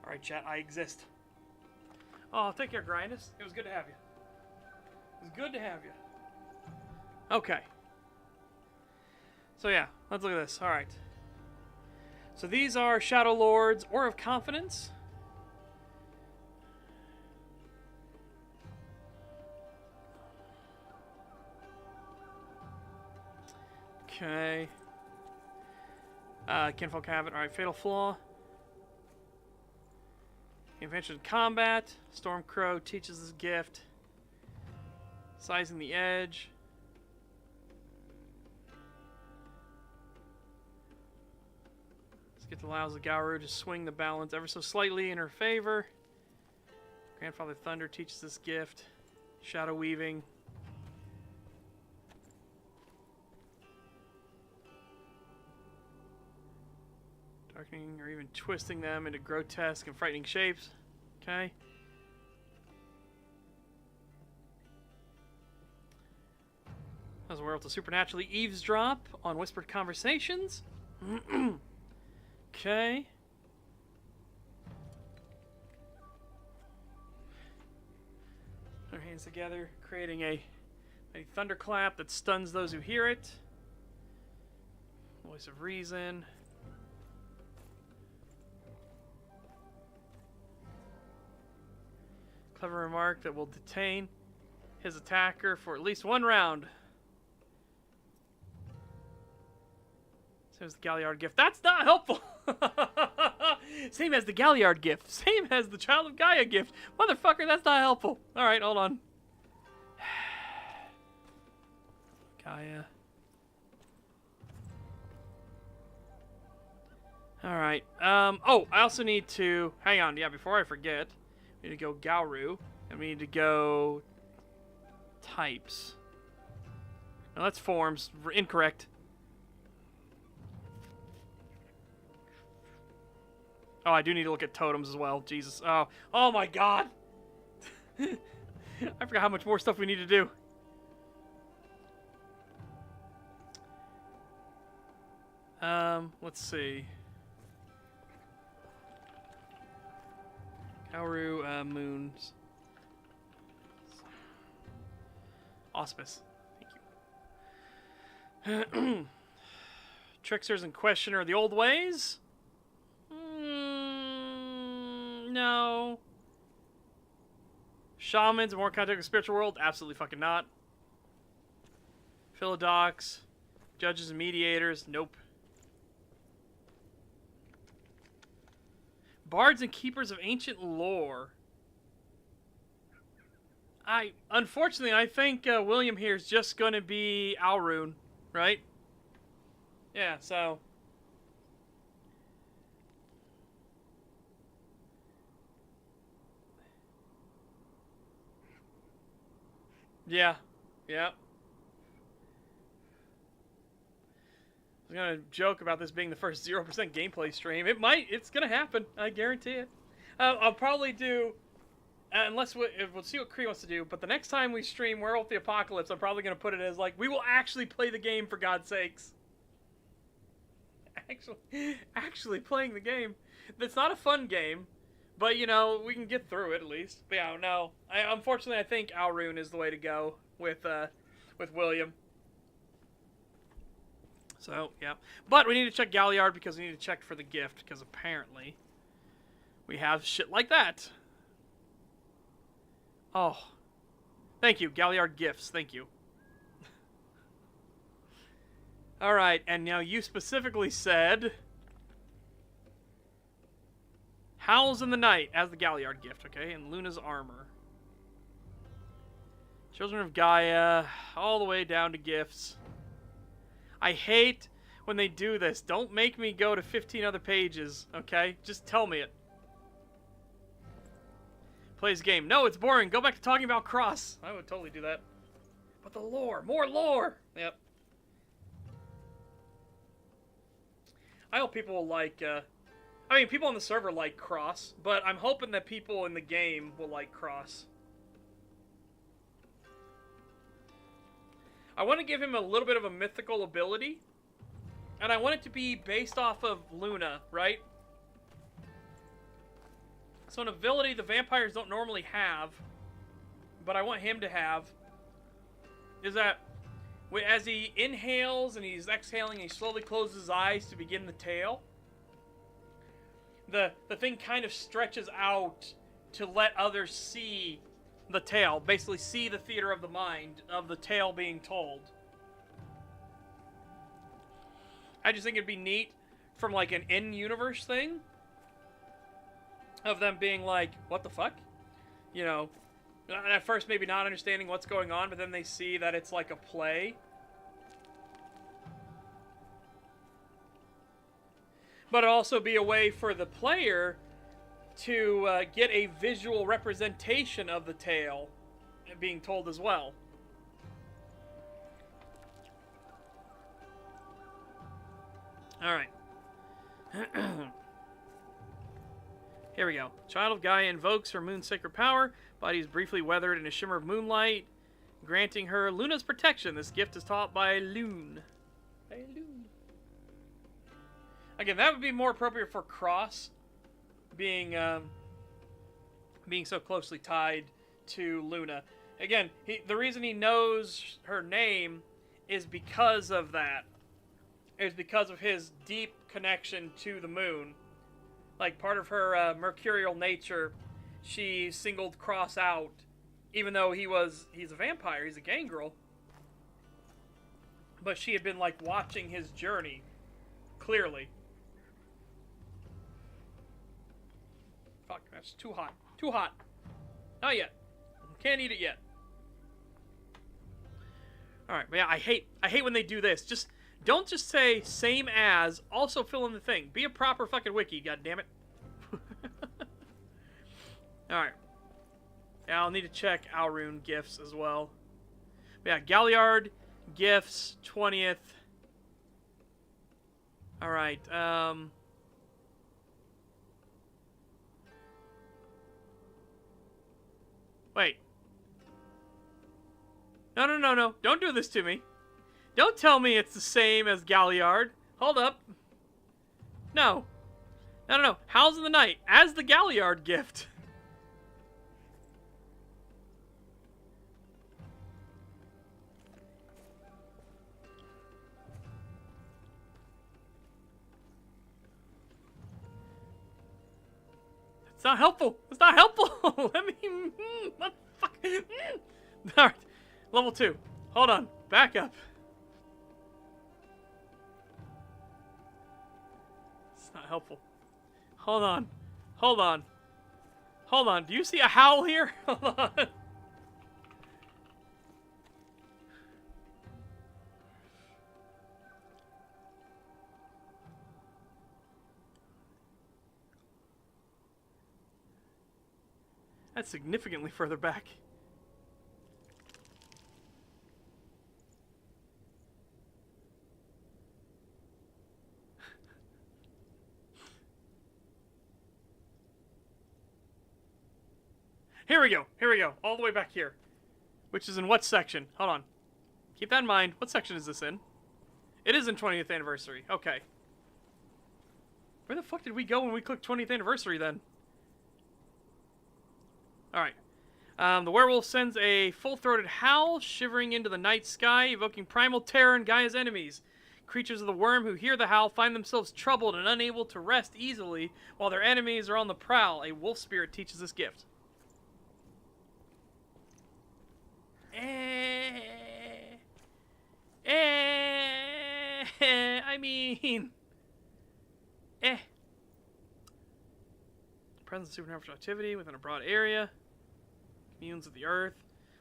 Speaker 1: Alright, chat, I exist. Oh, take care, Grindus. It was good to have you. It was good to have you. Okay. So yeah, let's look at this. Alright. So these are Shadow Lords, Aura of Confidence. Okay. Kinfolk Habit. Alright, Fatal Flaw. Invention in Combat. Stormcrow teaches his gift. Sizing the Edge. This gift allows the Garou to swing the balance ever so slightly in her favor. Grandfather Thunder teaches this gift. Shadow Weaving. Darkening or even twisting them into grotesque and frightening shapes. Okay. As a world to supernaturally eavesdrop on whispered conversations. Okay. Put our hands together, creating a thunderclap that stuns those who hear it. Voice of reason. Clever remark that will detain his attacker for at least one round. There's the Galliard gift. That's not helpful! Same as the Galliard gift. Same as the Child of Gaia gift. Motherfucker, that's not helpful. Alright, hold on. Gaia. Alright. Oh, I also need to... Hang on, yeah, before I forget. We need to go Garou. And we need to go... Types. No, that's forms. Incorrect. Oh, I do need to look at totems as well. Jesus. Oh my god! I forgot how much more stuff we need to do. Let's see. Garou, moons. Auspice. Thank you. Tricksters and Questioner the old ways? No. Shamans, more contact with the spiritual world? Absolutely fucking not. Philodox. Judges and mediators? Nope. Bards and keepers of ancient lore. Unfortunately, I think William here is just going to be Alrune, right? Yeah, so... Yeah. I was gonna joke about this being the first 0% gameplay stream. It's gonna happen. I guarantee it. I'll probably do, unless we'll see what Kree wants to do, but the next time we stream Werewolf the Apocalypse, I'm probably gonna put it as, like, we will actually play the game for God's sakes. Actually playing the game. It's not a fun game, but, you know, we can get through it at least. But yeah, no. Unfortunately, I think Alrune is the way to go with William. So, yeah. But we need to check Galliard because we need to check for the gift, because apparently we have shit like that. Oh. Thank you, Galliard gifts. Thank you. Alright, and now you specifically said... Howls in the Night as the Galliard gift, okay? And Luna's armor. Children of Gaia, all the way down to gifts. I hate when they do this. Don't make me go to 15 other pages, okay? Just tell me it. Plays game. No, it's boring. Go back to talking about Cross. I would totally do that. But the lore. More lore! Yep. I hope people will like, I mean, people on the server like Cross, but I'm hoping that people in the game will like Cross. I want to give him a little bit of a mythical ability, and I want it to be based off of Luna, right? So an ability the vampires don't normally have, but I want him to have, is that as he inhales and he's exhaling, he slowly closes his eyes to begin the tale. The thing kind of stretches out to let others see the tale, basically see the theater of the mind of the tale being told. I just think it'd be neat from like an in-universe thing of them being like, what the fuck? You know, at first maybe not understanding what's going on, but then they see that it's like a play. But it'll also be a way for the player to get a visual representation of the tale being told as well. Alright. Here we go. Child of Gaia invokes her moon's sacred power. Body is briefly weathered in a shimmer of moonlight, granting her Luna's protection. This gift is taught by Lune. By Lune. Again, that would be more appropriate for Cross, being so closely tied to Luna. Again, the reason he knows her name is because of that. It's because of his deep connection to the moon. Like, part of her mercurial nature, she singled Cross out, even though he's a vampire, he's a gangrel. But she had been, like, watching his journey, clearly. Fuck, that's too hot. Too hot. Not yet. Can't eat it yet. Alright, but yeah, I hate when they do this. Don't just say same as, also fill in the thing. Be a proper fucking wiki, goddammit. Alright. Yeah, I'll need to check Alrune gifts as well. But yeah, Galliard, gifts, 20th. Alright, wait. No. Don't do this to me. Don't tell me it's the same as Galliard. Hold up. No. Howls in the Night as the Galliard gift. It's not helpful. It's not helpful. Let me... What the fuck? Alright. Level 2. Hold on. Back up. It's not helpful. Hold on. Do you see a howl here? Hold on. That's significantly further back. Here we go. All the way back here. Which is in what section? Hold on. Keep that in mind. What section is this in? It is in 20th anniversary. Okay. Where the fuck did we go when we clicked 20th anniversary then? Alright. The werewolf sends a full-throated howl, shivering into the night sky, evoking primal terror in Gaia's enemies. Creatures of the worm who hear the howl find themselves troubled and unable to rest easily while their enemies are on the prowl. A wolf spirit teaches this gift. I mean... Presence of supernatural activity within a broad area. Communes with the earth.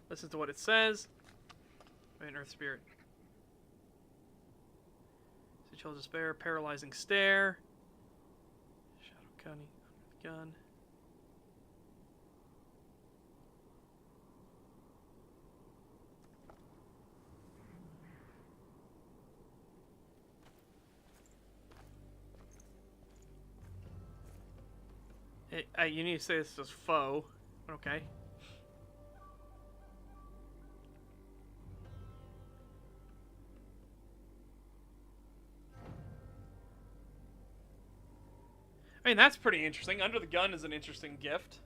Speaker 1: Listen to what it says. An earth spirit. Chill despair. Paralyzing stare. Shadow cunning. Gun. You need to say this is foe. Okay. I mean, that's pretty interesting. Under the gun is an interesting gift.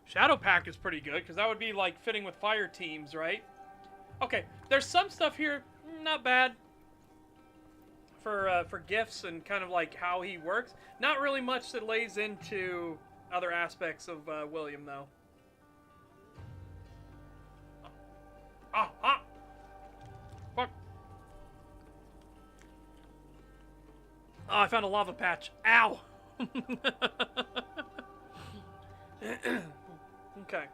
Speaker 1: Shadow Pack is pretty good, because that would be, like, fitting with fire teams, right? Okay, there's some stuff here, not bad, for gifts and kind of, like, how he works. Not really much that lays into other aspects of William, though. Ah! Fuck. Oh, I found a lava patch. Ow! Okay.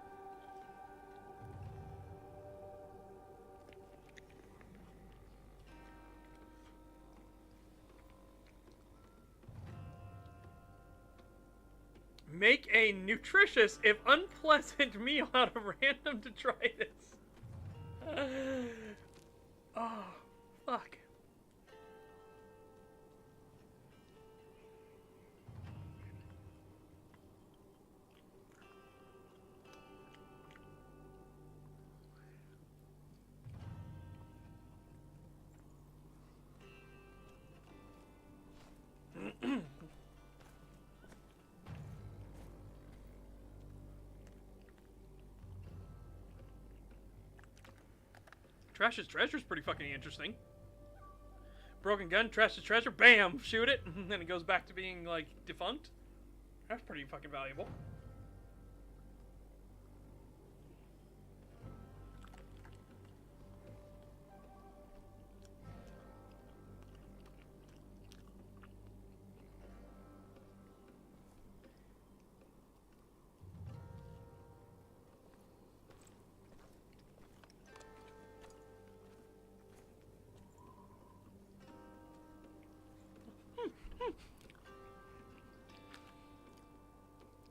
Speaker 1: Make a nutritious, if unpleasant, meal out of random detritus. Oh, fuck. Trash's treasure's pretty fucking interesting. Broken gun, trash's treasure, bam, shoot it, and then it goes back to being, like, defunct. That's pretty fucking valuable.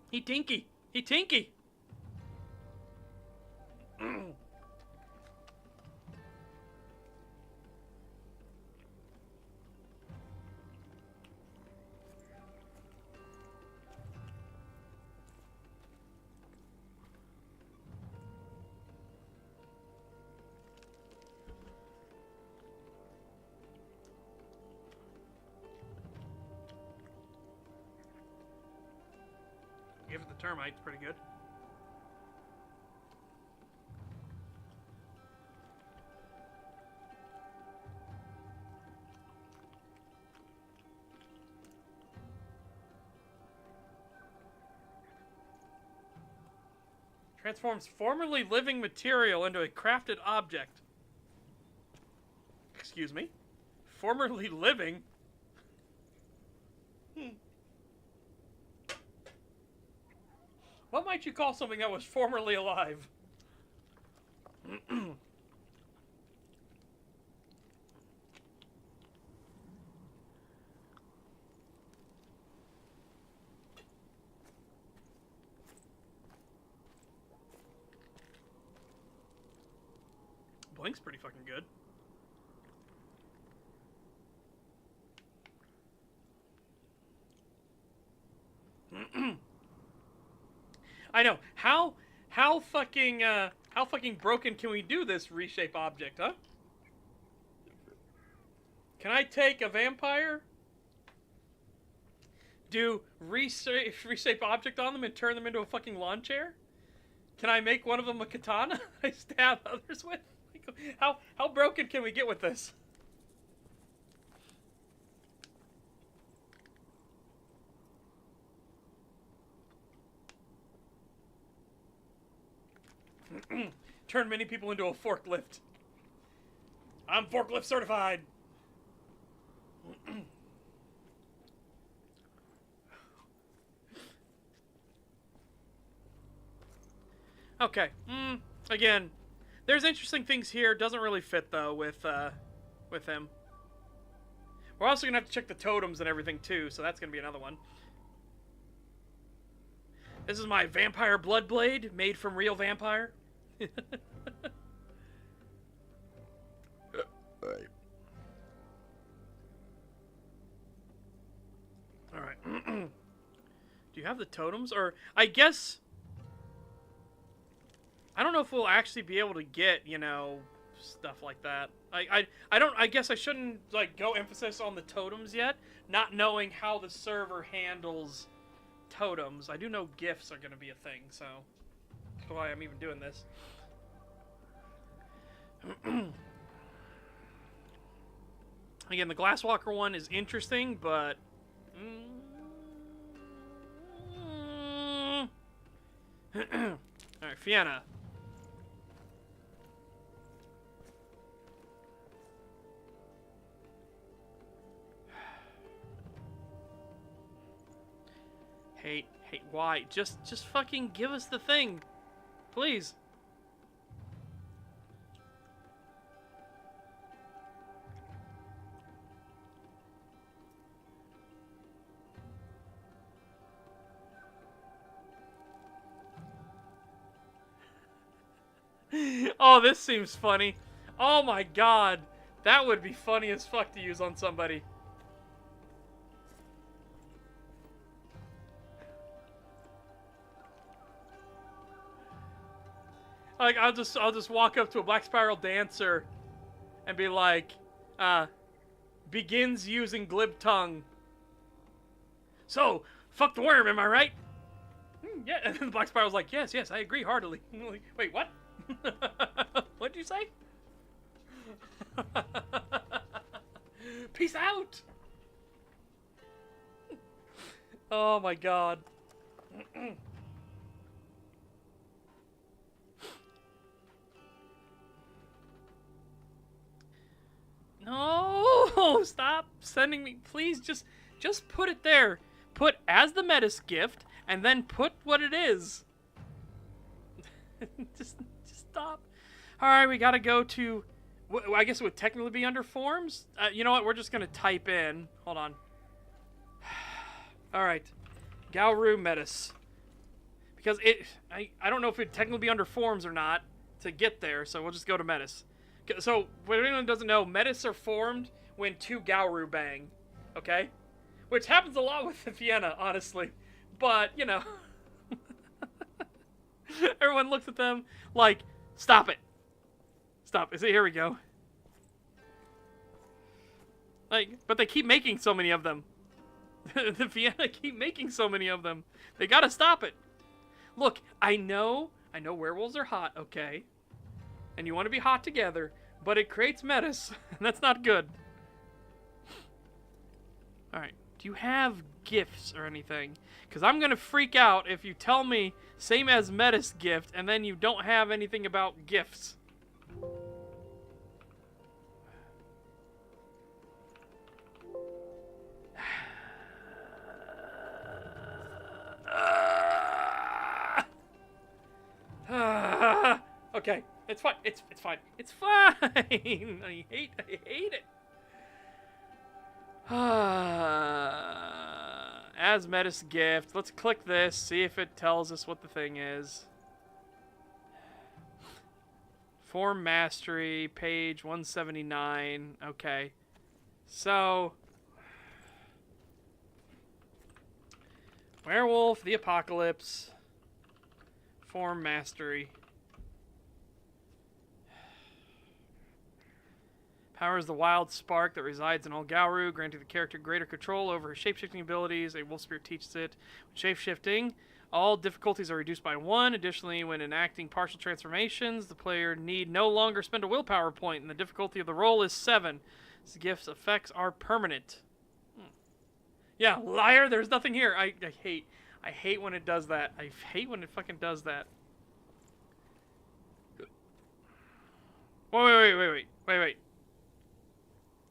Speaker 1: He tinky! He tinky! Give it the termite, pretty good. Transforms formerly living material into a crafted object. Excuse me? Formerly living? What might you call something that was formerly alive? Blink's pretty fucking good. I know. How fucking broken can we do this reshape object, huh? Can I take a vampire, do reshape object on them, and turn them into a fucking lawn chair? Can I make one of them a katana I stab others with? How broken can we get with this? Turn many people into a forklift. I'm forklift certified. Okay. Again, there's interesting things here. Doesn't really fit though with him. We're also gonna have to check the totems and everything too, so that's gonna be another one. This is my vampire blood blade made from real vampire. All right. Do you have the totems, or I guess I don't know if we'll actually be able to get, you know, stuff like that. I don't. I guess I shouldn't like go emphasis on the totems yet, not knowing how the server handles totems. I do know gifts are going to be a thing, so that's why I'm even doing this. Again, the Glasswalker one is interesting, but all right, Fianna. Hate, why? Just fucking give us the thing. Please. Oh, this seems funny. Oh my god. That would be funny as fuck to use on somebody. Like, I'll just walk up to a Black Spiral Dancer and be like, begins using glib tongue. So, fuck the worm, am I right? Yeah, and then the Black Spiral's like, yes, I agree heartily. Like, wait, what? What'd you say? Peace out! Oh my god. No! Stop sending me. Please, just put it there. Put as the Metis gift, and then put what it is. just stop. Alright, we gotta go to... I guess it would technically be under forms? You know what? We're just gonna type in... Hold on. Alright. Garou Metis. Because I don't know if it'd technically be under forms or not to get there, so we'll just go to Metis. So, what anyone doesn't know, Metis are formed when two Garou bang. Okay? Which happens a lot with the Vienna, honestly. But, you know. Everyone looks at them like, stop it. Stop. See, here we go. Like, but they keep making so many of them. The Vienna keep making so many of them. They gotta stop it. Look, I know werewolves are hot, okay? And you want to be hot together, but it creates metis, and that's not good. Alright, do you have gifts or anything? Because I'm going to freak out if you tell me same as metis gift, and then you don't have anything about gifts. Okay, it's fine. It's fine. It's fine. I hate it. As Metis gift. Let's click this. See if it tells us what the thing is. Form mastery, page 179. Okay, so werewolf, the apocalypse, form mastery. Powers the wild spark that resides in all Garou, granting the character greater control over his shapeshifting abilities. A wolf spirit teaches it. Shapeshifting, all difficulties are reduced by 1. Additionally, when enacting partial transformations, the player need no longer spend a willpower point, and the difficulty of the roll is 7. This gift's effects are permanent. Yeah, liar, there's nothing here. I hate when it does that. I hate when it fucking does that. Wait.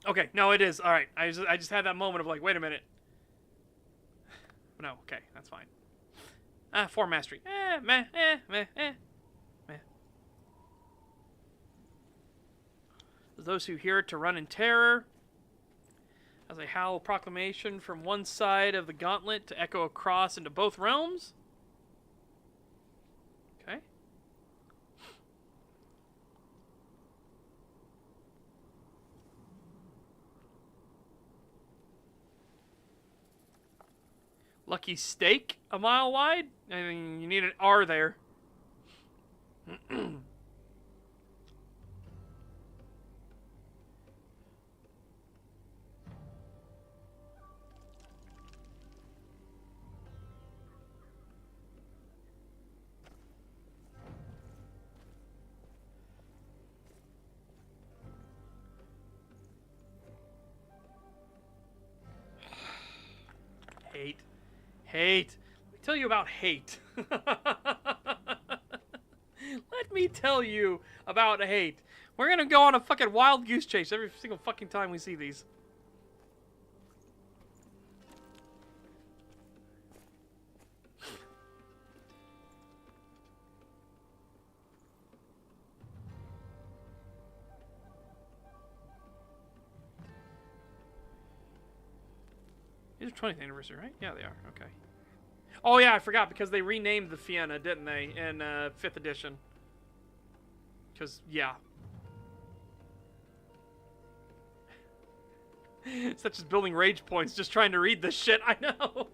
Speaker 1: Okay, no, it is. All right, I just had that moment of like, wait a minute. No, okay, that's fine. 4 mastery. Meh. Those who hear it to run in terror. As I howl proclamation from one side of the gauntlet to echo across into both realms. Okay. Lucky stake a mile wide? I mean, you need an R there. Hate. Let me tell you about hate. Let me tell you about hate. We're gonna go on a fucking wild goose chase every single fucking time we see these. These are 20th anniversary, right? Yeah, they are. Okay. Oh yeah, I forgot because they renamed the Fiena, didn't they, in 5th edition? Because yeah. Such as building rage points just trying to read this shit. I know.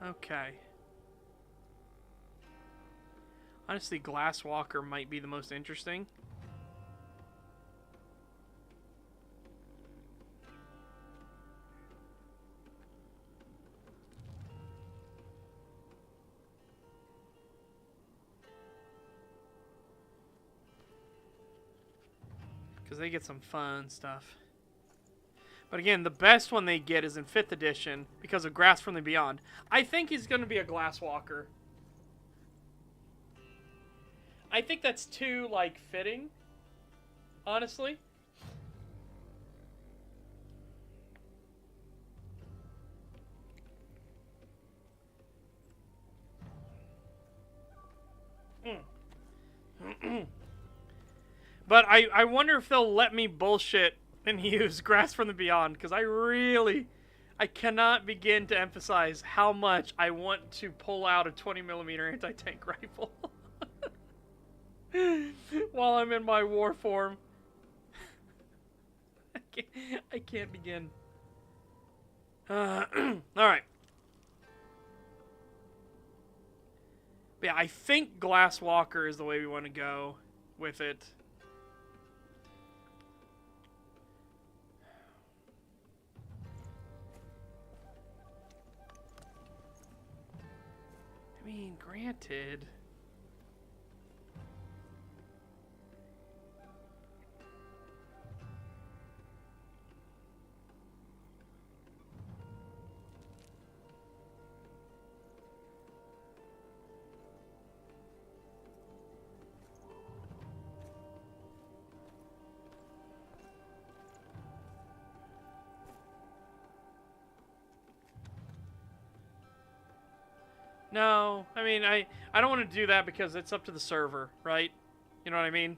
Speaker 1: Okay. Honestly, Glasswalker might be the most interesting. Because they get some fun stuff. But again, the best one they get is in 5th edition because of Grass from the Beyond. I think he's going to be a Glasswalker. I think that's too, like, fitting. Honestly. But I wonder if they'll let me bullshit and use Grass from the Beyond, because I cannot begin to emphasize how much I want to pull out a 20mm anti-tank rifle while I'm in my war form. I can't begin. Alright. Yeah, I think Glasswalker is the way we want to go with it. I mean, granted. No, I mean, I don't want to do that because it's up to the server, right? You know what I mean?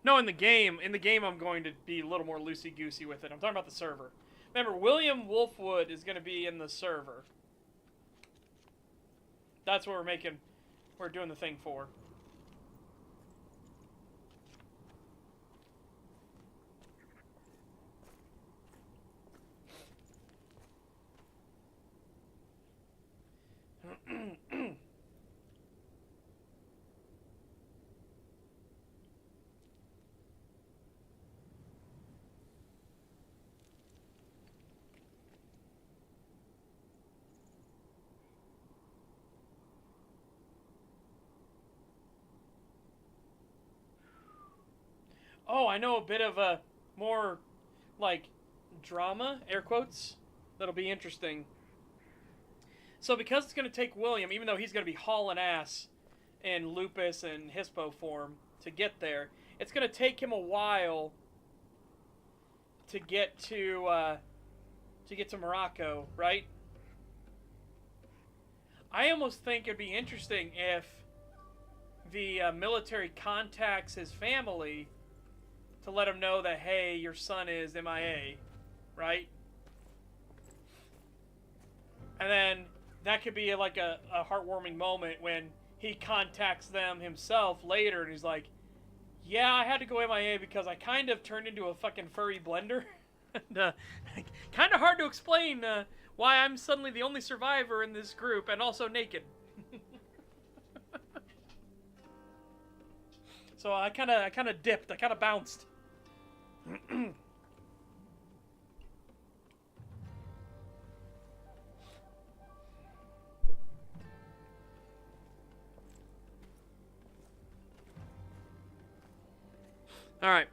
Speaker 1: No, in the game. In the game, I'm going to be a little more loosey-goosey with it. I'm talking about the server. Remember, William Wolfwood is going to be in the server. That's what we're doing the thing for. Oh, I know a bit of a more, like, drama, air quotes, that'll be interesting. So because it's going to take William, even though he's going to be hauling ass in Lupus and Hispo form to get there, it's going to take him a while to get to Morocco, right? I almost think it'd be interesting if the military contacts his family to let him know that, hey, your son is MIA, right? And then that could be like a heartwarming moment when he contacts them himself later and he's like, yeah, I had to go MIA because I kind of turned into a fucking furry blender. And kind of hard to explain why I'm suddenly the only survivor in this group and also naked. So I kind of dipped. I kind of bounced. All right.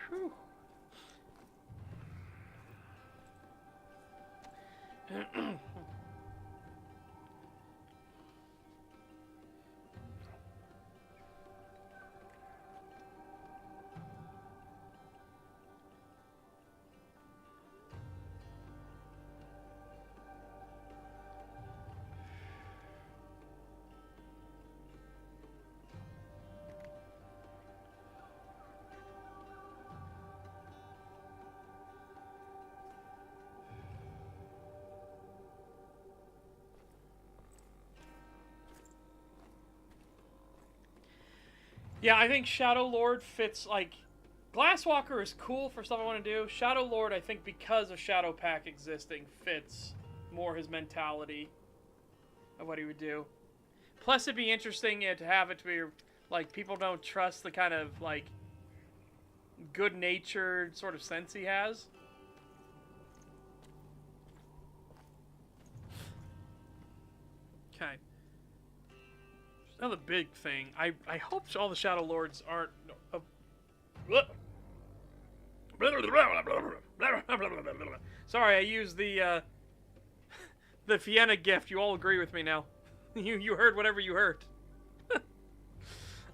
Speaker 1: Whew. Yeah, I think Shadow Lord fits, like, Glasswalker is cool for stuff I want to do. Shadow Lord, I think because of Shadow Pack existing, fits more his mentality of what he would do. Plus, it'd be interesting to have it to be, like, people don't trust the kind of, like, good-natured sort of sense he has. Okay. Another big thing. I hope all the Shadow Lords aren't... Sorry, I used the Vienna gift. You all agree with me now. You heard whatever you heard.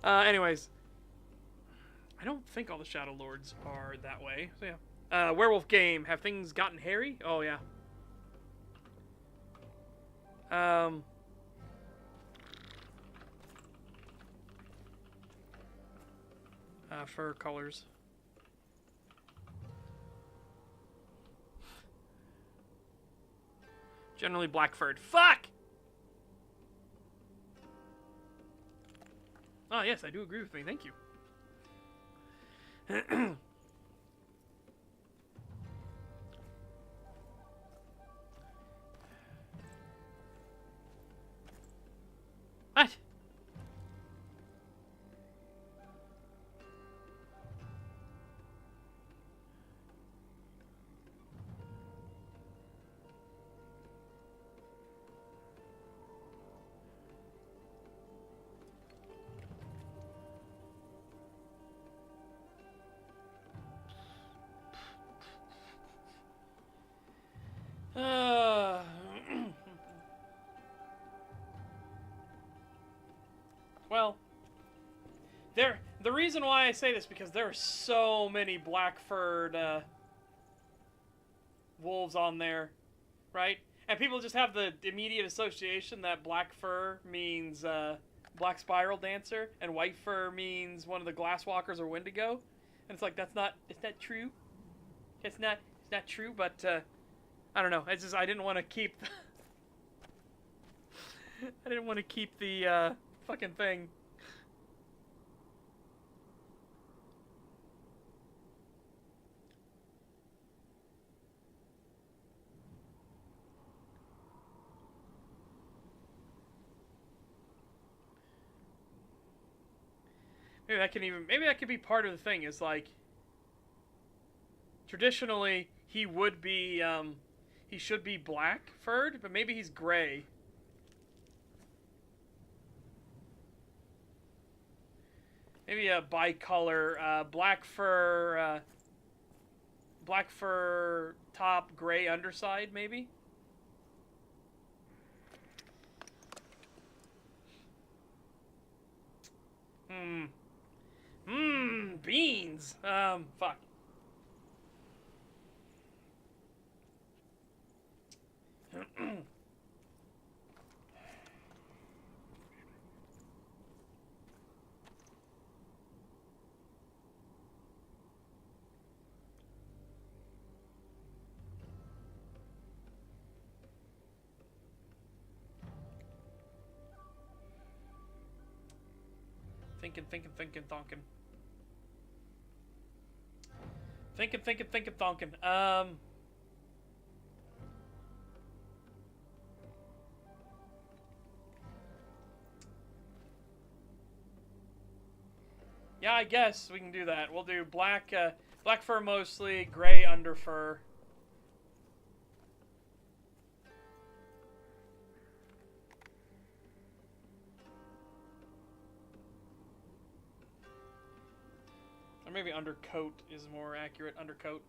Speaker 1: Anyways. I don't think all the Shadow Lords are that way. So yeah. Werewolf game. Have things gotten hairy? Oh, yeah. Fur colors. Generally black furred. Fuck! Oh, yes, I do agree with me. Thank you. What? The reason why I say this because there are so many black-furred wolves on there, right? And people just have the immediate association that black fur means black spiral dancer, and white fur means one of the glasswalkers or Wendigo. And it's like it's not true. It's not true. But I don't know. It's just I didn't want to keep. I didn't want to keep the fucking thing. Maybe that could be part of the thing. Is like traditionally he would be he should be black furred, but maybe he's gray. Maybe a bicolor black fur top, gray underside, maybe. Beans. Fuck. Thinking, thonking. Thinking, thonking. Yeah, I guess we can do that. We'll do black fur mostly, gray under fur. Or maybe undercoat is more accurate. Undercoat.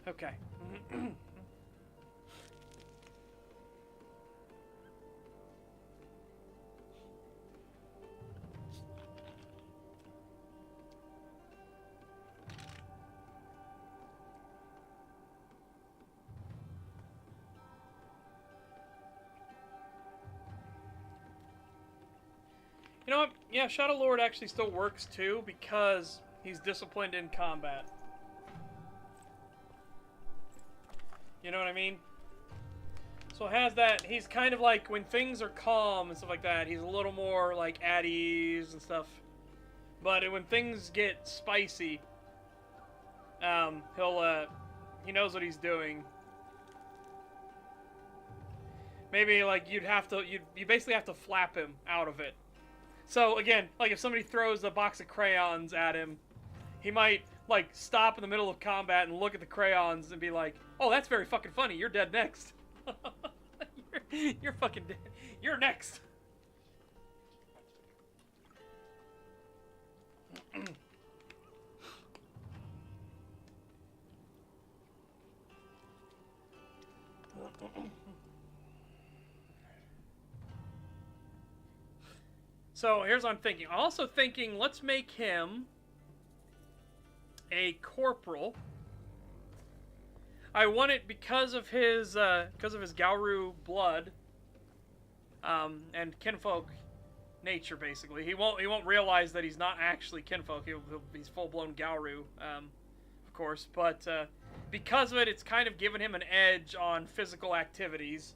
Speaker 1: Okay. You know what? Yeah, Shadow Lord actually still works too because he's disciplined in combat. You know what I mean? So it has that. He's kind of like when things are calm and stuff like that, he's a little more like at ease and stuff. But when things get spicy, he knows what he's doing. Maybe like you basically have to flap him out of it. So again, like if somebody throws a box of crayons at him, he might like stop in the middle of combat and look at the crayons and be like, "Oh, that's very fucking funny. You're dead next. you're fucking dead. You're next." So here's what I'm thinking. I'm also thinking, let's make him a corporal. I want it because of his Garou blood, and kinfolk nature. Basically, he won't realize that he's not actually kinfolk. He's full blown Garou, of course. But because of it, it's kind of given him an edge on physical activities.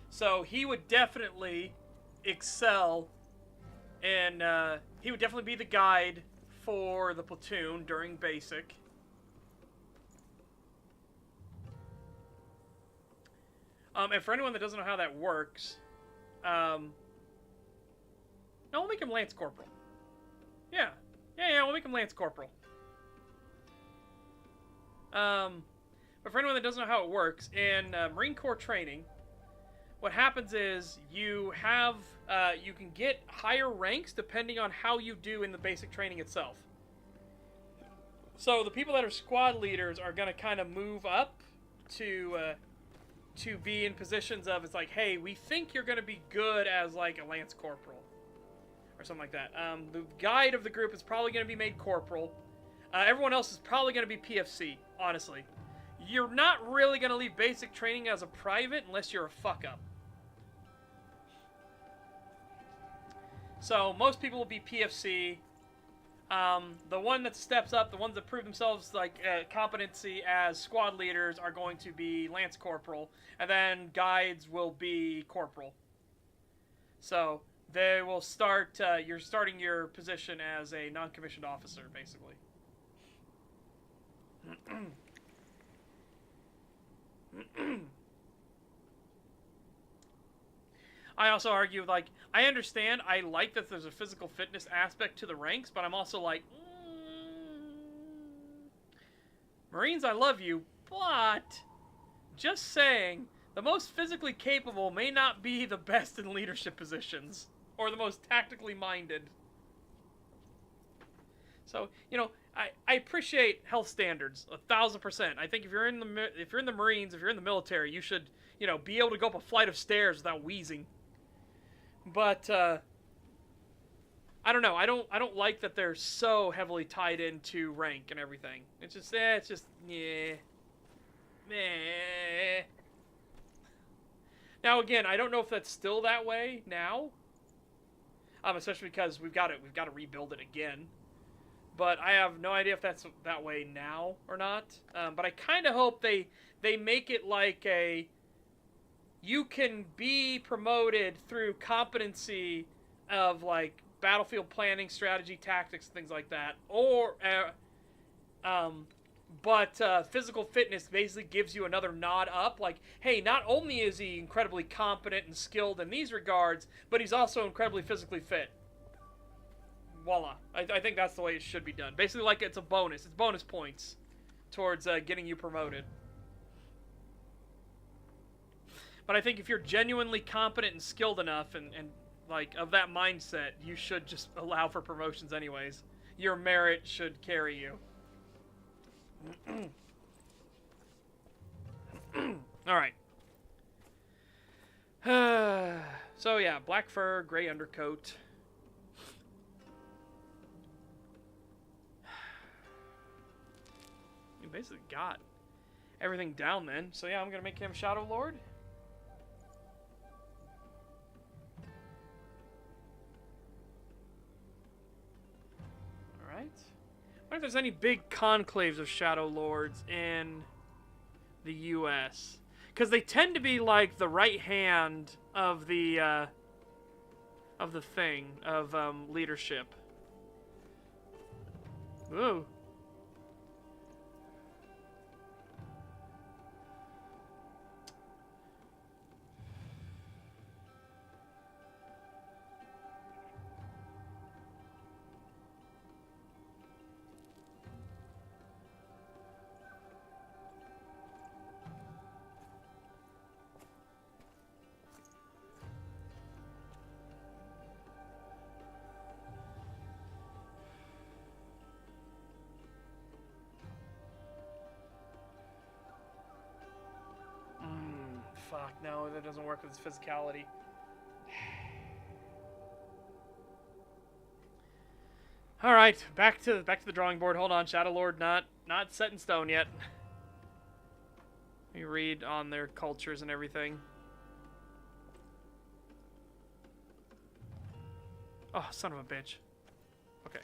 Speaker 1: So he would definitely excel. And he would definitely be the guide for the platoon during basic. And for anyone that doesn't know how that works, no, we'll make him Lance Corporal. Yeah, we'll make him Lance Corporal. But for anyone that doesn't know how it works, in Marine Corps training, what happens is you can get higher ranks depending on how you do in the basic training itself. So the people that are squad leaders are going to kind of move up to be in positions of, it's like, hey, we think you're going to be good as like a lance corporal or something like that. The guide of the group is probably going to be made corporal. Everyone else is probably going to be PFC, honestly. You're not really going to leave basic training as a private unless you're a fuck up. So most people will be PFC. The one that steps up, the ones that prove themselves like competency as squad leaders are going to be Lance Corporal, and then guides will be Corporal. So they will start, you're starting your position as a non-commissioned officer, basically. I also argue, like, I understand, I like that there's a physical fitness aspect to the ranks, but I'm also like, Marines, I love you, but just saying, the most physically capable may not be the best in leadership positions, or the most tactically minded. So, you know, I appreciate health standards 1,000%. I think if you're in the Marines, if you're in the military, you should, you know, be able to go up a flight of stairs without wheezing. But I don't know. I don't like that they're so heavily tied into rank and everything. It's just yeah. Meh. Now again, I don't know if that's still that way now. Especially because we've got to rebuild it again. But I have no idea if that's that way now or not. But I kind of hope they make it like a, you can be promoted through competency of like battlefield planning, strategy, tactics, things like that. Or, but physical fitness basically gives you another nod up. Like, hey, not only is he incredibly competent and skilled in these regards, but he's also incredibly physically fit. Voila. I think that's the way it should be done. Basically, like, it's a bonus. It's bonus points towards getting you promoted. But I think if you're genuinely competent and skilled enough and like, of that mindset, you should just allow for promotions anyways. Your merit should carry you. Alright. So, yeah, black fur, gray undercoat. You basically got everything down then. So, yeah, I'm going to make him Shadow Lord. Alright. I wonder if there's any big conclaves of Shadow Lords in the U.S. Because they tend to be like the right hand of the leadership. Ooh. Fuck, no, that doesn't work with his physicality. Alright, back to the drawing board. Hold on, Shadow Lord not set in stone yet. Let me read on their cultures and everything. Oh, son of a bitch. Okay.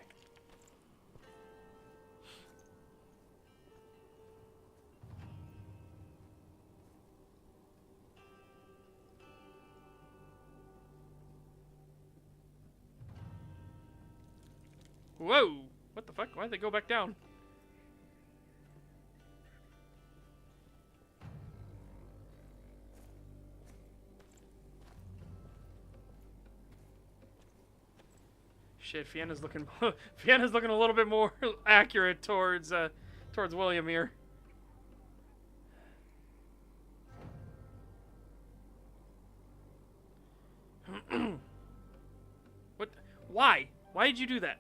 Speaker 1: Whoa! What the fuck? Why did they go back down? Shit, Vienna's looking Vienna's looking a little bit more accurate towards William here. Why did you do that?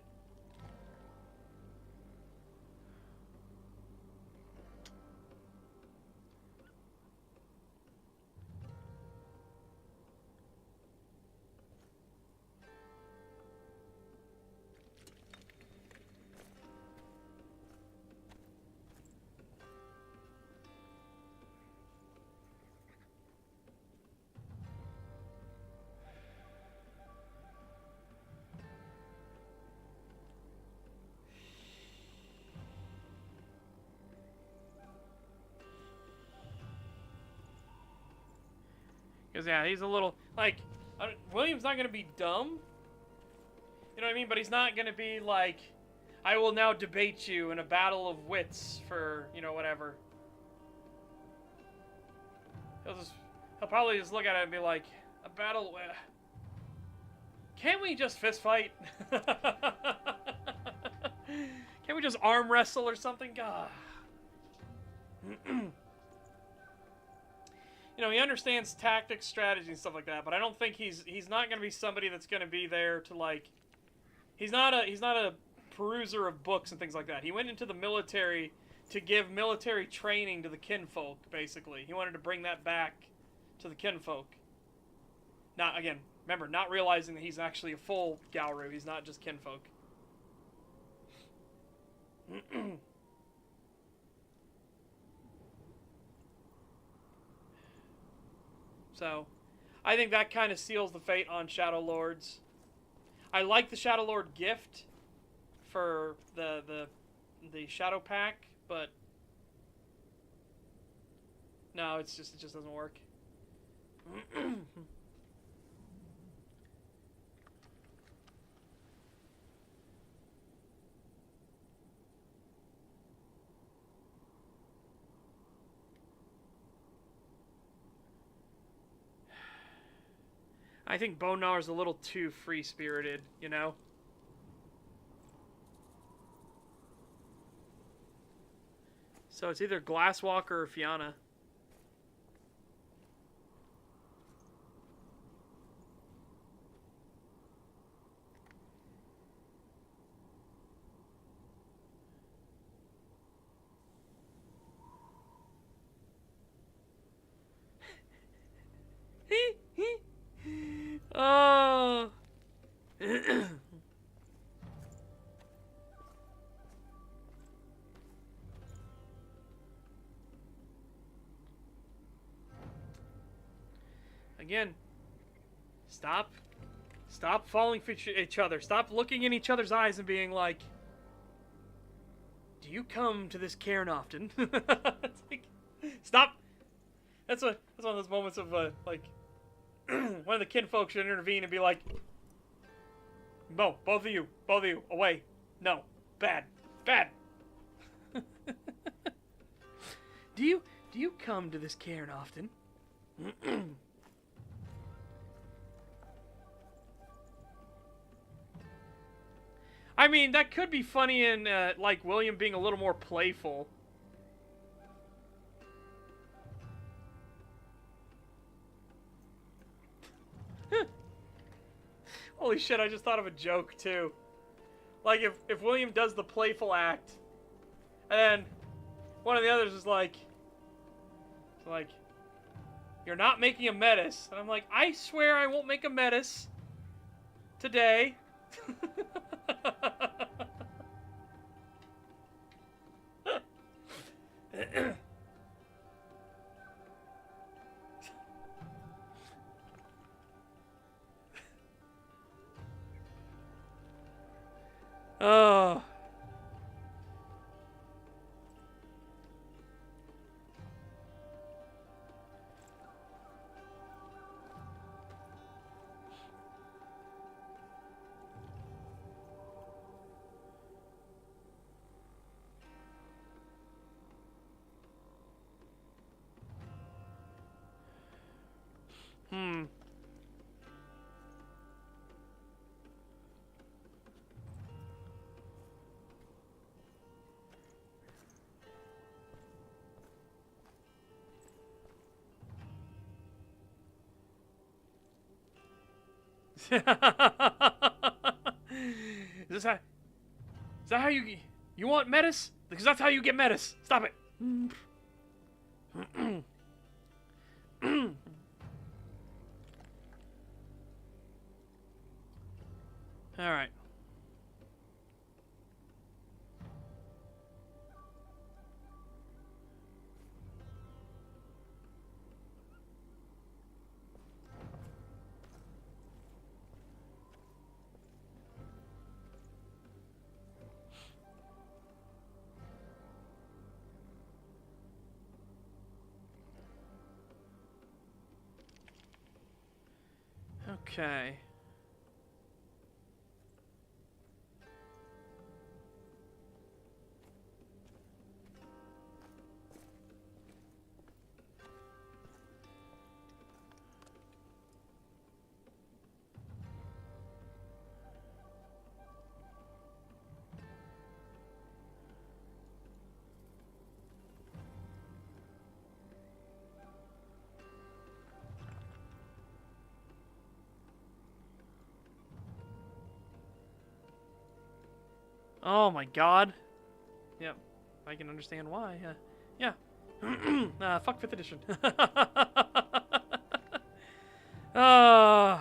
Speaker 1: Because, yeah, he's a little, like, William's not going to be dumb. You know what I mean? But he's not going to be like, I will now debate you in a battle of wits for, you know, whatever. He'll probably just look at it and be like, a battle, can't we just fist fight? Can't we just arm wrestle or something? God. You know, he understands tactics, strategy, and stuff like that, but I don't think he's not going to be somebody that's going to be there to, like, he's not a peruser of books and things like that. He went into the military to give military training to the kinfolk, basically. He wanted to bring that back to the kinfolk. Not, again, remember, not realizing that he's actually a full Garou. He's not just kinfolk. So, I think that kind of seals the fate on Shadow Lords. I like the Shadow Lord gift for the Shadow Pack, but no, it just doesn't work. I think Bone Gnawer's a little too free-spirited, you know? So it's either Glasswalker or Fianna. Oh. Again, stop falling for each other. Stop looking in each other's eyes and being like, do you come to this cairn often? It's like, stop. That's one of those moments of like one of the kinfolk should intervene and be like, no, both of you, away. No, bad. Do you come to this cairn often? I mean, that could be funny in like William being a little more playful. Holy shit, I just thought of a joke, too. Like, if William does the playful act, and then one of the others is like, you're not making a menace. And I'm like, I swear I won't make a menace today. Oh. Is that how you want metis? Because that's how you get metis. Stop it. All right. Okay. Oh my god. Yep. I can understand why. Yeah. Fuck 5th edition. uh,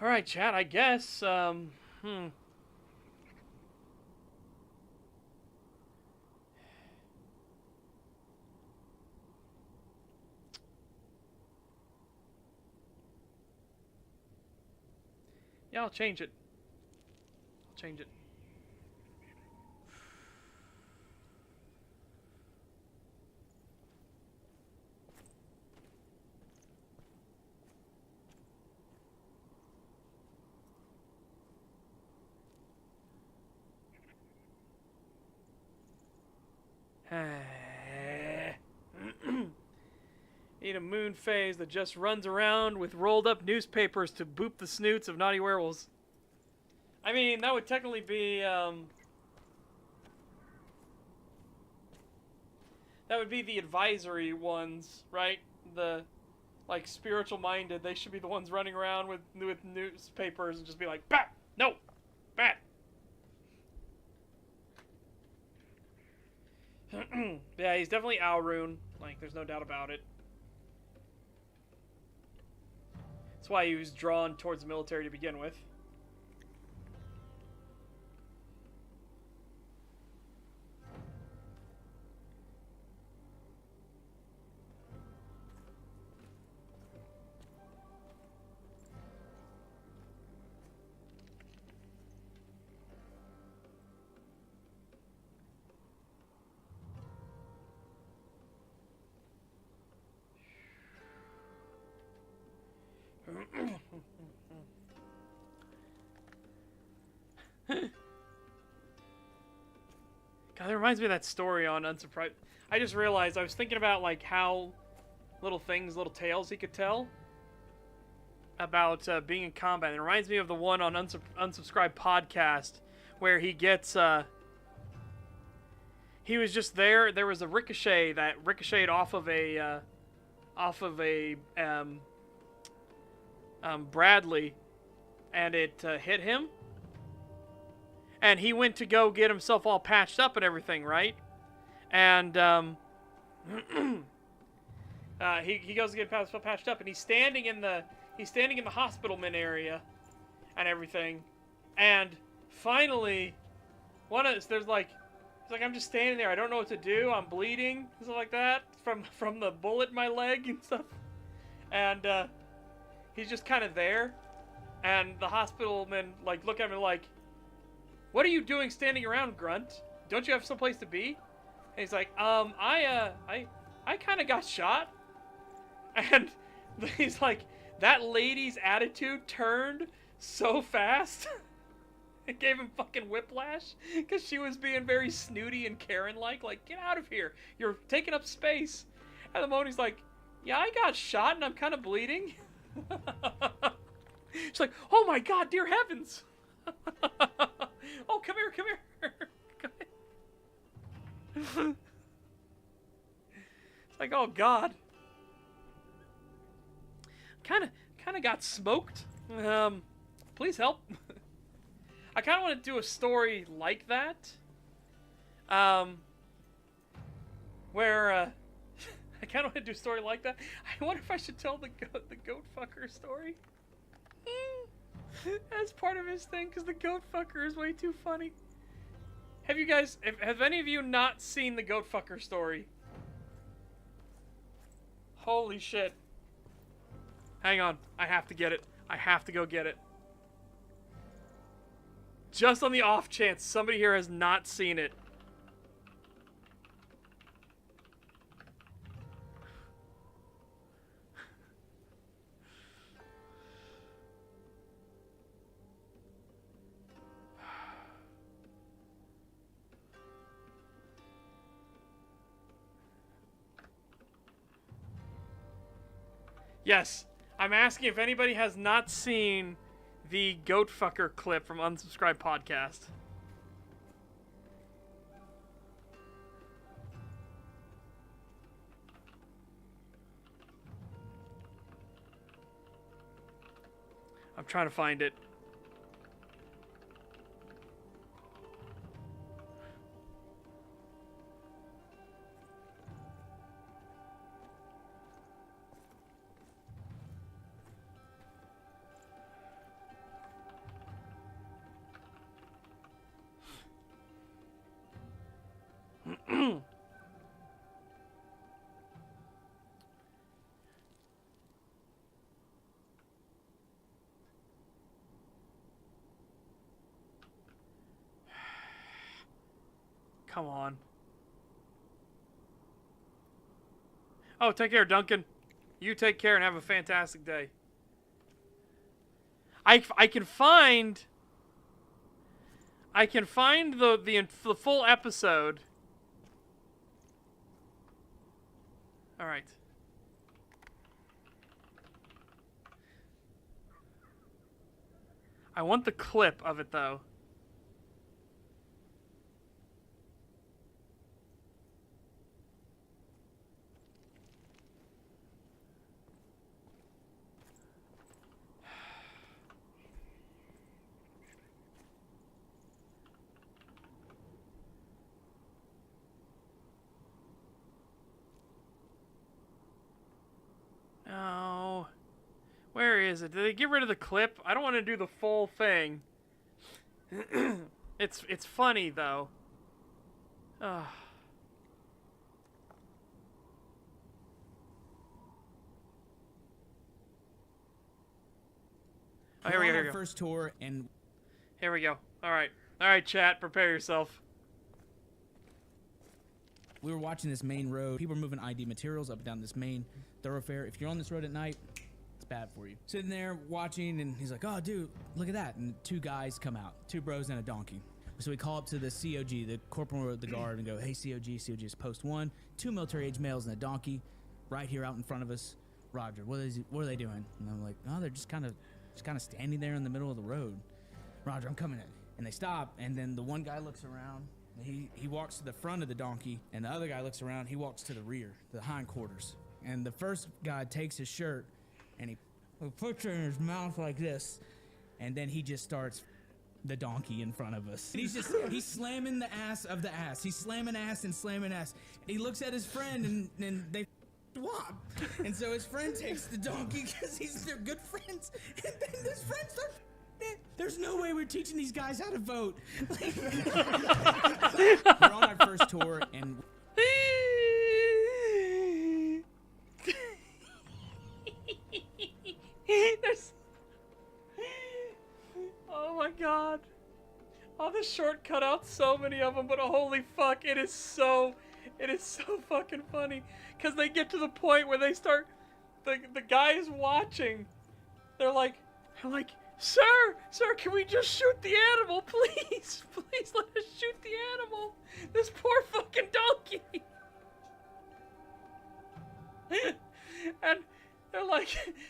Speaker 1: Alright, chat, I guess. Yeah, I'll change it. I'll change it. Need a moon phase that just runs around with rolled up newspapers to boop the snoots of naughty werewolves. I mean, that would technically be, that would be the advisory ones, right? The, like, spiritual minded. They should be the ones running around with newspapers and just be like, bat! No! Bat! Yeah, he's definitely Alrune. Like, there's no doubt about it. That's why he was drawn towards the military to begin with. God, that reminds me of that story on Unsurprised. I just realized I was thinking about like how little things, little tales he could tell about being in combat. It reminds me of the one on Unsubscribed podcast where he gets he was just there. There was a ricochet that ricocheted off of a Bradley, and it hit him. And he went to go get himself all patched up and everything, right? And he goes to get himself patched up, and he's standing in the hospitalman area and everything. And finally, there's like, he's like, I'm just standing there. I don't know what to do. I'm bleeding and stuff like that from the bullet in my leg and stuff. And he's just kind of there, and the hospitalman like look at me like, "What are you doing standing around, Grunt? Don't you have someplace to be?" And he's like, I kind of got shot." And he's like, that lady's attitude turned so fast. It gave him fucking whiplash because she was being very snooty and Karen-like. Like, get out of here. You're taking up space. And the Moni's like, yeah, I got shot and I'm kind of bleeding. She's like, oh my god, dear heavens. Oh, come here, come here. It's like, oh god. Kind of got smoked. Please help. I kind of want to do a story like that. Where, I kind of want to do a story like that. I wonder if I should tell the goat fucker story. As part of his thing, because the goat fucker is way too funny. Have you guys, have any of you not seen the goat fucker story? Holy shit. Hang on, I have to get it. I have to go get it. Just on the off chance somebody here has not seen it. Yes, I'm asking if anybody has not seen the goat fucker clip from Unsubscribed Podcast. I'm trying to find it. Come on. Oh, take care, Duncan. You take care and have a fantastic day. I can find the full episode. All right. I want the clip of it though. No. Where is it? Did they get rid of the clip? I don't want to do the full thing. It's funny though. Ugh. Oh, here we go. Here we go.
Speaker 3: First tour and
Speaker 1: here we go. All right, chat. Prepare yourself.
Speaker 3: we were watching this main road. People are moving ID materials up and down this main thoroughfare. If you're on this road at night, it's bad for you. Sitting there watching, and he's like, oh, dude, look at that. And two guys come out, two bros and a donkey. So we call up to the COG, the corporal of the guard, and go, hey, COG is post 1, 2 military-age males and a donkey right here out in front of us. Roger, what are they doing? And I'm like, oh, they're just kind of standing there in the middle of the road. Roger, I'm coming in. And they stop, and then the one guy looks around. He walks to the front of the donkey, and the other guy looks around. He walks to the rear, the hindquarters. And the first guy takes his shirt, and he puts it in his mouth like this, and then he just starts the donkey in front of us. And he's slamming the ass of the ass. He's slamming ass and slamming ass. He looks at his friend, and they swap. And so his friend takes the donkey because they're good friends. And then his friend starts. There's no way we're teaching these guys how to vote. We're on our first tour, and
Speaker 1: oh my god. Oh, the short cutouts, so many of them, but holy fuck, it is so fucking funny. Because they get to the point where they start the guys watching, they're like, sir, can we just shoot the animal, please? Please let us shoot the animal. This poor fucking donkey. And they're like,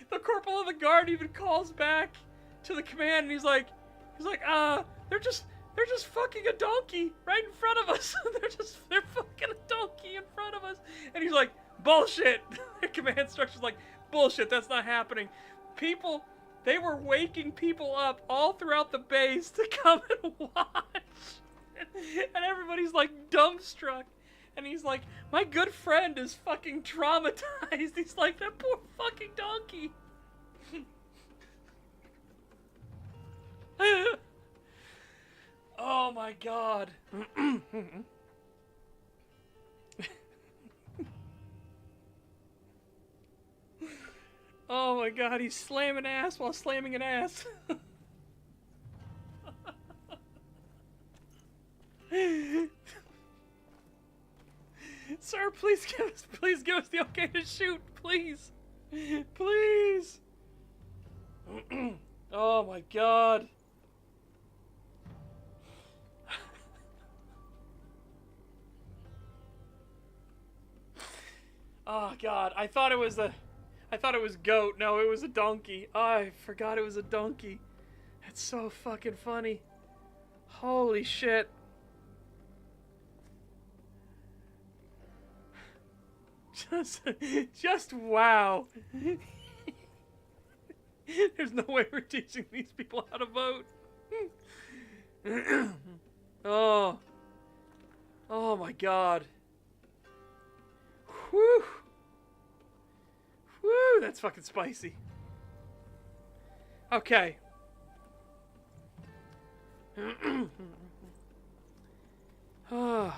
Speaker 1: the corporal of the guard even calls back to the command, and he's like, they're just fucking a donkey right in front of us. they're fucking a donkey in front of us. And he's like, bullshit. The command structure's like, bullshit, that's not happening. People, they were waking people up all throughout the base to come and watch. And everybody's like dumbstruck. And he's like, my good friend is fucking traumatized. He's like, that poor fucking donkey. Oh my god. Oh my god, he's slamming ass while slamming an ass. Sir, please give us the okay to shoot, please. Please. Oh my god. Oh god, I thought it was goat. No, it was a donkey. Oh, I forgot it was a donkey. It's so fucking funny. Holy shit. Just wow. There's no way we're teaching these people how to vote. Oh. Oh my god. Whew. Woo, that's fucking spicy. Okay. Oh.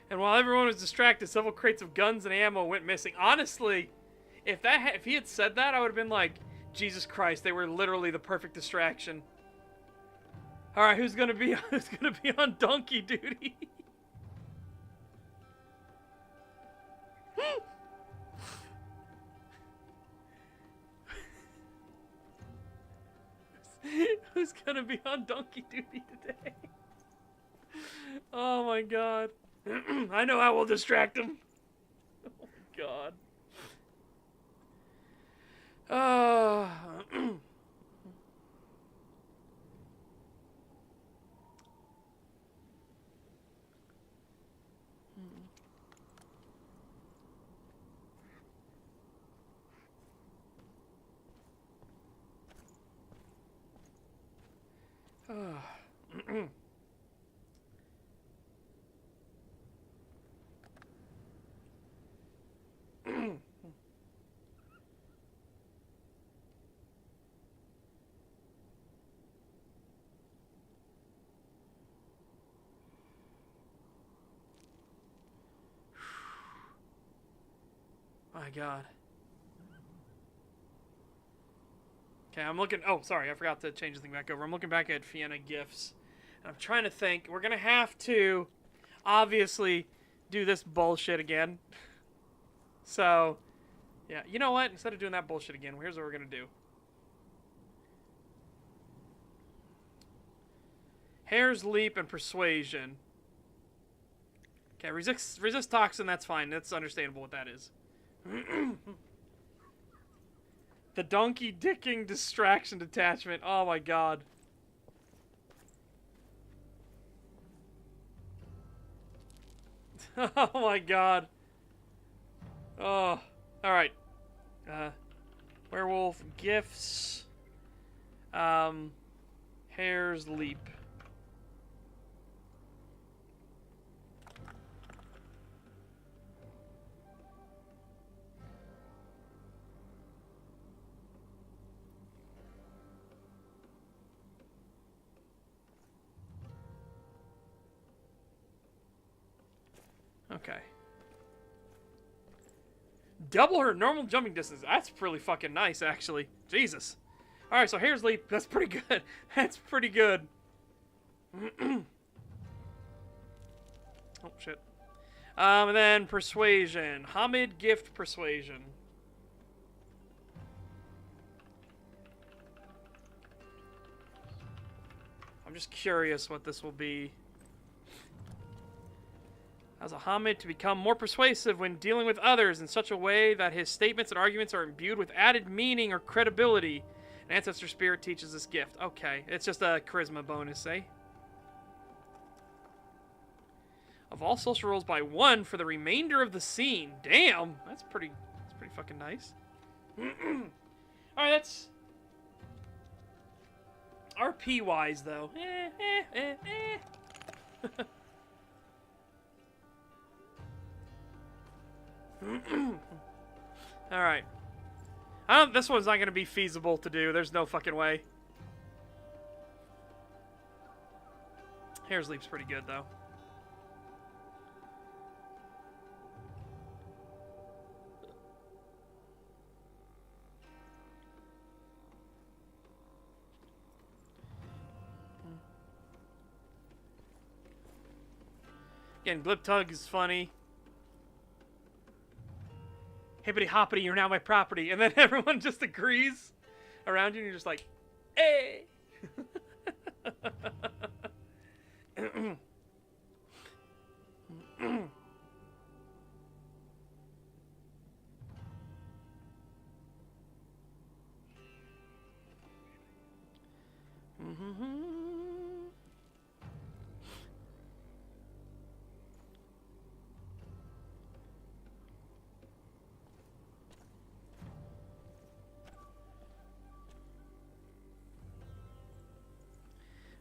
Speaker 1: And while everyone was distracted, several crates of guns and ammo went missing. Honestly, if he had said that, I would have been like, Jesus Christ, they were literally the perfect distraction. All right, who's gonna be on donkey duty? Who's gonna be on donkey duty today? Oh my god. I know how we'll distract him. Oh my god. My god. Okay, I'm looking... Oh, sorry, I forgot to change the thing back over. I'm looking back at Fianna gifts. And I'm trying to think. We're gonna have to, obviously, do this bullshit again. So, yeah. You know what? Instead of doing that bullshit again, here's what we're gonna do. Hair's Leap and Persuasion. Okay, resist Toxin, that's fine. That's understandable what that is. The Donkey Dicking Distraction Detachment. Oh my god. Oh my god. Oh. Alright. Werewolf Gifts. Hair's Leap. Okay. Double her normal jumping distance. That's really fucking nice, actually. Jesus. Alright, so Hair's Leap. That's pretty good. That's pretty good. Oh, shit. And then persuasion. Hamid gift persuasion. I'm just curious what this will be. As a Hamid to become more persuasive when dealing with others in such a way that his statements and arguments are imbued with added meaning or credibility. An ancestor spirit teaches this gift. Okay, it's just a charisma bonus, eh? Of all social roles by 1 for the remainder of the scene. Damn, that's pretty fucking nice. Alright, that's... RP-wise, though. Alright. This one's not going to be feasible to do. There's no fucking way. Hair's Leap's pretty good, though. Again, Glip Tug is funny. Hippity hoppity, you're now my property. And then everyone just agrees around you and you're just like, hey!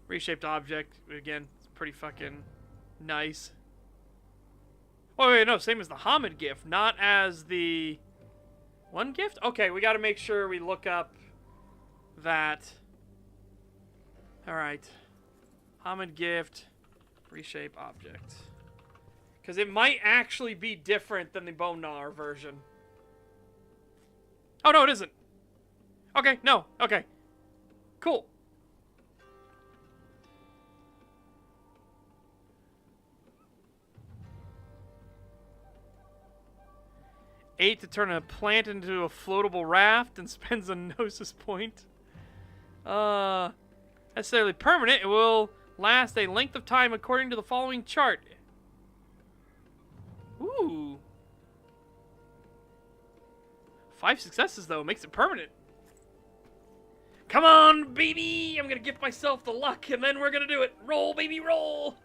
Speaker 1: Reshaped object, again, it's pretty fucking nice. Oh, wait, no, same as the Hamid gift, not as the... One gift? Okay, we gotta make sure we look up that. Alright. Hamid gift, reshape object. Because it might actually be different than the Bone Gnawer version. Oh, no, it isn't. Okay, no, okay. Cool. 8 to turn a plant into a floatable raft and spends a Gnosis point. Necessarily permanent. It will last a length of time according to the following chart. Ooh. 5 successes, though. Makes it permanent. Come on, baby! I'm gonna give myself the luck, and then we're gonna do it. Roll, baby, roll!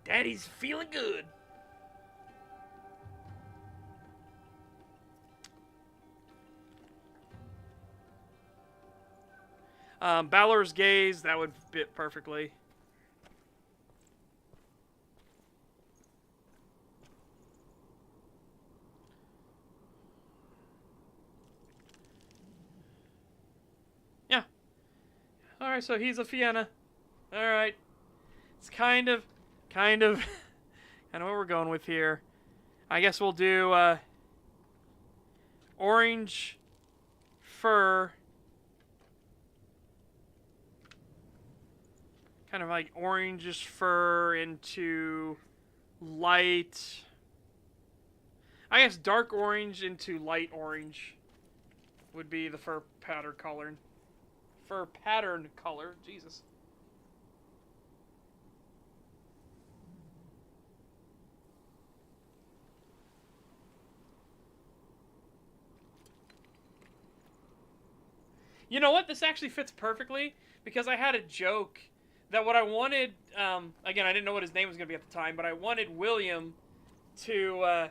Speaker 1: Daddy's feeling good. Balor's Gaze, that would fit perfectly. Yeah. Alright, so he's a Fianna. Alright. It's kind of what we're going with here. I guess we'll do orange fur, kind of like orangish fur into light, I guess dark orange into light orange would be the fur pattern color. Fur pattern color, Jesus. You know what? This actually fits perfectly because I had a joke that what I wanted, again, I didn't know what his name was going to be at the time, but I wanted William to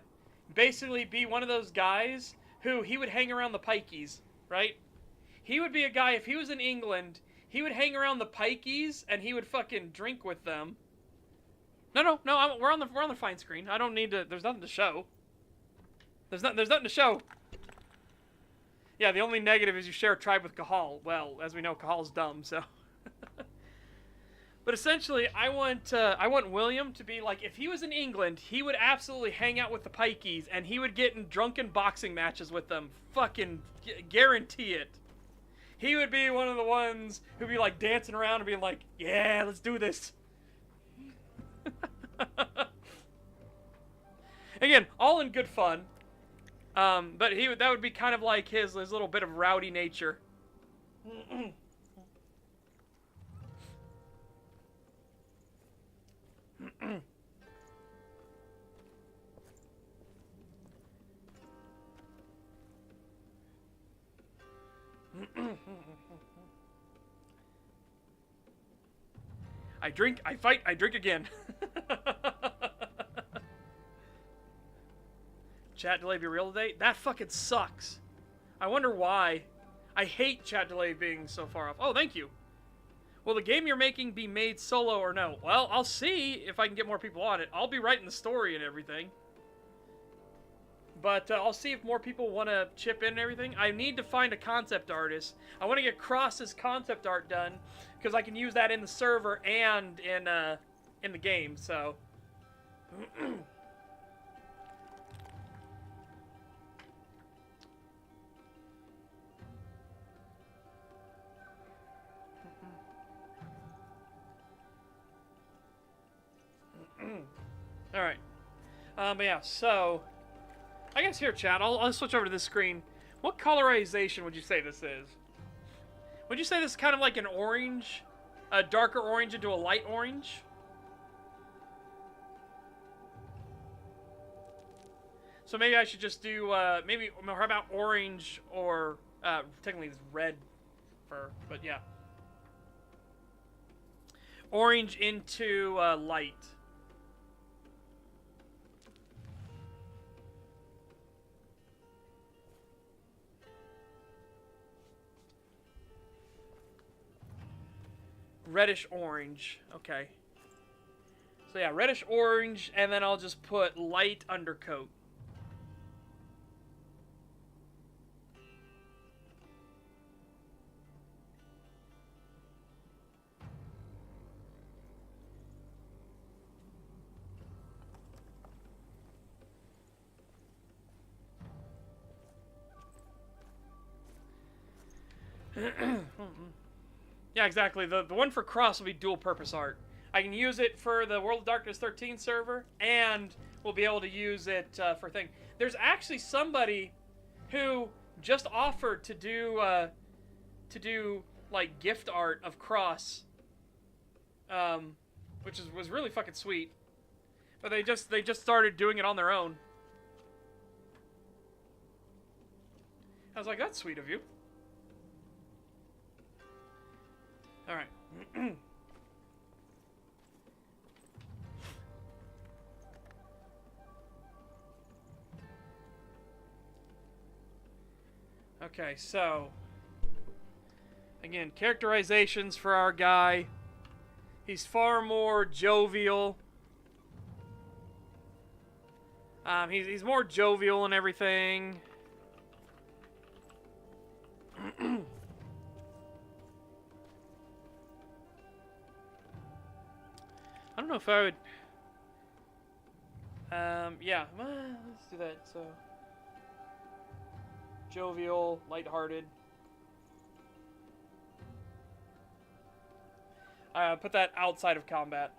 Speaker 1: basically be one of those guys who he would hang around the pikeys, right? He would be a guy, if he was in England, he would hang around the pikeys and he would fucking drink with them. No, we're on the fine screen. I don't need to, there's nothing to show. There's nothing to show. Yeah, the only negative is you share a tribe with Cahal. Well, as we know, Cahal's dumb, so. But essentially, I want William to be like, if he was in England, he would absolutely hang out with the pikeys, and he would get in drunken boxing matches with them. Fucking guarantee it. he would be one of the ones who'd be like dancing around and being like, yeah, let's do this. Again, all in good fun. But that would be kind of like his little bit of rowdy nature. I drink, I fight, I drink again. Chat delay be real today? That fucking sucks. I wonder why. I hate chat delay being so far off. Oh, thank you. Will the game you're making be made solo or no? Well, I'll see if I can get more people on it. I'll be writing the story and everything. But I'll see if more people want to chip in and everything. I need to find a concept artist. I want to get Cross's concept art done, because I can use that in the server and in the game, so... Alright. But yeah, so... I guess here, chat, I'll switch over to this screen. What colorization would you say this is? Would you say this is kind of like an orange? A darker orange into a light orange? So maybe I should just do, maybe, how about orange or, technically it's red fur, but yeah. Orange into, light. Reddish orange. Okay. So yeah, reddish orange, and then I'll just put light undercoat. Yeah, exactly. The one for Cross will be dual purpose art. I can use it for the World of Darkness 13 server, and we'll be able to use it for thing. There's actually somebody who just offered to do like gift art of Cross, which was really fucking sweet. But they just started doing it on their own. I was like, that's sweet of you. All right. Okay, so again, characterizations for our guy. He's far more jovial. He's more jovial and everything. I don't know if I would... yeah, let's do that, so... Jovial, lighthearted. Put that outside of combat.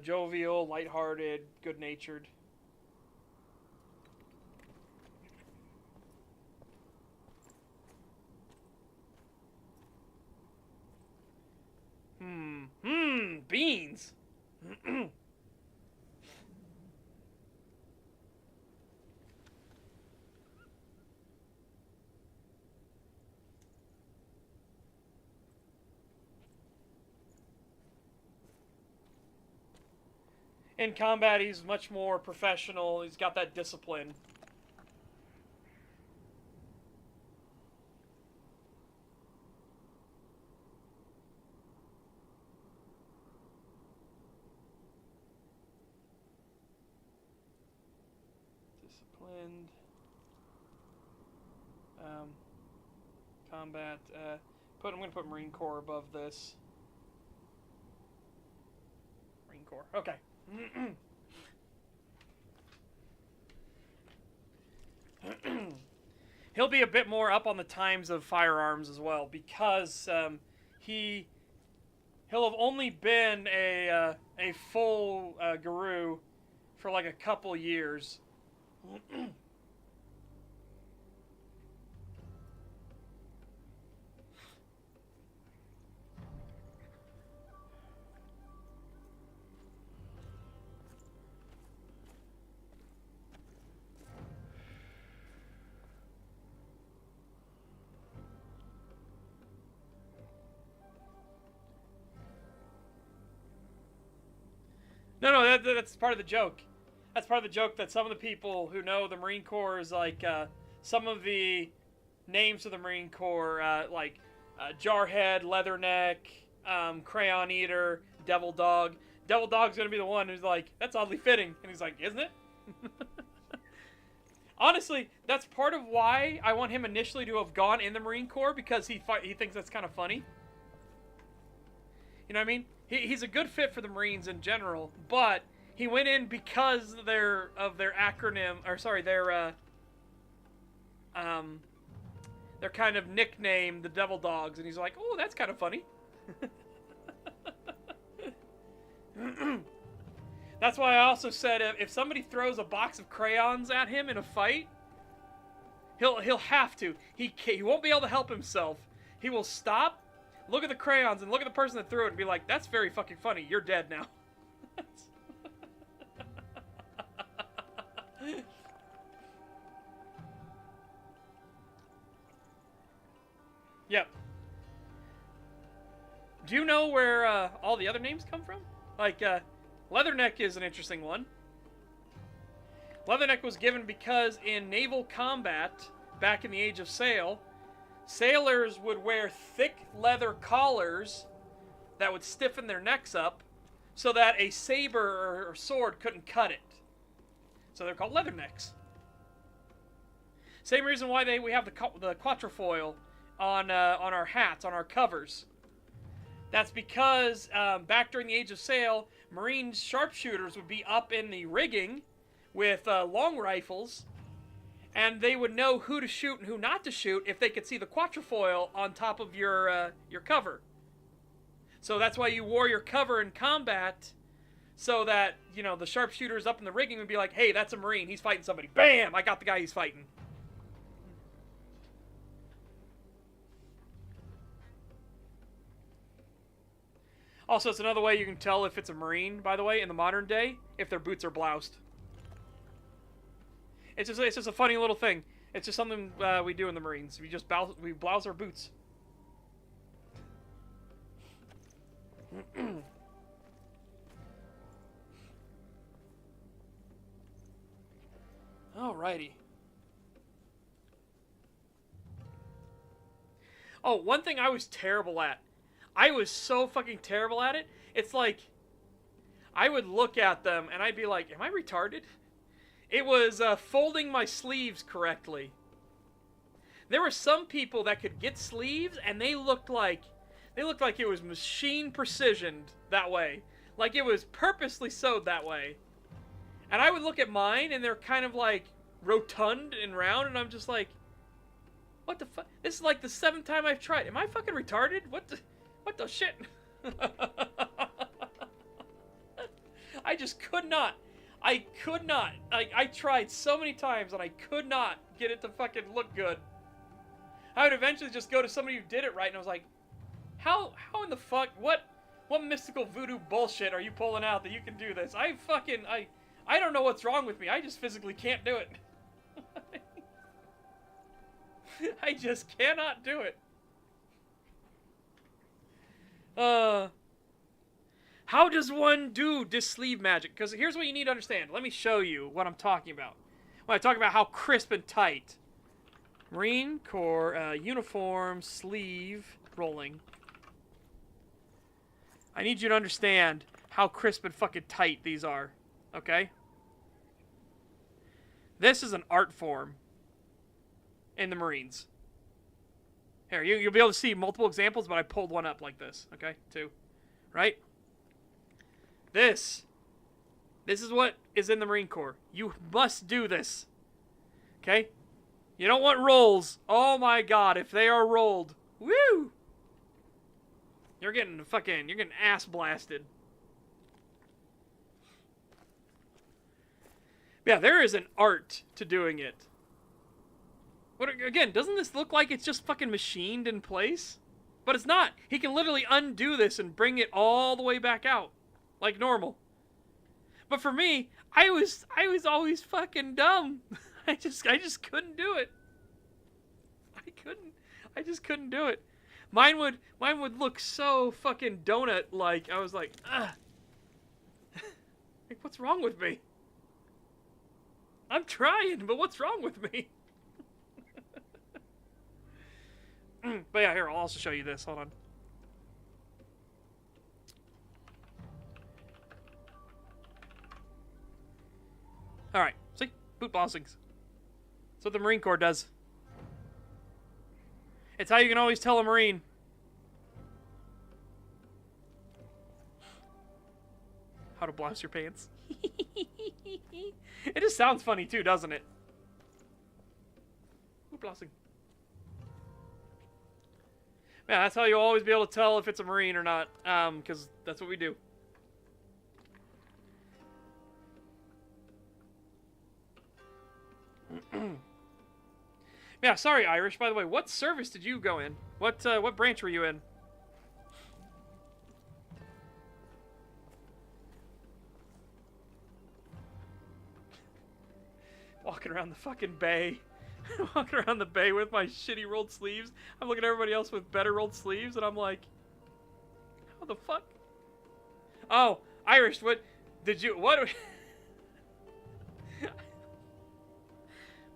Speaker 1: Jovial, lighthearted, good-natured. Beans. In combat, he's much more professional. He's got that discipline. Combat. I'm going to put Marine Corps above this. Marine Corps. Okay. He'll be a bit more up on the times of firearms as well, because he'll have only been a full Garou for like a couple years. No, that's part of the joke. That's part of the joke that some of the people who know the Marine Corps is like some of the names of the Marine Corps, like Jarhead, Leatherneck, Crayon Eater, Devil Dog. Devil Dog's gonna be the one who's like, that's oddly fitting, and he's like, isn't it? Honestly, that's part of why I want him initially to have gone in the Marine Corps, because he thinks that's kind of funny. You know what I mean? He's a good fit for the Marines in general, but he went in because of their acronym, or sorry, their kind of nickname, the Devil Dogs, and he's like, oh, that's kind of funny. That's why I also said if somebody throws a box of crayons at him in a fight, he'll have to. He won't be able to help himself. He will stop, look at the crayons, and look at the person that threw it and be like, that's very fucking funny. You're dead now. Yep. Do you know where all the other names come from? Like, Leatherneck is an interesting one. Leatherneck was given because in naval combat, back in the Age of Sail, sailors would wear thick leather collars that would stiffen their necks up so that a saber or sword couldn't cut it. So they're called leathernecks. Same reason why we have the quatrefoil on our hats, on our covers. That's because back during the Age of Sail, Marine sharpshooters would be up in the rigging with long rifles, and they would know who to shoot and who not to shoot if they could see the quatrefoil on top of your cover. So that's why you wore your cover in combat, so that, you know, the sharpshooters up in the rigging would be like, hey, that's a Marine, he's fighting somebody. Bam! I got the guy he's fighting. Also, it's another way you can tell if it's a Marine, by the way, in the modern day, if their boots are bloused. It's just a funny little thing. It's just something we do in the Marines. We blouse our boots. Alrighty. Oh, one thing I was terrible at. I was so fucking terrible at it. It's like, I would look at them and I'd be like, am I retarded? It was folding my sleeves correctly. There were some people that could get sleeves and they looked like it was machine precisioned that way. Like it was purposely sewed that way. And I would look at mine and they're kind of like rotund and round, and I'm just like, what the fuck? This is like the 7th time I've tried. Am I fucking retarded? What the shit? I just could not. I could not. I tried so many times and I could not get it to fucking look good. I would eventually just go to somebody who did it right, and I was like, how in the fuck, what mystical voodoo bullshit are you pulling out that you can do this? I don't know what's wrong with me. I just physically can't do it. I just cannot do it. How does one do sleeve magic? Because here's what you need to understand. Let me show you what I'm talking about. When I talk about how crisp and tight. Marine Corps uniform sleeve rolling. I need you to understand how crisp and fucking tight these are. Okay? This is an art form in the Marines. Here, you'll be able to see multiple examples, but I pulled one up like this. Okay? 2. Right? This This is what is in the Marine Corps. You must do this. Okay? You don't want rolls. Oh my god, if they are rolled. Woo! You're getting ass blasted. Yeah, there is an art to doing it. But again, doesn't this look like it's just fucking machined in place? But it's not. He can literally undo this and bring it all the way back out. Like normal. But for me, I was always fucking dumb. I just couldn't do it. I just couldn't do it. Mine would look so fucking donut-like. I was like, ugh. Like, what's wrong with me? I'm trying, but what's wrong with me? But yeah, here, I'll also show you this. Hold on. Alright, see? Boot bossings. That's what the Marine Corps does. It's how you can always tell a Marine. How to blouse your pants. It just sounds funny too, doesn't it? Boot blousing. Yeah, that's how you'll always be able to tell if it's a Marine or not. Because that's what we do. Yeah, sorry, Irish. By the way, what service did you go in? What branch were you in? Walking around the fucking bay. Walking around the bay with my shitty rolled sleeves. I'm looking at everybody else with better rolled sleeves, and I'm like, how the fuck? Oh, Irish, what did you, what?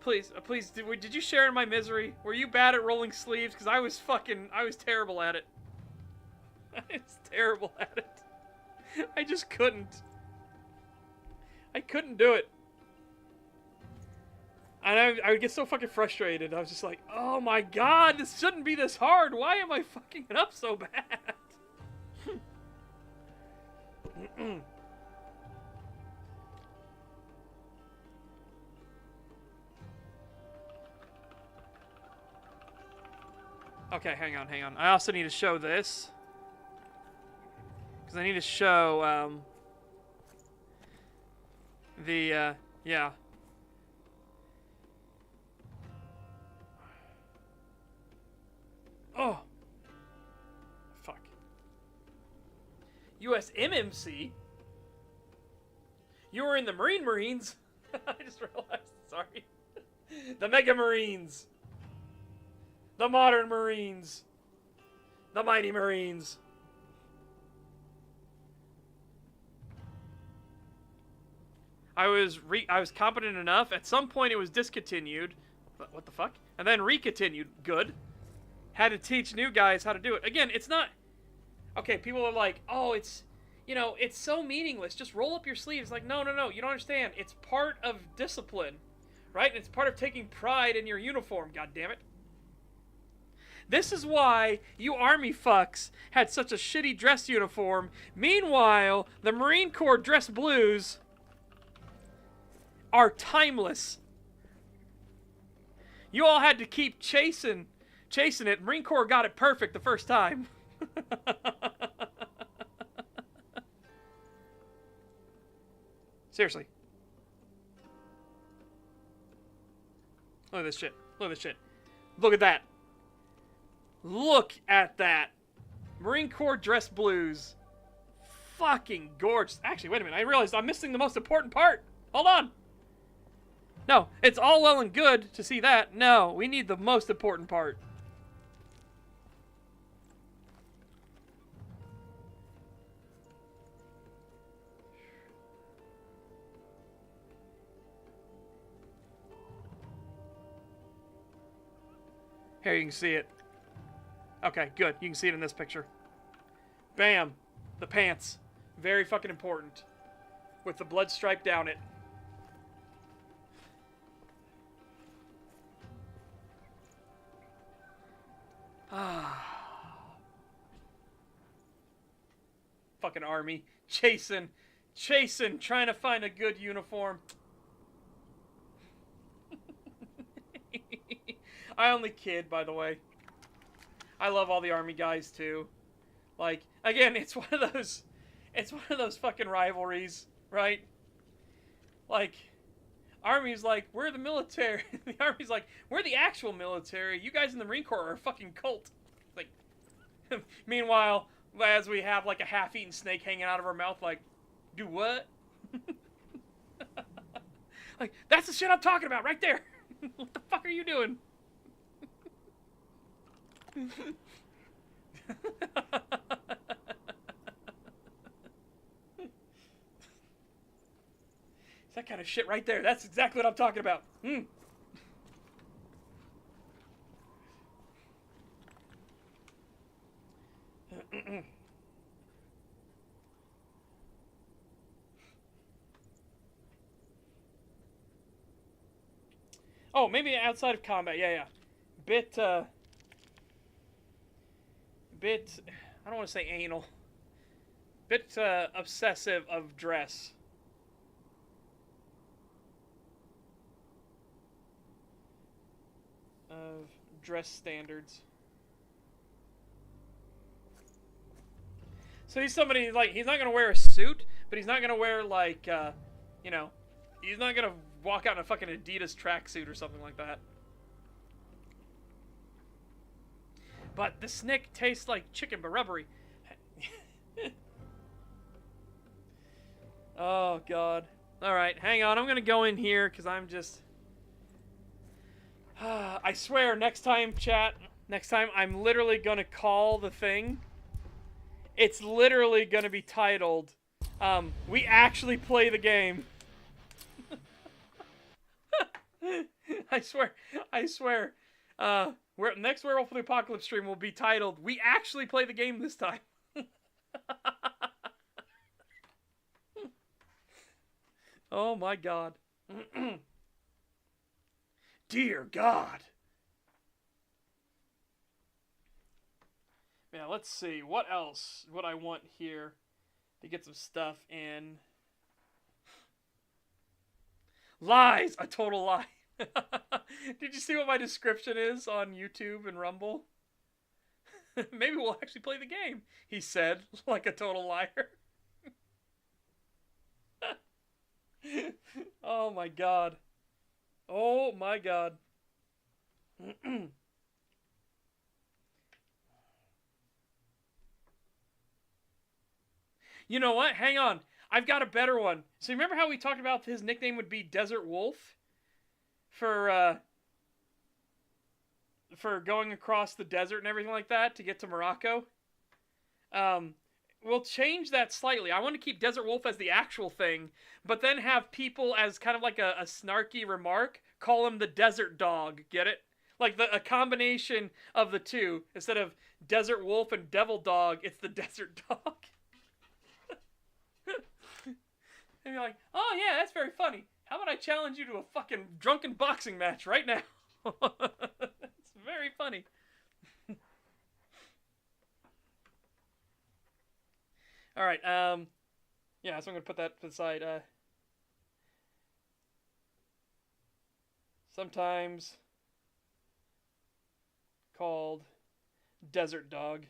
Speaker 1: Please, did you share in my misery? Were you bad at rolling sleeves? Because I was terrible at it. I was terrible at it. I just couldn't. I couldn't do it. And I would get so fucking frustrated. I was just like, oh my god, this shouldn't be this hard. Why am I fucking it up so bad? Okay, hang on. I also need to show this. Because I need to show, yeah. Oh. Fuck. U.S. MMC? You were in the Marines? I just realized. Sorry. The Mega Marines. The Modern Marines. The Mighty Marines. I was competent enough. At some point it was discontinued. What the fuck? And then recontinued. Good. Had to teach new guys how to do it. Again, it's not... Okay, people are like, oh, it's... You know, it's so meaningless. Just roll up your sleeves. Like, no. You don't understand. It's part of discipline. Right? It's part of taking pride in your uniform, goddammit. This is why you army fucks had such a shitty dress uniform. Meanwhile, the Marine Corps dress blues are timeless. You all had to keep chasing it. Marine Corps got it perfect the first time. Seriously. Look at this shit. Look at this shit. Look at that. Look at that. Marine Corps dress blues. Fucking gorgeous. Actually, wait a minute. I realized I'm missing the most important part. Hold on. No, it's all well and good to see that. No, we need the most important part. Here, you can see it. Okay, good. You can see it in this picture. Bam. The pants. Very fucking important. With the blood stripe down it. Fucking army. Chasing chasing, trying to find a good uniform. I only kid, by the way. I love all the army guys too. Like, again, it's one of those fucking rivalries, right? Like, Army's like, we're the military. The Army's like, we're the actual military. You guys in the Marine Corps are a fucking cult. Like, meanwhile, as we have like a half-eaten snake hanging out of our mouth, like, do what? Like, that's the shit I'm talking about right there. What the fuck are you doing? That kind of shit right there. That's exactly what I'm talking about. Oh, maybe outside of combat. Yeah. Bit, I don't want to say anal. Bit, obsessive of dress. Of dress standards. So he's somebody, like, he's not going to wear a suit, but he's not going to wear, like, you know, he's not going to walk out in a fucking Adidas tracksuit or something like that. But the snick tastes like chicken, but rubbery. Oh, God. Alright, hang on. I'm going to go in here, because I'm just... I swear, next time, chat, next time, I'm literally going to call the thing. It's literally going to be titled, We Actually Play the Game. I swear. Next Werewolf of the Apocalypse stream will be titled, We Actually Play the Game this time. Oh my God. Dear God. Yeah, let's see. What else would I want here to get some stuff in? Lies! A total lie. Did you see what my description is on YouTube and Rumble? Maybe we'll actually play the game, he said, like a total liar. Oh my God. Oh my God. You know what? Hang on. I've got a better one. So remember how we talked about his nickname would be Desert Wolf? For going across the desert and everything like that to get to Morocco? We'll change that slightly. I want to keep Desert Wolf as the actual thing, but then have people as kind of like a snarky remark call him the Desert Dog. Get it? Like a combination of the two. Instead of Desert Wolf and Devil Dog, it's the Desert Dog. And you're like, oh yeah, that's very funny. How about I challenge you to a fucking drunken boxing match right now? It's very funny. Alright, yeah, so I'm gonna put that to the side. Sometimes called Desert Dog.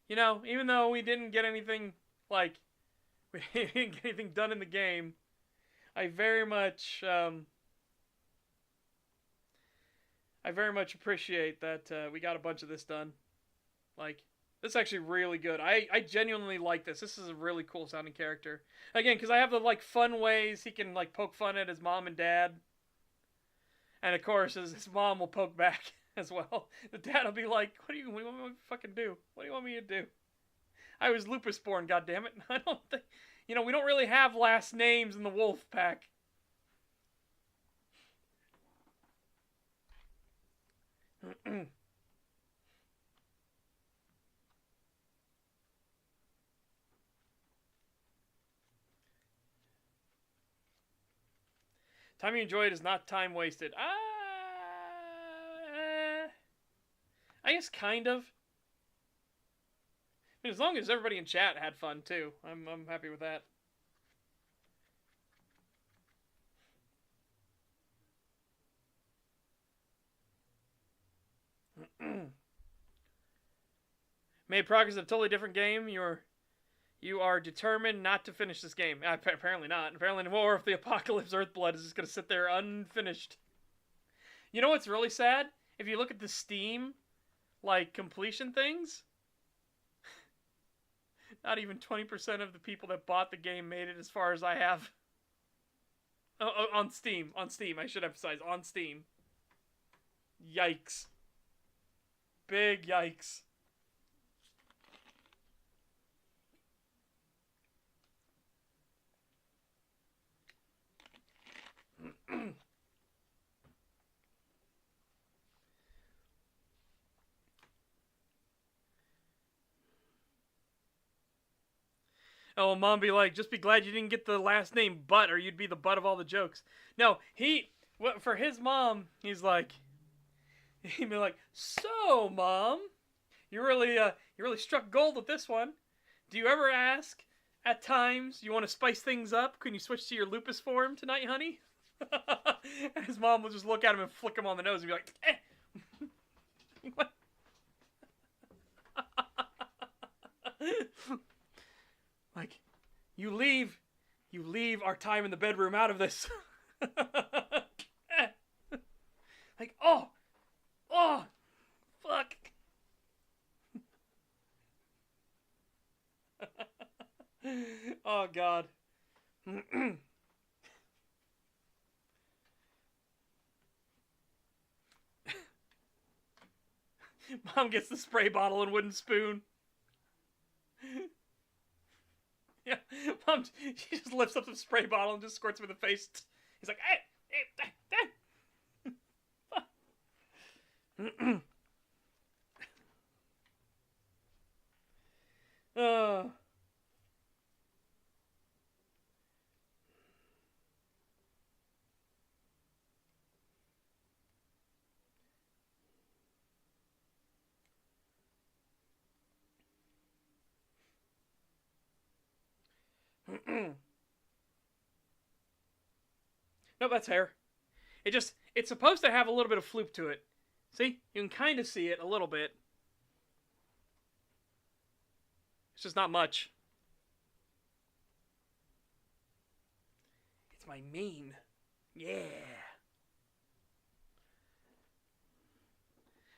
Speaker 1: You know, even though we didn't get anything, like, we didn't get anything done in the game, I very much appreciate that we got a bunch of this done. Like, this is actually really good. I genuinely like this. This is a really cool sounding character. Again, because I have the, like, fun ways he can, like, poke fun at his mom and dad. And, of course, his mom will poke back as well. The dad will be like, what do you want me to fucking do? What do you want me to do? I was lupus born, goddammit. I don't think... You know, we don't really have last names in the wolf pack. Time you enjoyed is not time wasted. I guess kind of. I mean, as long as everybody in chat had fun too, I'm happy with that. Made progress in a totally different game. You are determined not to finish this game. Apparently not. Apparently in War of the Apocalypse, Earthblood is just going to sit there unfinished. You know what's really sad? If you look at the Steam, like, completion things, not even 20% of the people that bought the game made it as far as I have. Oh, on Steam. On Steam, I should emphasize. On Steam. Yikes. Big yikes. Oh, Mom be like, just be glad you didn't get the last name Butt, or you'd be the butt of all the jokes. No, for his mom, he'd be like, so, Mom, you really struck gold with this one. Do you ever ask, at times, you want to spice things up? Can you switch to your lupus form tonight, honey? And his mom will just look at him and flick him on the nose and be like, eh. What? Like, you leave our time in the bedroom out of this. Like, oh, fuck. Oh, God. Mom gets the spray bottle and wooden spoon. Yeah, Mom, she just lifts up the spray bottle and just squirts him in the face. He's like, hey. Nope, that's hair. It's supposed to have a little bit of floop to it. See? You can kind of see it a little bit. It's just not much. It's my mane. Yeah.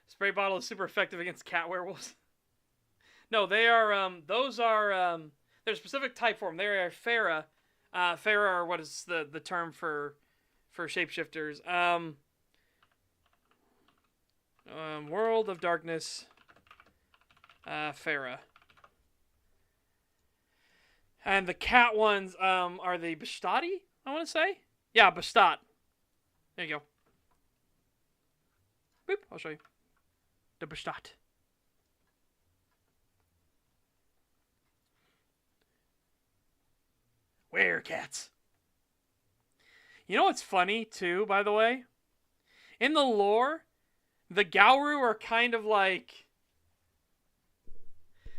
Speaker 1: Spray bottle is super effective against cat werewolves. No, they are, those are, they're a specific type form. They are Farah. Farah are what is the term for shapeshifters. World of Darkness. Farah. And the cat ones, are the Bashtati, I want to say? Yeah, Bashtat. There you go. Boop, I'll show you. The Bashtat. Werecats. You know what's funny, too, by the way? In the lore, the Garou are kind of like...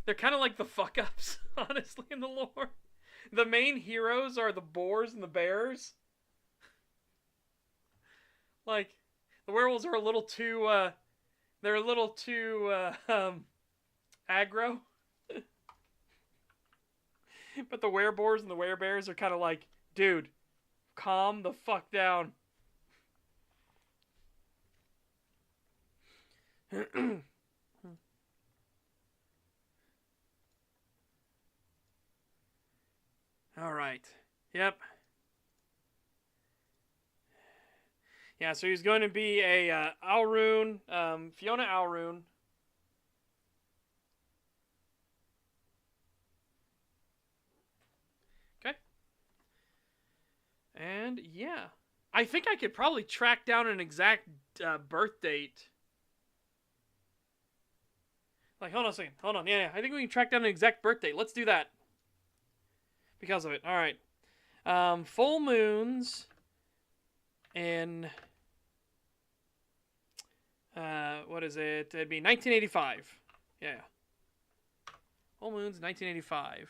Speaker 1: They're kind of like the fuck-ups, honestly, in the lore. The main heroes are the boars and the bears. Like, the werewolves are a little too, they're a little too, aggro. But the wereboars and the werebears are kind of like, dude, calm the fuck down. All right. Yep. Yeah, so he's going to be a Alrune, Fiona Alrune. Okay. And yeah, I think I could probably track down an exact birth date. Like, hold on a second. Hold on. Yeah, I think we can track down an exact birth date. Let's do that. Because of it. All right. Full moons in what is it? It'd be 1985. Yeah. Full moon's 1985.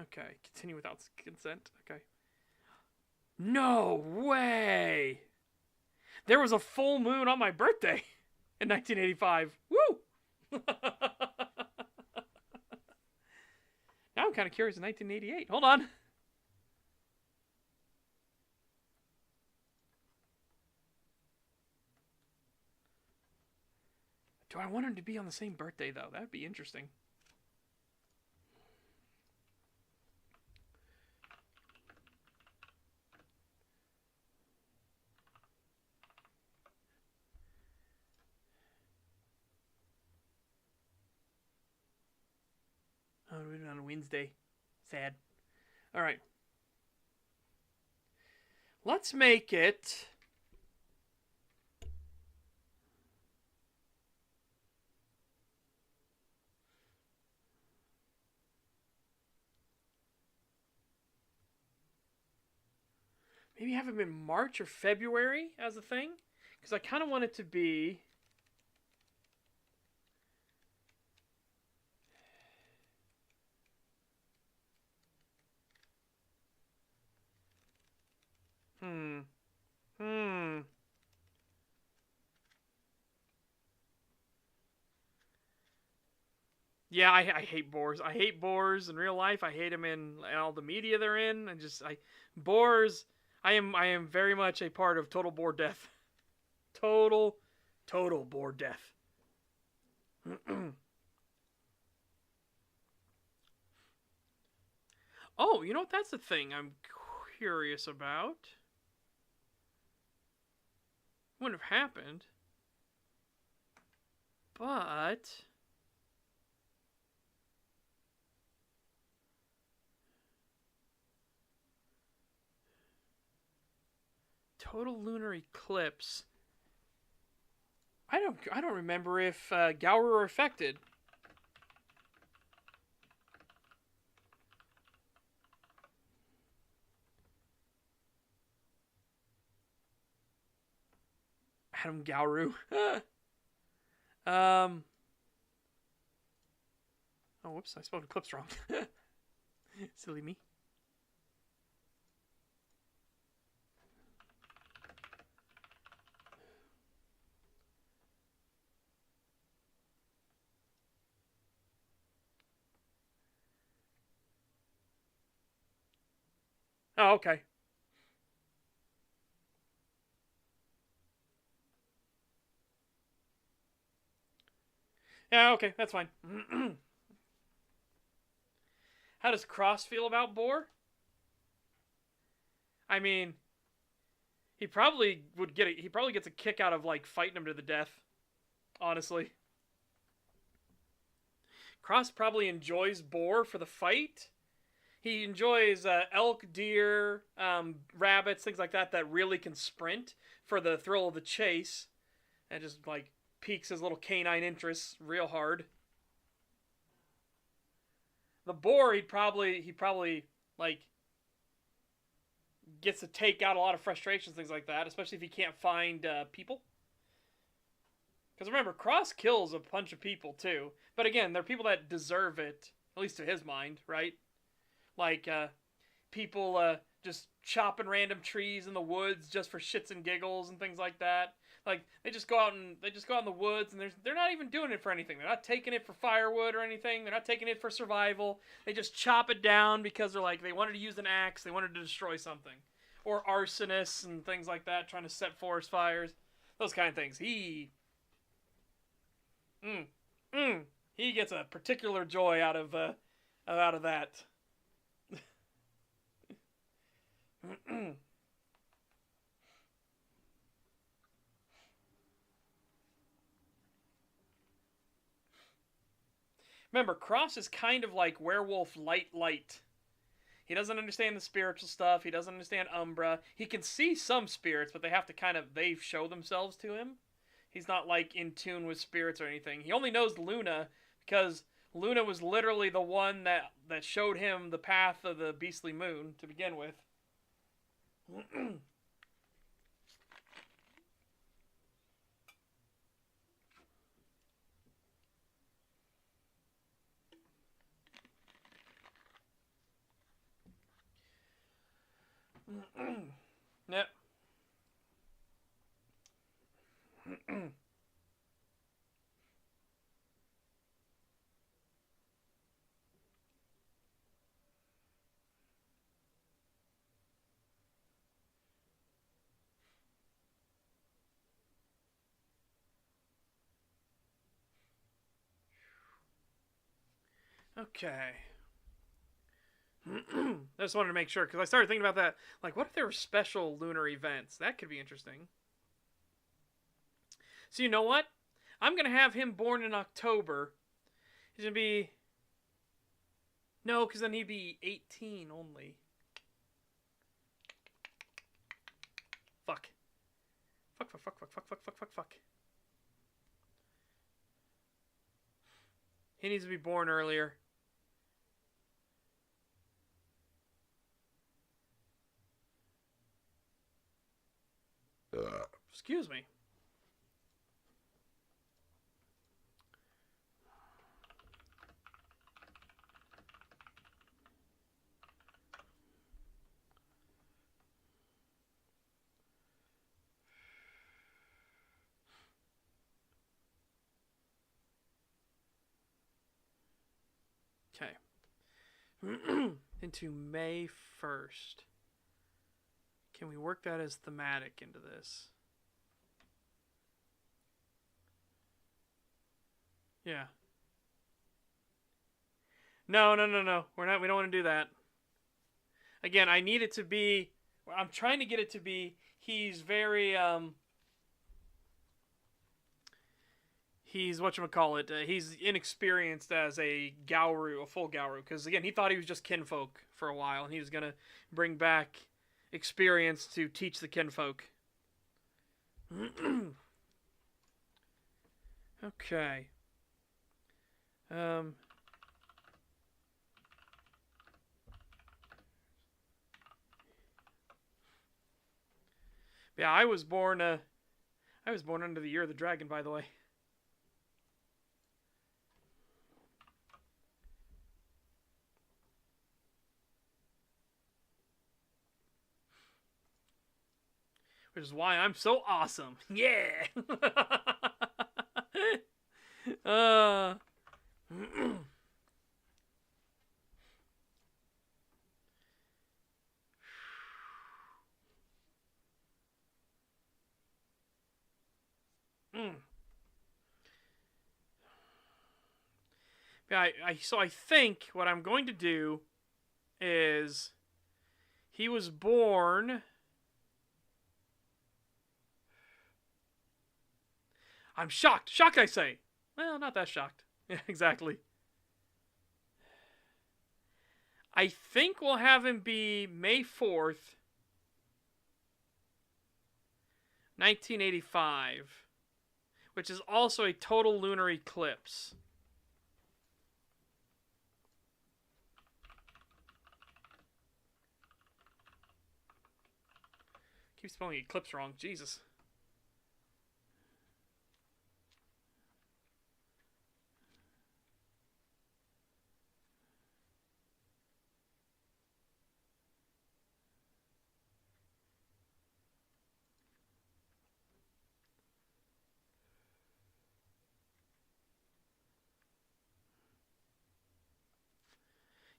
Speaker 1: Okay, continue without consent. Okay. No way! There was a full moon on my birthday in 1985. Woo! Now I'm kind of curious in 1988. Hold on. Do I want him to be on the same birthday, though? That'd be interesting. Oh, we're doing it on a Wednesday. Sad. All right. Let's make it... maybe have him in March or February as a thing? Because I kind of want it to be... Yeah, I hate boars. I hate boars in real life. I hate them in all the media they're in. Boars. I am very much a part of total boar death. Total boar death. Oh, you know what? That's the thing I'm curious about. Wouldn't have happened. But... total lunar eclipse. I don't remember if Garou are affected. Adam Garou. Oh, whoops! I spelled eclipse wrong. Silly me. Oh, okay. Yeah, okay, that's fine. How does Cross feel about Boar? I mean, he probably gets a kick out of like fighting him to the death. Honestly. Cross probably enjoys Boar for the fight. He enjoys elk, deer, rabbits, things like that really can sprint for the thrill of the chase, and just like piques his little canine interests real hard. The boar, he probably like gets to take out a lot of frustrations, things like that, especially if he can't find people. Because remember, Cross kills a bunch of people too, but again, they're people that deserve it, at least to his mind, right? Like, people just chopping random trees in the woods just for shits and giggles and things like that. Like, they just go out in the woods and they're not even doing it for anything. They're not taking it for firewood or anything. They're not taking it for survival. They just chop it down because they're like, they wanted to use an axe. They wanted to destroy something. Or arsonists and things like that, trying to set forest fires. Those kind of things. He gets a particular joy out of that. Remember, Cross is kind of like Werewolf Light. He doesn't understand the spiritual stuff. He doesn't understand Umbra. He can see some spirits, but they show themselves to him. He's not like in tune with spirits or anything. He only knows Luna because Luna was literally the one that showed him the path of the beastly moon to begin with. Yep. Okay. I just wanted to make sure, because I started thinking about that. Like, what if there were special lunar events? That could be interesting. So you know what? I'm going to have him born in October. He's going to be... No, because then he'd be 18 only. Fuck. Fuck. He needs to be born earlier. Excuse me. Okay. Into May 1st. Can we work that as thematic into this? Yeah. No. We don't want to do that. Again, I need it to be... I'm trying to get it to be... He's very... He's whatchamacallit. He's inexperienced as a Garou, a full Garou. Because, again, he thought he was just kinfolk for a while. And he was going to bring back experience to teach the kinfolk. Okay. Yeah, I was born under the year of the dragon, by the way. Which is why I'm so awesome. Yeah. Yeah, so I think what I'm going to do is he was born... I'm shocked. Shocked, I say. Well, not that shocked. Yeah, exactly. I think we'll have him be May 4th, 1985, which is also a total lunar eclipse. Keep spelling eclipse wrong. Jesus.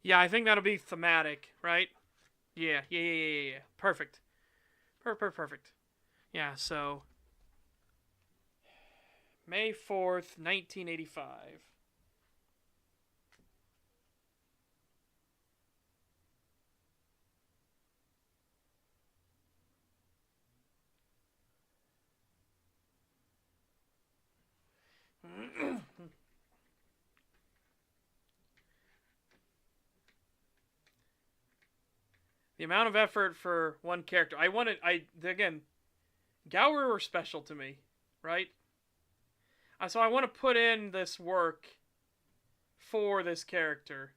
Speaker 1: Yeah, I think that'll be thematic, right? Yeah. Perfect. Perfect. Yeah, so... May 4th, 1985. The amount of effort for one character. Again, Garou are special to me, right? So I want to put in this work for this character.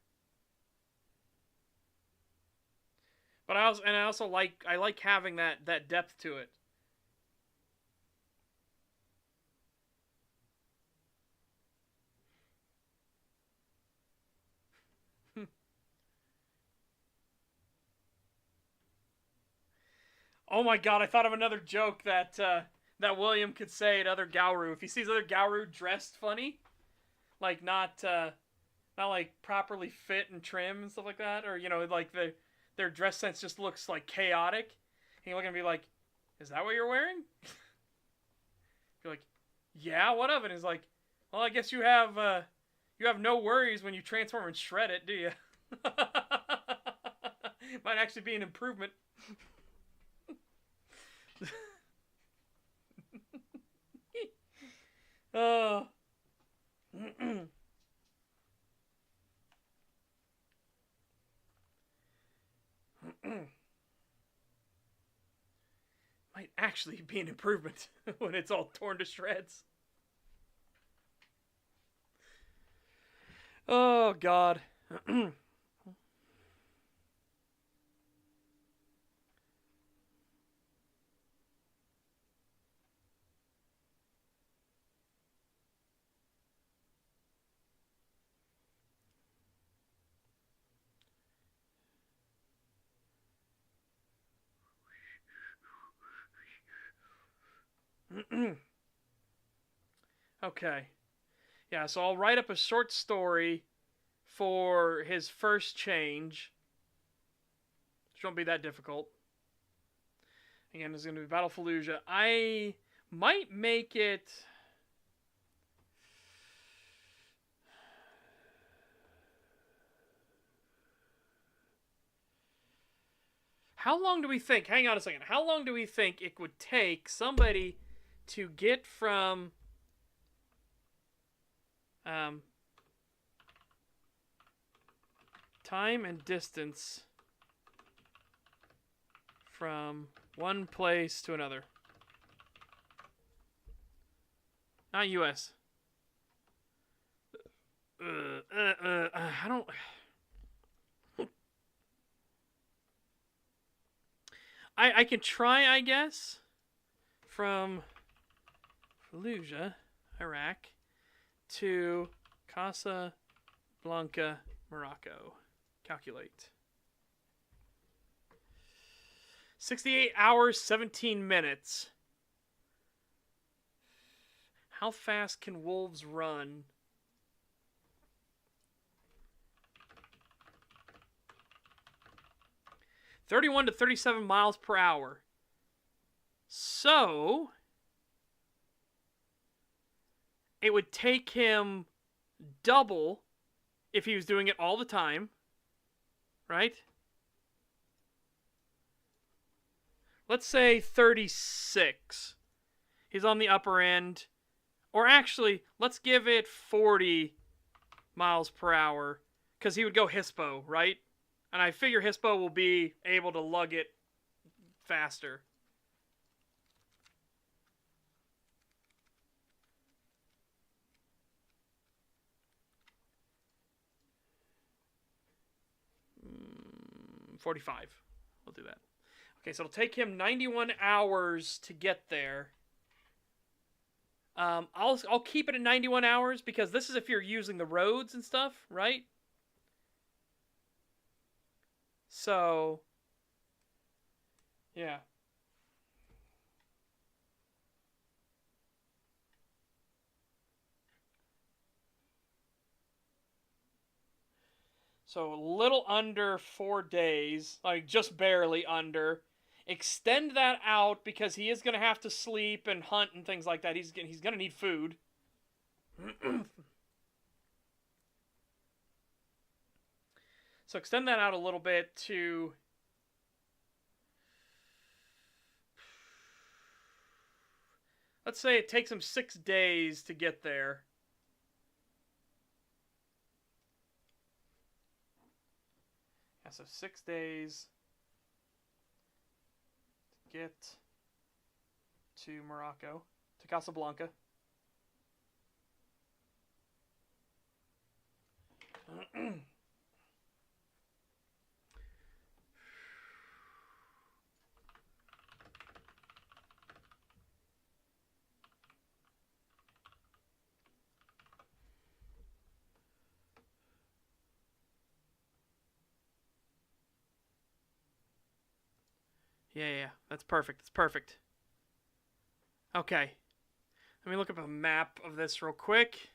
Speaker 1: But I also like having that depth to it. Oh my god, I thought of another joke that that William could say at other Garou. If he sees other Garou dressed funny, like not like properly fit and trim and stuff like that, or like their dress sense just looks like chaotic, and you look and be like, "Is that what you're wearing?" You're like, "Yeah, what of it?" He's like, "Well, I guess you have no worries when you transform and shred it, do you?" Might actually be an improvement. Oh. Might actually be an improvement when it's all torn to shreds. Oh, God. Okay. Yeah, so I'll write up a short story for his first change. Which won't be that difficult. Again, it's going to be Battlefallujah. I might make it... How long do we think... Hang on a second. How long do we think it would take somebody to get from... time and distance from one place to another? Not U.S. I don't... I can try, I guess, from Fallujah, Iraq, to Casablanca, Morocco. Calculate. 68 hours, 17 minutes. How fast can wolves run? (31 to 37 miles per hour). So it would take him double if he was doing it all the time, right? Let's say 36. He's on the upper end. Or actually, let's give it 40 miles per hour, because he would go Hispo, right? And I figure Hispo will be able to lug it faster. $45. We'll do that. Okay, so it'll take him 91 hours to get there. I'll keep it at 91 hours because this is if you're using the roads and stuff, right? So, yeah. So a little under 4 days, like just barely under. Extend that out because he is going to have to sleep and hunt and things like that. He's going to need food. So extend that out a little bit to... Let's say it takes him 6 days to get there. Yeah, so 6 days to get to Morocco, to Casablanca. Yeah, that's perfect. That's perfect. Okay. Let me look up a map of this real quick.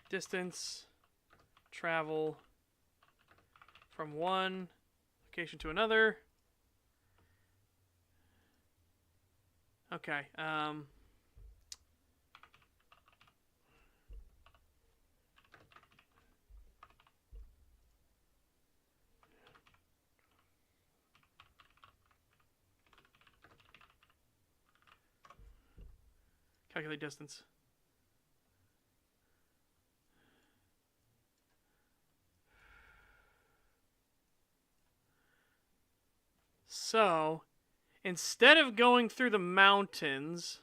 Speaker 1: Distance, travel from one location to another. Okay. Calculate distance. So, instead of going through the mountains,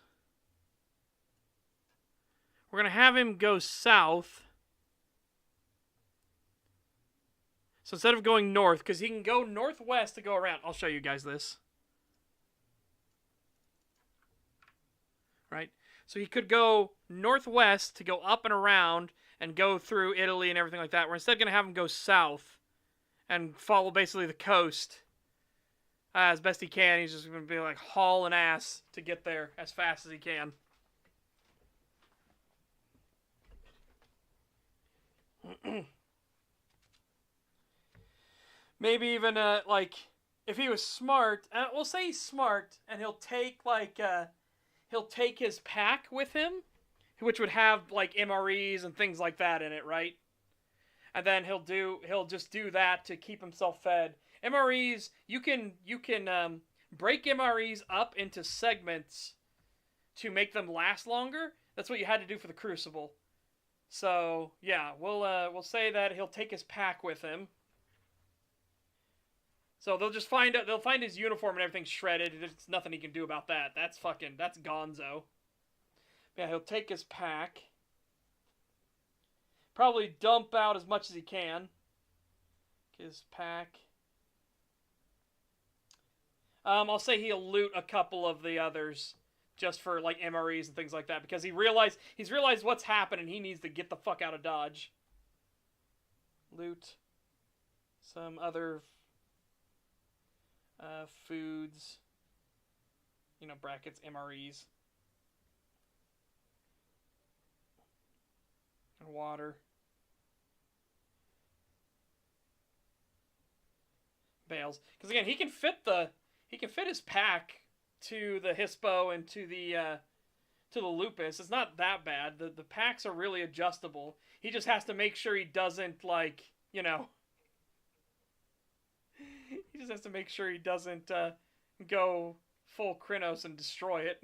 Speaker 1: we're going to have him go south. So instead of going north, because he can go northwest to go around. I'll show you guys this. Right? So he could go northwest to go up and around and go through Italy and everything like that. We're instead going to have him go south and follow basically the coast as best he can. He's just going to be like hauling ass to get there as fast as he can. Maybe even like if he was smart, we'll say he's smart, and he'll take his pack with him, which would have like MREs and things like that in it, right? And then he'll just do that to keep himself fed. MREs, you can break MREs up into segments to make them last longer. That's what you had to do for the Crucible. So yeah, we'll say that he'll take his pack with him. So they'll find his uniform and everything shredded. There's nothing he can do about that. That's gonzo. Yeah, he'll take his pack. Probably dump out as much as he can. His pack. I'll say he'll loot a couple of the others just for like MREs and things like that, because he's realized what's happened and he needs to get the fuck out of Dodge. Loot some other foods, brackets, MREs, and water. Bales, because again, he can fit his pack to the Hispo and to the Lupus. It's not that bad. The packs are really adjustable. He just has to make sure he doesn't he just has to make sure he doesn't go full Krynos and destroy it.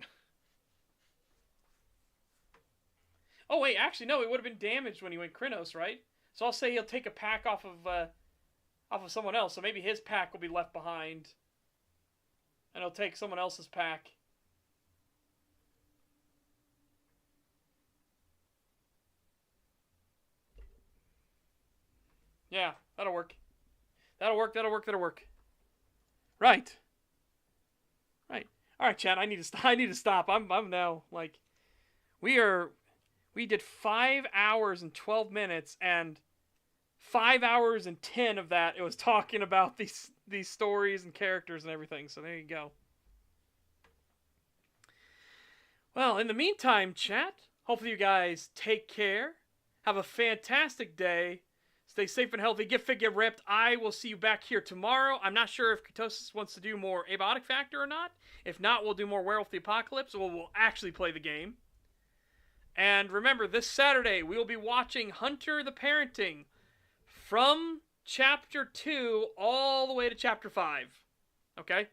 Speaker 1: Oh wait, actually no, it would have been damaged when he went Krynos, right? So I'll say he'll take a pack off of someone else, so maybe his pack will be left behind. And he'll take someone else's pack. Yeah, that'll work. That'll work. Right. All right, chat. I need to stop. I'm now like, we did 5 hours and 12 minutes, and 5 hours and 10 of that it was talking about these stories and characters and everything. So there you go. Well, in the meantime, chat, hopefully you guys take care. Have a fantastic day. Stay safe and healthy. Get fit, get ripped. I will see you back here tomorrow. I'm not sure if Ketosis wants to do more Abiotic Factor or not. If not, we'll do more Werewolf the Apocalypse, or we'll actually play the game. And remember, this Saturday, we will be watching Hunter the Parenting from Chapter 2 all the way to Chapter 5. Okay?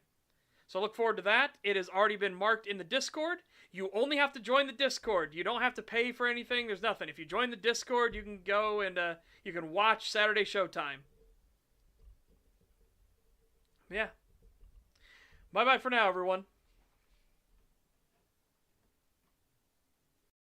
Speaker 1: So look forward to that. It has already been marked in the Discord. You only have to join the Discord. You don't have to pay for anything. There's nothing. If you join the Discord, you can go and you can watch Saturday Showtime. Yeah. Bye-bye for now, everyone.